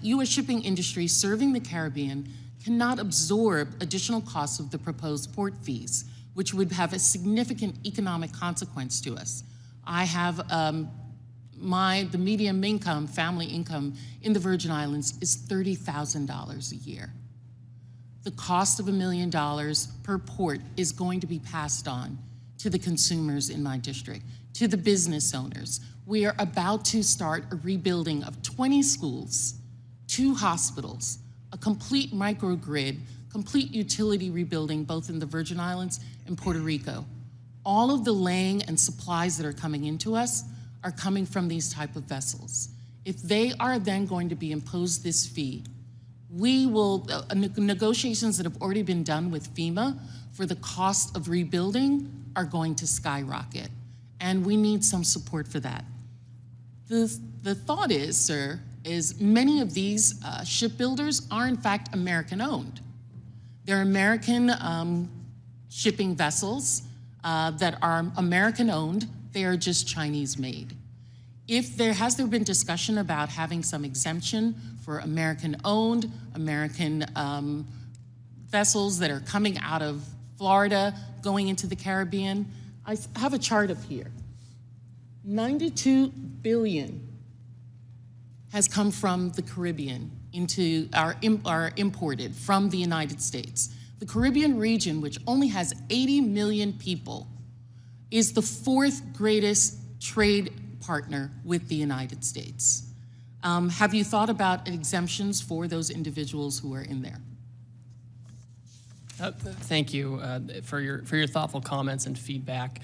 U.S. shipping industry serving the Caribbean cannot absorb additional costs of the proposed port fees, which would have a significant economic consequence to us. I have the median income, family income in the Virgin Islands is $30,000 a year. The cost of $1 million per port is going to be passed on to the consumers in my district, to the business owners. We are about to start a rebuilding of 20 schools, 2 hospitals, a complete microgrid, complete utility rebuilding both in the Virgin Islands and Puerto Rico. All of the laying and supplies that are coming into us are coming from these type of vessels. If they are then going to be imposed this fee, we will, negotiations that have already been done with FEMA for the cost of rebuilding are going to skyrocket, and we need some support for that. The thought is, sir, is many of these shipbuilders are in fact American-owned. They're American shipping vessels that are American-owned. They are just Chinese-made. Has there been discussion about having some exemption for American-owned, American vessels that are coming out of Florida, going into the Caribbean? I have a chart up here. 92 billion has come from the Caribbean into are imported from the United States. The Caribbean region, which only has 80 million people, is the 4th greatest trade partner with the United States. Have you thought about exemptions for those individuals who are in there? Thank you for your thoughtful comments and feedback.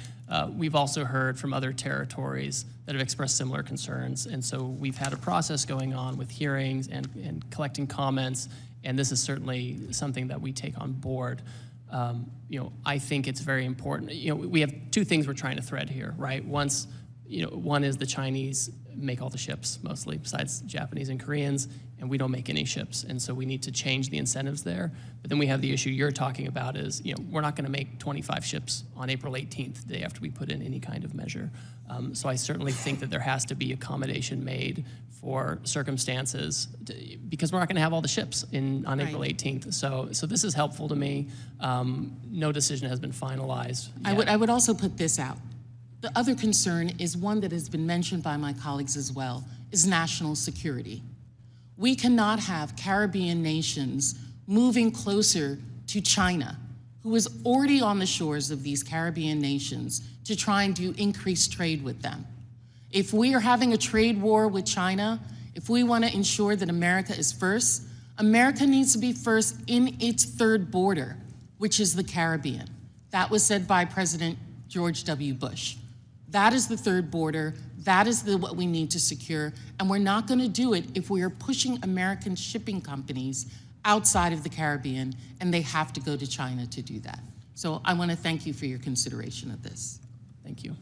We've also heard from other territories that have expressed similar concerns, and so we've had a process going on with hearings and collecting comments, and this is certainly something that we take on board. I think it's very important. We have 2 things we're trying to thread here, right? One is the Chinese make all the ships, mostly, besides Japanese and Koreans, and we don't make any ships, and so we need to change the incentives there. But then we have the issue you're talking about is, we're not gonna make 25 ships on April 18th, the day after we put in any kind of measure. So I certainly think that there has to be accommodation made for circumstances, because we're not gonna have all the ships on April 18th. So this is helpful to me. No decision has been finalized yet. I would also put this out. The other concern is one that has been mentioned by my colleagues as well, is national security. We cannot have Caribbean nations moving closer to China, who is already on the shores of these Caribbean nations, to try and do increased trade with them. If we are having a trade war with China, if we want to ensure that America is first, America needs to be first in its 3rd border, which is the Caribbean. That was said by President George W. Bush. That is the 3rd border. That is what we need to secure. And we're not going to do it if we are pushing American shipping companies outside of the Caribbean, and they have to go to China to do that. So I want to thank you for your consideration of this. Thank you.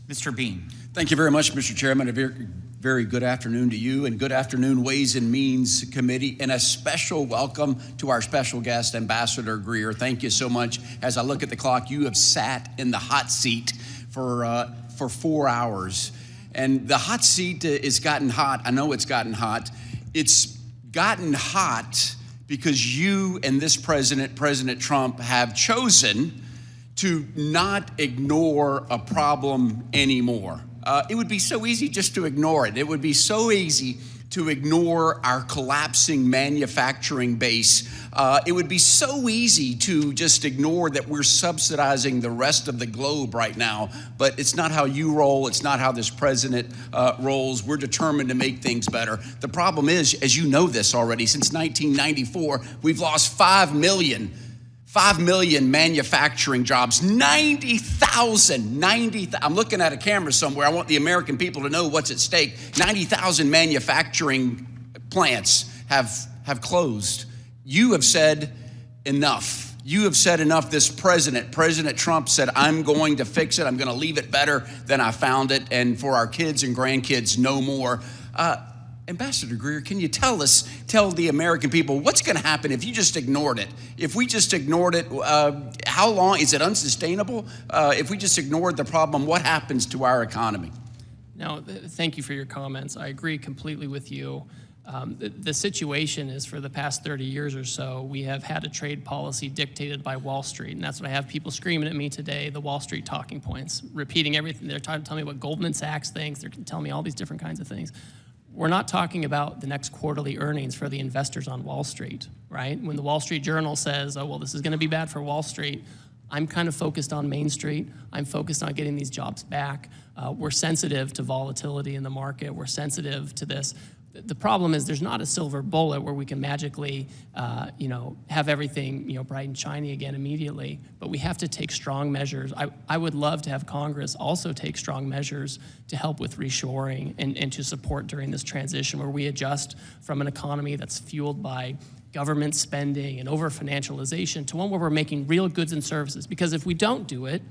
Mr. Bean. Thank you very much, Mr. Chairman. A very, very good afternoon to you, and good afternoon, Ways and Means Committee, and a special welcome to our special guest, Ambassador Greer. Thank you so much. As I look at the clock, you have sat in the hot seat for 4 hours. And the hot seat is gotten hot. I know it's gotten hot. It's gotten hot because you and this president, President Trump, have chosen to not ignore a problem anymore. It would be so easy just to ignore it. It would be so easy to ignore our collapsing manufacturing base. It would be so easy to just ignore that we're subsidizing the rest of the globe right now, but it's not how you roll. It's not how this president rolls. We're determined to make things better. The problem is, as you know this already, since 1994, we've lost 5 million manufacturing jobs, 90,000, I'm looking at a camera somewhere. I want the American people to know what's at stake. 90,000 manufacturing plants have closed. You have said enough. You have said enough. This President Trump said, I'm going to fix it. I'm going to leave it better than I found it. And for our kids and grandkids, no more. Ambassador Greer, can you tell the American people what's going to happen if you just ignored it? If we just ignored it, how long? Is it unsustainable? If we just ignored the problem, what happens to our economy? No, thank you for your comments. I agree completely with you. The situation is, for the past 30 years or so, we have had a trade policy dictated by Wall Street, and that's what I have people screaming at me today, the Wall Street talking points, repeating everything. They're trying to tell me what Goldman Sachs thinks. They're telling me all these different kinds of things. We're not talking about the next quarterly earnings for the investors on Wall Street, right? When the Wall Street Journal says, oh, well, this is going to be bad for Wall Street, I'm kind of focused on Main Street. I'm focused on getting these jobs back. We're sensitive to volatility in the market. We're sensitive to this. The problem is there's not a silver bullet where we can magically, have everything, bright and shiny again immediately. But we have to take strong measures. I would love to have Congress also take strong measures to help with reshoring and to support during this transition, where we adjust from an economy that's fueled by government spending and over-financialization to one where we're making real goods and services. Because if we don't do it,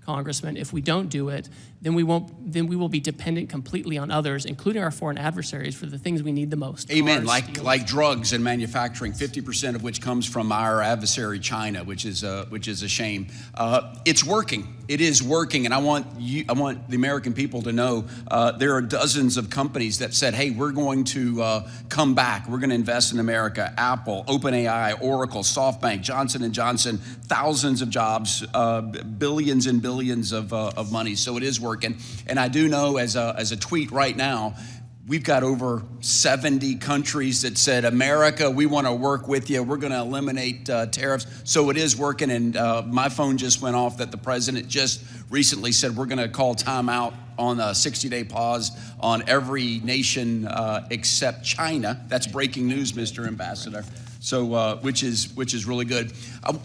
Congressman, if we don't do it, then we will be dependent completely on others, including our foreign adversaries, for the things we need the most. Amen. Cars, like drugs and manufacturing, 50% of which comes from our adversary China, which is a shame. It's working. It is working, and I want the American people to know there are dozens of companies that said, "Hey, we're going to come back. We're going to invest in America." Apple, OpenAI, Oracle, SoftBank, Johnson & Johnson, thousands of jobs, billions and billions of money. So it is working. And I do know, as a tweet right now, we've got over 70 countries that said, America, we want to work with you. We're going to eliminate tariffs. So it is working. And my phone just went off that the president just recently said we're going to call timeout on a 60-day pause on every nation except China. That's breaking news, Mr. Ambassador. So, which is really good.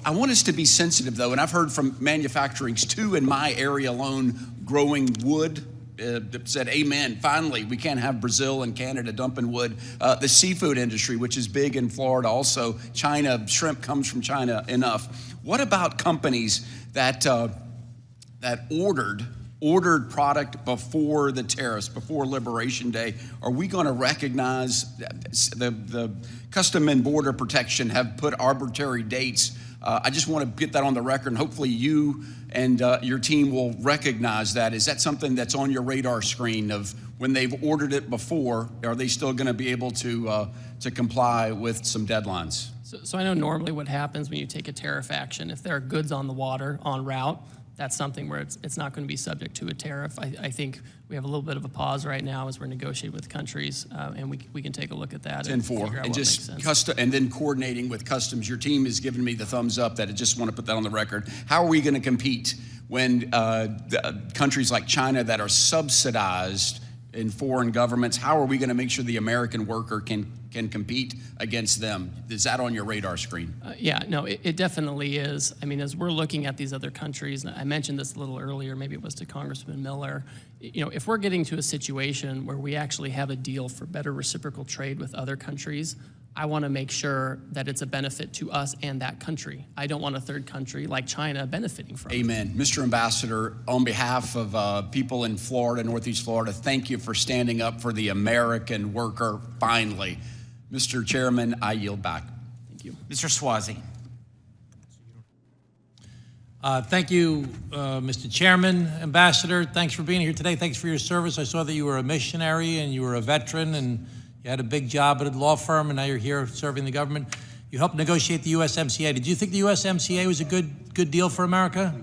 I want us to be sensitive, though, and I've heard from manufacturings, too, in my area alone, growing wood, said, amen, finally, we can't have Brazil and Canada dumping wood. The seafood industry, which is big in Florida also, China, shrimp comes from China enough. What about companies that ordered product before the tariffs, before Liberation Day? Are we going to recognize the Custom and Border Protection have put arbitrary dates? I just want to get that on the record, and hopefully you and your team will recognize that. Is that something that's on your radar screen of when they've ordered it before? Are they still going to be able to comply with some deadlines? So I know normally what happens when you take a tariff action, if there are goods on the water, en route, that's something where it's not going to be subject to a tariff. I think we have a little bit of a pause right now as we're negotiating with countries, and we can take a look at that. 10-4, and just custom, and then coordinating with customs. Your team has given me the thumbs up that I just want to put that on the record. How are we going to compete when countries like China that are subsidized in foreign governments, how are we going to make sure the American worker can compete against them? Is that on your radar screen? Yeah, no, it definitely is. I mean, as we're looking at these other countries, and I mentioned this a little earlier, maybe it was to Congressman Miller, if we're getting to a situation where we actually have a deal for better reciprocal trade with other countries, I want to make sure that it's a benefit to us and that country. I don't want a third country like China benefiting from it. Amen. Mr. Ambassador, on behalf of people in Florida, Northeast Florida, thank you for standing up for the American worker finally. Mr. Chairman, I yield back. Thank you. Mr. Swazi. Thank you, Mr. Chairman, Ambassador. Thanks for being here today. Thanks for your service. I saw that you were a missionary and you were a veteran and you had a big job at a law firm and now you're here serving the government. You helped negotiate the USMCA. Did you think the USMCA was a good deal for America?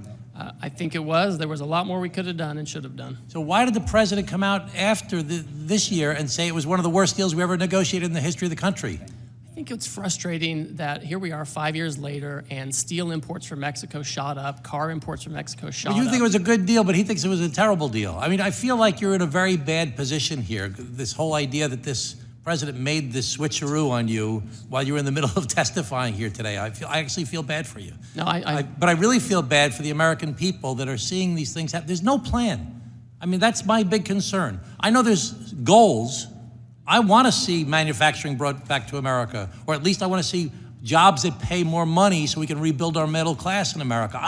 I think it was. There was a lot more we could have done and should have done. So why did the president come out after this year and say it was one of the worst deals we ever negotiated in the history of the country? I think it's frustrating that here we are 5 years later and steel imports from Mexico shot up, car imports from Mexico shot up. Well, you think it was a good deal, but he thinks it was a terrible deal. I mean, I feel like you're in a very bad position here. This whole idea that this president made this switcheroo on you while you were in the middle of testifying here today. I actually feel bad for you. No, but I really feel bad for the American people that are seeing these things happen. There's no plan. I mean, that's my big concern. I know there's goals. I want to see manufacturing brought back to America, or at least I want to see jobs that pay more money so we can rebuild our middle class in America.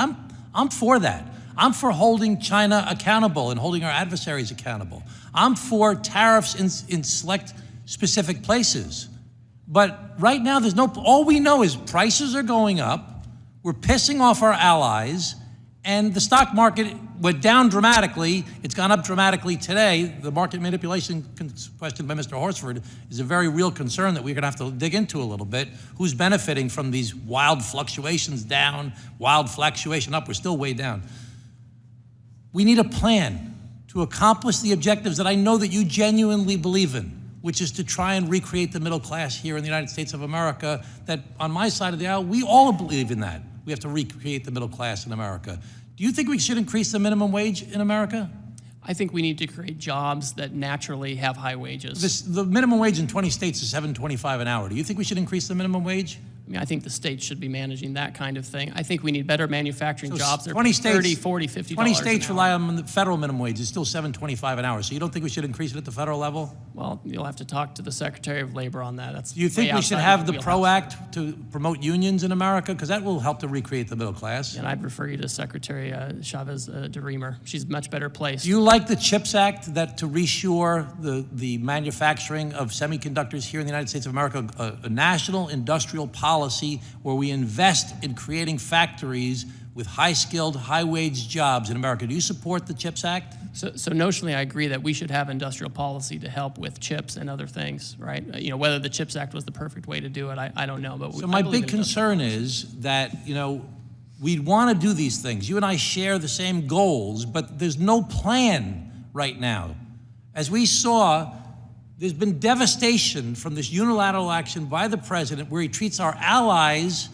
I'm for that. I'm for holding China accountable and holding our adversaries accountable. I'm for tariffs in select specific places. But right now, all we know is prices are going up, we're pissing off our allies, and the stock market went down dramatically. It's gone up dramatically today. The market manipulation question by Mr. Horsford is a very real concern that we're gonna have to dig into a little bit. Who's benefiting from these wild fluctuations down, wild fluctuation up? We're still way down. We need a plan to accomplish the objectives that I know that you genuinely believe in, which is to try and recreate the middle class here in the United States of America, that on my side of the aisle, we all believe in that. We have to recreate the middle class in America. Do you think we should increase the minimum wage in America? I think we need to create jobs that naturally have high wages. The minimum wage in 20 states is $7.25 an hour. Do you think we should increase the minimum wage? I mean, I think the states should be managing that kind of thing. I think we need better manufacturing jobs that are 20 states, 30, 40, $50 20 states rely on the federal minimum wage. It's still $7.25 an hour. So you don't think we should increase it at the federal level? Well, you'll have to talk to the Secretary of Labor on that. That's Do you think we should have the PRO Act to promote unions in America? Because that will help to recreate the middle class. And I'd refer you to Secretary Chavez DeRemer. She's much better placed. Do you like the CHIPS Act that to reshore the manufacturing of semiconductors here in the United States of America, a national industrial policy where we invest in creating factories with high-skilled, high-wage jobs in America? Do you support the CHIPS Act? So notionally, I agree that we should have industrial policy to help with chips and other things, right? You know, whether the CHIPS Act was the perfect way to do it, I don't know. But so my big concern is that, you know, we want to do these things. You and I share the same goals, but there's no plan right now. As we saw, there's been devastation from this unilateral action by the president where he treats our allies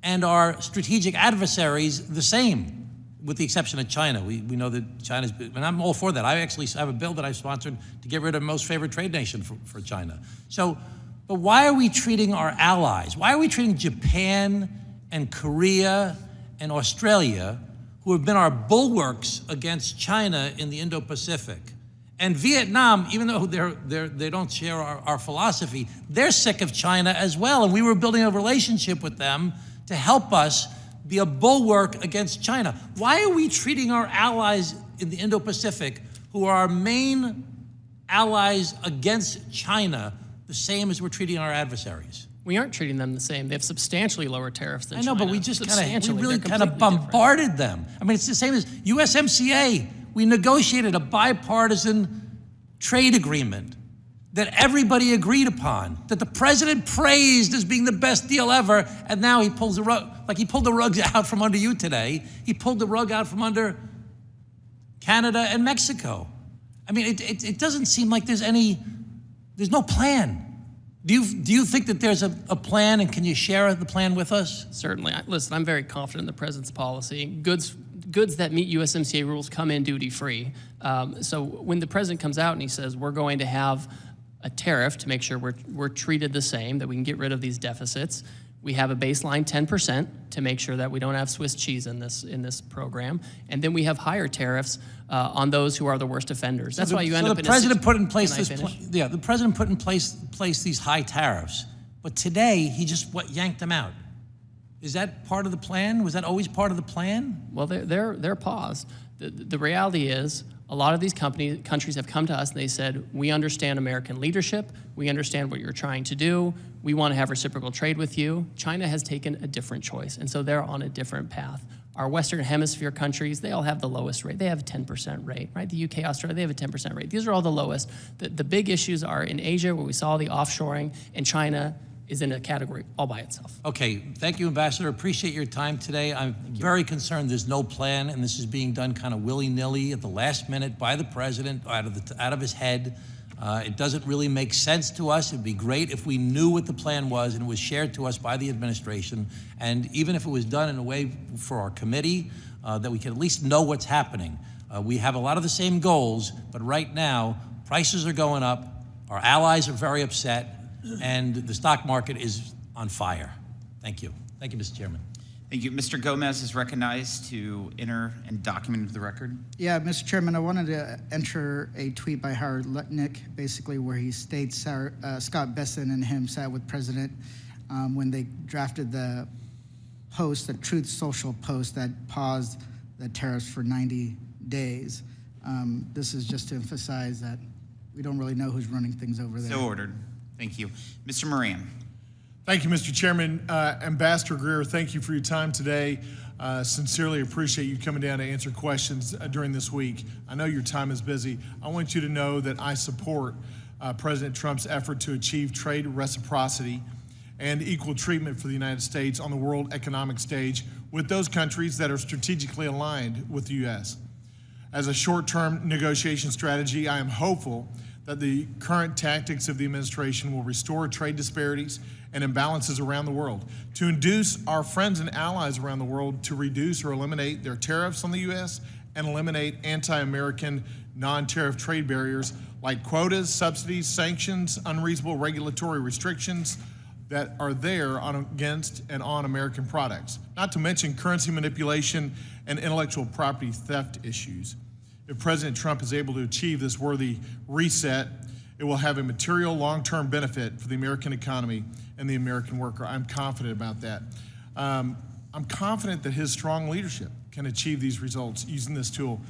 and our strategic adversaries the same, with the exception of China. We know that China's, and I'm all for that. I actually have a bill that I sponsored to get rid of most favored trade nation for China. So, but why are we treating our allies? Why are we treating Japan and Korea and Australia, who have been our bulwarks against China in the Indo-Pacific? And Vietnam, even though they don't share our philosophy, they're sick of China as well. And we were building a relationship with them to help us be a bulwark against China. Why are we treating our allies in the Indo-Pacific, who are our main allies against China, the same as we're treating our adversaries? We aren't treating them the same. They have substantially lower tariffs than China. I know, but we just really kind of bombarded them. I mean, it's the same as USMCA. We negotiated a bipartisan trade agreement that everybody agreed upon, that the president praised as being the best deal ever, and now he pulls the rug, like he pulled the rug out from under you today. He pulled the rug out from under Canada and Mexico. I mean, it doesn't seem like there's no plan. Do you think that there's a plan, and can you share the plan with us? Certainly. Listen, I'm very confident in the president's policy. Goods that meet USMCA rules come in duty-free. So when the president comes out and he says we're going to have a tariff to make sure we're treated the same, that we can get rid of these deficits, we have a baseline 10% to make sure that we don't have Swiss cheese in this program, and then we have higher tariffs on those who are the worst offenders. That's why you end up in the president put in place the president put in place these high tariffs, but today he just yanked them out. Is that part of the plan? Was that always part of the plan? Well, they're paused. The reality is a lot of these countries have come to us and they said, we understand American leadership, we understand what you're trying to do, we want to have reciprocal trade with you. China has taken a different choice, and so they're on a different path. Our Western Hemisphere countries, they all have the lowest rate. They have a 10% rate, right? The UK, Australia, they have a 10% rate. These are all the lowest. The big issues are in Asia, where we saw the offshoring, and China is in a category all by itself. Okay, thank you, Ambassador. Appreciate your time today. I'm very concerned there's no plan, and this is being done kind of willy-nilly at the last minute by the president, out of his head. It doesn't really make sense to us. It'd be great if we knew what the plan was and it was shared to us by the administration, and even if it was done in a way for our committee, that we can at least know what's happening. We have a lot of the same goals, but right now, prices are going up, our allies are very upset, and the stock market is on fire. Thank you. Thank you, Mr. Chairman. Thank you. Mr. Gomez is recognized to enter and document into the record. Yeah, Mr. Chairman, I wanted to enter a tweet by Howard Lutnick, basically where he states Scott Besson and him sat with President when they drafted the post, the Truth Social post that paused the tariffs for 90 days. This is just to emphasize that we don't really know who's running things over there. So ordered. Thank you. Mr. Moran. Thank you, Mr. Chairman. Ambassador Greer, thank you for your time today. Sincerely appreciate you coming down to answer questions during this week. I know your time is busy. I want you to know that I support President Trump's effort to achieve trade reciprocity and equal treatment for the United States on the world economic stage with those countries that are strategically aligned with the U.S. As a short-term negotiation strategy, I am hopeful that the current tactics of the administration will restore trade disparities and imbalances around the world, to induce our friends and allies around the world to reduce or eliminate their tariffs on the U.S. and eliminate anti-American non-tariff trade barriers like quotas, subsidies, sanctions, unreasonable regulatory restrictions that are there against and on American products, not to mention currency manipulation and intellectual property theft issues. If President Trump is able to achieve this worthy reset, it will have a material long-term benefit for the American economy and the American worker. I'm confident about that. I'm confident that his strong leadership can achieve these results using this tool.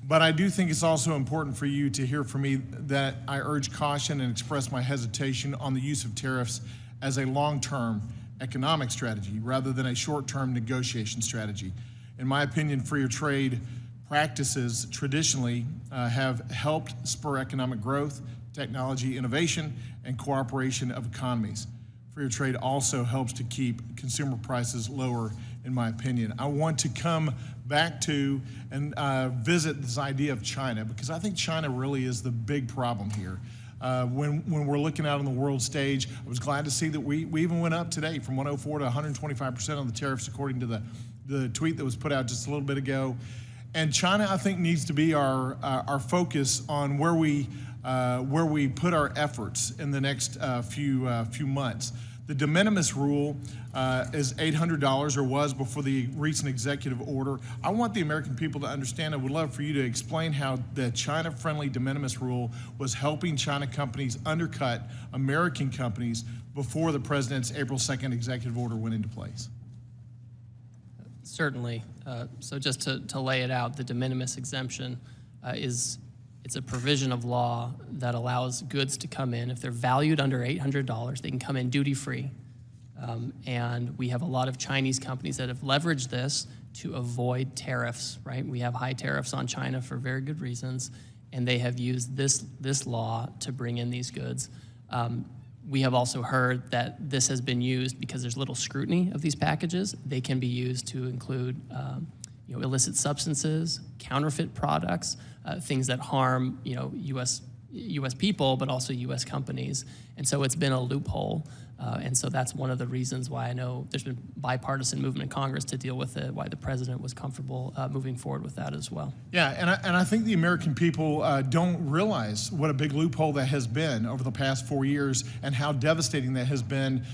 But I do think it's also important for you to hear from me that I urge caution and express my hesitation on the use of tariffs as a long-term economic strategy rather than a short-term negotiation strategy. In my opinion, freer trade practices traditionally have helped spur economic growth, technology innovation, and cooperation of economies. Freer trade also helps to keep consumer prices lower, in my opinion. I want to come back to and visit this idea of China, because I think China really is the big problem here. When we're looking out on the world stage, I was glad to see that we even went up today from 104 to 125% on the tariffs, according to the tweet that was put out just a little bit ago. And China, I think, needs to be our focus on where we put our efforts in the next few months. The Diminimus rule is $800, or was before the recent executive order. I want the American people to understand. I would love for you to explain how the China-friendly Diminimus rule was helping China companies undercut American companies before the president's April 2nd executive order went into place. Certainly. So just to lay it out, the de minimis exemption it's a provision of law that allows goods to come in. If they're valued under $800, they can come in duty-free. And we have a lot of Chinese companies that have leveraged this to avoid tariffs, right? We have high tariffs on China for very good reasons, and they have used this law to bring in these goods. We have also heard that this has been used because there's little scrutiny of these packages. They can be used to include illicit substances, counterfeit products, things that harm U.S. people, but also U.S. companies. And so it's been a loophole. And so that's one of the reasons why I know there's been bipartisan movement in Congress to deal with it, why the president was comfortable moving forward with that as well. Yeah, and I think the American people don't realize what a big loophole that has been over the past 4 years and how devastating that has been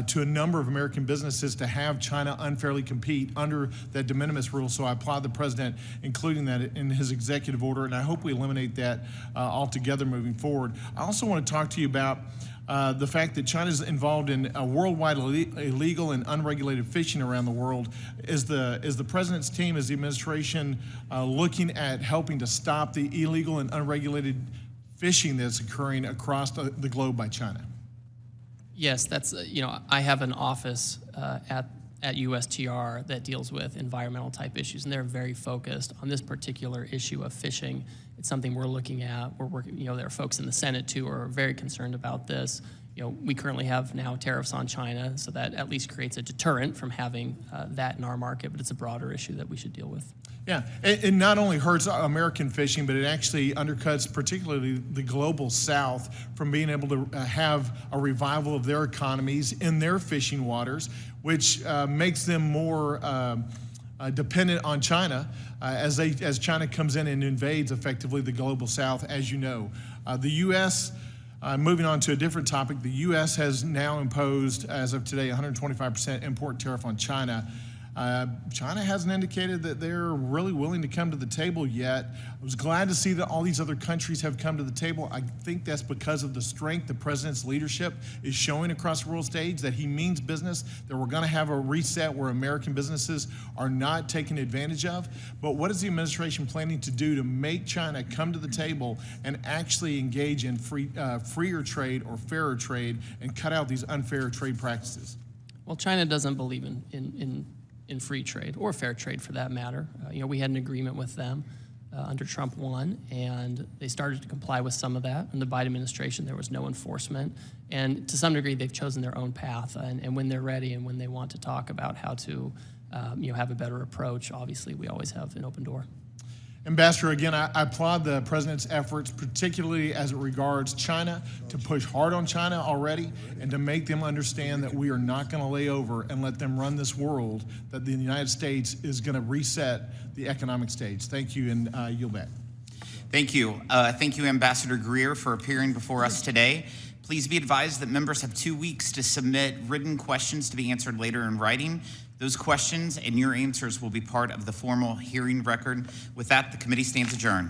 to a number of American businesses to have China unfairly compete under that de minimis rule. So I applaud the president including that in his executive order, and I hope we eliminate that altogether moving forward. I also want to talk to you about the fact that China is involved in a worldwide illegal and unregulated fishing around the world. Is the president's team, is the administration looking at helping to stop the illegal and unregulated fishing that's occurring across the globe by China? Yes, that's I have an office at at USTR that deals with environmental type issues, and they're very focused on this particular issue of fishing. It's something we're looking at. We're working, there are folks in the Senate too who are very concerned about this. We currently have now tariffs on China, so that at least creates a deterrent from having that in our market, but it's a broader issue that we should deal with. Yeah, it not only hurts American fishing, but it actually undercuts particularly the global South from being able to have a revival of their economies in their fishing waters, which makes them more dependent on China as China comes in and invades effectively the global South, as you know. The U.S., moving on to a different topic, the U.S. has now imposed, as of today, 125% import tariff on China. China hasn't indicated that they're really willing to come to the table yet. I was glad to see that all these other countries have come to the table. I think that's because of the strength the president's leadership is showing across the world stage, that he means business, that we're going to have a reset where American businesses are not taken advantage of. But what is the administration planning to do to make China come to the table and actually engage in freer trade or fairer trade and cut out these unfair trade practices? Well, China doesn't believe in free trade or fair trade for that matter. We had an agreement with them under Trump 1, and they started to comply with some of that. In the Biden administration, there was no enforcement. And to some degree, they've chosen their own path. And when they're ready and when they want to talk about how to have a better approach, obviously, we always have an open door. Ambassador, again, I applaud the president's efforts, particularly as it regards China, to push hard on China already and to make them understand that we are not going to lay over and let them run this world, that the United States is going to reset the economic stage. Thank you, and yield back. Thank you. Thank you, Ambassador Greer, for appearing before us today. Please be advised that members have 2 weeks to submit written questions to be answered later in writing. Those questions and your answers will be part of the formal hearing record. With that, the committee stands adjourned.